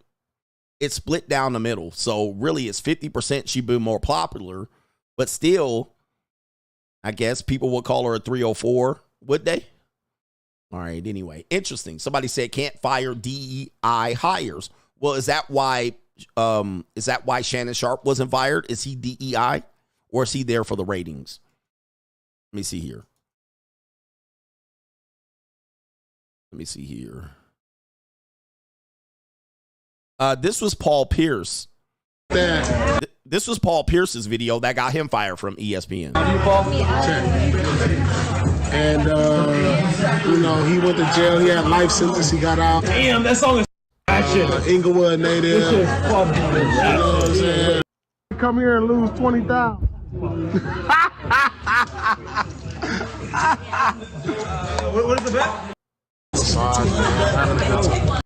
It's split down the middle. So really it's 50% she'd be more popular, but still, I guess people would call her a 304, would they? All right, anyway. Interesting. Somebody said can't fire DEI hires. Well, is that why Shannon Sharp wasn't fired? Is he DEI or is he there for the ratings? Let me see here. This was Paul Pierce. This was Paul Pierce's video that got him fired from ESPN. And, he went to jail. He had life sentence. He got out. Damn, that song is shit. Inglewood native. This shit is fucking you know what I'm saying? Come here and lose 20,000. What is the bet? Massage, man. Having a good time.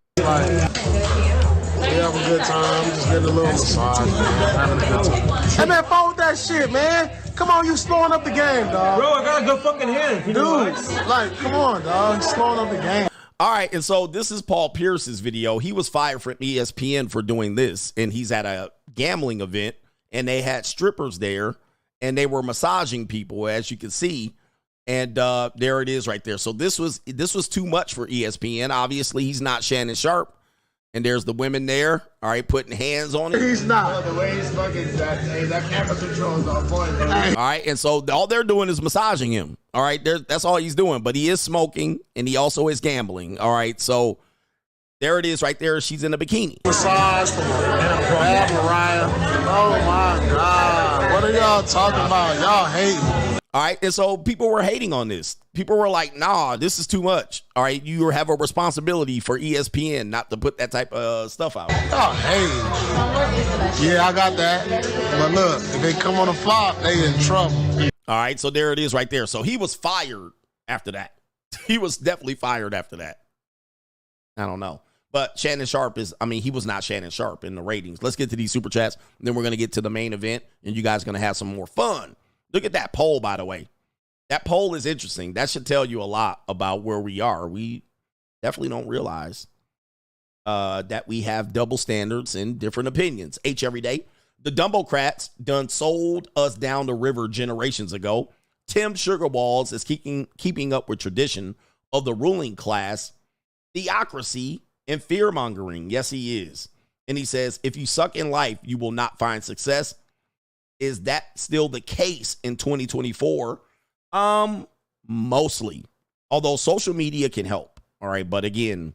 We have a good time. Just getting a little massage, man. Having a good time. Hey, man, fold that shit, man. Come on, you slowing up the game, dog. Bro, I got a good fucking hand. Dude, come on, dog. Slowing up the game. All right, and so this is Paul Pierce's video. He was fired from ESPN for doing this, and he's at a gambling event, and they had strippers there, and they were massaging people, as you can see. And there it is right there. So this was too much for ESPN. Obviously, he's not Shannon Sharp. And there's the women there, all right, putting hands on it. He's not. The way he's fucking that camera control is on point, bro. All right, and so all they're doing is massaging him. All right, that's all he's doing. But he is smoking, and he also is gambling. All right, so there it is right there. She's in a bikini. Massage from Bad Mariah. Oh, my God. What are y'all talking about? Y'all hating. All right, and so people were hating on this. People were like, nah, this is too much. All right, you have a responsibility for ESPN not to put that type of stuff out. Oh, hey. Yeah, I got that. But look, if they come on the flop, they in trouble. All right, so there it is right there. So he was fired after that. He was definitely fired after that. I don't know. But Shannon Sharp he was not Shannon Sharp in the ratings. Let's get to these super chats. Then we're going to get to the main event, and you guys are going to have some more fun. Look at that poll, by the way. That poll is interesting. That should tell you a lot about where we are. We definitely don't realize that we have double standards and different opinions. H every day. The Dumbocrats done sold us down the river generations ago. Tim Sugar Walz is keeping up with tradition of the ruling class, theocracy, and fear-mongering. Yes, he is. And he says, if you suck in life, you will not find success. Is that still the case in 2024? Mostly. Although social media can help. All right. But again,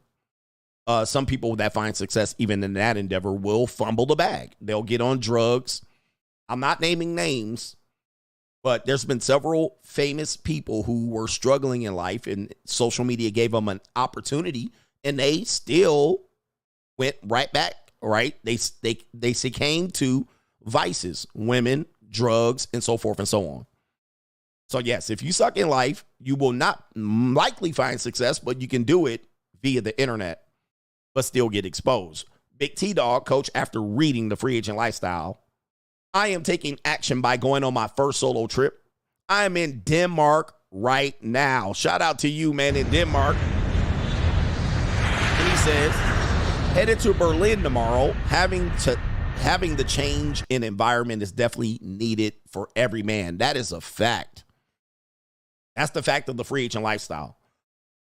Some people that find success even in that endeavor will fumble the bag. They'll get on drugs. I'm not naming names, but there's been several famous people who were struggling in life, and social media gave them an opportunity, and they still went right back, right? They succumbed to vices, women, drugs, and so forth and so on. So yes, if you suck in life, you will not likely find success, but you can do it via the internet, but still get exposed. Big T-Dog, coach, after reading The Free Agent Lifestyle, I am taking action by going on my first solo trip. I am in Denmark right now. Shout out to you, man, in Denmark. And he says, headed to Berlin tomorrow. Having the change in environment is definitely needed for every man. That is a fact. That's the fact of the free agent lifestyle.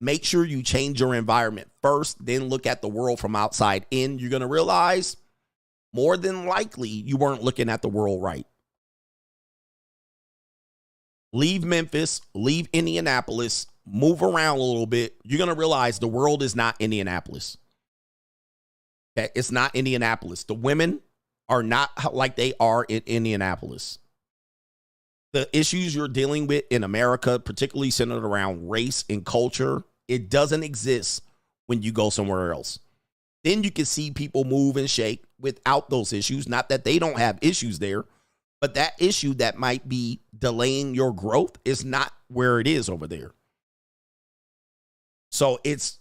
Make sure you change your environment first, then look at the world from outside in. You're going to realize more than likely you weren't looking at the world right. Leave Memphis, leave Indianapolis, move around a little bit. You're going to realize the world is not Indianapolis. Okay? It's not Indianapolis. The women are not like they are in Indianapolis. The issues you're dealing with in America, particularly centered around race and culture, it doesn't exist when you go somewhere else. Then you can see people move and shake without those issues. Not that they don't have issues there, but that issue that might be delaying your growth is not where it is over there. So it's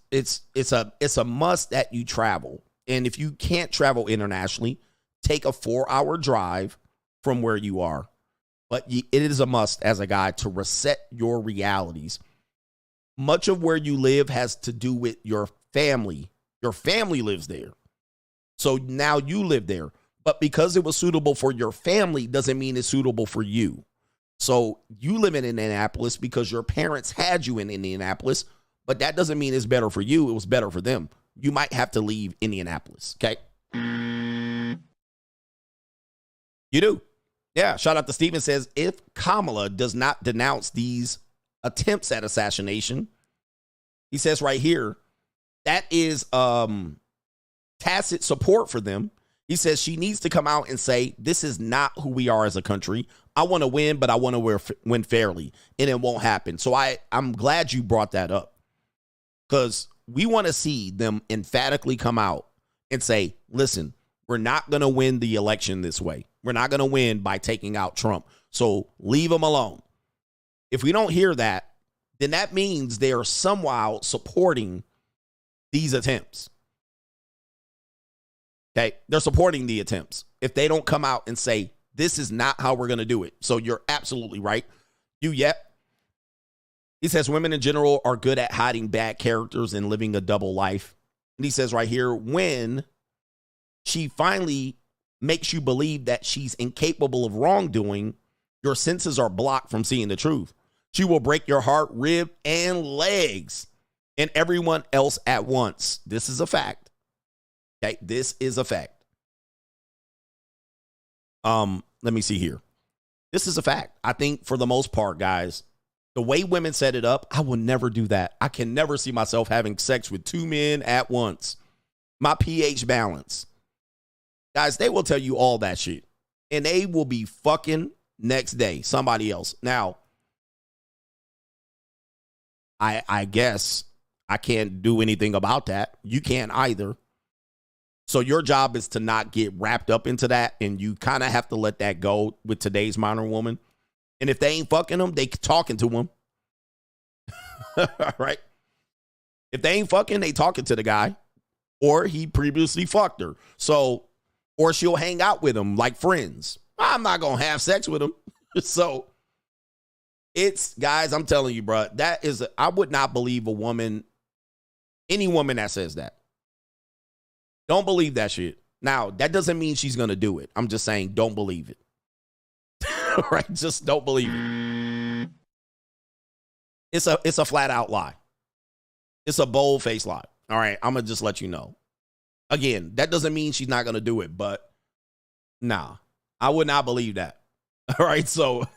a must that you travel. And if you can't travel internationally, take a 4-hour drive from where you are. But it is a must as a guy to reset your realities. Much of where you live has to do with your family. Your family lives there. So now you live there. But because it was suitable for your family doesn't mean it's suitable for you. So you live in Indianapolis because your parents had you in Indianapolis, but that doesn't mean it's better for you. It was better for them. You might have to leave Indianapolis, okay? You do. Yeah, shout out to Steven says, if Kamala does not denounce these attempts at assassination, he says right here, that is tacit support for them. He says she needs to come out and say, this is not who we are as a country. I want to win, but I want to win fairly, and it won't happen. So I'm glad you brought that up, because we want to see them emphatically come out and say, listen, we're not going to win the election this way. We're not going to win by taking out Trump. So leave them alone. If we don't hear that, then that means they are somehow supporting these attempts. Okay, they're supporting the attempts. If they don't come out and say, this is not how we're going to do it. So you're absolutely right. He says women in general are good at hiding bad characters and living a double life. And he says right here, when she finally makes you believe that she's incapable of wrongdoing, your senses are blocked from seeing the truth. She will break your heart, rib, and legs, and everyone else at once. This is a fact. Okay, this is a fact. Let me see here. This is a fact. I think for the most part, guys, the way women set it up, I will never do that. I can never see myself having sex with 2 men at once. My pH balance. Guys, they will tell you all that shit. And they will be fucking next day somebody else. Now, I guess I can't do anything about that. You can't either. So your job is to not get wrapped up into that, and you kind of have to let that go with today's modern woman. And if they ain't fucking them, they talking to them. Right? If they ain't fucking, they talking to the guy. Or he previously fucked her. So, or she'll hang out with him like friends. I'm not going to have sex with him. So, it's, guys, I'm telling you, bro, I would not believe a woman, any woman that says that. Don't believe that shit. Now, that doesn't mean she's going to do it. I'm just saying, don't believe it. Right? Just don't believe it. It's a flat out lie. It's a bold-faced lie. All right, I'm going to just let you know. Again, that doesn't mean she's not going to do it, but nah, I would not believe that. All right, so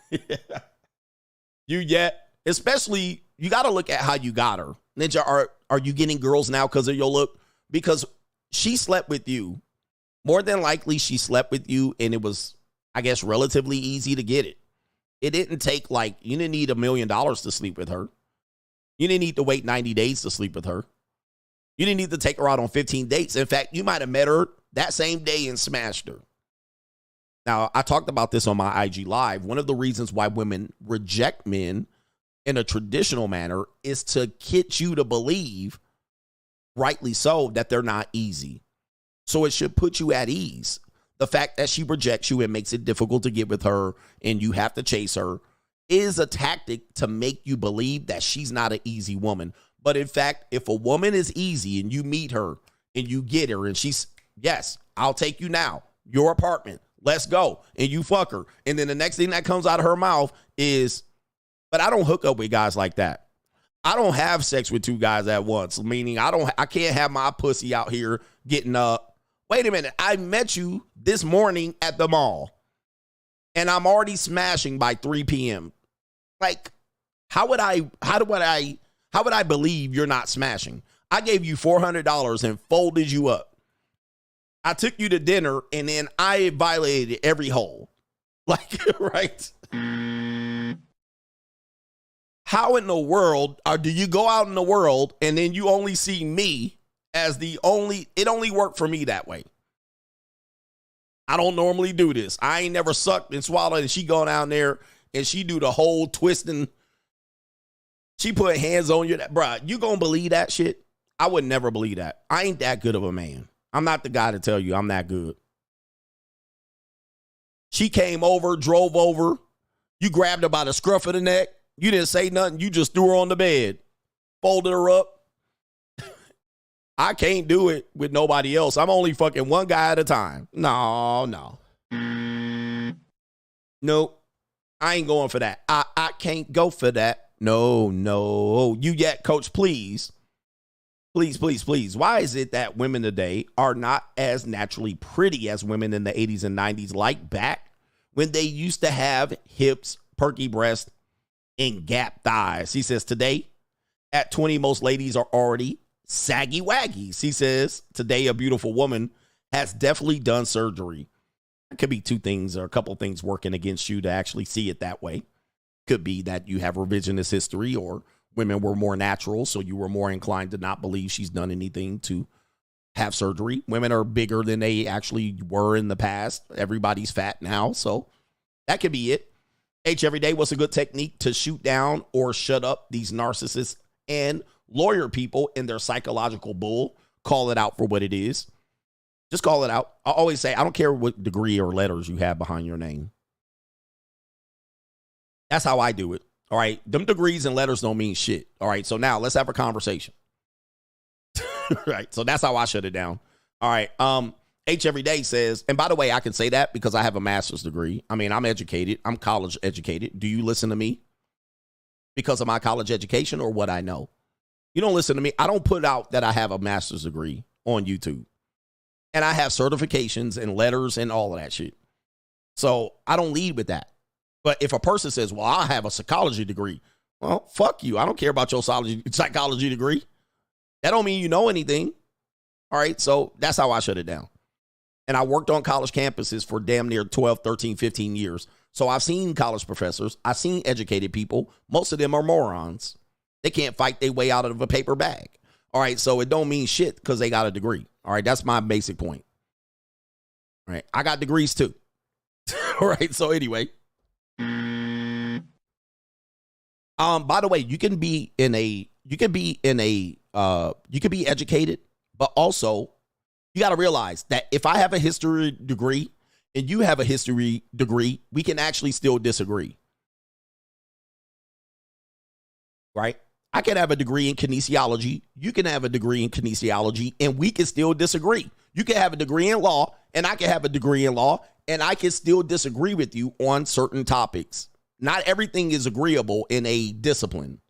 especially, you got to look at how you got her. Ninja, are you getting girls now because of your look? because she slept with you. More than likely, she slept with you, and it was, I guess, relatively easy to get it. It didn't take, like, you didn't need $1 million to sleep with her. You didn't need to wait 90 days to sleep with her. You didn't need to take her out on 15 dates. In fact, you might have met her that same day and smashed her. Now, I talked about this on my IG Live. One of the reasons why women reject men in a traditional manner is to get you to believe, rightly so, that they're not easy. So it should put you at ease. The fact that she rejects you and makes it difficult to get with her and you have to chase her is a tactic to make you believe that she's not an easy woman. But in fact, if a woman is easy and you meet her and you get her and she's, yes, I'll take you now, your apartment, let's go, and you fuck her. And then the next thing that comes out of her mouth is, but I don't hook up with guys like that. I don't have sex with 2 guys at once, meaning I can't have my pussy out here getting wait a minute, I met you this morning at the mall and I'm already smashing by 3 p.m. Like, how would I believe you're not smashing? I gave you $400 and folded you up. I took you to dinner and then I violated every hole. Like, right? How in the world do you go out in the world and then you only see me as it only worked for me that way? I don't normally do this. I ain't never sucked and swallowed, and she go down there and she do the whole twisting. She put hands on you. Bruh, you gonna believe that shit? I would never believe that. I ain't that good of a man. I'm not the guy to tell you I'm that good. She came over, drove over. You grabbed her by the scruff of the neck. You didn't say nothing. You just threw her on the bed, folded her up. I can't do it with nobody else. I'm only fucking one guy at a time. No. Nope. I ain't going for that. I can't go for that. No. You yet, coach, please. Please. Why is it that women today are not as naturally pretty as women in the 80s and 90s, like back when they used to have hips, perky breasts, and gap thighs? He says today, at 20, most ladies are already saggy waggies. He says today a beautiful woman has definitely done surgery. It could be 2 things or a couple things working against you to actually see it that way. Could be that you have revisionist history, or women were more natural, so you were more inclined to not believe she's done anything to have surgery. Women are bigger than they actually were in the past. Everybody's fat now, so that could be it. H every day, what's a good technique to shoot down or shut up these narcissists and lawyer people in their psychological bull? Call it out for what it is. Just call it out. I always say, I don't care what degree or letters you have behind your name. That's how I do it. All right. Them degrees and letters don't mean shit. All right. So now let's have a conversation. Right. So that's how I shut it down. All right. H every day says, and by the way, I can say that because I have a master's degree. I mean, I'm educated. I'm college educated. Do you listen to me because of my college education or what I know? You don't listen to me. I don't put out that I have a master's degree on YouTube. And I have certifications and letters and all of that shit. So I don't lead with that. But if a person says, well, I have a psychology degree, well, fuck you. I don't care about your psychology degree. That don't mean you know anything. All right. So that's how I shut it down. And I worked on college campuses for damn near 12, 13, 15 years. So I've seen college professors. I've seen educated people. Most of them are morons. They can't fight their way out of a paper bag. All right. So it don't mean shit because they got a degree. All right. That's my basic point. All right. I got degrees too. All right. So anyway. By the way, you can be educated, but also you got to realize that if I have a history degree and you have a history degree, we can actually still disagree. Right? I can have a degree in kinesiology. You can have a degree in kinesiology and we can still disagree. You can have a degree in law and I can have a degree in law and I can still disagree with you on certain topics. Not everything is agreeable in a discipline.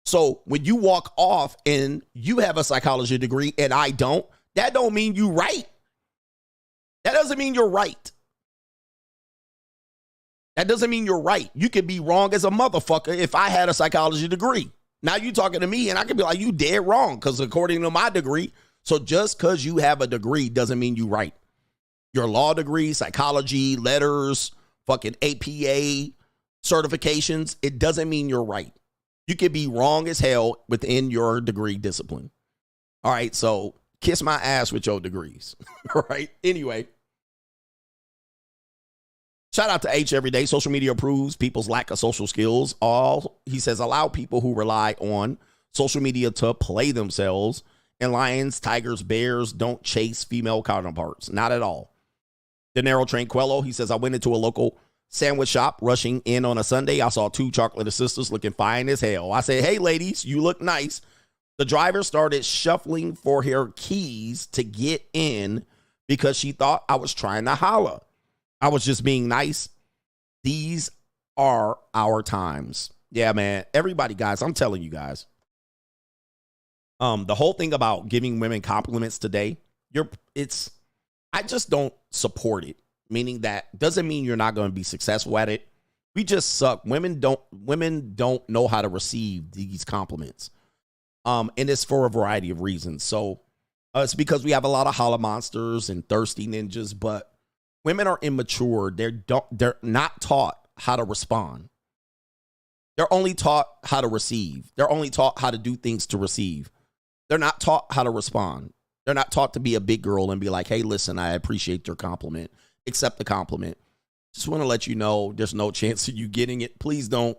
So when you walk off and you have a psychology degree and I don't, that don't mean you right. That doesn't mean you're right. That doesn't mean you're right. You could be wrong as a motherfucker if I had a psychology degree. Now you talking to me and I could be like, you dead wrong because according to my degree, So just because you have a degree doesn't mean you right. Your law degree, psychology, letters, fucking APA certifications, it doesn't mean you're right. You could be wrong as hell within your degree discipline. All right, so kiss my ass with your degrees. All right, anyway. Shout out to H every day. Social media proves people's lack of social skills. He says, allow people who rely on social media to play themselves. And lions, tigers, bears don't chase female counterparts. Not at all. Dinero Tranquillo, he says, I went into a local sandwich shop rushing in on a Sunday. I saw 2 chocolate sisters looking fine as hell. I said, hey, ladies, you look nice. The driver started shuffling for her keys to get in because she thought I was trying to holler. I was just being nice. These are our times. Yeah, man. Everybody, guys, I'm telling you guys. The whole thing about giving women compliments today, I just don't support it. Meaning that doesn't mean you're not going to be successful at it. We just suck. Women don't know how to receive these compliments. And it's for a variety of reasons. So it's because we have a lot of holla monsters and thirsty ninjas, but women are immature. They're not taught how to respond. They're only taught how to receive. They're only taught how to do things to receive. They're not taught how to respond. They're not taught to be a big girl and be like, hey, listen, I appreciate your compliment. Accept the compliment. Just want to let you know there's no chance of you getting it. Please don't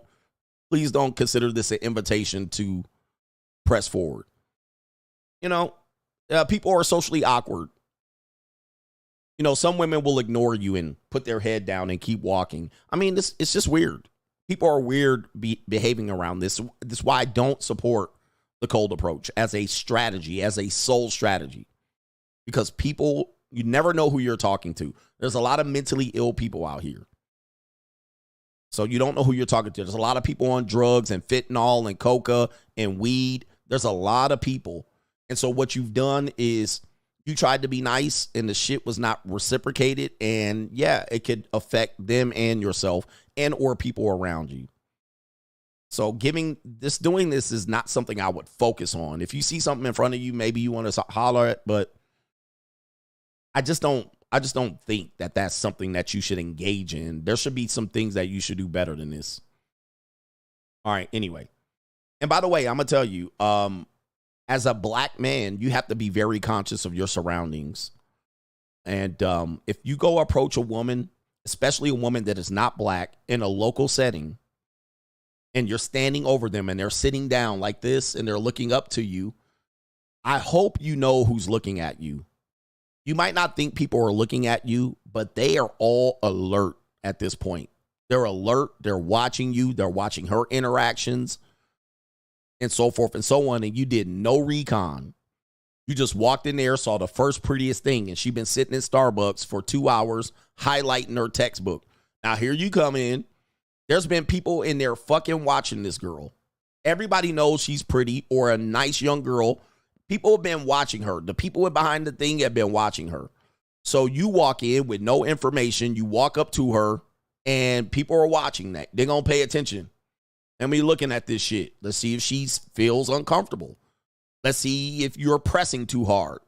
consider this an invitation to press forward. You know, people are socially awkward. You know, some women will ignore you and put their head down and keep walking. I mean, it's just weird. People are weird behaving around this. This is why I don't support the cold approach as a strategy, as a sole strategy. Because people, you never know who you're talking to. There's a lot of mentally ill people out here. So you don't know who you're talking to. There's a lot of people on drugs and fentanyl and coca and weed. There's a lot of people. And so what you've done is you tried to be nice and the shit was not reciprocated. And yeah, it could affect them and yourself and or people around you. So doing this is not something I would focus on. If you see something in front of you, maybe you want to holler at, but I just don't think that that's something that you should engage in. There should be some things that you should do better than this. All right. Anyway. And by the way, I'm going to tell you, as a black man, you have to be very conscious of your surroundings. And if you go approach a woman, especially a woman that is not black in a local setting, and you're standing over them and they're sitting down like this and they're looking up to you, I hope you know who's looking at you. You might not think people are looking at you, but they are all alert at this point. They're alert. They're watching you. They're watching her interactions and so forth and so on. And you did no recon. You just walked in there, saw the first prettiest thing, and she's been sitting in Starbucks for 2 hours highlighting her textbook. Now here you come in. There's been people in there fucking watching this girl. Everybody knows she's pretty or a nice young girl. People have been watching her. The people behind the thing have been watching her. So you walk in with no information. You walk up to her and people are watching that. They're going to pay attention. And we looking at this shit. Let's see if she feels uncomfortable. Let's see if you're pressing too hard.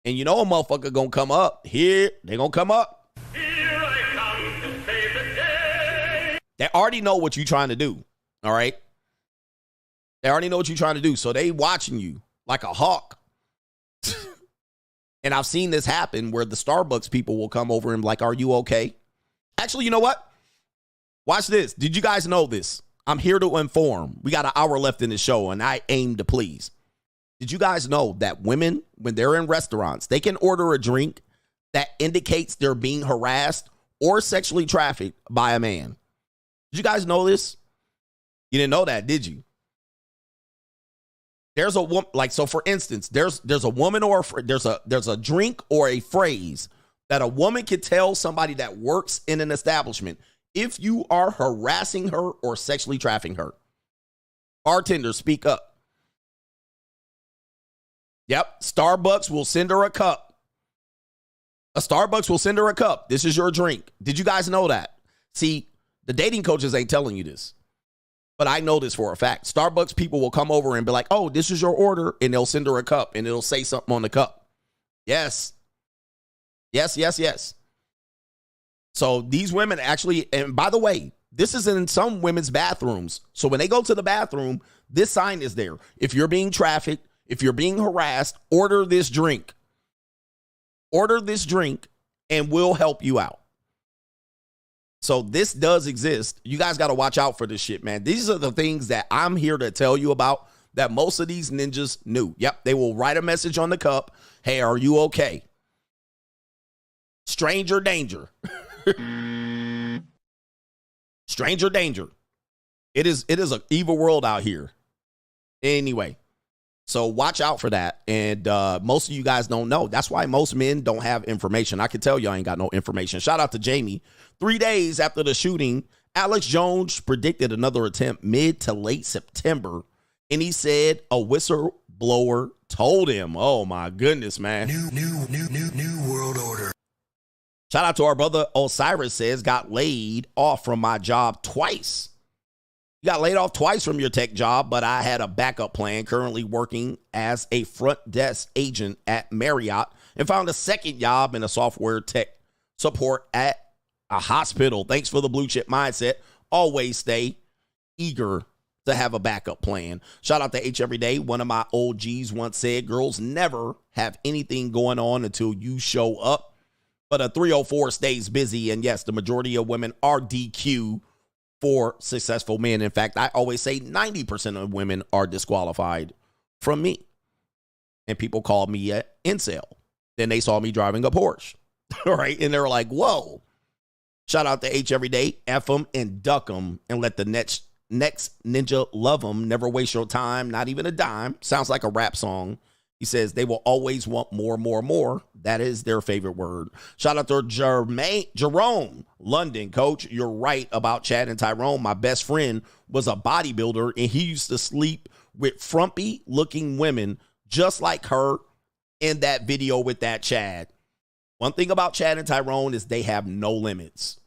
And you know a motherfucker going to come up. Here, they're going to come up. They already know what you're trying to do, all right? They already know what you're trying to do, so they watching you like a hawk. And I've seen this happen where the Starbucks people will come over and be like, are you okay? Actually, you know what? Watch this. Did you guys know this? I'm here to inform. We got an hour left in the show, and I aim to please. Did you guys know that women, when they're in restaurants, they can order a drink that indicates they're being harassed or sexually trafficked by a man? Did you guys know this? You didn't know that, did you? There's a woman, like, so for instance, there's a woman or there's a drink or a phrase that a woman can tell somebody that works in an establishment if you are harassing her or sexually trafficking her. Bartender, speak up. Yep, Starbucks will send her a cup. A Starbucks will send her a cup. This is your drink. Did you guys know that? See, the dating coaches ain't telling you this. But I know this for a fact. Starbucks people will come over and be like, oh, this is your order. And they'll send her a cup and it'll say something on the cup. Yes. Yes, yes, yes. So these women actually, and by the way, this is in some women's bathrooms. So when they go to the bathroom, this sign is there. If you're being trafficked, if you're being harassed, order this drink. Order this drink and we'll help you out. So this does exist. You guys got to watch out for this shit, man. These are the things that I'm here to tell you about that most of these ninjas knew. Yep, they will write a message on the cup. Hey, are you okay? Stranger danger. Stranger danger. It is an evil world out here. Anyway, so watch out for that. And most of you guys don't know. That's why most men don't have information. I can tell you I ain't got no information. Shout out to Jamie. 3 days after the shooting, Alex Jones predicted another attempt mid to late September. And he said a whistleblower told him. Oh, my goodness, man. New world order. Shout out to our brother Osiris says, got laid off from my job twice. You got laid off twice from your tech job, but I had a backup plan, currently working as a front desk agent at Marriott, and found a second job in a software tech support at a hospital. Thanks for the blue chip mindset. Always stay eager to have a backup plan. Shout out to H Everyday. One of my OGs once said, girls never have anything going on until you show up. But a 304 stays busy. And yes, the majority of women are DQ for successful men. In fact, I always say 90% of women are disqualified from me. And people call me an incel. Then they saw me driving a Porsche. All right. And they're like, whoa. Shout out to H Everyday. F them and duck them and let the next ninja love them. Never waste your time. Not even a dime. Sounds like a rap song. He says they will always want more, more, more. That is their favorite word. Shout out to Jerome London. Coach, you're right about Chad and Tyrone. My best friend was a bodybuilder, and he used to sleep with frumpy-looking women just like her in that video with that Chad. One thing about Chad and Tyrone is they have no limits.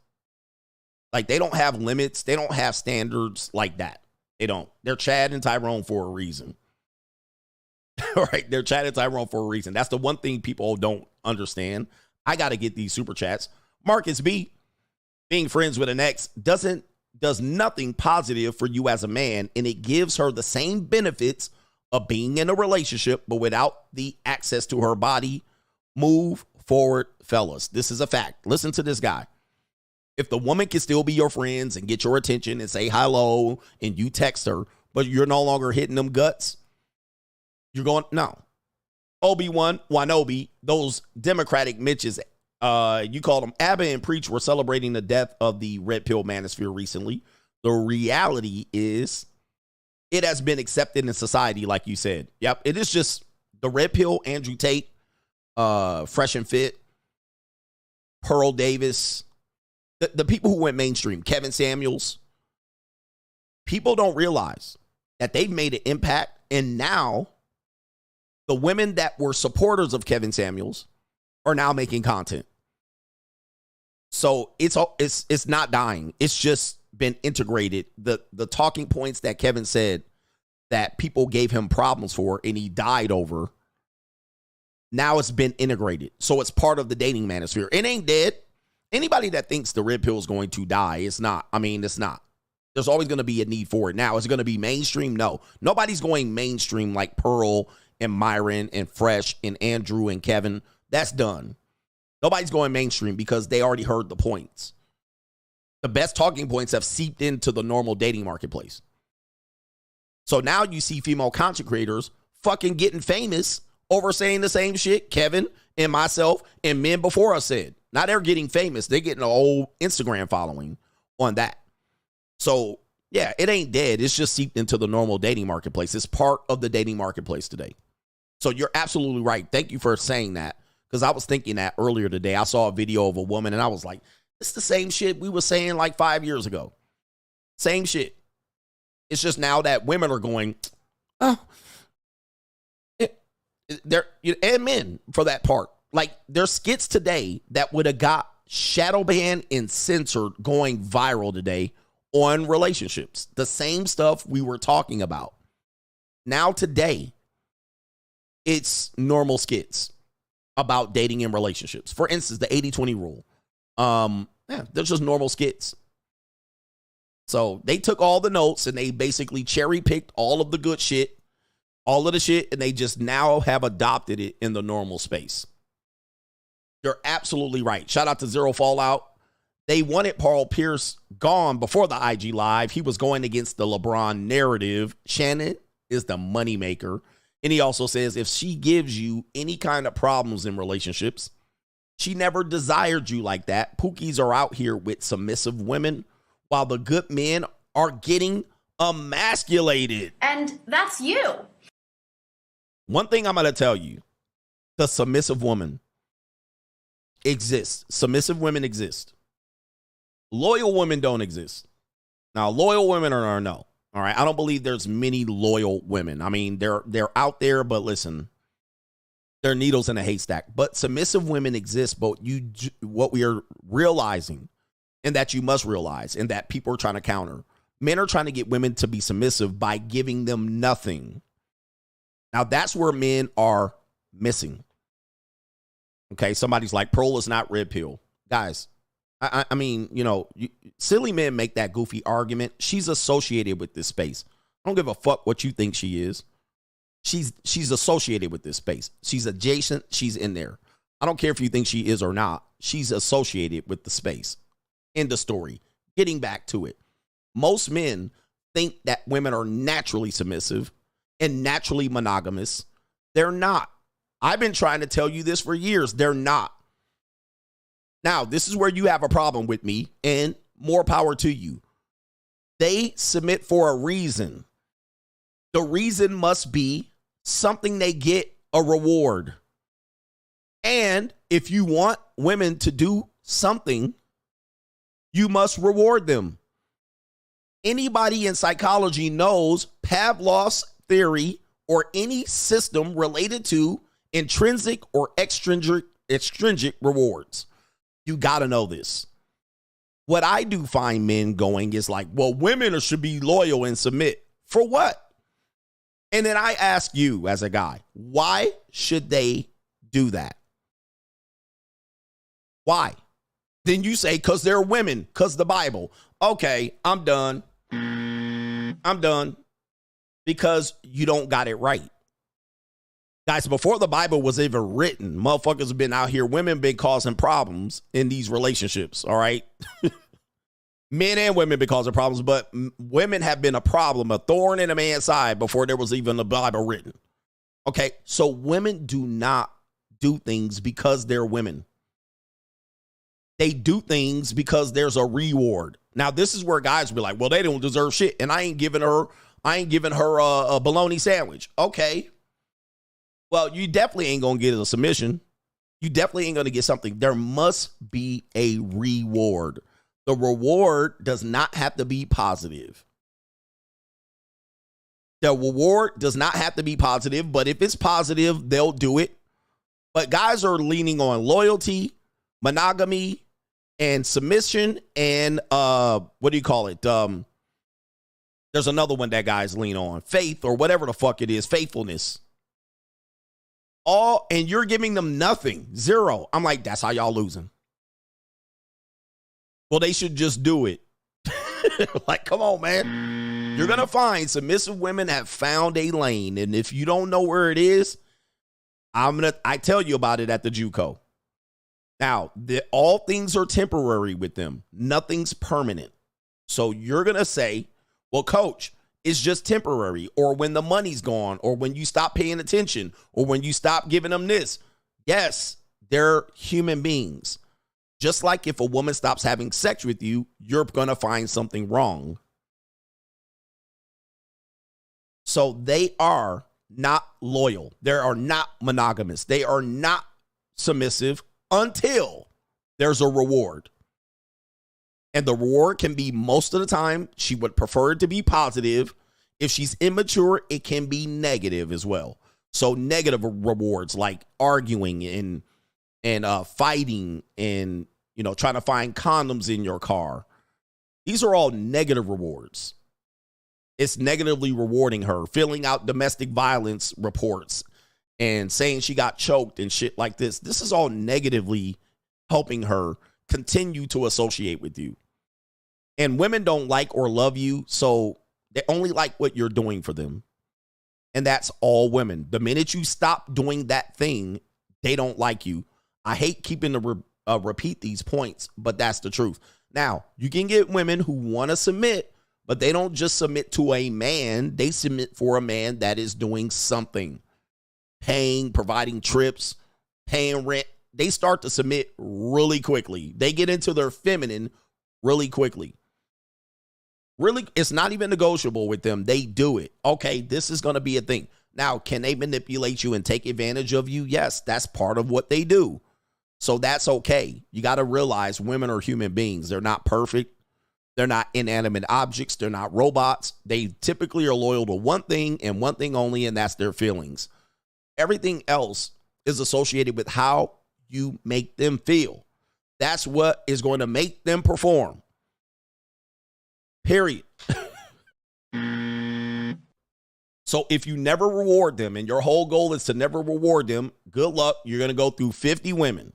Like, they don't have limits. They don't have standards like that. They don't. They're Chad and Tyrone for a reason. All right, they're Chad and Tyrone for a reason. That's the one thing people don't understand. I got to get these super chats. Marcus B, being friends with an ex does nothing positive for you as a man, and it gives her the same benefits of being in a relationship, but without the access to her body. Move forward, fellas. This is a fact. Listen to this guy. If the woman can still be your friends and get your attention and say hello and you text her, but you're no longer hitting them guts, you're going, no. Obi-Wan, Wanobi, those Democratic Mitches, you call them Abba and Preach, were celebrating the death of the Red Pill Manosphere recently. The reality is it has been accepted in society, like you said. Yep, it is just the Red Pill, Andrew Tate, Fresh and Fit, Pearl Davis, the people who went mainstream, Kevin Samuels. People don't realize that they've made an impact, and now the women that were supporters of Kevin Samuels are now making content. So it's not dying. It's just been integrated. The talking points that Kevin said that people gave him problems for and he died over, now it's been integrated. So it's part of the dating manosphere. It ain't dead. Anybody that thinks the red pill is going to die, it's not. I mean, it's not. There's always going to be a need for it. Now, is it going to be mainstream? No. Nobody's going mainstream like Pearl and Myron and Fresh and Andrew and Kevin. That's done. Nobody's going mainstream because they already heard the points. The best talking points have seeped into the normal dating marketplace. So now you see female content creators fucking getting famous over saying the same shit Kevin and myself and men before us said. Now they're getting famous. They're getting a whole Instagram following on that. So, yeah, it ain't dead. It's just seeped into the normal dating marketplace. It's part of the dating marketplace today. So you're absolutely right. Thank you for saying that, because I was thinking that earlier today. I saw a video of a woman, and I was like, it's the same shit we were saying like 5 years ago. Same shit. It's just now that women are going, oh, and men for that part. Like, there's skits today that would have got shadow banned and censored going viral today on relationships. The same stuff we were talking about. Now today, it's normal skits about dating and relationships. For instance, the 80-20 rule. They're just normal skits. So they took all the notes and they basically cherry picked all of the good shit, all of the shit, and they just now have adopted it in the normal space. You're absolutely right. Shout out to Zero Fallout. They wanted Paul Pierce gone before the IG Live. He was going against the LeBron narrative. Shannon is the moneymaker. And he also says if she gives you any kind of problems in relationships, she never desired you like that. Pookies are out here with submissive women while the good men are getting emasculated. And that's you. One thing I'm going to tell you, the submissive woman exists. Submissive women exist. Loyal women don't exist. Now, loyal women are no. All right. I don't believe there's many loyal women. I mean, they're out there, but listen, they're needles in a haystack. But submissive women exist, but what we are realizing, and that you must realize, and that people are trying to counter, men are trying to get women to be submissive by giving them nothing. Now, that's where men are missing. Okay, somebody's like, Pearl is not red pill. Guys, I mean, silly men make that goofy argument. She's associated with this space. I don't give a fuck what you think she is. She's associated with this space. She's adjacent. She's in there. I don't care if you think she is or not. She's associated with the space. End of story. Getting back to it. Most men think that women are naturally submissive and naturally monogamous. They're not. I've been trying to tell you this for years. They're not. Now, this is where you have a problem with me, and more power to you. They submit for a reason. The reason must be something they get a reward. And if you want women to do something, you must reward them. Anybody in psychology knows Pavlov's theory or any system related to intrinsic or extrinsic rewards. You got to know this. What I do find men going is like, well, women should be loyal and submit. For what? And then I ask you as a guy, why should they do that? Why? Then you say, because they're women, because the Bible. Okay, I'm done. I'm done. Because you don't got it right. Guys, before the Bible was even written, motherfuckers have been out here. Women been causing problems in these relationships, all right? Men and women been causing problems, but women have been a problem, a thorn in a man's side before there was even the Bible written. Okay, so women do not do things because they're women. They do things because there's a reward. Now, this is where guys be like, well, they don't deserve shit, and I ain't giving her a bologna sandwich. Okay. Well, you definitely ain't going to get a submission. You definitely ain't going to get something. There must be a reward. The reward does not have to be positive. The reward does not have to be positive, but if it's positive, they'll do it. But guys are leaning on loyalty, monogamy, and submission, and what do you call it? There's another one that guys lean on. Faith, or whatever the fuck it is, faithfulness. And you're giving them nothing, zero. I'm like, that's how y'all losing. Well, they should just do it. Like, come on, man. You're going to find submissive women have found a lane. And if you don't know where it is, I tell you about it at the JUCO. Now, all things are temporary with them. Nothing's permanent. So you're going to say, well, coach, it's just temporary, or when the money's gone, or when you stop paying attention, or when you stop giving them this. Yes, they're human beings. Just like if a woman stops having sex with you, you're going to find something wrong. So they are not loyal. They are not monogamous. They are not submissive until there's a reward. And the reward can be, most of the time, she would prefer it to be positive. If she's immature, it can be negative as well. So negative rewards like arguing and fighting and, trying to find condoms in your car. These are all negative rewards. It's negatively rewarding her, filling out domestic violence reports and saying she got choked and shit like this. This is all negatively helping her continue to associate with you. And women don't like or love you, so they only like what you're doing for them. And that's all women. The minute you stop doing that thing, they don't like you. I hate keeping to repeat these points, but that's the truth. Now, you can get women who want to submit, but they don't just submit to a man. They submit for a man that is doing something. Paying, providing trips, paying rent. They start to submit really quickly. They get into their feminine really quickly. Really, it's not even negotiable with them. They do it. Okay, this is going to be a thing. Now, can they manipulate you and take advantage of you? Yes, that's part of what they do. So that's okay. You got to realize women are human beings. They're not perfect. They're not inanimate objects. They're not robots. They typically are loyal to one thing and one thing only, and that's their feelings. Everything else is associated with how you make them feel. That's what is going to make them perform. Period. So if you never reward them and your whole goal is to never reward them, good luck. You're going to go through 50 women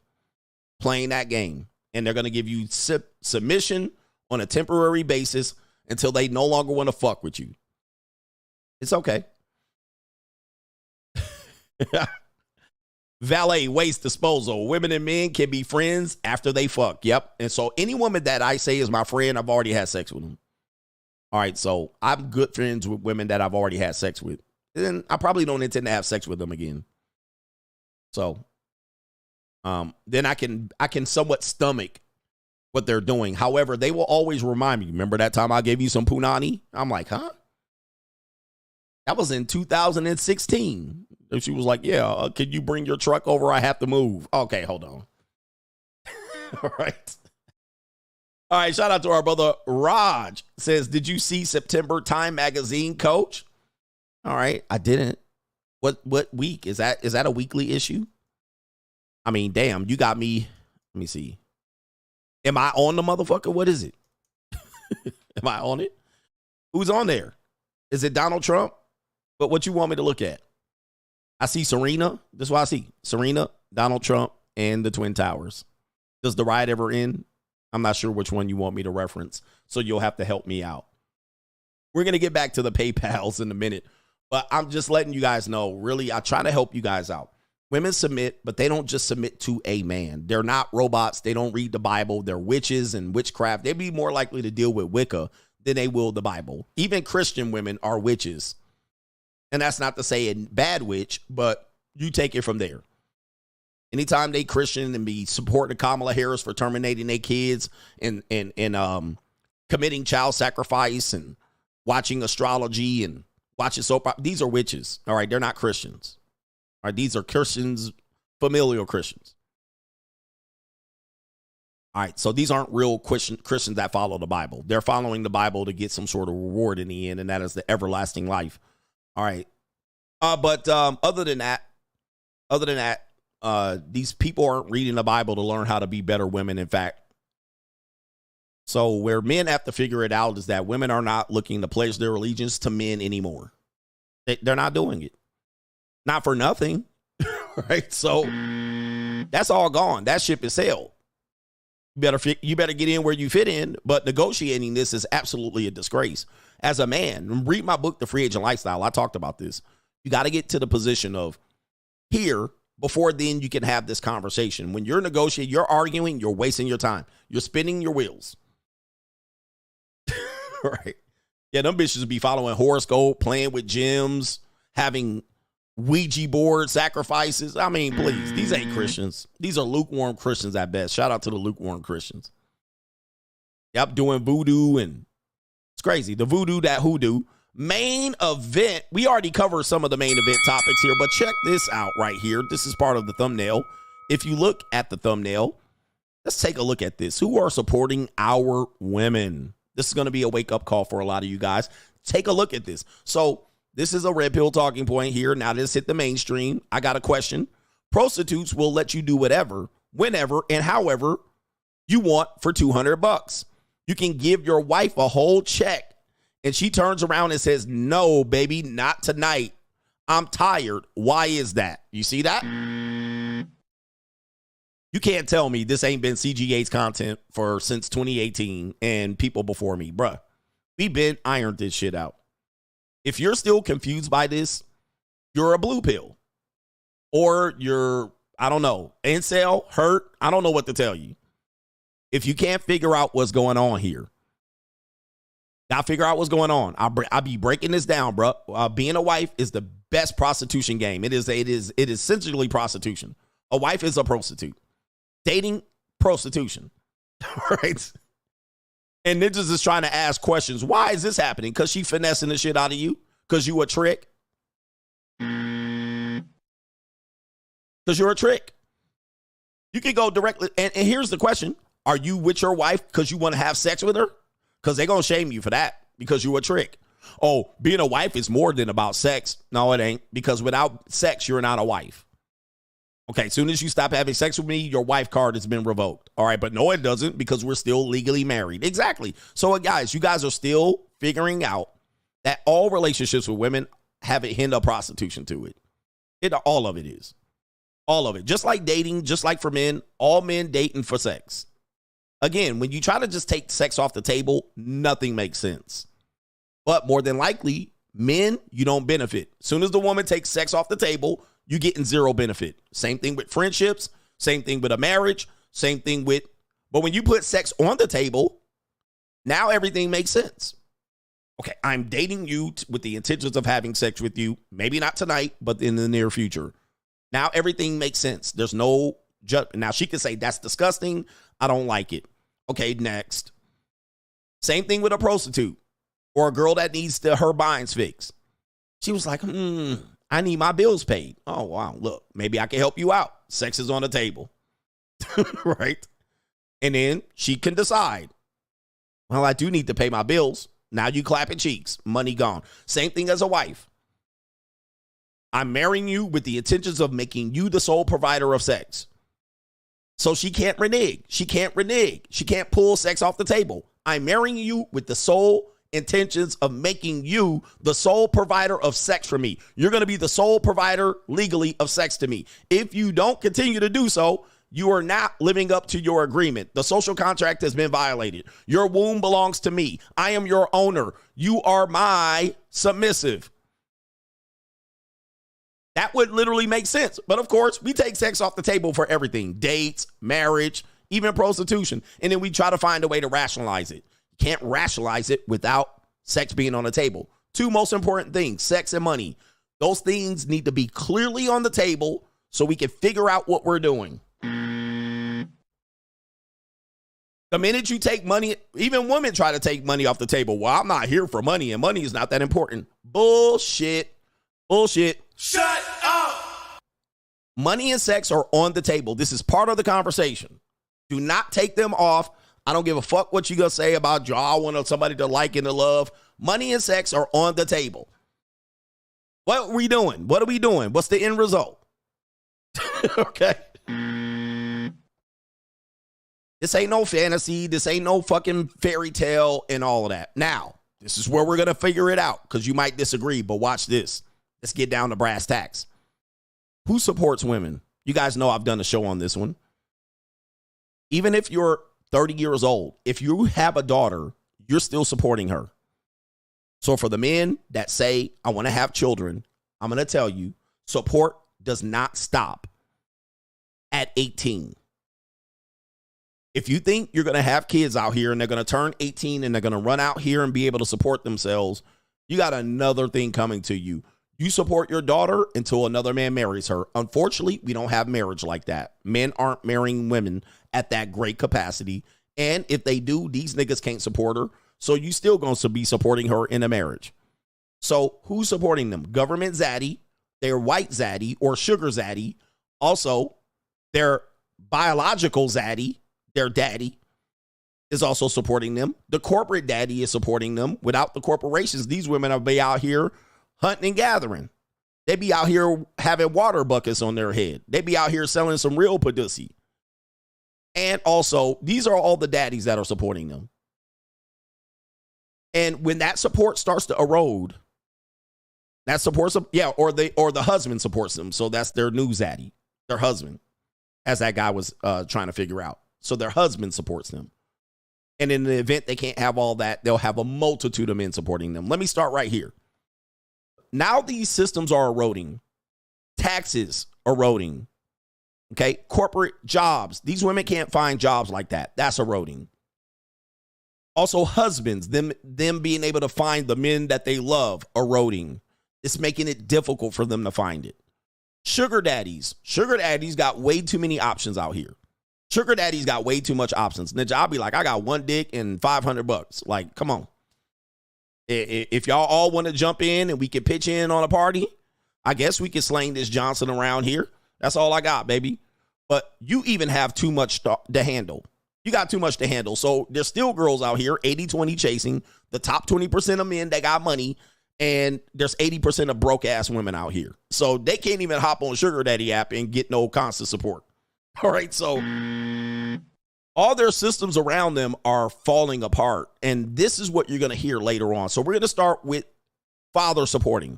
playing that game, and they're going to give you submission on a temporary basis until they no longer want to fuck with you. It's okay. Valet waste disposal. Women and men can be friends after they fuck. Yep. And so any woman that I say is my friend, I've already had sex with them. All right. So I'm good friends with women that I've already had sex with. And I probably don't intend to have sex with them again. So then I can somewhat stomach what they're doing. However, they will always remind me, remember that time I gave you some Poonany? I'm like, huh? That was in 2016. And she was like, yeah, can you bring your truck over? I have to move. Okay, hold on. All right. All right, shout out to our brother Raj. Says, did you see September Time magazine, coach? All right, I didn't. What week? Is that a weekly issue? I mean, damn, you got me. Let me see. Am I on the motherfucker? What is it? Am I on it? Who's on there? Is it Donald Trump? But what you want me to look at? I see Serena. This is what I see. Serena, Donald Trump, and the Twin Towers. Does the riot ever end? I'm not sure which one you want me to reference, so you'll have to help me out. We're going to get back to the PayPals in a minute, but I'm just letting you guys know, really, I try to help you guys out. Women submit, but they don't just submit to a man. They're not robots. They don't read the Bible. They're witches and witchcraft. They'd be more likely to deal with Wicca than they will the Bible. Even Christian women are witches. And that's not to say a bad witch, but you take it from there. Anytime they Christian and be supporting Kamala Harris for terminating their kids and committing child sacrifice and watching astrology and watching soap opera, these are witches. All right, they're not Christians. All right, these are Christians, familial Christians. All right, so these aren't real Christians that follow the Bible. They're following the Bible to get some sort of reward in the end, and that is the everlasting life. All right. But other than that, these people aren't reading the Bible to learn how to be better women. In fact, so where men have to figure it out is that women are not looking to pledge their allegiance to men anymore. They're not doing it. Not for nothing. Right. So that's all gone. That ship is sailed. You better get in where you fit in. But negotiating this is absolutely a disgrace. As a man, read my book, The Free Agent Lifestyle. I talked about this. You got to get to the position of here before then you can have this conversation. When you're negotiating, you're arguing, you're wasting your time. You're spinning your wheels. Right. Yeah, them bitches be following horoscope, playing with gems, having Ouija board sacrifices. I mean, please, these ain't Christians. These are lukewarm Christians at best. Shout out to the lukewarm Christians. Yep, doing voodoo and it's crazy. The voodoo, that hoodoo. Main event. We already covered some of the main event topics here, but check this out right here. This is part of the thumbnail. If you look at the thumbnail, let's take a look at this. Who are supporting our women? This is going to be a wake-up call for a lot of you guys. Take a look at this. So this is a red pill talking point here. Now this hit the mainstream. I got a question. Prostitutes will let you do whatever, whenever, and however you want for $200. You can give your wife a whole check and she turns around and says, no, baby, not tonight. I'm tired. Why is that? You see that? You can't tell me this ain't been CGA's content since 2018 and people before me. Bruh, we been ironed this shit out. If you're still confused by this, you're a blue pill. Or you're, I don't know, incel, hurt. I don't know what to tell you. If you can't figure out what's going on here, gotta figure out what's going on. I'll be breaking this down, bro. Being a wife is the best prostitution game. It is essentially prostitution. A wife is a prostitute. Dating, prostitution. Right? And niggas is trying to ask questions. Why is this happening? Because she finessing the shit out of you? Because you a trick? Because you're a trick. You can go directly. And here's the question. Are you with your wife because you want to have sex with her? Because they're going to shame you for that because you're a trick. Oh, being a wife is more than about sex. No, it ain't. Because without sex, you're not a wife. Okay, as soon as you stop having sex with me, your wife card has been revoked. All right, but no, it doesn't because we're still legally married. Exactly. So, guys, you guys are still figuring out that all relationships with women have a hint of prostitution to it. All of it is. All of it. Just like dating, just like for men, all men dating for sex. Again, when you try to just take sex off the table, nothing makes sense. But more than likely, men, you don't benefit. As soon as the woman takes sex off the table, you getting zero benefit. Same thing with friendships, same thing with a marriage, same thing with, but when you put sex on the table, now everything makes sense. Okay, I'm dating you with the intentions of having sex with you. Maybe not tonight, but in the near future. Now everything makes sense. There's no judgment. Now she can say, that's disgusting. I don't like it. Okay, next. Same thing with a prostitute or a girl that needs her binds fixed. She was like, I need my bills paid. Oh, wow. Look, maybe I can help you out. Sex is on the table. Right? And then she can decide, well, I do need to pay my bills. Now you clapping cheeks. Money gone. Same thing as a wife. I'm marrying you with the intentions of making you the sole provider of sex. So she can't renege. She can't renege. She can't pull sex off the table. I'm marrying you with the sole intentions of making you the sole provider of sex for me. You're going to be the sole provider legally of sex to me. If you don't continue to do so, you are not living up to your agreement. The social contract has been violated. Your womb belongs to me. I am your owner. You are my submissive. That would literally make sense. But of course, we take sex off the table for everything. Dates, marriage, even prostitution. And then we try to find a way to rationalize it. You can't rationalize it without sex being on the table. Two most important things, sex and money. Those things need to be clearly on the table so we can figure out what we're doing. The minute you take money, even women try to take money off the table. Well, I'm not here for money and money is not that important. Bullshit. Bullshit. Shut up! Money and sex are on the table. This is part of the conversation. Do not take them off. I don't give a fuck what you gonna say about y'all want somebody to like and to love. Money and sex are on the table. What are we doing? What are we doing? What's the end result? Okay. This ain't no fantasy. This ain't no fucking fairy tale and all of that. Now, this is where we're gonna figure it out because you might disagree, but watch this. Let's get down to brass tacks. Who supports women? You guys know I've done a show on this one. Even if you're 30 years old, if you have a daughter, you're still supporting her. So for the men that say, I want to have children, I'm going to tell you, support does not stop at 18. If you think you're going to have kids out here and they're going to turn 18 and they're going to run out here and be able to support themselves, you got another thing coming to you. You support your daughter until another man marries her. Unfortunately, we don't have marriage like that. Men aren't marrying women at that great capacity. And if they do, these niggas can't support her. So you still going to be supporting her in a marriage. So who's supporting them? Government zaddy, their white zaddy or sugar zaddy. Also, their biological zaddy, their daddy, is also supporting them. The corporate daddy is supporting them. Without the corporations, these women will be out here hunting and gathering. They be out here having water buckets on their head. They be out here selling some real pussy. And also, these are all the daddies that are supporting them. And when that support starts to erode, that supports them, yeah, or the husband supports them. So that's their news addy, their husband, as that guy was trying to figure out. So their husband supports them. And in the event they can't have all that, they'll have a multitude of men supporting them. Let me start right here. Now these systems are eroding. Taxes eroding. Okay, corporate jobs. These women can't find jobs like that. That's eroding. Also, husbands, them being able to find the men that they love, eroding. It's making it difficult for them to find it. Sugar daddies. Sugar daddies got way too many options out here. Sugar daddies got way too much options. Ninja, I'll be like, I got one dick and $500. Like, come on. If y'all all want to jump in and we can pitch in on a party, I guess we can slang this Johnson around here. That's all I got, baby. But you even have too much to handle. You got too much to handle. So there's still girls out here, 80-20 chasing, the top 20% of men that got money, and there's 80% of broke-ass women out here. So they can't even hop on Sugar Daddy app and get no constant support. All right, so all their systems around them are falling apart, and this is what you're going to hear later on. So we're going to start with father supporting,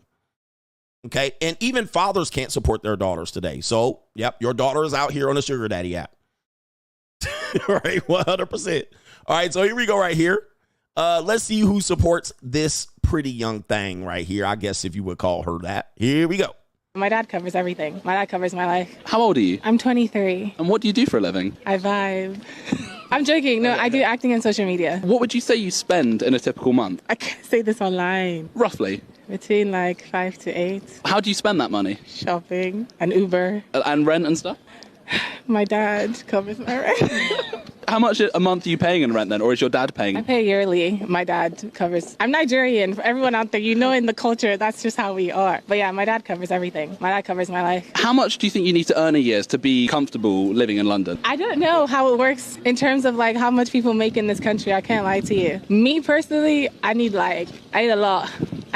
okay? And even fathers can't support their daughters today. So, yep, your daughter is out here on the Sugar Daddy app. All right, 100%. All right, so here we go right here. Let's see who supports this pretty young thing right here, I guess if you would call her that. Here we go. My dad covers everything. My dad covers my life. How old are you? I'm 23. And what do you do for a living? I vibe. I'm joking. No, I do acting and social media. What would you say you spend in a typical month? I can't say this online. Roughly? Between like 5 to 8. How do you spend that money? Shopping and Uber. And rent and stuff? My dad covers my rent. How much a month are you paying in rent then, or is your dad paying? I pay yearly. My dad covers. I'm Nigerian. For everyone out there, you know, in the culture, that's just how we are. But yeah, my dad covers everything. My dad covers my life. How much do you think you need to earn a year to be comfortable living in London? I don't know how it works in terms of like how much people make in this country. I can't lie to you. Me personally, I need a lot. I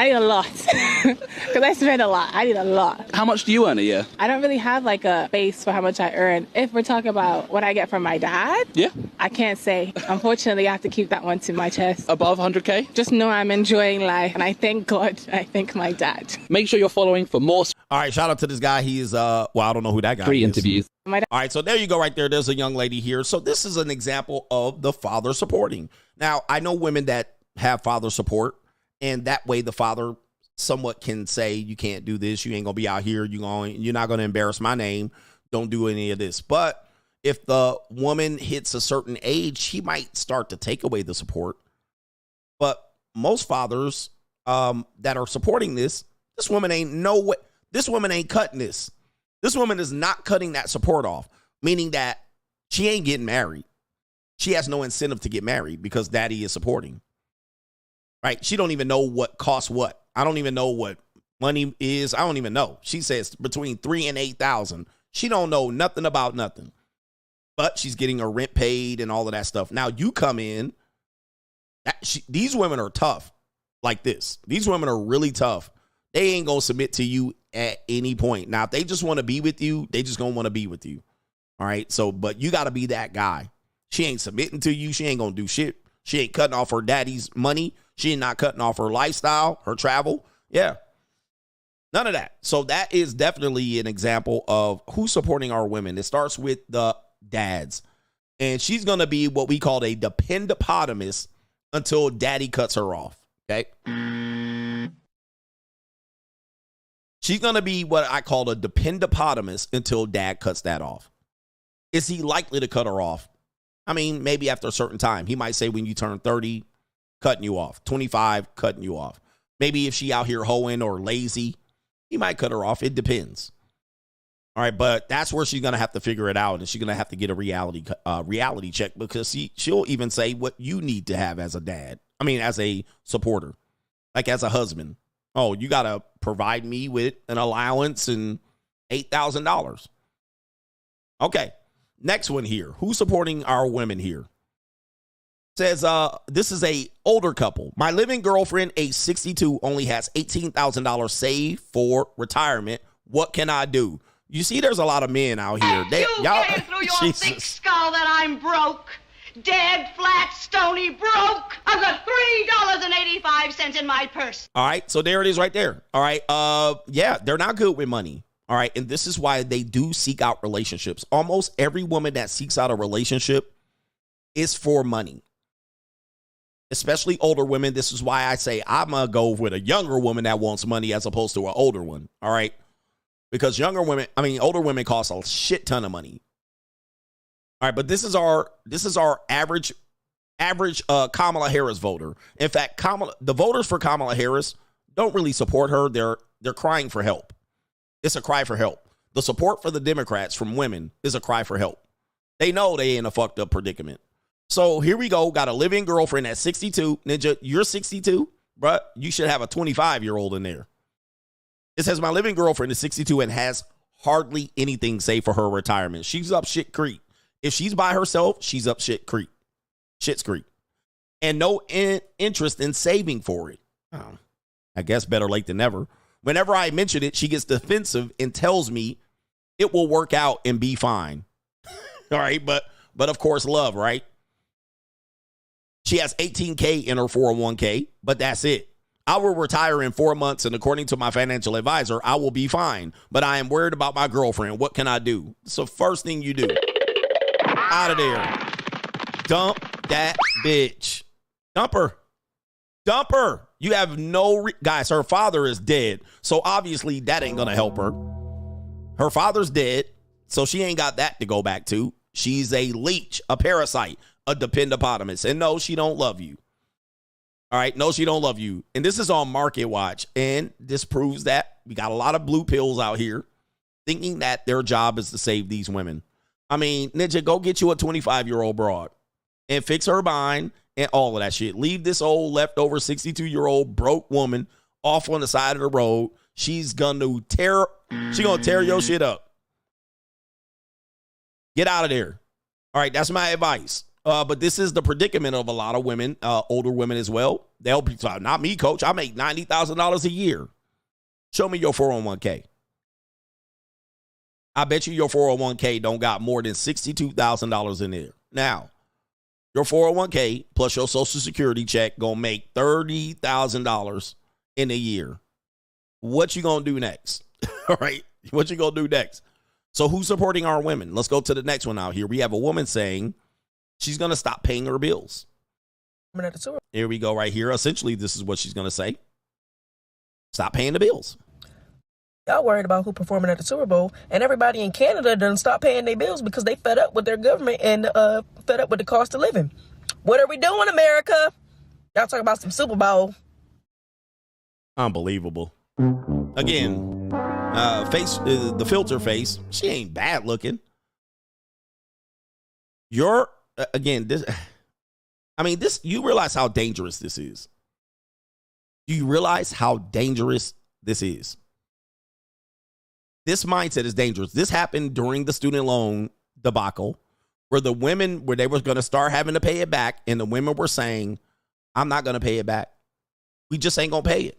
need a lot. Because I spend a lot. I need a lot. How much do you earn a year? I don't really have like a base for how much I earn. If we're talking about what I get from my dad, yeah, I can't say. Unfortunately, I have to keep that one to my chest. Above 100K? Just know I'm enjoying life, and I thank God. I thank my dad. Make sure you're following for more. All right, shout out to this guy. He is, well, I don't know who that guy is. Free interviews. All right, so there you go right there. There's a young lady here. So this is an example of the father supporting. Now, I know women that have father support, and that way the father somewhat can say, you can't do this. You ain't going to be out here. You're not going to embarrass my name. Don't do any of this. But if the woman hits a certain age, she might start to take away the support. But most fathers that are supporting this woman ain't cutting this. This woman is not cutting that support off, meaning that she ain't getting married. She has no incentive to get married because daddy is supporting. Right? She don't even know what costs what. I don't even know what money is. I don't even know. She says between $3,000 and $8,000. She don't know nothing about nothing. But she's getting her rent paid and all of that stuff. Now you come in. These women are tough like this. These women are really tough. They ain't going to submit to you at any point. Now, if they just want to be with you, they just going to want to be with you. All right. So, but you got to be that guy. She ain't submitting to you. She ain't going to do shit. She ain't cutting off her daddy's money. She ain't not cutting off her lifestyle, her travel. Yeah. None of that. So that is definitely an example of who's supporting our women. It starts with the dads. And she's going to be what we call a dependopotamus until daddy cuts her off. Okay. She's going to be what I call a dependopotamus until dad cuts that off. Is he likely to cut her off? I mean, maybe after a certain time. He might say when you turn 30, cutting you off. 25, cutting you off. Maybe if she out here hoeing or lazy, he might cut her off. It depends. All right, but that's where she's going to have to figure it out, and she's going to have to get a reality check because she'll even say what you need to have as a dad. I mean, as a supporter, like as a husband. Oh, you got to provide me with an allowance and $8,000. Okay, next one here. Who's supporting our women here? Says, this is a older couple. My living girlfriend, age 62, only has $18,000 saved for retirement. What can I do? You see, there's a lot of men out here. You get through your thick skull that I'm broke. dead, flat, stony, broke. I've got $3.85 in my purse. All right, so there it is right there. All right, yeah, they're not good with money. All right, and this is why they do seek out relationships. Almost every woman that seeks out a relationship is for money. Especially older women. This is why I say I'm going to go with a younger woman that wants money as opposed to an older one. All right. Because older women cost a shit ton of money. All right. But this is our average Kamala Harris voter. In fact, the voters for Kamala Harris don't really support her. They're crying for help. It's a cry for help. The support for the Democrats from women is a cry for help. They know they in a fucked up predicament. So here we go. Got a living girlfriend at 62. Ninja, you're 62, bruh. You should have a 25-year-old in there. It says my living girlfriend is 62 and has hardly anything saved for her retirement. She's up shit creek. If she's by herself, she's up shit creek. Shit's creek. And no interest in saving for it. Oh, I guess better late than never. Whenever I mention it, she gets defensive and tells me it will work out and be fine. All right, but of course, love, right? She has $18K in her 401k, but that's it. I will retire in 4 months, and according to my financial advisor, I will be fine. But I am worried about my girlfriend. What can I do? It's the first thing you do. Out of there. Dump that bitch. Dump her. Dump her. You have no... Guys, her father is dead, so obviously that ain't going to help her. Her father's dead, so she ain't got that to go back to. She's a leech, a parasite, a dependopotamus. And no, she don't love you. All right. No, she don't love you. And this is on Market Watch. And this proves that we got a lot of blue pills out here thinking that their job is to save these women. I mean, Ninja, go get you a 25-year-old broad and fix her mind and all of that shit. Leave this old leftover 62-year-old broke woman off on the side of the road. She's going to tear your shit up. Get out of there. All right. That's my advice. But this is the predicament of a lot of women, older women as well. They'll be, not me, coach. I make $90,000 a year. Show me your 401k. I bet you your 401k don't got more than $62,000 in there. Now, your 401k plus your Social Security check gonna make $30,000 in a year. What you gonna do next? All right, what you gonna do next? So who's supporting our women? Let's go to the next one out here. We have a woman saying she's going to stop paying her bills. Here we go right here. Essentially, this is what she's going to say. Stop paying the bills. Y'all worried about who performing at the Super Bowl, and everybody in Canada done stop paying their bills because they fed up with their government and fed up with the cost of living. What are we doing, America? Y'all talking about some Super Bowl. Unbelievable. Again, the filter face, she ain't bad looking. You realize how dangerous this is. Do you realize how dangerous this is? This mindset is dangerous. This happened during the student loan debacle where they were going to start having to pay it back. And the women were saying, I'm not going to pay it back. We just ain't going to pay it.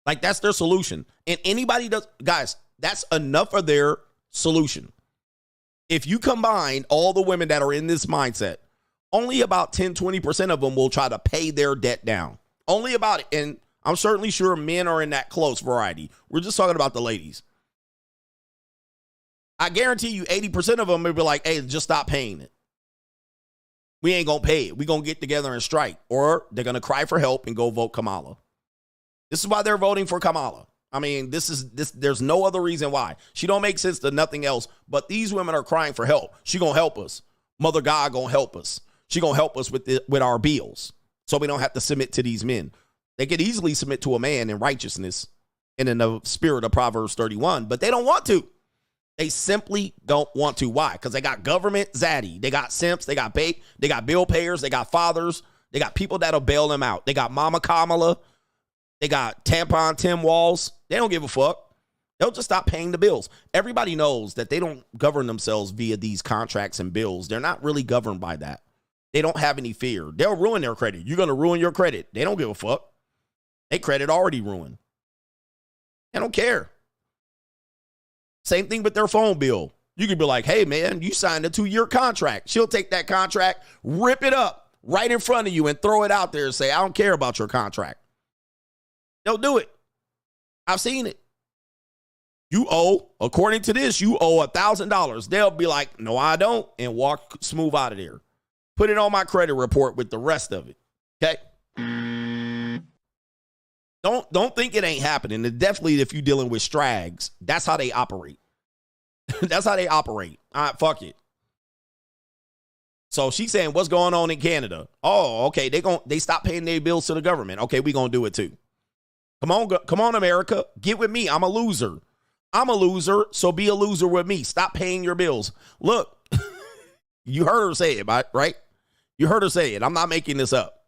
Like, that's their solution. And anybody does, guys, that's enough of their solution. If you combine all the women that are in this mindset, only about 10-20% of them will try to pay their debt down. Only about it. And I'm certainly sure men are in that close variety. We're just talking about the ladies. I guarantee you 80% of them will be like, hey, just stop paying it. We ain't going to pay it. We're going to get together and strike. Or they're going to cry for help and go vote Kamala. This is why they're voting for Kamala. I mean, there's no other reason why. She don't make sense to nothing else, but these women are crying for help. She going to help us. Mother God going to help us. She going to help us with our bills so we don't have to submit to these men. They could easily submit to a man in righteousness and in the spirit of Proverbs 31, but they don't want to. They simply don't want to. Why? Because they got government zaddy. They got simps. They got bill payers. They got fathers. They got people that'll bail them out. They got Mama Kamala. They got Tampon Tim Walz. They don't give a fuck. They'll just stop paying the bills. Everybody knows that they don't govern themselves via these contracts and bills. They're not really governed by that. They don't have any fear. They'll ruin their credit. You're going to ruin your credit. They don't give a fuck. Their credit already ruined. They don't care. Same thing with their phone bill. You could be like, hey, man, you signed a 2-year contract. She'll take that contract, rip it up right in front of you and throw it out there and say, I don't care about your contract. They'll do it. I've seen it. You owe, according to this, you owe $1,000. They'll be like, no, I don't, and walk smooth out of there. Put it on my credit report with the rest of it. Okay? Don't think it ain't happening. And definitely if you're dealing with strags, that's how they operate. That's how they operate. All right, fuck it. So she's saying, what's going on in Canada? Oh, okay. They stop paying their bills to the government. Okay, we're going to do it too. Come on, America. Get with me. I'm a loser. I'm a loser, so be a loser with me. Stop paying your bills. Look, you heard her say it, right? You heard her say it. I'm not making this up.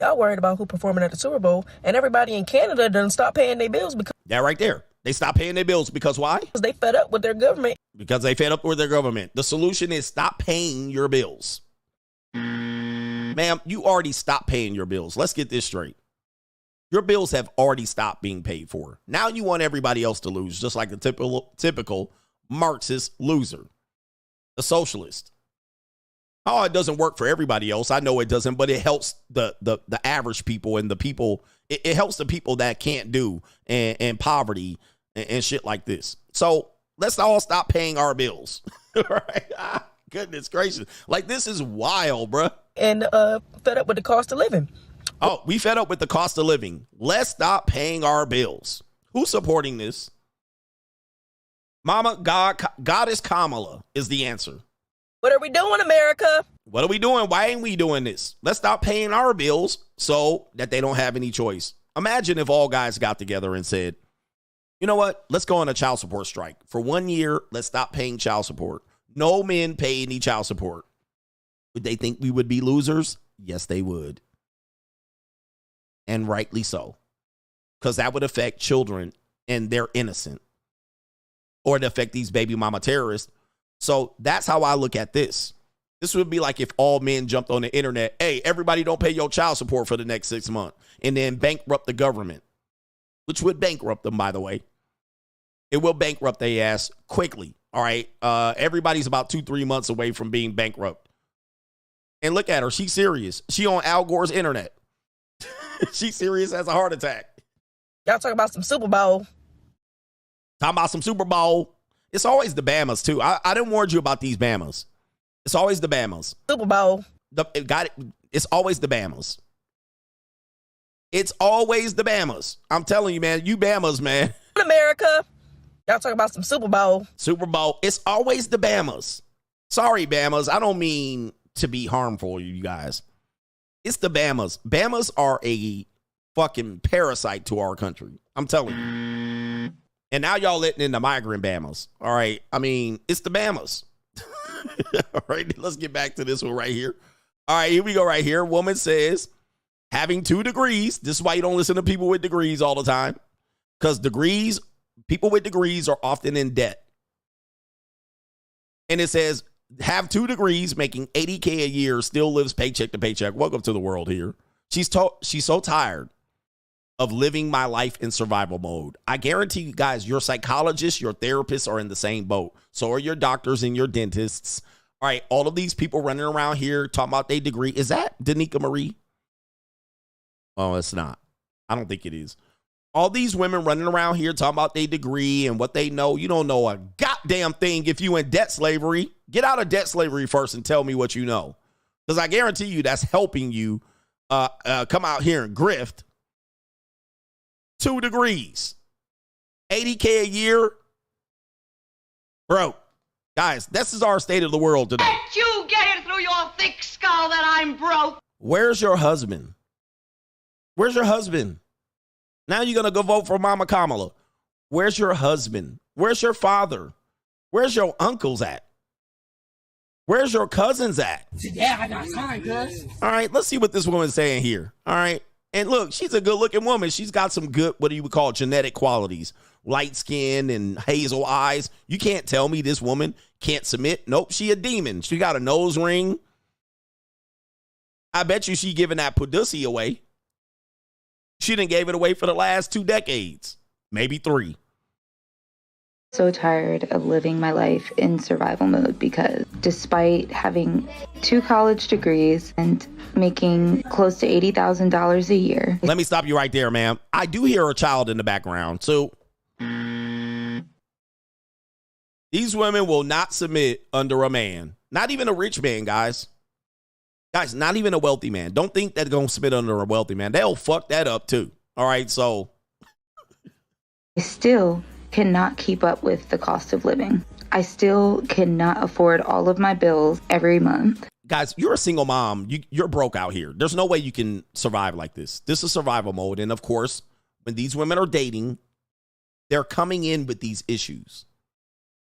Y'all worried about who performing at the Super Bowl, and everybody in Canada doesn't stop paying their bills because that right there. They stop paying their bills because why? Because they fed up with their government. Because they fed up with their government. The solution is stop paying your bills. Ma'am, you already stopped paying your bills. Let's get this straight. Your bills have already stopped being paid for. Now you want everybody else to lose, just like a typical Marxist loser, a socialist. Oh, it doesn't work for everybody else. I know it doesn't, but it helps the average people and the people. It helps the people that can't do and poverty and shit like this. So let's all stop paying our bills. Right? Goodness gracious. Like, this is wild, bruh. And fed up with the cost of living. Oh, we fed up with the cost of living. Let's stop paying our bills. Who's supporting this? Mama, Goddess Kamala is the answer. What are we doing, America? What are we doing? Why ain't we doing this? Let's stop paying our bills so that they don't have any choice. Imagine if all guys got together and said, you know what? Let's go on a child support strike. For 1 year, let's stop paying child support. No men pay any child support. Would they think we would be losers? Yes, they would. And rightly so. Because that would affect children and they're innocent. Or it affect these baby mama terrorists. So that's how I look at this. This would be like if all men jumped on the internet. Hey, everybody don't pay your child support for the next 6 months. And then bankrupt the government. Which would bankrupt them, by the way. It will bankrupt their ass quickly. All right. Everybody's about 2-3 months away from being bankrupt. And look at her. She's serious. She on Al Gore's internet. She's serious as a heart attack. Y'all talking about some Super Bowl. Talking about some Super Bowl. It's always the Bamas, too. I didn't warn you about these Bamas. It's always the Bamas. Super Bowl. It's always the Bamas. It's always the Bamas. I'm telling you, man. You Bamas, man. America. Y'all talking about some Super Bowl. Super Bowl. It's always the Bamas. Sorry, Bamas. I don't mean to be harmful, you guys. It's the Bamas. Bamas are a fucking parasite to our country. I'm telling you. And now y'all letting in the migrant Bamas. All right. I mean, it's the Bamas. All right. Let's get back to this one right here. All right. Here we go right here. Woman says, having 2 degrees. This is why you don't listen to people with degrees all the time. Because people with degrees are often in debt. And it says, have 2 degrees, making $80K a year, still lives paycheck to paycheck. Welcome to the world here. She's so tired of living my life in survival mode. I guarantee you guys, your psychologists, your therapists are in the same boat. So are your doctors and your dentists. All right, all of these people running around here talking about their degree. Is that Danica Marie? Oh, it's not. I don't think it is. All these women running around here talking about their degree and what they know. You don't know a goddamn thing if you in debt slavery. Get out of debt slavery first and tell me what you know. Because I guarantee you that's helping you come out here and grift. 2 degrees. $80K a year. Bro, guys, this is our state of the world today. Let you get it through your thick skull that I'm broke. Where's your husband? Where's your husband? Now you're going to go vote for Mama Kamala. Where's your husband? Where's your father? Where's your uncles at? Where's your cousins at? Yeah, I got time, cuz. All right, let's see what this woman's saying here. All right. And look, she's a good-looking woman. She's got some good, what do you call, genetic qualities. Light skin and hazel eyes. You can't tell me this woman can't submit. Nope, she a demon. She got a nose ring. I bet you she giving that pussy away. She done gave it away for the last 2 decades. Maybe 3. So tired of living my life in survival mode because despite having 2 college degrees and making close to $80,000 a year. Let me stop you right there, ma'am. I do hear a child in the background. So these women will not submit under a man. Not even a rich man, guys. Guys, not even a wealthy man. Don't think that they're going to submit under a wealthy man. They'll fuck that up too. All right, so. I still cannot keep up with the cost of living. I still cannot afford all of my bills every month. Guys, you're a single mom. You're broke out here. There's no way you can survive like this. This is survival mode. And of course, when these women are dating, they're coming in with these issues.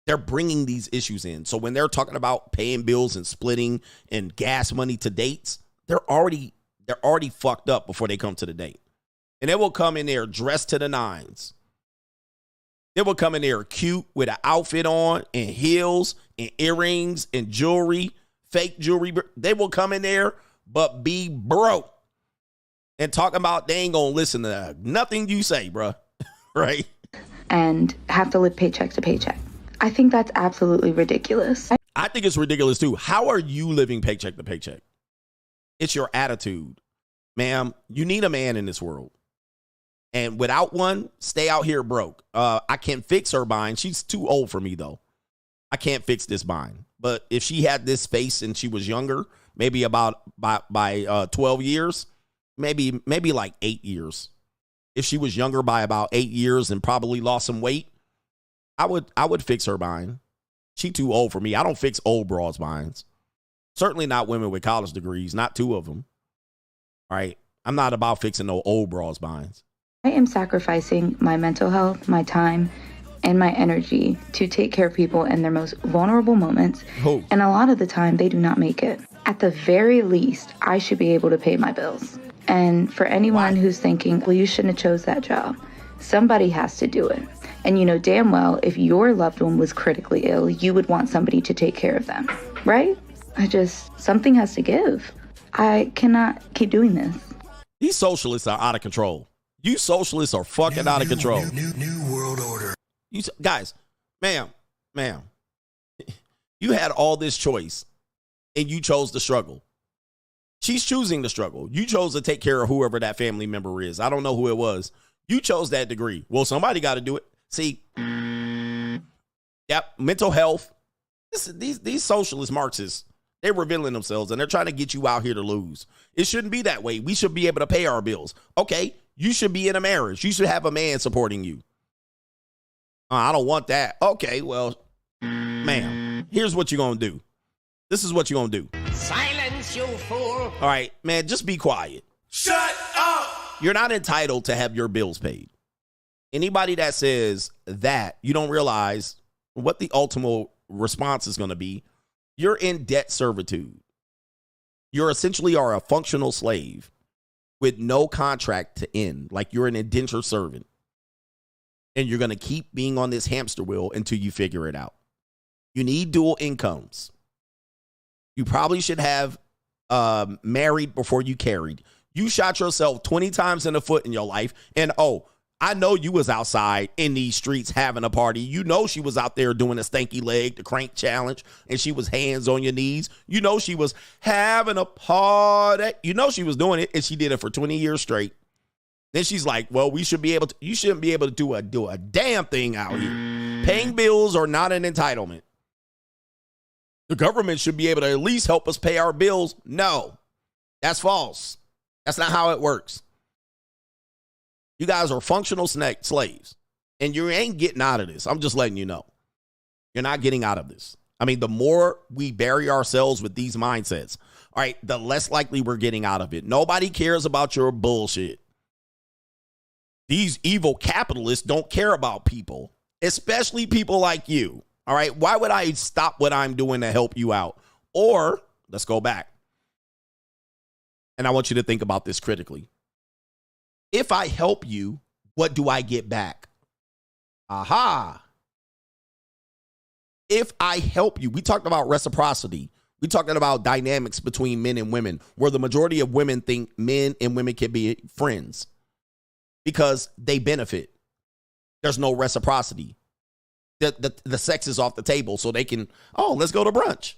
They're bringing these issues in. So when they're talking about paying bills and splitting and gas money to dates, they're already fucked up before they come to the date. And they will come in there dressed to the nines. They will come in there cute with an outfit on and heels and earrings and jewelry, fake jewelry. They will come in there but be broke and talking about they ain't going to listen to nothing you say, bro. Right? And have to live paycheck to paycheck. I think that's absolutely ridiculous. I think it's ridiculous too. How are you living paycheck to paycheck? It's your attitude. Ma'am, you need a man in this world. And without one, stay out here broke. I can't fix her bind. She's too old for me, though. I can't fix this bind. But if she had this face and she was younger, maybe about by 12 years, maybe like 8 years. If she was younger by about 8 years and probably lost some weight, I would fix her bind. She too old for me. I don't fix old broads binds. Certainly not women with college degrees. Not 2 of them. All right. I'm not about fixing no old broads binds. I am sacrificing my mental health, my time, and my energy to take care of people in their most vulnerable moments. Oh. And a lot of the time, they do not make it. At the very least, I should be able to pay my bills. And for anyone who's thinking, well, you shouldn't have chose that job, somebody has to do it. And you know damn well, if your loved one was critically ill, you would want somebody to take care of them, right? Something has to give. I cannot keep doing this. These socialists are out of control. You socialists are fucking out of control. New world order. Guys, ma'am, you had all this choice and you chose to struggle. She's choosing to struggle. You chose to take care of whoever that family member is. I don't know who it was. You chose that degree. Well, somebody got to do it. See, yep, mental health. These socialist Marxists, they're revealing themselves and they're trying to get you out here to lose. It shouldn't be that way. We should be able to pay our bills. Okay. You should be in a marriage. You should have a man supporting you. I don't want that. Okay, well, ma'am, here's what you're going to do. This is what you're going to do. Silence, you fool. All right, man, just be quiet. Shut up. You're not entitled to have your bills paid. Anybody that says that, you don't realize what the ultimate response is going to be. You're in debt servitude. You're essentially a functional slave with no contract to end, like you're an indentured servant. And you're going to keep being on this hamster wheel until you figure it out. You need dual incomes. You probably should have married before you carried. You shot yourself 20 times in the foot in your life. And, I know you was outside in these streets having a party. You know she was out there doing a stanky leg, the crank challenge, and she was hands on your knees. You know she was having a party. You know she was doing it, and she did it for 20 years straight. Then she's like, well, you shouldn't be able to do a damn thing out here. Paying bills are not an entitlement. The government should be able to at least help us pay our bills. No, that's false. That's not how it works. You guys are functional slaves, and you ain't getting out of this. I'm just letting you know. You're not getting out of this. I mean, the more we bury ourselves with these mindsets, all right, the less likely we're getting out of it. Nobody cares about your bullshit. These evil capitalists don't care about people, especially people like you. All right, why would I stop what I'm doing to help you out? Or, let's go back. And I want you to think about this critically. If I help you, what do I get back? Aha. If I help you, we talked about reciprocity. We talking about dynamics between men and women, where the majority of women think men and women can be friends because they benefit. There's no reciprocity. the sex is off the table so they can, let's go to brunch.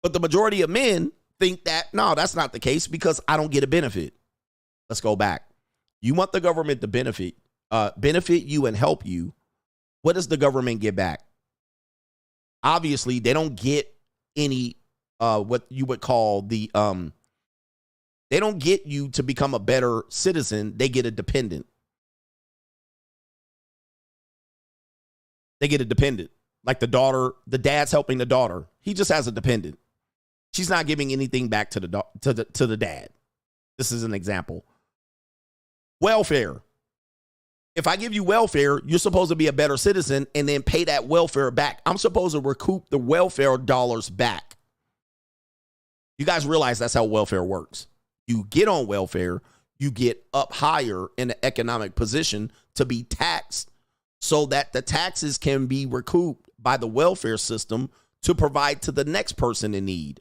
But the majority of men think that, no, that's not the case because I don't get a benefit. Let's go back. You want the government to benefit you and help you. What does the government get back? Obviously, they don't get any, what you would call the, they don't get you to become a better citizen. They get a dependent. They get a dependent. Like the dad's helping the daughter. He just has a dependent. She's not giving anything back to the dad. This is an example. Welfare. If I give you welfare, you're supposed to be a better citizen and then pay that welfare back. I'm supposed to recoup the welfare dollars back. You guys realize that's how welfare works. You get on welfare, you get up higher in the economic position to be taxed so that the taxes can be recouped by the welfare system to provide to the next person in need.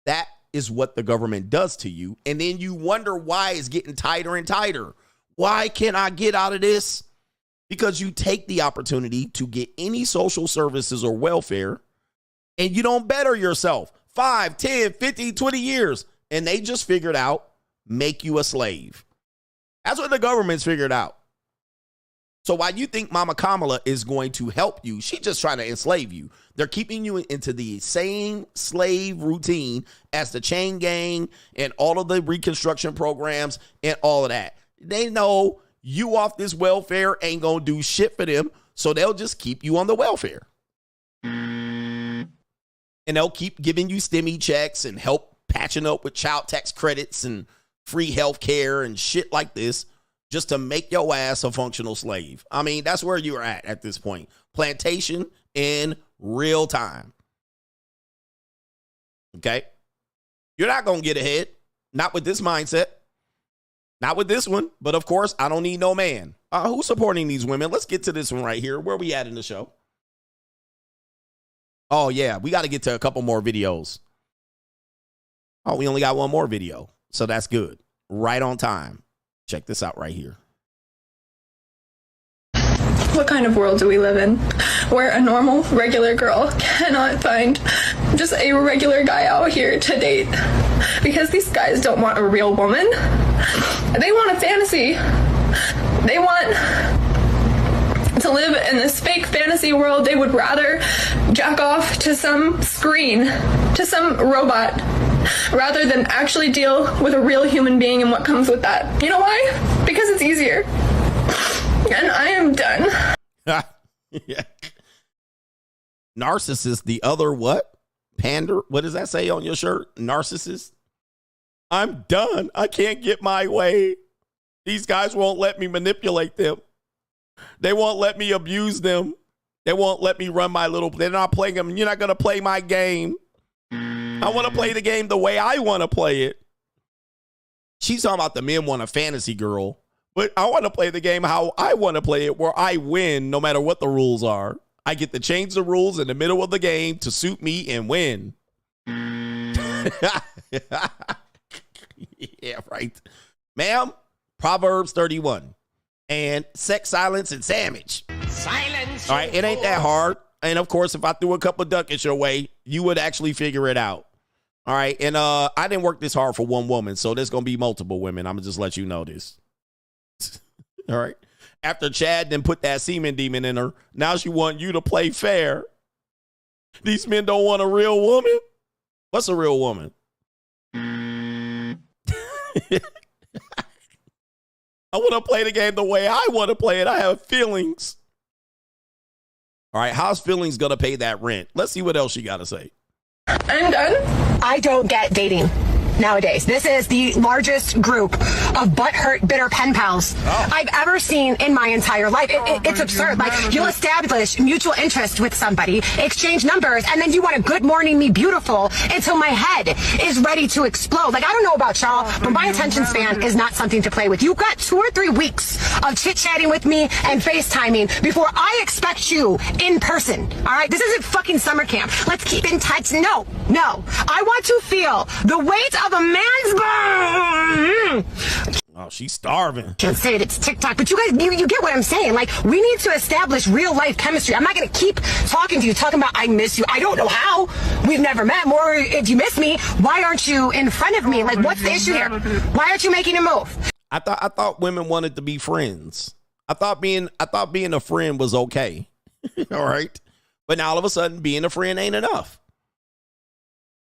That is what the government does to you. And then you wonder why it's getting tighter and tighter. Why can't I get out of this? Because you take the opportunity to get any social services or welfare and you don't better yourself. 5, 10, 15, 20 years. And they just figured out, make you a slave. That's what the government's figured out. So while you think Mama Kamala is going to help you, she's just trying to enslave you. They're keeping you into the same slave routine as the chain gang and all of the reconstruction programs and all of that. They know you off this welfare ain't going to do shit for them, so they'll just keep you on the welfare. And they'll keep giving you stimmy checks and help patching up with child tax credits and free health care and shit like this just to make your ass a functional slave. I mean, that's where you're at this point. Plantation in real time. Okay? You're not going to get ahead. Not with this mindset. Not with this one. But of course, I don't need no man. Who's supporting these women? Let's get to this one right here. Where we at in the show? Oh, yeah. We got to get to a couple more videos. Oh, we only got one more video. So that's good. Right on time. Check this out right here. What kind of world do we live in where a normal, regular girl cannot find just a regular guy out here to date? Because these guys don't want a real woman. They want a fantasy. They want to live in this fake fantasy world. They would rather jack off to some screen, to some robot, rather than actually deal with a real human being and what comes with that. You know why? Because it's easier. And I am done. Yeah. Narcissist, the other what? Pander? What does that say on your shirt? Narcissist? I'm done. I can't get my way. These guys won't let me manipulate them. They won't let me abuse them. They won't let me run my little... They're not playing them. You're not going to play my game. I want to play the game the way I want to play it. She's talking about the men want a fantasy girl. But I want to play the game how I want to play it, where I win no matter what the rules are. I get to change the rules in the middle of the game to suit me and win. Yeah, right. Ma'am, Proverbs 31. And sex, silence, and sandwich. Silence. All right, it ain't that hard. And of course, if I threw a couple of ducats your way, you would actually figure it out. All right. And I didn't work this hard for one woman, so there's going to be multiple women. I'm going to just let you know this. All right. After Chad then put that semen demon in her, now she want you to play fair. These men don't want a real woman. What's a real woman? I want to play the game the way I want to play it. I have feelings. All right, how's feelings going to pay that rent? Let's see what else she got to say. I'm done. I don't get dating nowadays. This is the largest group of butthurt, bitter pen pals I've ever seen in my entire life. It's absurd. Like, you'll establish mutual interest with somebody, exchange numbers, and then you want to good morning me beautiful until my head is ready to explode. Like, I don't know about y'all, but my attention span is not something to play with. You've got 2 or 3 weeks of chit-chatting with me and FaceTiming before I expect you in person. All right? This isn't fucking summer camp. Let's keep in touch. No. I want to feel the weight of a man's bone. Oh, she's starving. Can't say it, it's TikTok, but you guys, you get what I'm saying. Like, we need to establish real life chemistry. I'm not going to keep talking to you, talking about I miss you. I don't know how. We've never met. More, if you miss me, why aren't you in front of me? Like, what's the issue here? Why aren't you making a move? I thought women wanted to be friends. I thought being a friend was okay. All right. But now all of a sudden being a friend ain't enough.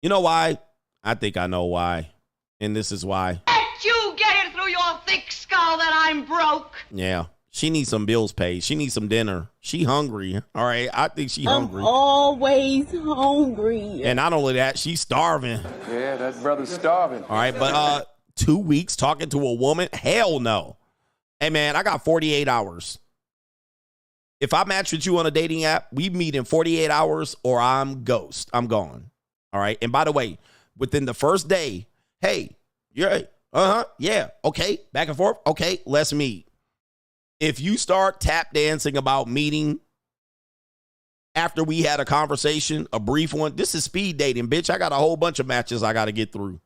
You know why? I think I know why. And this is why. Let you get it through your thick skull that I'm broke. Yeah. She needs some bills paid. She needs some dinner. She hungry. All right. I think she hungry. I'm always hungry. And not only that, she's starving. Yeah, that brother's starving. All right. But 2 weeks talking to a woman? Hell no. Hey, man, I got 48 hours. If I match with you on a dating app, we meet in 48 hours or I'm ghost. I'm gone. All right. And by the way, within the first day, hey, you're yeah, okay, back and forth, okay, let's meet. If you start tap dancing about meeting after we had a conversation, a brief one, this is speed dating, bitch. I got a whole bunch of matches I got to get through.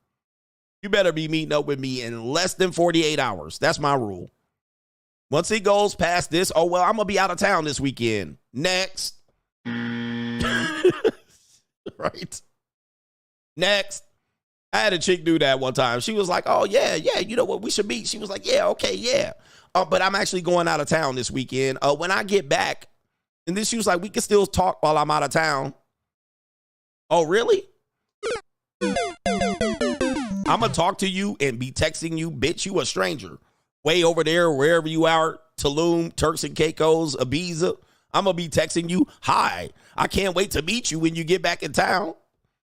You better be meeting up with me in less than 48 hours. That's my rule. Once it goes past this, oh, well, I'm going to be out of town this weekend. Next. Right? Next. I had a chick do that one time. She was like, oh, yeah, you know what, we should meet. She was like, yeah, okay, yeah. But I'm actually going out of town this weekend. When I get back, and then she was like, we can still talk while I'm out of town. Oh, really? I'm going to talk to you and be texting you, bitch, you a stranger. Way over there, wherever you are, Tulum, Turks and Caicos, Ibiza. I'm going to be texting you, hi, I can't wait to meet you when you get back in town.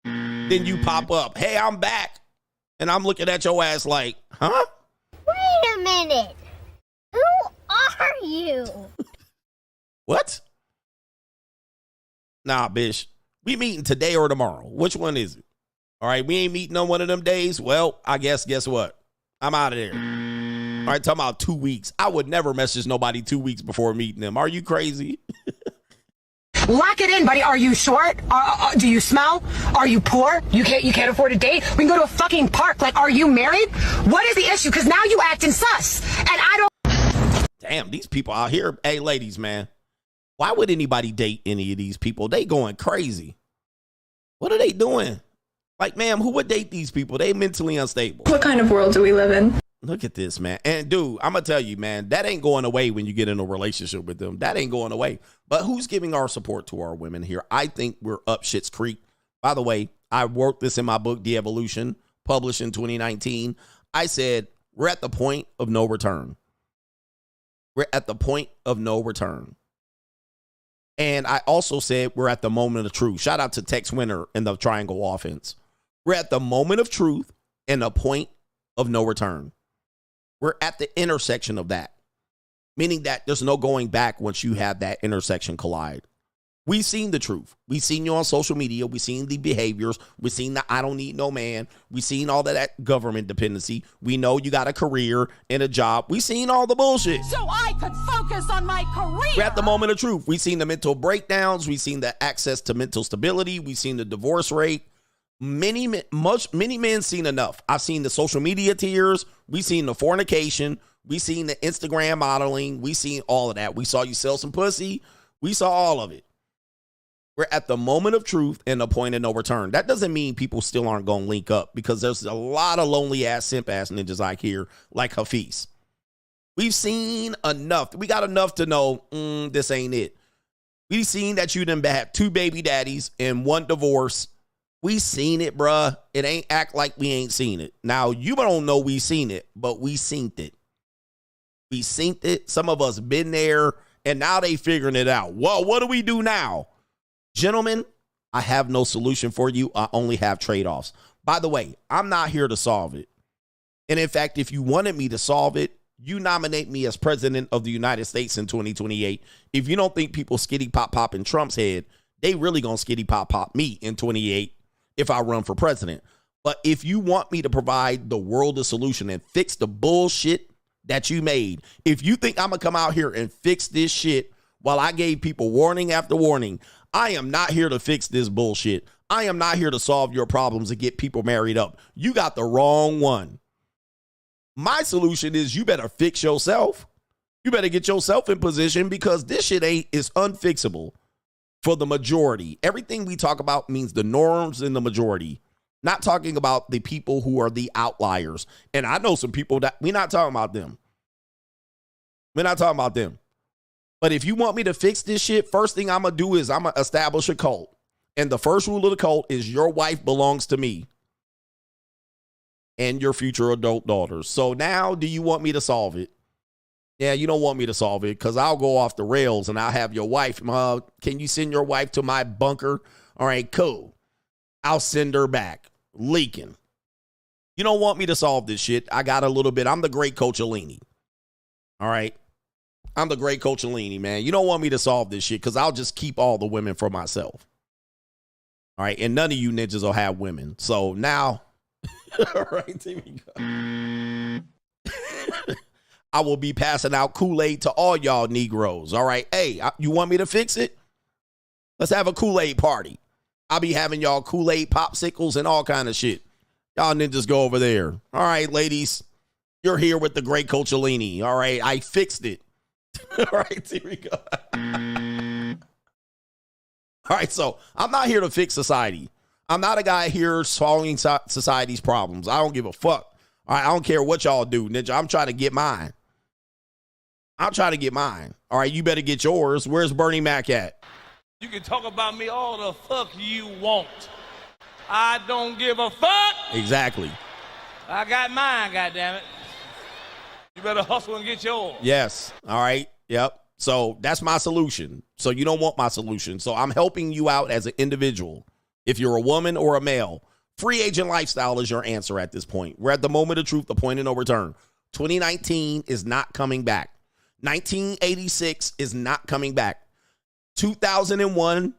Then you pop up, hey, I'm back. And I'm looking at your ass like, huh? Wait a minute. Who are you? What? Nah, bitch. We meeting today or tomorrow. Which one is it? All right, we ain't meeting on one of them days. Well, I guess what? I'm out of there. All right, talking about 2 weeks. I would never message nobody 2 weeks before meeting them. Are you crazy? Lock it in, buddy. Are you short? Do you smell? Are you poor? You can't afford a date? We can go to a fucking park. Like, are you married? What is the issue? Because now you acting sus. And I don't... Damn, these people out here. Hey, ladies, man. Why would anybody date any of these people? They going crazy. What are they doing? Like, ma'am, who would date these people? They mentally unstable. What kind of world do we live in? Look at this, man. And dude, I'm going to tell you, man, that ain't going away when you get in a relationship with them. That ain't going away. But who's giving our support to our women here? I think we're up shit's creek. By the way, I wrote this in my book, De-Evolution, published in 2019. I said, we're at the point of no return. We're at the point of no return. And I also said, we're at the moment of truth. Shout out to Tex Winter and the Triangle Offense. We're at the moment of truth and the point of no return. We're at the intersection of that, meaning that there's no going back once you have that intersection collide. We've seen the truth. We've seen you on social media. We've seen the behaviors. We've seen the I don't need no man. We've seen all of that government dependency. We know you got a career and a job. We've seen all the bullshit. So I could focus on my career. We're at the moment of truth. We've seen the mental breakdowns. We've seen the access to mental stability. We've seen the divorce rate. Many men seen enough. I've seen the social media tears. We've seen the fornication. We've seen the Instagram modeling. We've seen all of that. We saw you sell some pussy. We saw all of it. We're at the moment of truth and the point of no return. That doesn't mean people still aren't going to link up, because there's a lot of lonely ass simp ass ninjas out here like Hafiz. We've seen enough. We got enough to know this ain't it. We've seen that you done had 2 baby daddies and 1 divorce. We seen it, bruh. It ain't act like we ain't seen it. Now, you don't know we seen it, but we seen it. We seen it. Some of us been there, and now they figuring it out. Well, what do we do now? Gentlemen, I have no solution for you. I only have trade-offs. By the way, I'm not here to solve it. And in fact, if you wanted me to solve it, you nominate me as president of the United States in 2028. If you don't think people skitty pop in Trump's head, they really gonna skitty pop me in 28 if I run for president. But if you want me to provide the world a solution and fix the bullshit that you made, if you think I'm gonna come out here and fix this shit while I gave people warning after warning, I am not here to fix this bullshit. I am not here to solve your problems and get people married up. You got the wrong one. My solution is you better fix yourself. You better get yourself in position because this shit is unfixable for the majority. Everything we talk about means the norms in the majority. Not talking about the people who are the outliers. And I know some people that we're not talking about them. We're not talking about them. But if you want me to fix this shit, first thing I'm going to do is I'm going to establish a cult. And the first rule of the cult is your wife belongs to me and your future adult daughters. So now, do you want me to solve it? Yeah, you don't want me to solve it because I'll go off the rails and I'll have your wife. Can you send your wife to my bunker? All right, cool. I'll send her back, leaking. You don't want me to solve this shit. I got a little bit. I'm the great Coachellini. All right. I'm the great Coachellini, man. You don't want me to solve this shit because I'll just keep all the women for myself. All right. And none of you ninjas will have women. So now, all right, here we go. I will be passing out Kool-Aid to all y'all Negroes. All right. Hey, you want me to fix it? Let's have a Kool-Aid party. I'll be having y'all Kool-Aid popsicles and all kind of shit. Y'all ninjas go over there. All right, ladies. You're here with the great Coachellini. All right. I fixed it. All right. Here we go. All right. So I'm not here to fix society. I'm not a guy here solving society's problems. I don't give a fuck. All right. I don't care what y'all do, ninja. I'm trying to get mine. I'm trying to get mine. All right. You better get yours. Where's Bernie Mac at? You can talk about me all the fuck you want. I don't give a fuck. Exactly. I got mine, goddammit. You better hustle and get yours. Yes. All right. Yep. So that's my solution. So you don't want my solution. So I'm helping you out as an individual. If you're a woman or a male, free agent lifestyle is your answer at this point. We're at the moment of truth, the point of no return. 2019 is not coming back. 1986 is not coming back. 2001,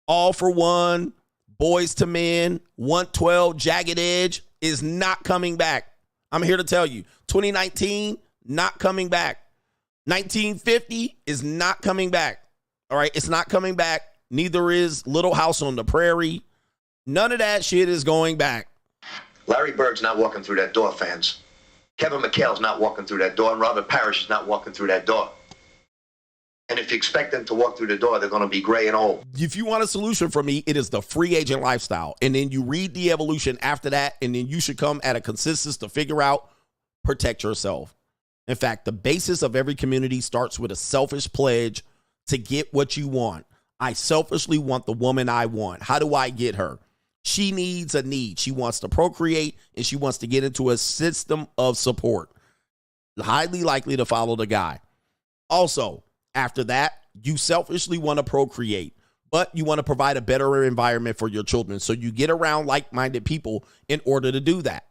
All for One, Boys to Men, 112, Jagged Edge is not coming back. I'm here to tell you, 2019, not coming back. 1950 is not coming back. All right, it's not coming back. Neither is Little House on the Prairie. None of that shit is going back. Larry Bird's not walking through that door, fans. Kevin McHale's not walking through that door, and Robert Parrish is not walking through that door. And if you expect them to walk through the door, they're going to be gray and old. If you want a solution from me, it is the free agent lifestyle. And then you read the evolution after that, and then you should come at a consensus to figure out, protect yourself. In fact, the basis of every community starts with a selfish pledge to get what you want. I selfishly want the woman I want. How do I get her? She needs a need. She wants to procreate, and she wants to get into a system of support. Highly likely to follow the guy. Also, after that, you selfishly want to procreate, but you want to provide a better environment for your children. So you get around like-minded people in order to do that.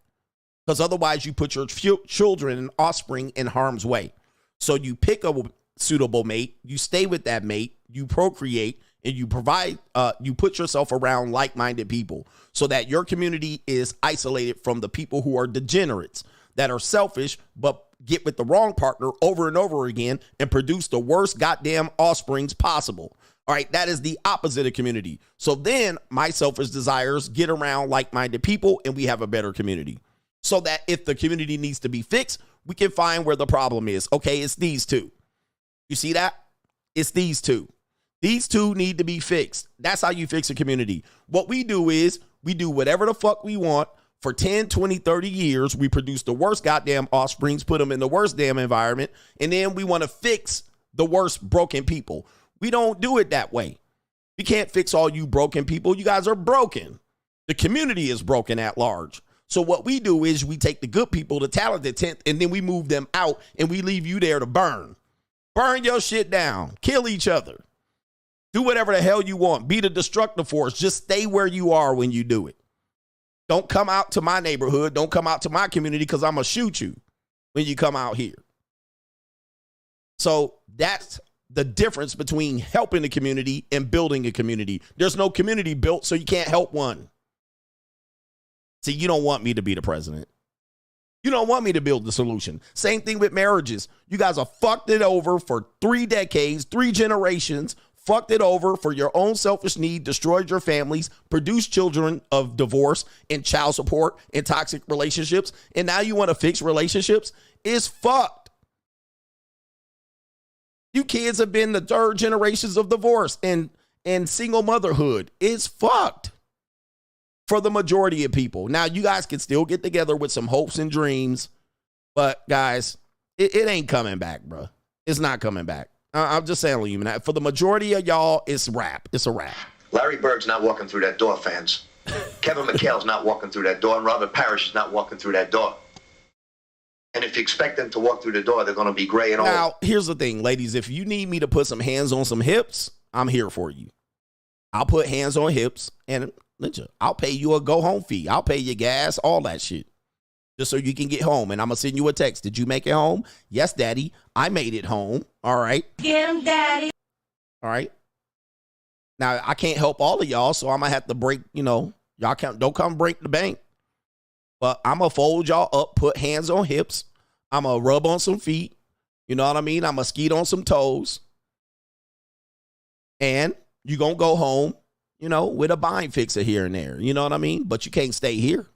Because otherwise you put your children and offspring in harm's way. So you pick a suitable mate, you stay with that mate, you procreate, and you provide, you put yourself around like-minded people so that your community is isolated from the people who are degenerates, that are selfish, but get with the wrong partner over and over again and produce the worst goddamn offsprings possible. All right, that is the opposite of community. So then my selfish desires get around like-minded people and we have a better community. So that if the community needs to be fixed, we can find where the problem is. Okay, it's these two. You see that? It's these two. These two need to be fixed. That's how you fix a community. What we do is we do whatever the fuck we want. For 10, 20, 30 years, we produce the worst goddamn offsprings, put them in the worst damn environment, and then we want to fix the worst broken people. We don't do it that way. We can't fix all you broken people. You guys are broken. The community is broken at large. So what we do is we take the good people, the talented 10th, and then we move them out, and we leave you there to burn. Burn your shit down. Kill each other. Do whatever the hell you want. Be the destructive force. Just stay where you are when you do it. Don't come out to my neighborhood. Don't come out to my community because I'm going to shoot you when you come out here. So that's the difference between helping the community and building a community. There's no community built, so you can't help one. See, you don't want me to be the president. You don't want me to build the solution. Same thing with marriages. You guys have fucked it over for 3 decades, 3 generations, fucked it over for your own selfish need, destroyed your families, produced children of divorce and child support and toxic relationships, and now you want to fix relationships? It's fucked. You kids have been the third generations of divorce and single motherhood. It's fucked for the majority of people. Now, you guys can still get together with some hopes and dreams, but guys, it ain't coming back, bro. It's not coming back. I'm just saying, you, man. For the majority of y'all, it's rap. It's a rap. Larry Bird's not walking through that door, fans. Kevin McHale's not walking through that door, and Robert Parrish is not walking through that door. And if you expect them to walk through the door, they're going to be gray and old. Now, here's the thing, ladies. If you need me to put some hands on some hips, I'm here for you. I'll put hands on hips, and I'll pay you a go-home fee. I'll pay your gas, all that shit, just so you can get home. And I'm going to send you a text. Did you make it home? Yes, Daddy. I made it home. All right. Get him, Daddy. All right. Now, I can't help all of y'all, so I'm going to have to break, y'all don't come break the bank. But I'm going to fold y'all up, put hands on hips. I'm going to rub on some feet. You know what I mean? I'm going to skeet on some toes. And you're going to go home, with a bind fixer here and there. You know what I mean? But you can't stay here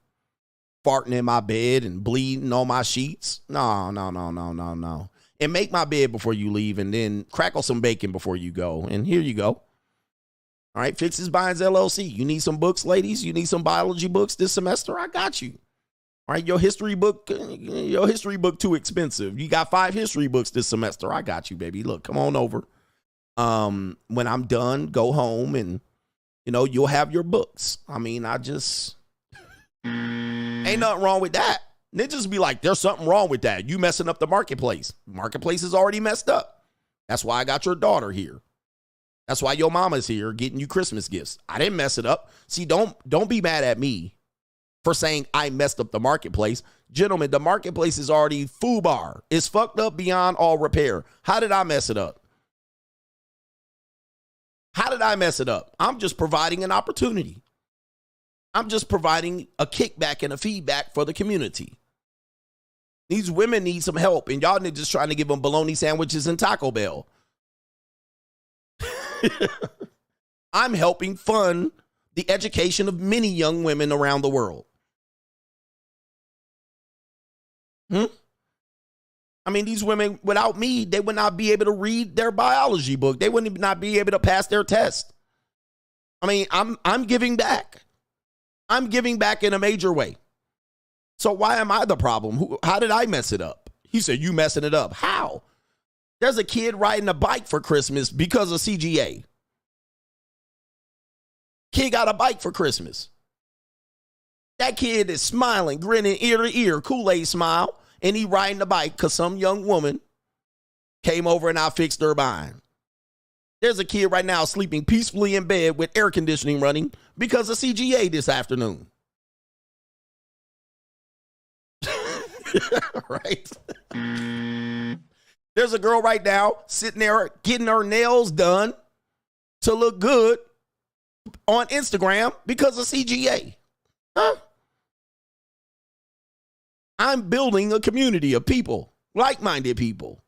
farting in my bed and bleeding on my sheets. No. And make my bed before you leave, and then crackle some bacon before you go. And here you go. All right, Fixes Binds LLC. You need some books, ladies? You need some biology books this semester? I got you. All right, your history book too expensive. You got 5 history books this semester. I got you, baby. Look, come on over. When I'm done, go home and, you'll have your books. I mean, ain't nothing wrong with that. Niggas be like, there's something wrong with that. You messing up the marketplace. Marketplace is already messed up. That's why I got your daughter here. That's why your mama's here getting you Christmas gifts. I didn't mess it up. See, don't be mad at me for saying I messed up the marketplace. Gentlemen, the marketplace is already foobar. It's fucked up beyond all repair. How did I mess it up? How did I mess it up? I'm just providing an opportunity. I'm just providing a kickback and a feedback for the community. These women need some help, and y'all just trying to give them bologna sandwiches and Taco Bell. I'm helping fund the education of many young women around the world. I mean, these women, without me, they would not be able to read their biology book. They would not be able to pass their test. I mean, I'm giving back. I'm giving back in a major way. So why am I the problem? How did I mess it up? He said, you messing it up. How? There's a kid riding a bike for Christmas because of CGA. Kid got a bike for Christmas. That kid is smiling, grinning ear to ear, Kool-Aid smile, and he riding the bike because some young woman came over and I fixed her bind. There's a kid right now sleeping peacefully in bed with air conditioning running because of CGA this afternoon. Right? There's a girl right now sitting there getting her nails done to look good on Instagram because of CGA. Huh? I'm building a community of people, like-minded people.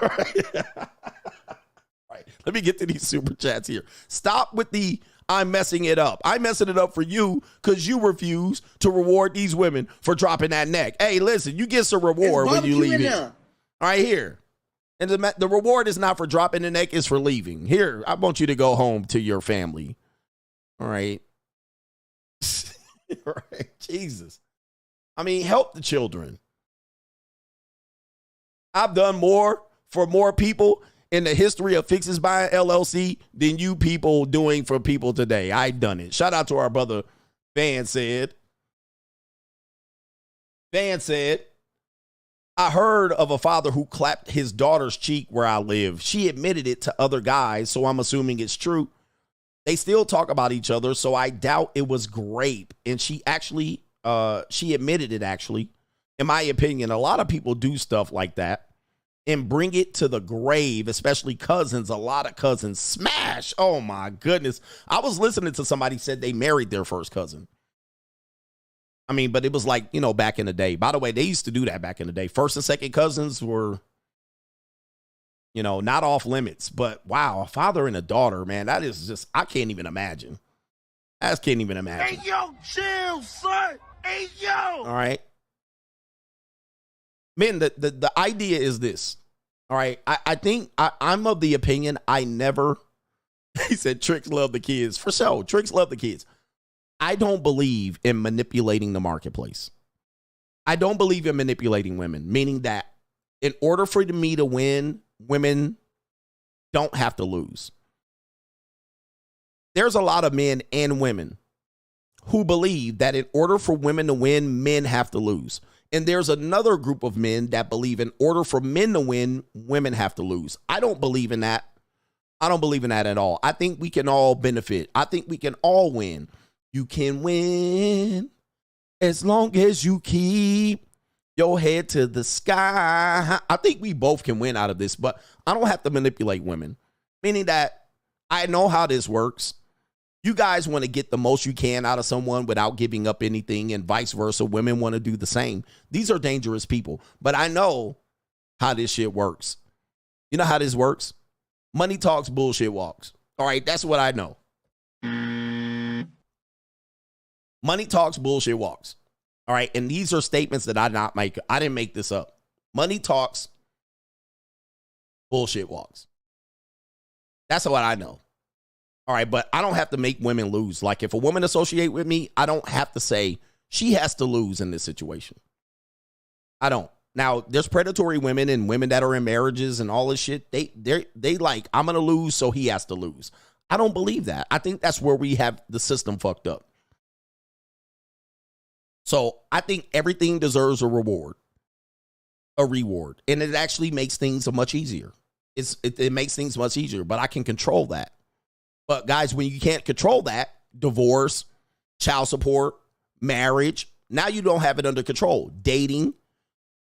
Right. Let me get to these super chats here. Stop with the I'm messing it up. I'm messing it up for you because you refuse to reward these women for dropping that neck. Hey, listen, you get some reward when you leave here. All right, here. And the reward is not for dropping the neck, it's for leaving. Here, I want you to go home to your family. All right. Right. Jesus. I mean, help the children. I've done more for more people in the history of Fixes by LLC than you people doing for people today. I've done it. Shout out to our brother Van said. I heard of a father who clapped his daughter's cheek where I live. She admitted it to other guys, so I'm assuming it's true. They still talk about each other, so I doubt it was grape. And she admitted it actually. In my opinion, a lot of people do stuff like that and bring it to the grave, especially cousins. A lot of cousins smash. Oh my goodness. I was listening to somebody said they married their first cousin. I mean, but it was like, back in the day. By the way, they used to do that back in the day. First and second cousins were You know, not off limits, but wow, a father and a daughter, man, that is just, I can't even imagine. I just can't even imagine. Hey, yo, chill, son. Hey, yo. All right. Man, the idea is this. All right. I think I'm of the opinion I never, he said tricks love the kids. For sure. Tricks love the kids. I don't believe in manipulating the marketplace. I don't believe in manipulating women, meaning that in order for me to win, women don't have to lose. There's a lot of men and women who believe that in order for women to win, men have to lose. And there's another group of men that believe in order for men to win, women have to lose. I don't believe in that. I don't believe in that at all. I think we can all benefit. I think we can all win. You can win as long as you keep your head to the sky. I think we both can win out of this, but I don't have to manipulate women, meaning that I know how this works. You guys want to get the most you can out of someone without giving up anything, and vice versa. Women want to do the same. These are dangerous people, but I know how this shit works. You know how this works? Money talks, bullshit walks. All right, that's what I know. Money talks, bullshit walks. All right, and these are statements that I didn't make this up. Money talks, bullshit walks. That's what I know. All right, but I don't have to make women lose. Like if a woman associate with me, I don't have to say she has to lose in this situation. I don't. Now, there's predatory women and women that are in marriages and all this shit. They like, I'm going to lose, so he has to lose. I don't believe that. I think that's where we have the system fucked up. So I think everything deserves a reward. And it actually makes things much easier. It makes things much easier, but I can control that. But guys, when you can't control that, divorce, child support, marriage, now you don't have it under control. Dating,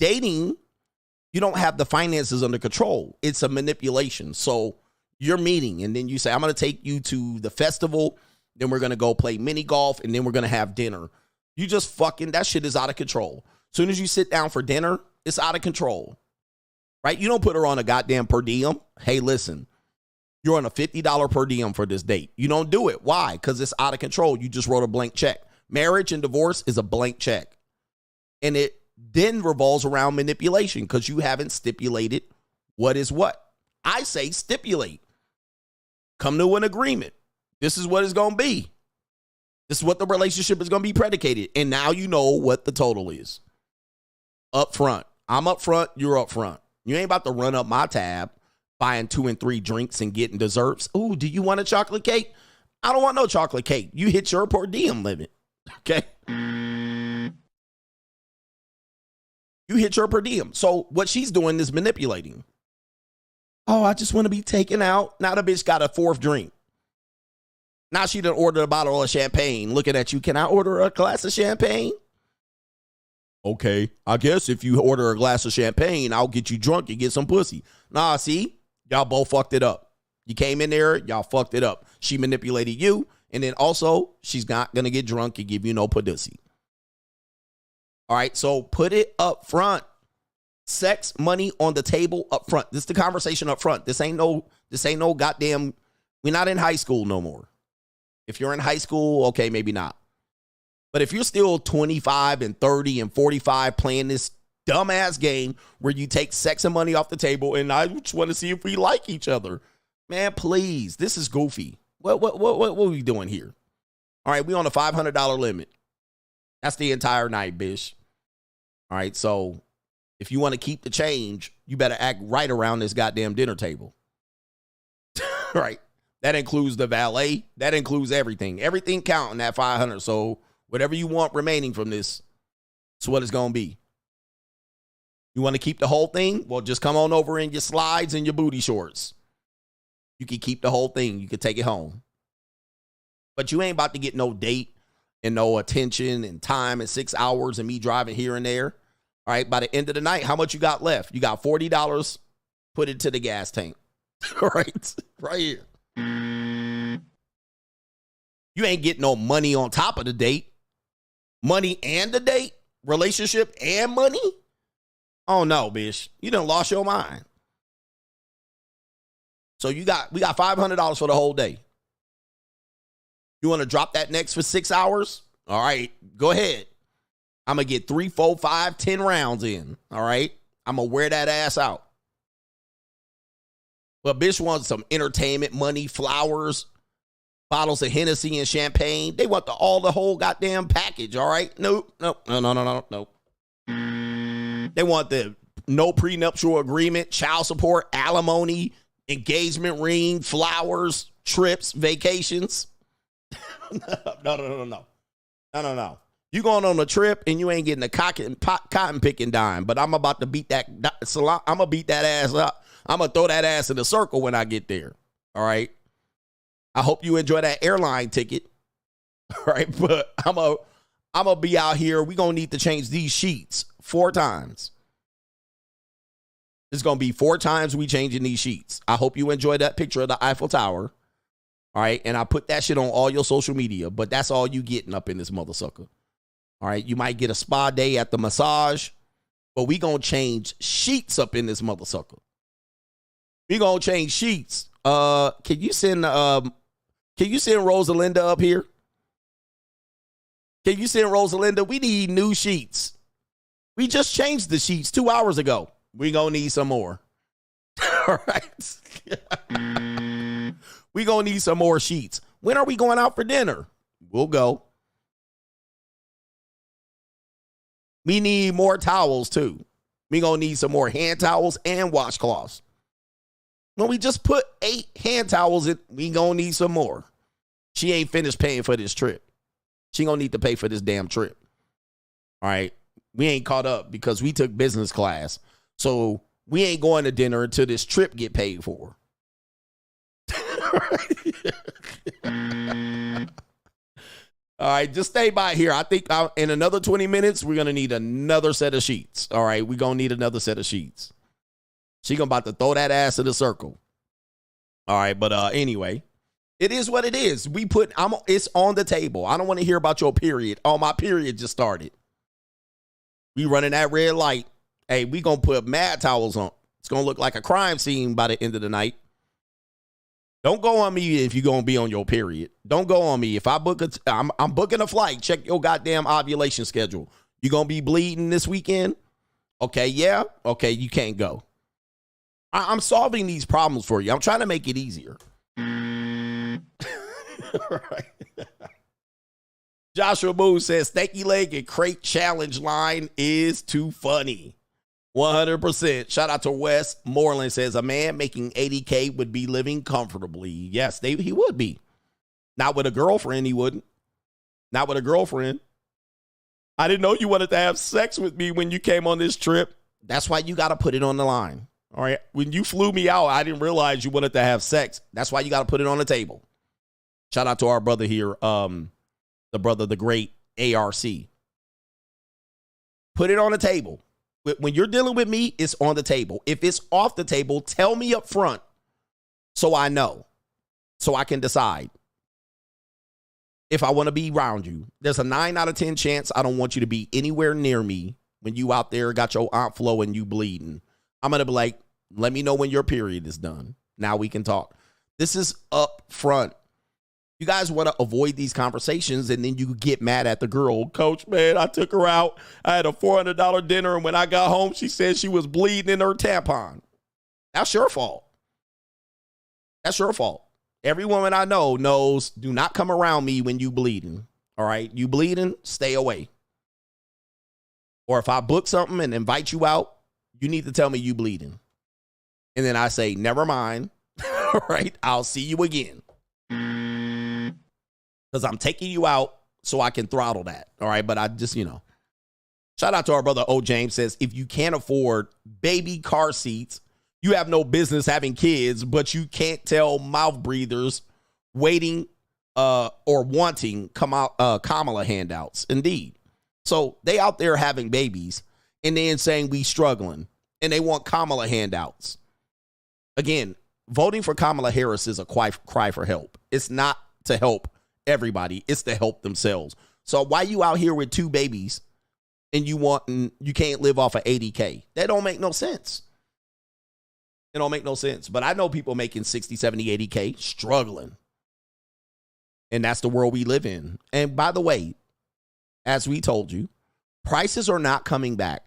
you don't have the finances under control. It's a manipulation. So you're meeting, and then you say, I'm going to take you to the festival, then we're going to go play mini golf, and then we're going to have dinner. You just fucking, that shit is out of control. As soon as you sit down for dinner, it's out of control. Right? You don't put her on a goddamn per diem. Hey, listen, you're on a $50 per diem for this date. You don't do it. Why? Because it's out of control. You just wrote a blank check. Marriage and divorce is a blank check. And it then revolves around manipulation because you haven't stipulated what is what. I say stipulate. Come to an agreement. This is what it's going to be. This is what the relationship is going to be predicated. And now you know what the total is. Up front. I'm up front. You're up front. You ain't about to run up my tab buying 2 and 3 drinks and getting desserts. Ooh, do you want a chocolate cake? I don't want no chocolate cake. You hit your per diem limit. Okay? You hit your per diem. So what she's doing is manipulating. Oh, I just want to be taken out. Now the bitch got a 4th drink. Now she done ordered a bottle of champagne. Looking at you, can I order a glass of champagne? Okay, I guess if you order a glass of champagne, I'll get you drunk and get some pussy. Nah, see? Y'all both fucked it up. You came in there, y'all fucked it up. She manipulated you, and then also, she's not going to get drunk and give you no pussy. All right, so put it up front. Sex, money on the table up front. This is the conversation up front. This ain't no goddamn, we're not in high school no more. If you're in high school, okay, maybe not. But if you're still 25 and 30 and 45 playing this dumbass game where you take sex and money off the table and I just want to see if we like each other, man, please, this is goofy. What are we doing here? All right, we on a $500 limit. That's the entire night, bitch. All right, so if you want to keep the change, you better act right around this goddamn dinner table. Right? That includes the valet. That includes everything. Everything counting that 500. So whatever you want remaining from this, it's what it's going to be. You want to keep the whole thing? Well, just come on over in your slides and your booty shorts. You can keep the whole thing. You can take it home. But you ain't about to get no date and no attention and time and 6 hours and me driving here and there. All right, by the end of the night, how much you got left? You got $40. Put it to the gas tank. All right, right here. You ain't getting no money on top of the date. Money and the date? Relationship and money? Oh, no, bitch. You done lost your mind. So we got $500 for the whole day. You want to drop that next for 6 hours? All right, go ahead. I'm going to get 3, 4, 5, 10 rounds in. All right. I'm going to wear that ass out. But bitch wants some entertainment money, flowers, bottles of Hennessy and champagne. They want the whole goddamn package. All right. Nope. They want the no prenuptial agreement, child support, alimony, engagement ring, flowers, trips, vacations. No. You going on a trip and you ain't getting a cotton picking dime, but I'm about to beat that. I'm gonna beat that ass up. I'm gonna throw that ass in a circle when I get there. All right. I hope you enjoy that airline ticket. All right, but I'm gonna be out here. We gonna need to change these sheets 4 times. It's gonna be 4 times we changing these sheets. I hope you enjoy that picture of the Eiffel Tower. All right, and I put that shit on all your social media, but that's all you getting up in this mother sucker. All right, you might get a spa day at the massage, but we gonna change sheets up in this mother sucker. We gonna change sheets. Can you send Rosalinda up here? Can you send Rosalinda? We need new sheets. We just changed the sheets 2 hours ago. We gonna need some more. All right. We gonna need some more sheets. When are we going out for dinner? We'll go. We need more towels too. We gonna need some more hand towels and washcloths. When we just put 8 hand towels in, we gonna need some more. She ain't finished paying for this trip. She gonna need to pay for this damn trip. All right. We ain't caught up because we took business class. So we ain't going to dinner until this trip get paid for. All right, just stay by here. I think in another 20 minutes, we're going to need another set of sheets. All right, we're going to need another set of sheets. She going to about to throw that ass in the circle. All right, but anyway, it is what it is. It's on the table. I don't want to hear about your period. Oh, my period just started. We running that red light. Hey, we going to put mad towels on. It's going to look like a crime scene by the end of the night. Don't go on me if you're going to be on your period. Don't go on me. If I'm booking a flight, check your goddamn ovulation schedule. You going to be bleeding this weekend? Okay, yeah? Okay, you can't go. I'm solving these problems for you. I'm trying to make it easier. Right. Joshua Moon says, Stanky Leg and Crate Challenge line is too funny. 100%. Shout out to Wes. Moreland says, a man making $80K would be living comfortably. Yes, he would be. Not with a girlfriend, he wouldn't. Not with a girlfriend. I didn't know you wanted to have sex with me when you came on this trip. That's why you got to put it on the line. All right. When you flew me out, I didn't realize you wanted to have sex. That's why you got to put it on the table. Shout out to our brother here, the great ARC. Put it on the table. When you're dealing with me, it's on the table. If it's off the table, tell me up front so I know, so I can decide if I want to be around you. There's a 9 out of 10 chance I don't want you to be anywhere near me when you out there got your aunt flow and you bleeding. I'm going to be like, let me know when your period is done. Now we can talk. This is up front. You guys want to avoid these conversations and then you get mad at the girl. Coach, man, I took her out. I had a $400 dinner, and when I got home, she said she was bleeding in her tampon. That's your fault. That's your fault. Every woman I know knows, do not come around me when you bleeding. All right? You bleeding, stay away. Or if I book something and invite you out, you need to tell me you bleeding. And then I say, never mind. All right? I'll see you again. Because I'm taking you out so I can throttle that. All right. But I just, shout out to our brother O. James says, if you can't afford baby car seats, you have no business having kids, but you can't tell mouth breathers waiting or wanting Kamala handouts. Indeed. So they out there having babies and then saying we struggling and they want Kamala handouts. Again, voting for Kamala Harris is a cry for help. It's not to help everybody. It's to help themselves. So why you out here with 2 babies and you can't live off of $80K? That don't make no sense. It don't make no sense. But I know people making 60, 70, 80K struggling. And that's the world we live in. And by the way, as we told you, prices are not coming back.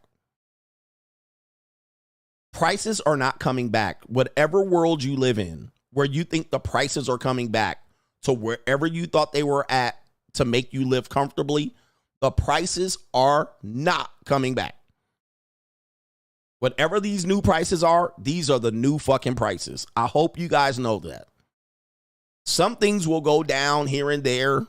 Prices are not coming back. Whatever world you live in, where you think the prices are coming back to wherever you thought they were at to make you live comfortably, the prices are not coming back. Whatever these new prices are, these are the new fucking prices. I hope you guys know that. Some things will go down here and there.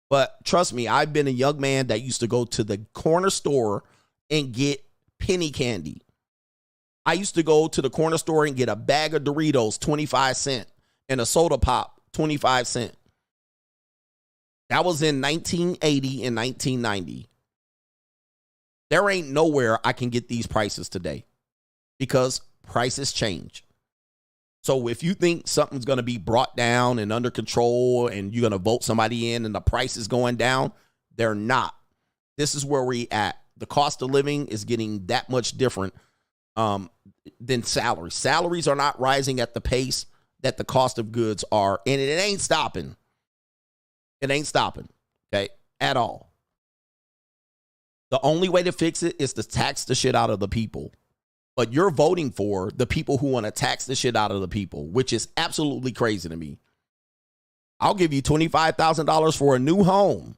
But trust me, I've been a young man that used to go to the corner store and get penny candy. I used to go to the corner store and get a bag of Doritos, 25 cents, and a soda pop, 25 cents. That was in 1980 and 1990. There ain't nowhere I can get these prices today because prices change. So if you think something's going to be brought down and under control and you're going to vote somebody in and the price is going down, they're not. This is where we're at. The cost of living is getting that much different than salaries. Salaries are not rising at the pace that the cost of goods are, and it ain't stopping. It ain't stopping, okay, at all. The only way to fix it is to tax the shit out of the people. But you're voting for the people who want to tax the shit out of the people, which is absolutely crazy to me. I'll give you $25,000 for a new home.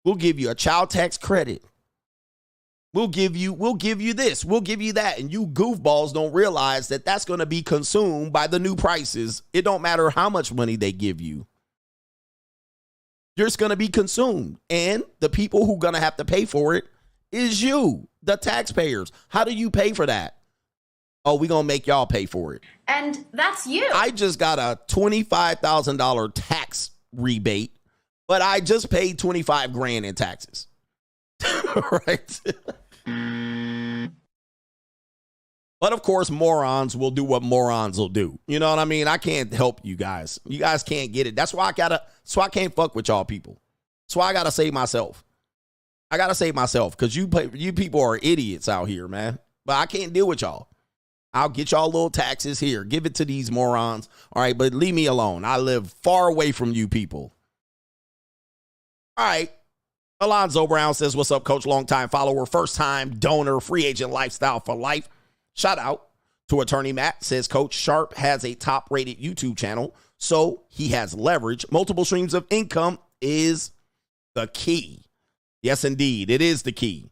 We'll give you a child tax credit. We'll give you this. We'll give you that. And you goofballs don't realize that that's going to be consumed by the new prices. It don't matter how much money they give you. You're just going to be consumed. And the people who are going to have to pay for it is you, the taxpayers. How do you pay for that? Oh, we're going to make y'all pay for it. And that's you. I just got a $25,000 tax rebate, but I just paid $25,000 in taxes. Right? But of course, morons will do what morons will do. You know what I mean? I can't help you guys. You guys can't get it. That's why I can't fuck with y'all people. That's why I gotta save myself. I gotta save myself because you people are idiots out here, man. But I can't deal with y'all. I'll get y'all little taxes here. Give it to these morons. All right, but leave me alone. I live far away from you people. All right. Alonzo Brown says, what's up, coach? Long-time follower, first-time donor, free agent lifestyle for life. Shout out to attorney Matt. Says, Coach Sharp has a top-rated YouTube channel, so he has leverage. Multiple streams of income is the key. Yes, indeed. It is the key.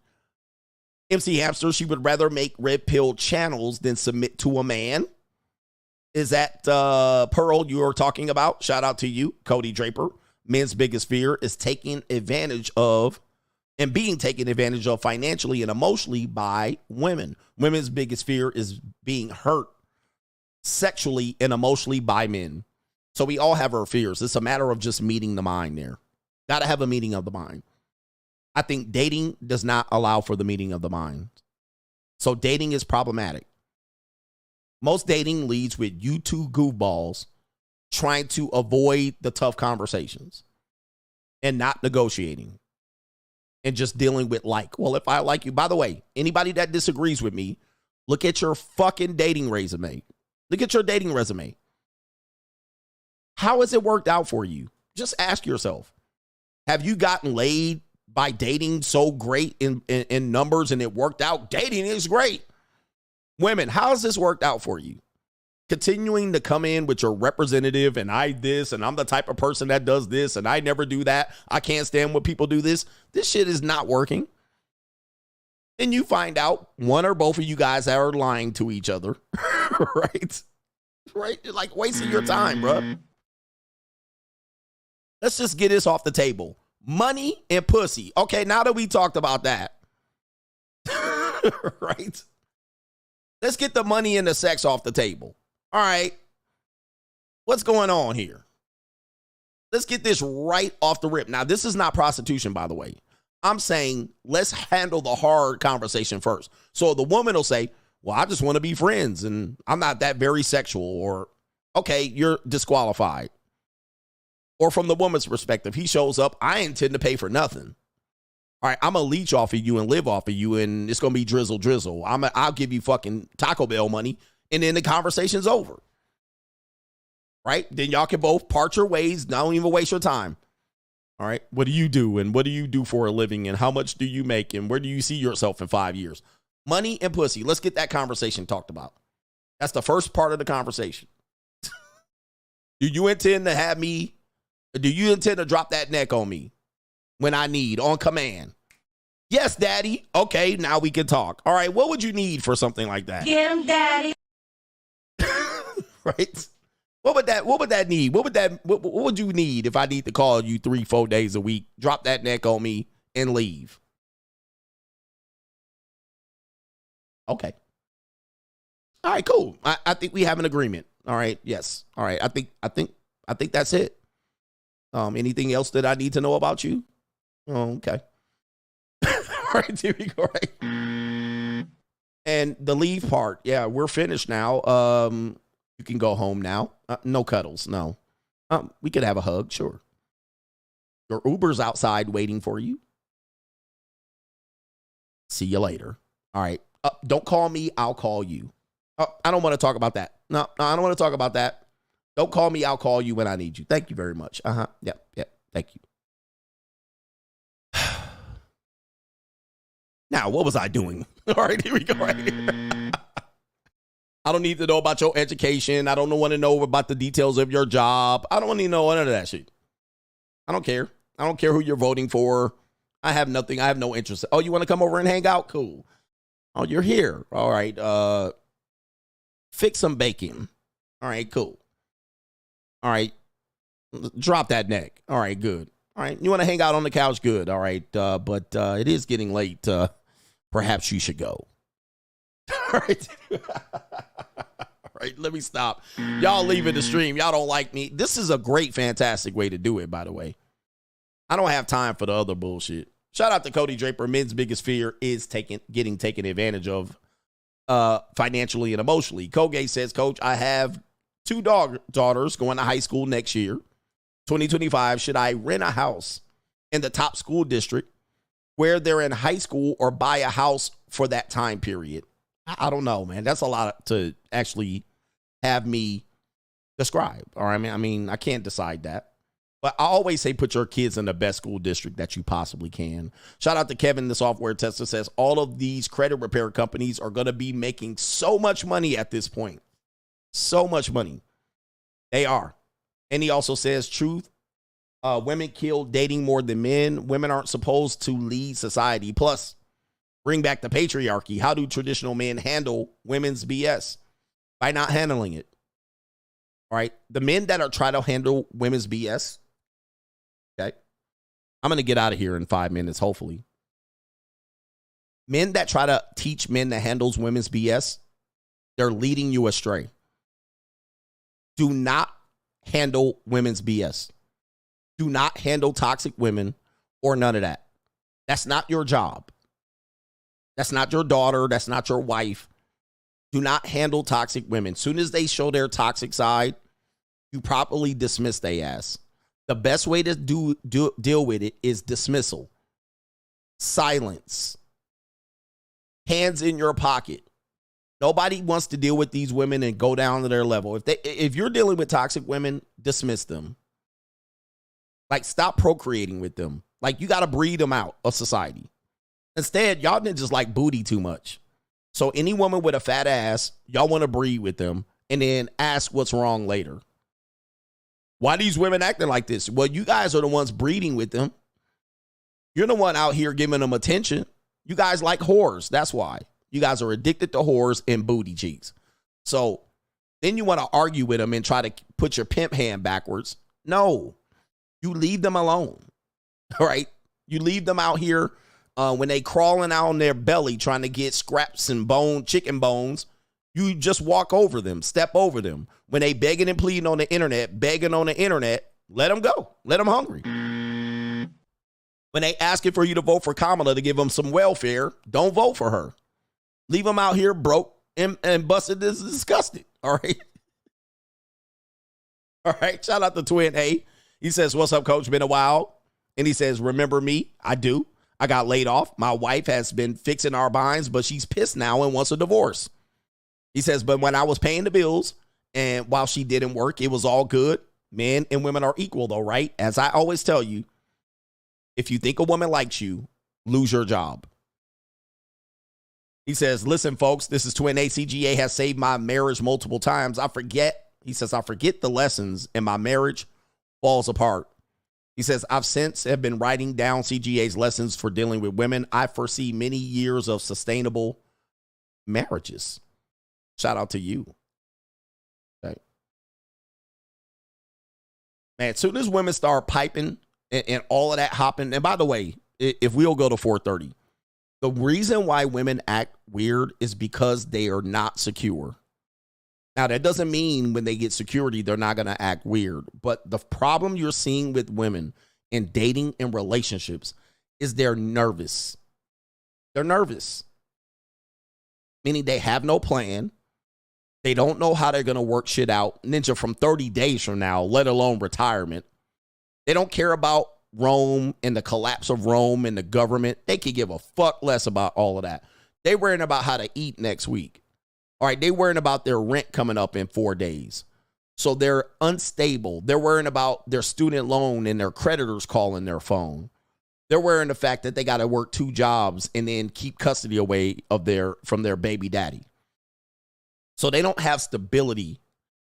MC Hamster, she would rather make red pill channels than submit to a man. Is that Pearl you are talking about? Shout out to you, Cody Draper. Men's biggest fear is taking advantage of and being taken advantage of financially and emotionally by women. Women's biggest fear is being hurt sexually and emotionally by men. So we all have our fears. It's a matter of just meeting the mind there. Got to have a meeting of the mind. I think dating does not allow for the meeting of the mind. So dating is problematic. Most dating leads with you two goofballs trying to avoid the tough conversations and not negotiating and just dealing with well, if I like you, by the way, anybody that disagrees with me, look at your fucking dating resume. Look at your dating resume. How has it worked out for you? Just ask yourself, have you gotten laid by dating so great in numbers and it worked out? Dating is great. Women, how has this worked out for you? Continuing to come in with your representative and I this and I'm the type of person that does this and I never do that. I can't stand when people do this. This shit is not working. And you find out one or both of you guys are lying to each other. Right? Right? Like wasting your time, bro. Let's just get this off the table. Money and pussy. Okay, now that we talked about that. Right? Let's get the money and the sex off the table. All right, what's going on here? Let's get this right off the rip. Now, this is not prostitution, by the way. I'm saying let's handle the hard conversation first. So the woman will say, well, I just want to be friends and I'm not that very sexual, or, okay, you're disqualified. Or from the woman's perspective, he shows up, I intend to pay for nothing. All right, I'm going to leech off of you and live off of you, and it's going to be drizzle. I'll give you fucking Taco Bell money, and then the conversation's over. Right? Then y'all can both part your ways. Don't even waste your time. All right, what do you do, and what do you do for a living, and how much do you make, and where do you see yourself in 5 years? Money and pussy. Let's get that conversation talked about. That's the first part of the conversation. Do you intend to drop that neck on me when I need, on command? Yes, daddy. Okay, now we can talk. All right, what would you need for something like that? Get him, daddy. Right? What would that need? What would you need if I need to call you 3-4 days a week, drop that neck on me, and leave? Okay. All right, cool. I think we have an agreement. All right, yes. All right, I think that's it. Anything else that I need to know about you? Oh, okay. All right, here we go. Right. And the leave part, yeah, we're finished now. You can go home now. No cuddles, no. We could have a hug, sure. Your Uber's outside waiting for you. See you later. All right. Don't call me. I'll call you. I don't want to talk about that. No, I don't want to talk about that. Don't call me. I'll call you when I need you. Thank you very much. Yep. Thank you. Now, what was I doing? All right, here we go. Right here. I don't need to know about your education. I don't want to know about the details of your job. I don't want to know none of that shit. I don't care. I don't care who you're voting for. I have nothing. I have no interest. Oh, you want to come over and hang out? Cool. Oh, you're here. All right. Fix some bacon. All right, cool. All right. Drop that neck. All right, good. All right. You want to hang out on the couch? Good. All right. But it is getting late. Perhaps you should go. All right. All right, let me stop. Y'all leaving the stream. Y'all don't like me. This is a great, fantastic way to do it, by the way. I don't have time for the other bullshit. Shout out to Cody Draper. Men's biggest fear is getting taken advantage of financially and emotionally. Colgate says, Coach, I have 2 daughters going to high school next year, 2025. Should I rent a house in the top school district where they're in high school or buy a house for that time period? I don't know, man. That's a lot to actually have me describe. All right, I mean, I can't decide that. But I always say put your kids in the best school district that you possibly can. Shout out to Kevin, the software tester, says all of these credit repair companies are going to be making so much money at this point. So much money. They are. And he also says, truth, women kill dating more than men. Women aren't supposed to lead society. Plus, bring back the patriarchy. How do traditional men handle women's BS? By not handling it. All right. The men that are trying to handle women's BS. Okay. I'm going to get out of here in 5 minutes, hopefully. Men that try to teach men that handles women's BS, they're leading you astray. Do not handle women's BS. Do not handle toxic women or none of that. That's not your job. That's not your daughter. That's not your wife. Do not handle toxic women. Soon as they show their toxic side, you properly dismiss their ass. The best way to deal with it is dismissal. Silence. Hands in your pocket. Nobody wants to deal with these women and go down to their level. If you're dealing with toxic women, dismiss them. Like, stop procreating with them. Like, you got to breed them out of society. Instead, y'all just like booty too much. So any woman with a fat ass, y'all want to breed with them and then ask what's wrong later. Why are these women acting like this? Well, you guys are the ones breeding with them. You're the one out here giving them attention. You guys like whores. That's why. You guys are addicted to whores and booty cheeks. So then you want to argue with them and try to put your pimp hand backwards. No, you leave them alone. All right. You leave them out here when they crawling out on their belly trying to get scraps and chicken bones. You just walk over them, step over them. When they begging and pleading on the internet, let them go. Let them hungry. When they asking for you to vote for Kamala to give them some welfare, don't vote for her. Leave them out here broke and busted and disgusted. All right. All right. Shout out to Twin A. He says, what's up, Coach? Been a while. And he says, remember me? I do. I got laid off. My wife has been fixing our binds, but she's pissed now and wants a divorce. He says, but when I was paying the bills and while she didn't work, it was all good. Men and women are equal though, right? As I always tell you, if you think a woman likes you, lose your job. He says, listen, folks, this is Twin A. CGA has saved my marriage multiple times. I forget the lessons and my marriage falls apart. He says, I've since have been writing down CGA's lessons for dealing with women. I foresee many years of sustainable marriages. Shout out to you. Okay. Man, as soon as women start piping and all of that hopping, and by the way, if we'll go to 4:30, the reason why women act weird is because they are not secure. Now, that doesn't mean when they get security, they're not going to act weird. But the problem you're seeing with women in dating and relationships is they're nervous. They're nervous, meaning they have no plan. They don't know how they're going to work shit out, ninja, from 30 days from now, let alone retirement. They don't care about Rome and the collapse of Rome and the government. They could give a fuck less about all of that. They worrying about how to eat next week. All right, they worrying about their rent coming up in 4 days. So they're unstable. They're worrying about their student loan and their creditors calling their phone. They're worrying the fact that they got to work 2 jobs and then keep custody away from their baby daddy. So they don't have stability.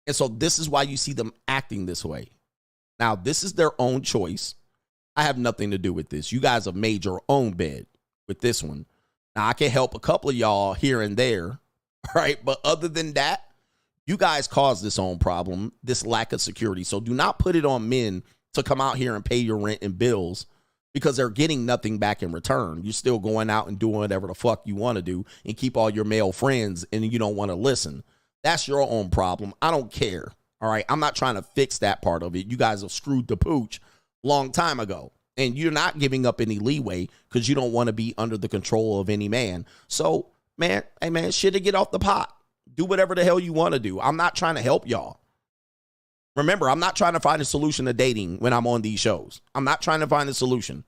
And so this is why you see them acting this way. Now, this is their own choice. I have nothing to do with this. You guys have made your own bed with this one. Now, I can help a couple of y'all here and there, all right? But other than that, you guys caused this own problem, this lack of security. So do not put it on men to come out here and pay your rent and bills because they're getting nothing back in return. You're still going out and doing whatever the fuck you want to do and keep all your male friends and you don't want to listen. That's your own problem. I don't care, all right? I'm not trying to fix that part of it. You guys have screwed the pooch long time ago. And you're not giving up any leeway because you don't want to be under the control of any man. So, man, hey, man, shit to get off the pot. Do whatever the hell you want to do. I'm not trying to help y'all. Remember, I'm not trying to find a solution to dating when I'm on these shows. I'm not trying to find a solution.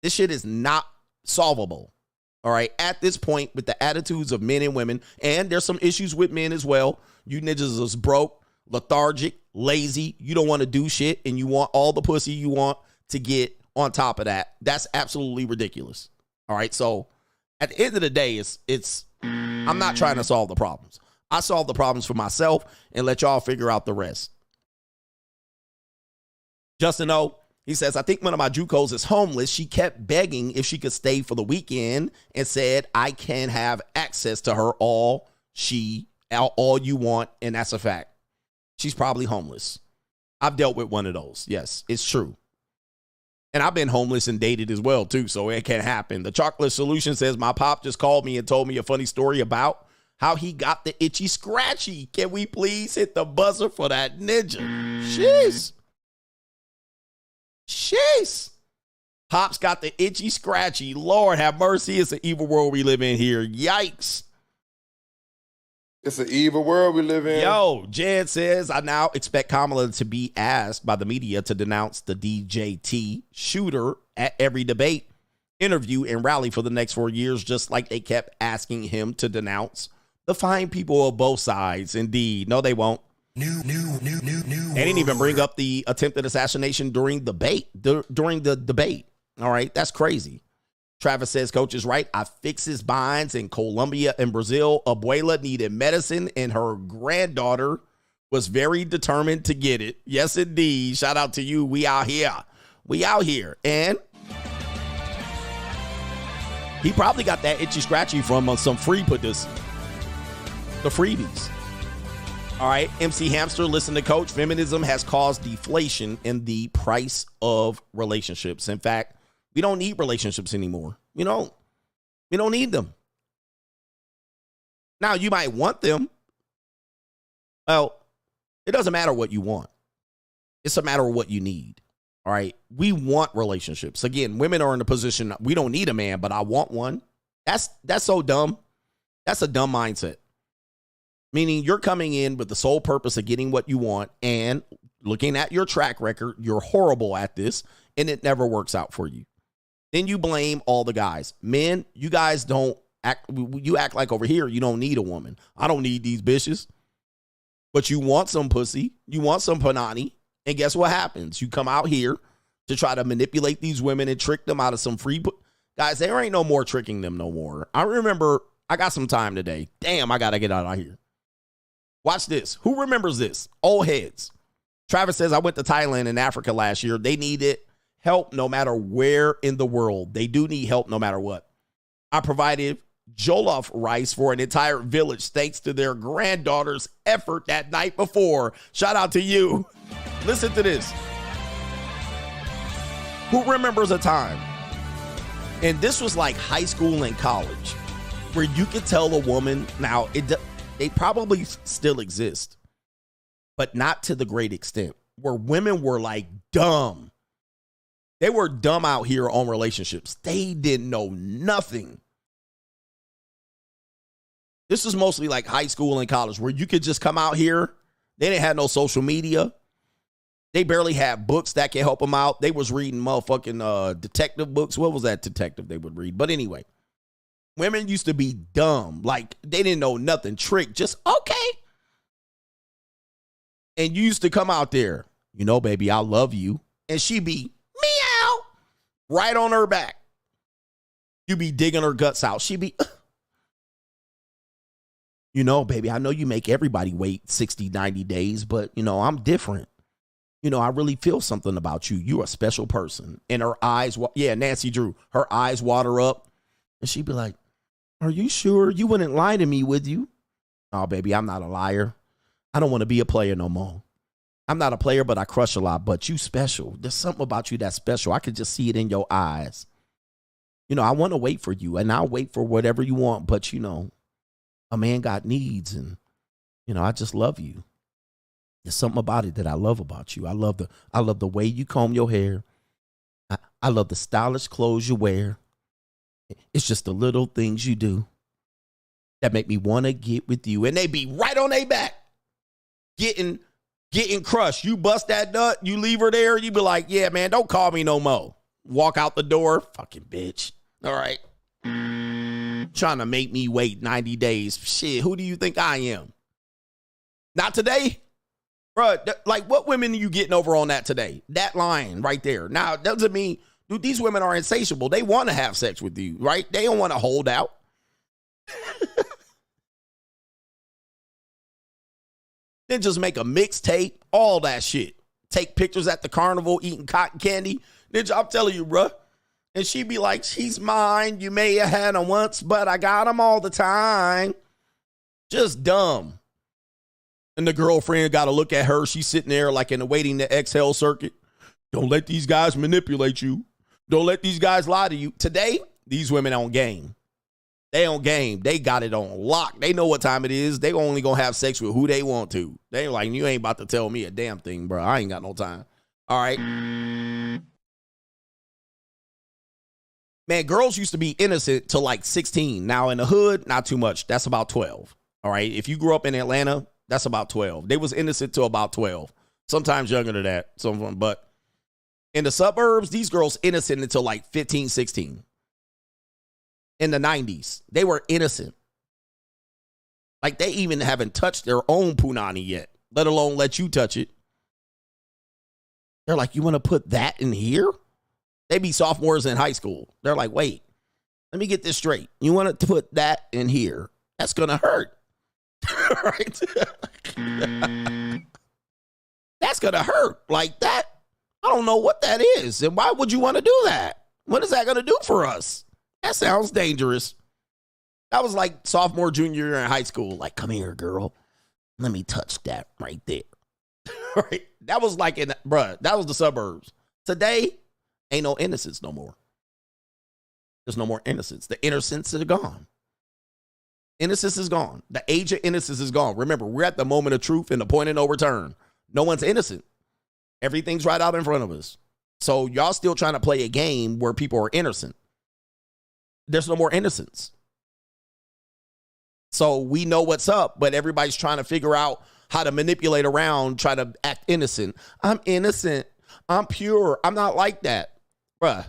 This shit is not solvable. All right, at this point, with the attitudes of men and women, and there's some issues with men as well. You niggas is broke, lethargic, lazy. You don't want to do shit, and you want all the pussy you want to get on top of that. That's absolutely ridiculous. All right. So at the end of the day, I'm not trying to solve the problems. I solve the problems for myself and let y'all figure out the rest. Justin O, he says, I think one of my JUCOs is homeless. She kept begging if she could stay for the weekend and said, I can have access to her all you want. And that's a fact. She's probably homeless. I've dealt with one of those. Yes, it's true. And I've been homeless and dated as well, too, so it can happen. The Chocolate Solution says, my pop just called me and told me a funny story about how he got the itchy scratchy. Can we please hit the buzzer for that ninja? Jeez. Pop's got the itchy scratchy. Lord have mercy. It's an evil world we live in here. Yikes. It's an evil world we live in. Yo, Jed says, I now expect Kamala to be asked by the media to denounce the DJT shooter at every debate, interview, and rally for the next 4 years, just like they kept asking him to denounce the fine people of both sides. Indeed. No, they won't. They didn't even bring up the attempted assassination during the debate. All right, that's crazy. Travis says, Coach is right. I fix his binds in Colombia and Brazil. Abuela needed medicine, and her granddaughter was very determined to get it. Yes, indeed. Shout out to you. We out here. And he probably got that itchy scratchy from some free putters. The freebies. All right, MC Hamster, listen to Coach. Feminism has caused deflation in the price of relationships. In fact, we don't need relationships anymore. We don't need them. Now, you might want them. Well, it doesn't matter what you want. It's a matter of what you need. All right. We want relationships. Again, women are in a position, we don't need a man, but I want one. That's so dumb. That's a dumb mindset. Meaning you're coming in with the sole purpose of getting what you want, and looking at your track record, you're horrible at this, and it never works out for you. Then you blame all the guys. Men, you guys don't act, you act like over here you don't need a woman. I don't need these bitches. But you want some pussy. You want some Poonany. And guess what happens? You come out here to try to manipulate these women and trick them out of some free. Guys, there ain't no more tricking them no more. I remember, I got some time today. Damn, I got to get out of here. Watch this. Who remembers this? Old heads. Travis says, I went to Thailand and Africa last year. They needed help no matter where in the world. They do need help no matter what. I provided jollof rice for an entire village thanks to their granddaughter's effort that night before. Shout out to you. Listen to this. Who remembers a time, and this was like high school and college, where you could tell a woman, now they probably still exist, but not to the great extent, where women were like dumb. They were dumb out here on relationships. They didn't know nothing. This was mostly like high school and college, where you could just come out here. They didn't have no social media. They barely had books that can help them out. They was reading motherfucking detective books. What was that detective they would read? But anyway, women used to be dumb. Like, they didn't know nothing. Trick, just okay. And you used to come out there, you know, baby, I love you. And she be meow right on her back. You be digging her guts out. She be, you know, baby, I know you make everybody wait 60, 90 days, but, you know, I'm different. You know, I really feel something about you. You're a special person. And her eyes, Nancy Drew, her eyes water up. And she'd be like, are you sure you wouldn't lie to me, would you? Oh, baby, I'm not a liar. I don't want to be a player no more. I'm not a player, but I crush a lot. But you special. There's something about you that's special. I could just see it in your eyes. You know, I want to wait for you, and I'll wait for whatever you want. But, you know, a man got needs, and, you know, I just love you. There's something about it that I love about you. I love the way you comb your hair. I love the stylish clothes you wear. It's just the little things you do that make me want to get with you. And they be right on their back, getting crushed. You bust that nut, you leave her there, you be like, yeah, man, don't call me no more. Walk out the door, fucking bitch. All right. Trying to make me wait 90 days. Shit, who do you think I am? Not today. Bro, like, what women are you getting over on that today? That line right there. Now, it doesn't mean, dude, these women are insatiable. They want to have sex with you, right? They don't want to hold out. Then just make a mixtape, all that shit. Take pictures at the carnival eating cotton candy. Then I'm telling you, bro. And she be like, she's mine. You may have had them once, but I got them all the time. Just dumb. And the girlfriend got to look at her. She's sitting there like in the waiting to exhale circuit. Don't let these guys manipulate you. Don't let these guys lie to you. Today, these women on game. They on game. They got it on lock. They know what time it is. They only going to have sex with who they want to. They like, you ain't about to tell me a damn thing, bro. I ain't got no time. All right. Man, girls used to be innocent till like 16. Now in the hood, not too much. That's about 12. All right. If you grew up in Atlanta, that's about 12. They was innocent till about 12. Sometimes younger than that. But in the suburbs, these girls innocent until like 15, 16. In the 90s, they were innocent. Like, they even haven't touched their own Poonany yet, let alone let you touch it. They're like, you want to put that in here? They be sophomores in high school. They're like, wait, let me get this straight. You want to put that in here? That's going to hurt. Right? That's going to hurt. Like that. I don't know what that is. And why would you want to do that? What is that going to do for us? That sounds dangerous. That was like sophomore, junior year in high school. Like, come here, girl. Let me touch that right there. Right? That was like, that was the suburbs. Today, ain't no innocence no more. There's no more innocence. The innocence is gone. Innocence is gone. The age of innocence is gone. Remember, we're at the moment of truth and the point of no return. No one's innocent. Everything's right out in front of us. So y'all still trying to play a game where people are innocent. There's no more innocence. So we know what's up, but everybody's trying to figure out how to manipulate around, try to act innocent. I'm innocent. I'm pure. I'm not like that. Bruh.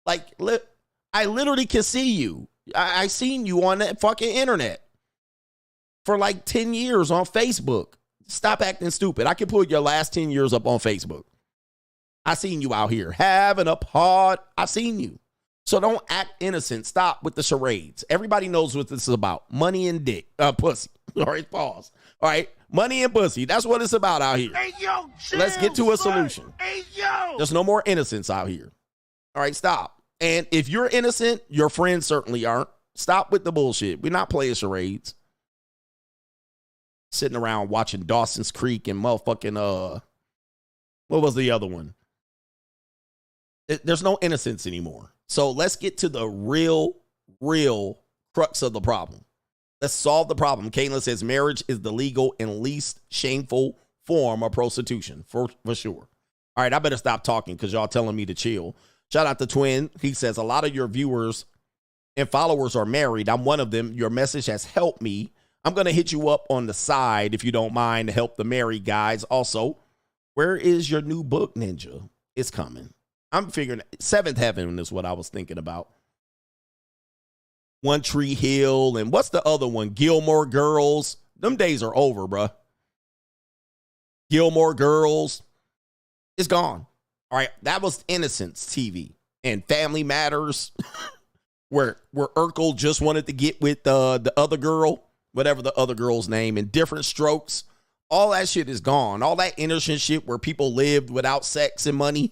Like, I literally can see you. I seen you on that fucking internet for like 10 years on Facebook. Stop acting stupid. I can put your last 10 years up on Facebook. I seen you out here having a pod. I seen you. So don't act innocent. Stop with the charades. Everybody knows what this is about. Money and dick. Pussy. All right, pause. All right, money and pussy. That's what it's about out here. Hey, yo, chill, let's get to a solution. Hey, yo. There's no more innocence out here. All right, stop. And if you're innocent, your friends certainly aren't. Stop with the bullshit. We're not playing charades. Sitting around watching Dawson's Creek and motherfucking, what was the other one? There's no innocence anymore. So let's get to the real crux of the problem. Let's solve the problem. Caitlin says marriage is the legal and least shameful form of prostitution, for sure. All right, I better stop talking because y'all telling me to chill. Shout out to Twin. He says a lot of your viewers and followers are married. I'm one of them. Your message has helped me. I'm going to hit you up on the side if you don't mind to help the married guys. Also, where is your new book, Ninja? It's coming. I'm figuring Seventh Heaven is what I was thinking about. One Tree Hill. And what's the other one? Gilmore Girls. Them days are over, bruh. Gilmore Girls. It's gone. All right. That was Innocence TV and Family Matters where Urkel just wanted to get with the other girl, whatever the other girl's name, and Different Strokes. All that shit is gone. All that innocent shit where people lived without sex and money.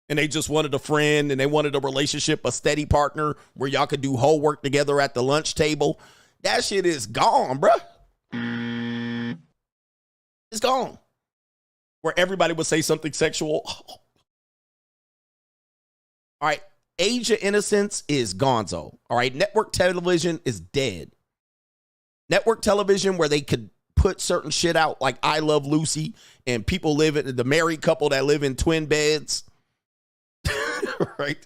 And they just wanted a friend and they wanted a relationship, a steady partner where y'all could do homework together at the lunch table. That shit is gone, bruh. It's gone. Where everybody would say something sexual. All right. Age of innocence is gonzo. All right. Network television is dead. Network television where they could put certain shit out like I Love Lucy and people live in the married couple that live in twin beds. Right?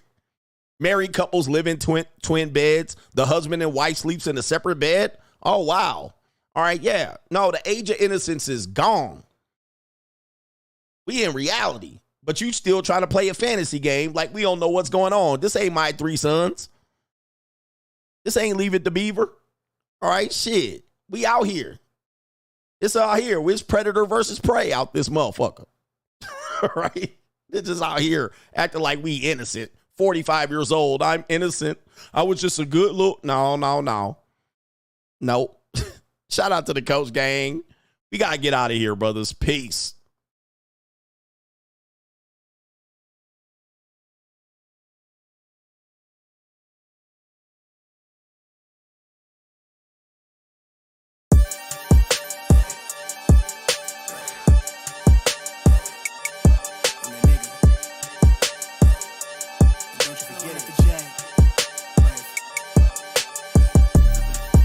Married couples live in twin beds. The husband and wife sleeps in a separate bed. Oh, wow. All right, yeah. No, the age of innocence is gone. We in reality. But you still trying to play a fantasy game like we don't know what's going on. This ain't My Three Sons. This ain't Leave It to Beaver. All right, shit. We out here. It's out here. It's predator versus prey out this motherfucker. All right? They're just out here acting like we innocent. 45 years old. I'm innocent. I was just a good look. No. Nope. Shout out to the Coach gang. We got to get out of here, brothers. Peace.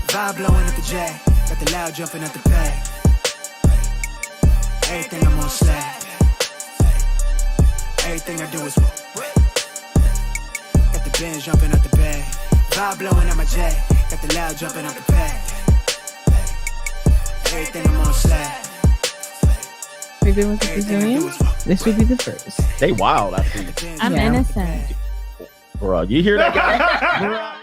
Vibe blowing at the J, got the loud jumping at the pay. Everything I'm on slack. Everything I do is got the Benz jumping at the bay. Vibe blowing at my J, got the loud jumping at the pay. Everything I'm on slack. We've been with the Brazilian. This would be the first. They wild, I think. I'm innocent. Bro, you hear that guy?